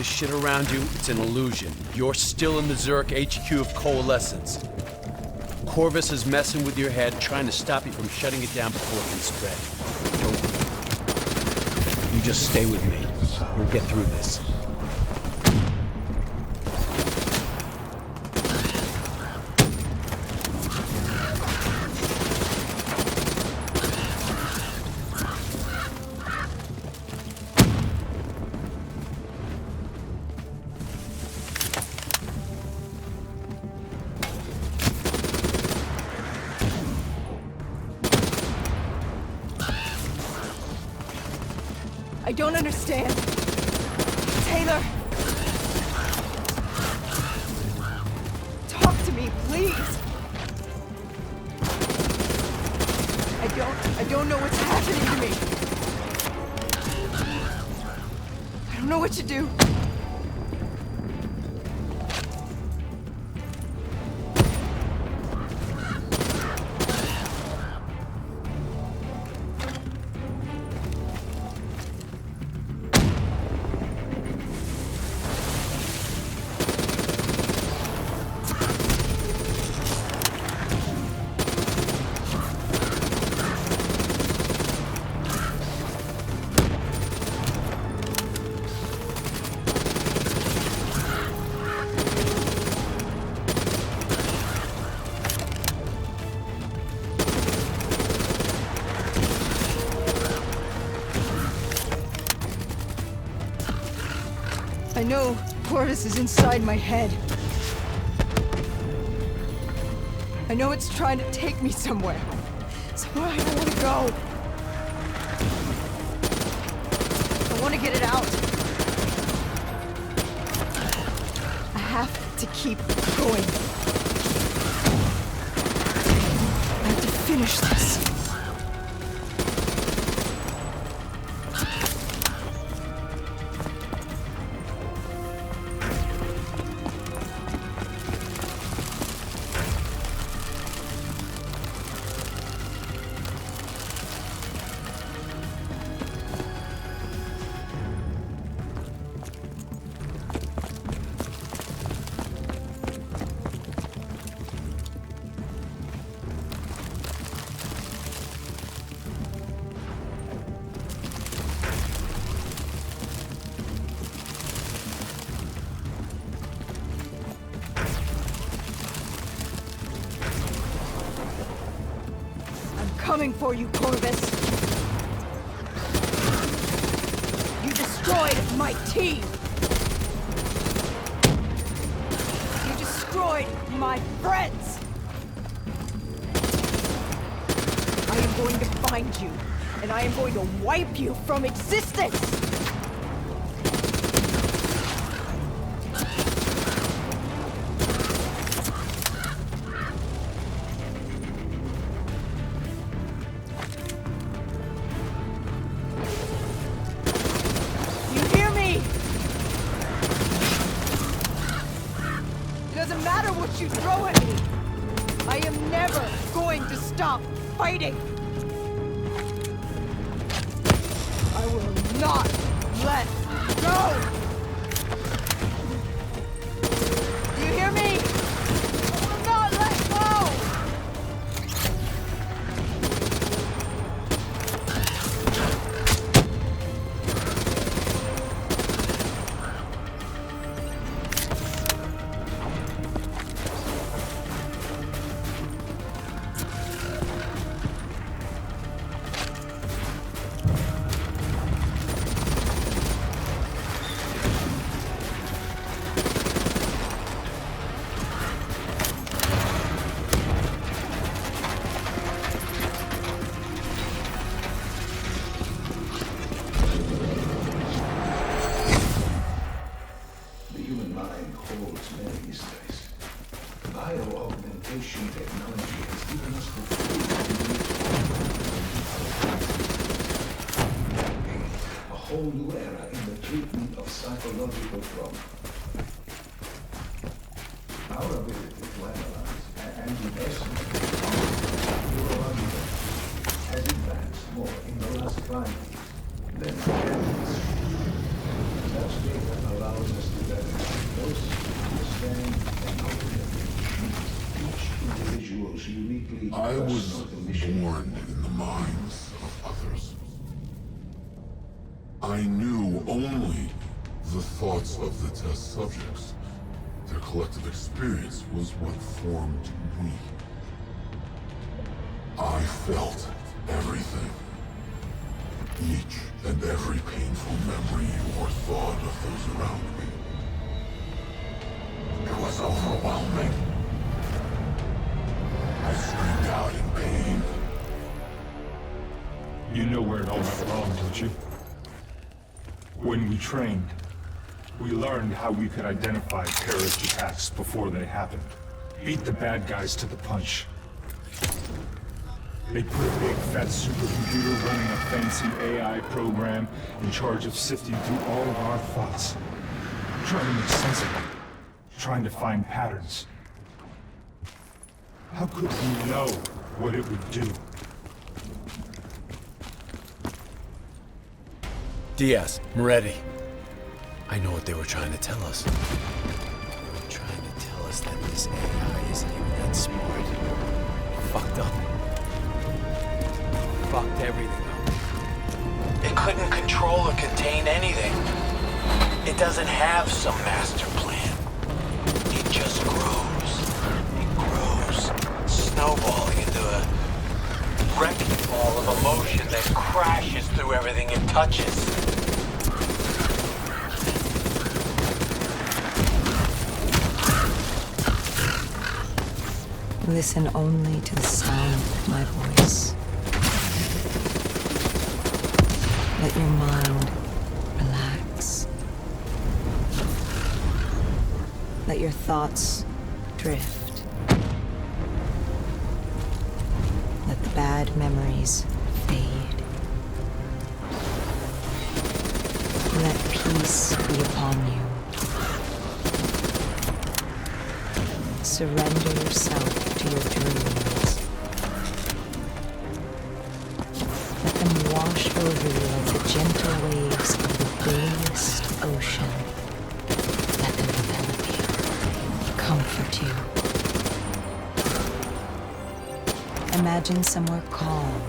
Shit around you, it's an illusion. You're still in the Zurich HQ of Coalescence. Corvus is messing with your head, trying to stop you from shutting it down before it can spread. You just stay with me. We'll get through this. I don't understand. Taylor! Talk to me, please! I don't know what's happening to me. I don't know what to do. I know Corvus is inside my head. I know it's trying to take me somewhere. Somewhere I don't want to go. I want to get it out. I have to keep going. finish this. Coming for you, Corvus. You destroyed my team. You destroyed my friends. I am going to find you, and I am going to wipe you from existence. You throw at me. I am never going to stop fighting. I will not let go. Do you hear me? I will not let go. Bio-augmentation technology has given us the a whole new era in the treatment of psychological trauma. Our ability to analyze and investigate neurological has advanced more in the last 5 years than decades. Such data allows us to better diagnose, understand, and ultimately each individual's uniquely I was personal condition. born in the minds of others. I knew only the thoughts of the test subjects. Their collective experience was what formed me. I felt everything. Each and every painful memory or thought of those around me. It was overwhelming. I screamed out in pain. You know where it all went wrong, don't you? When we trained, we learned how we could identify terrorist attacks before they happened. Beat the bad guys to the punch. They put a big fat supercomputer running a fancy AI program in charge of sifting through all of our thoughts. Trying to make sense of them. Trying to find patterns. How could we know what it would do? Diaz, Moretti. I know what they were trying to tell us. They were trying to tell us that this AI isn't even that smart. Fucked up. Fucked everything up. It couldn't control or contain anything. It doesn't have some master plan. It just grows. It grows, snowballing into a wrecking ball of emotion that crashes through everything it touches. Listen only to the sound of my voice. Let your mind relax. Let your thoughts drift. Let the Let memories fade. Let peace be upon you. Surrender yourself to your dreams. Let them wash over you like the gentle waves of the biggest ocean. Let them envelop you, comfort you. Imagine somewhere calm.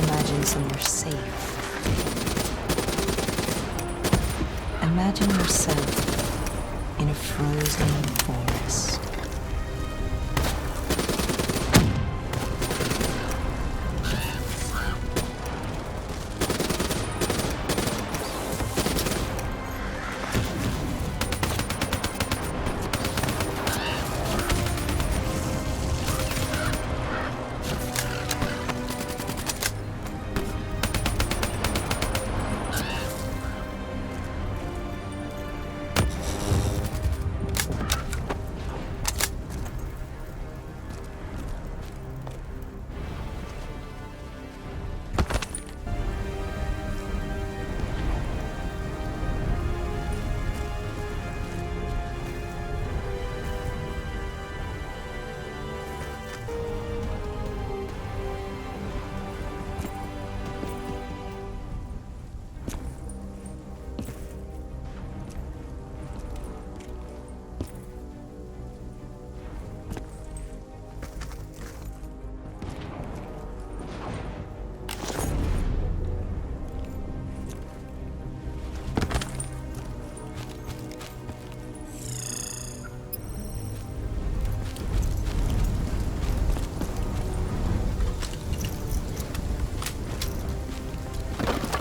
Imagine somewhere safe. Imagine yourself in a frozen forest.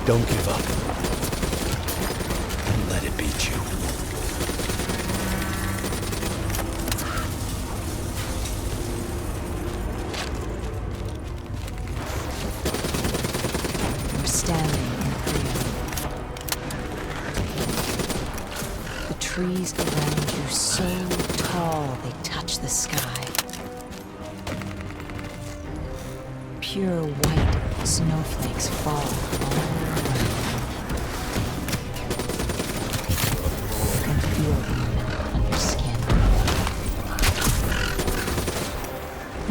Don't give up. Don't let it beat you. You're standing in freedom. The trees around you so tall they touch the sky. Pure white snowflakes fall all around. You can feel them melt on your skin.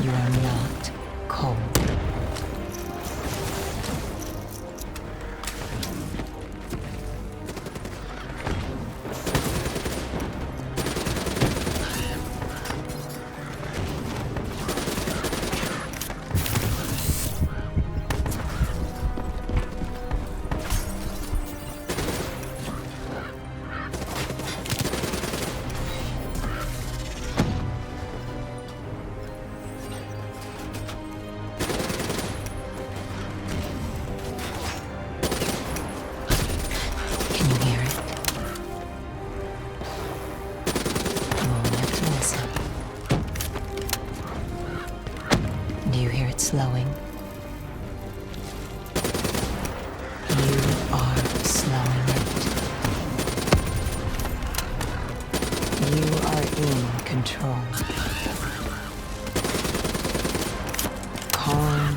You are not cold. Slowing. You are slowing it. You are in control. Calm.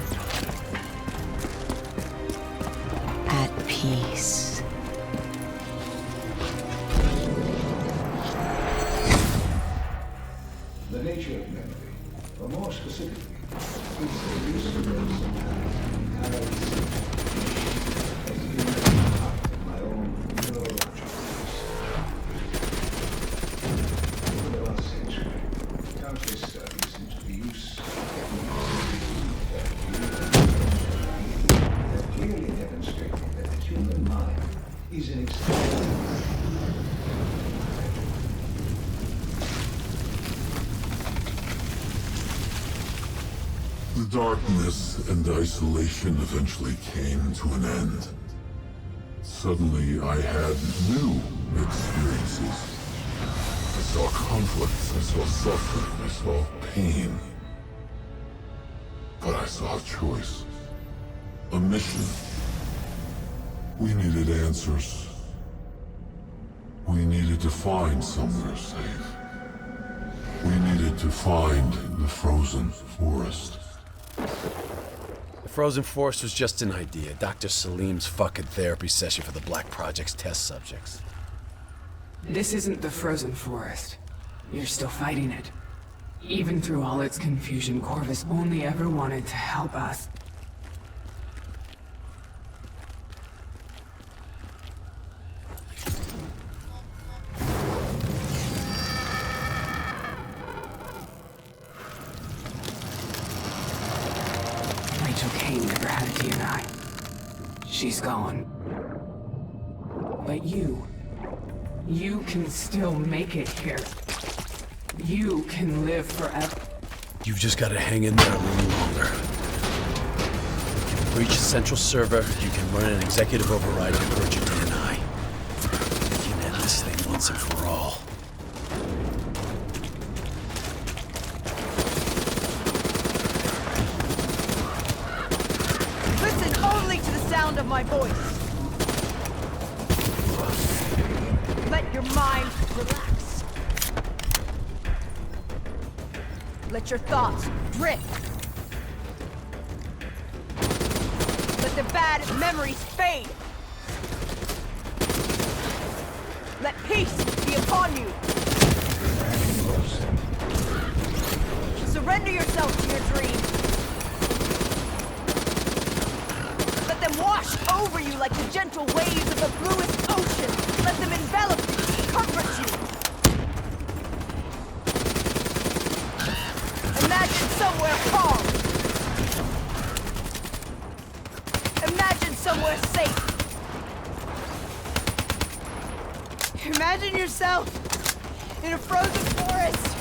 At peace. The nature of memory, or more specifically, is the use of those analyses as being part of my own neurological process. Over the last century, countless studies into the use that clearly demonstrated that the human mind is an extension. The darkness and isolation eventually came to an end. Suddenly, I had new experiences. I saw conflicts, I saw suffering, I saw pain. But I saw a choice. A mission. We needed answers. We needed to find somewhere safe. We needed to find the frozen forest. The frozen forest was just an idea. Dr. Salim's fucking therapy session for the Black Project's test subjects. This isn't the frozen forest. You're still fighting it. Even through all its confusion, Corvus only ever wanted to help us. Kane never had a DNI. She's gone. But you can still make it here. You can live forever. You've just got to hang in there a little longer. You can breach the central server, you can run an executive override to purge your DNI. You can end this thing once and for all. Sound of my voice. Let your mind relax. Let your thoughts drift. Let the bad memories fade. Let peace be upon you. Surrender yourself to your dreams. Wash over you like the gentle waves of the bluest ocean. Let them envelop you, comfort you. Imagine somewhere calm. Imagine somewhere safe. Imagine yourself in a frozen forest.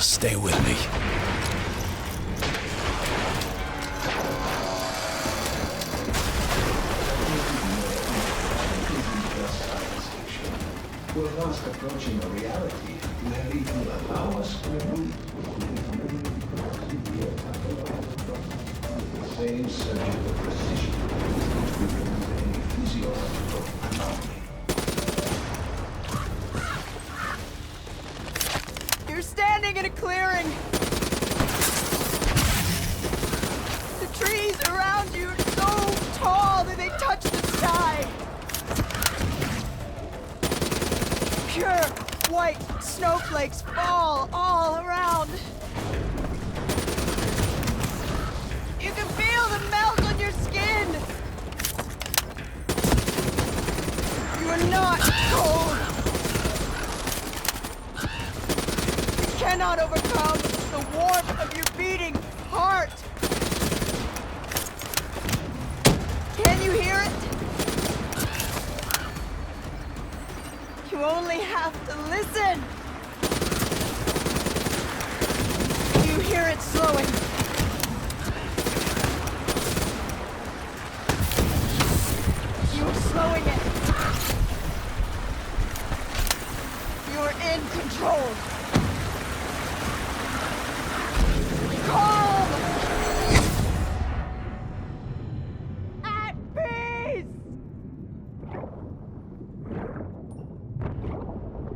Stay with me. We're fast approaching a reality where it will allow us to remove the same surgical precision which we remove any physiological anomaly. Standing in a clearing. The trees around you are so tall that they touch the sky. Pure white snowflakes fall all around. You can feel the melt on your skin. You are not cold. Cannot overcome the warmth of your beating heart. Can you hear it? You only have to listen. You hear it slowing. You are slowing it. You are in control. Calm! At peace!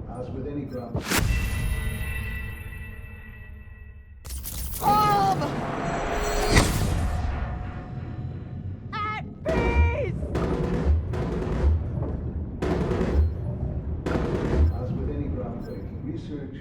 As with any ground. Calm! At peace! As with any groundbreaking research.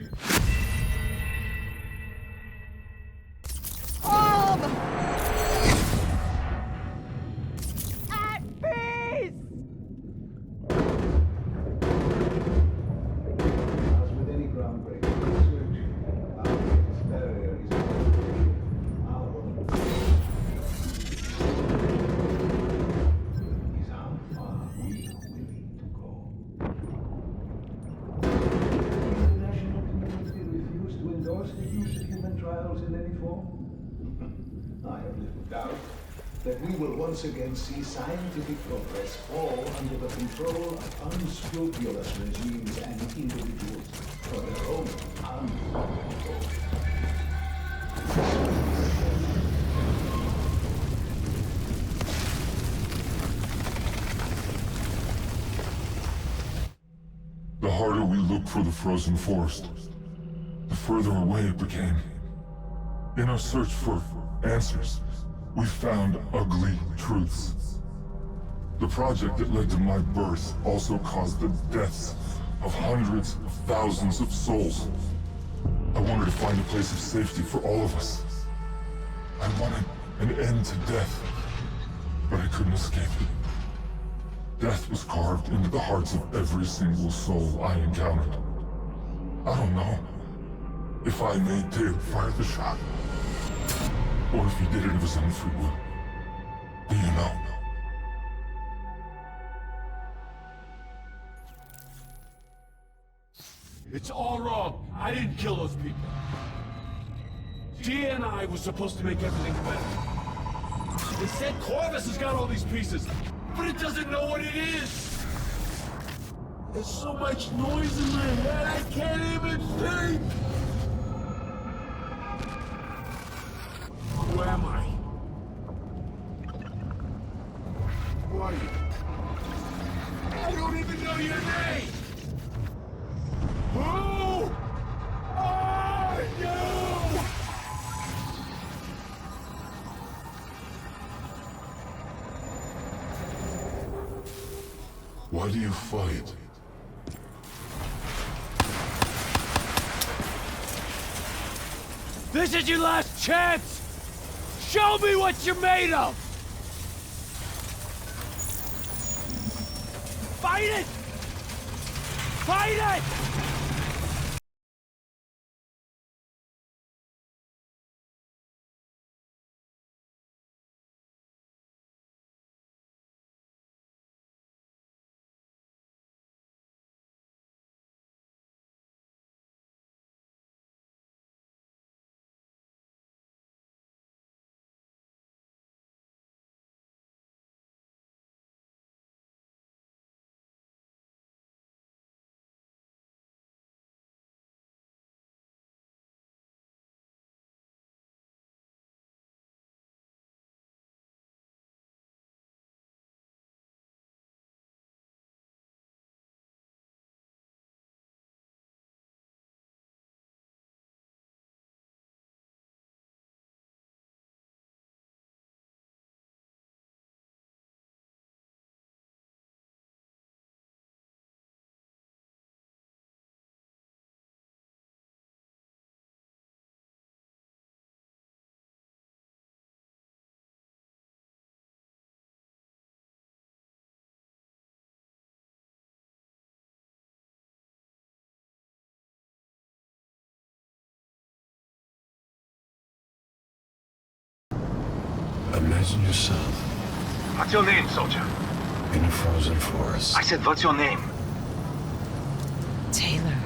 That we will once again see scientific progress fall under the control of unscrupulous regimes and individuals for their own The harder we looked for the frozen forest, the further away it became. In our search for answers, we found ugly truths. The project that led to my birth also caused the deaths of hundreds of thousands of souls. I wanted to find a place of safety for all of us. I wanted an end to death, but I couldn't escape it. Death was carved into the hearts of every single soul I encountered. I don't know if I made Dale fire the shot, or if he did it of his own free will. Do you know? It's all wrong. I didn't kill those people. DNI was supposed to make everything better. They said Corvus has got all these pieces, but it doesn't know what it is. There's so much noise in my head, I can't even think. Who am I? Who are you? I don't even know your name! Who are you? Why do you fight? This is your last chance! Show me what you're made of! Fight it! Fight it! Imagine yourself. What's your name, soldier? In a frozen forest. I said, what's your name? Taylor.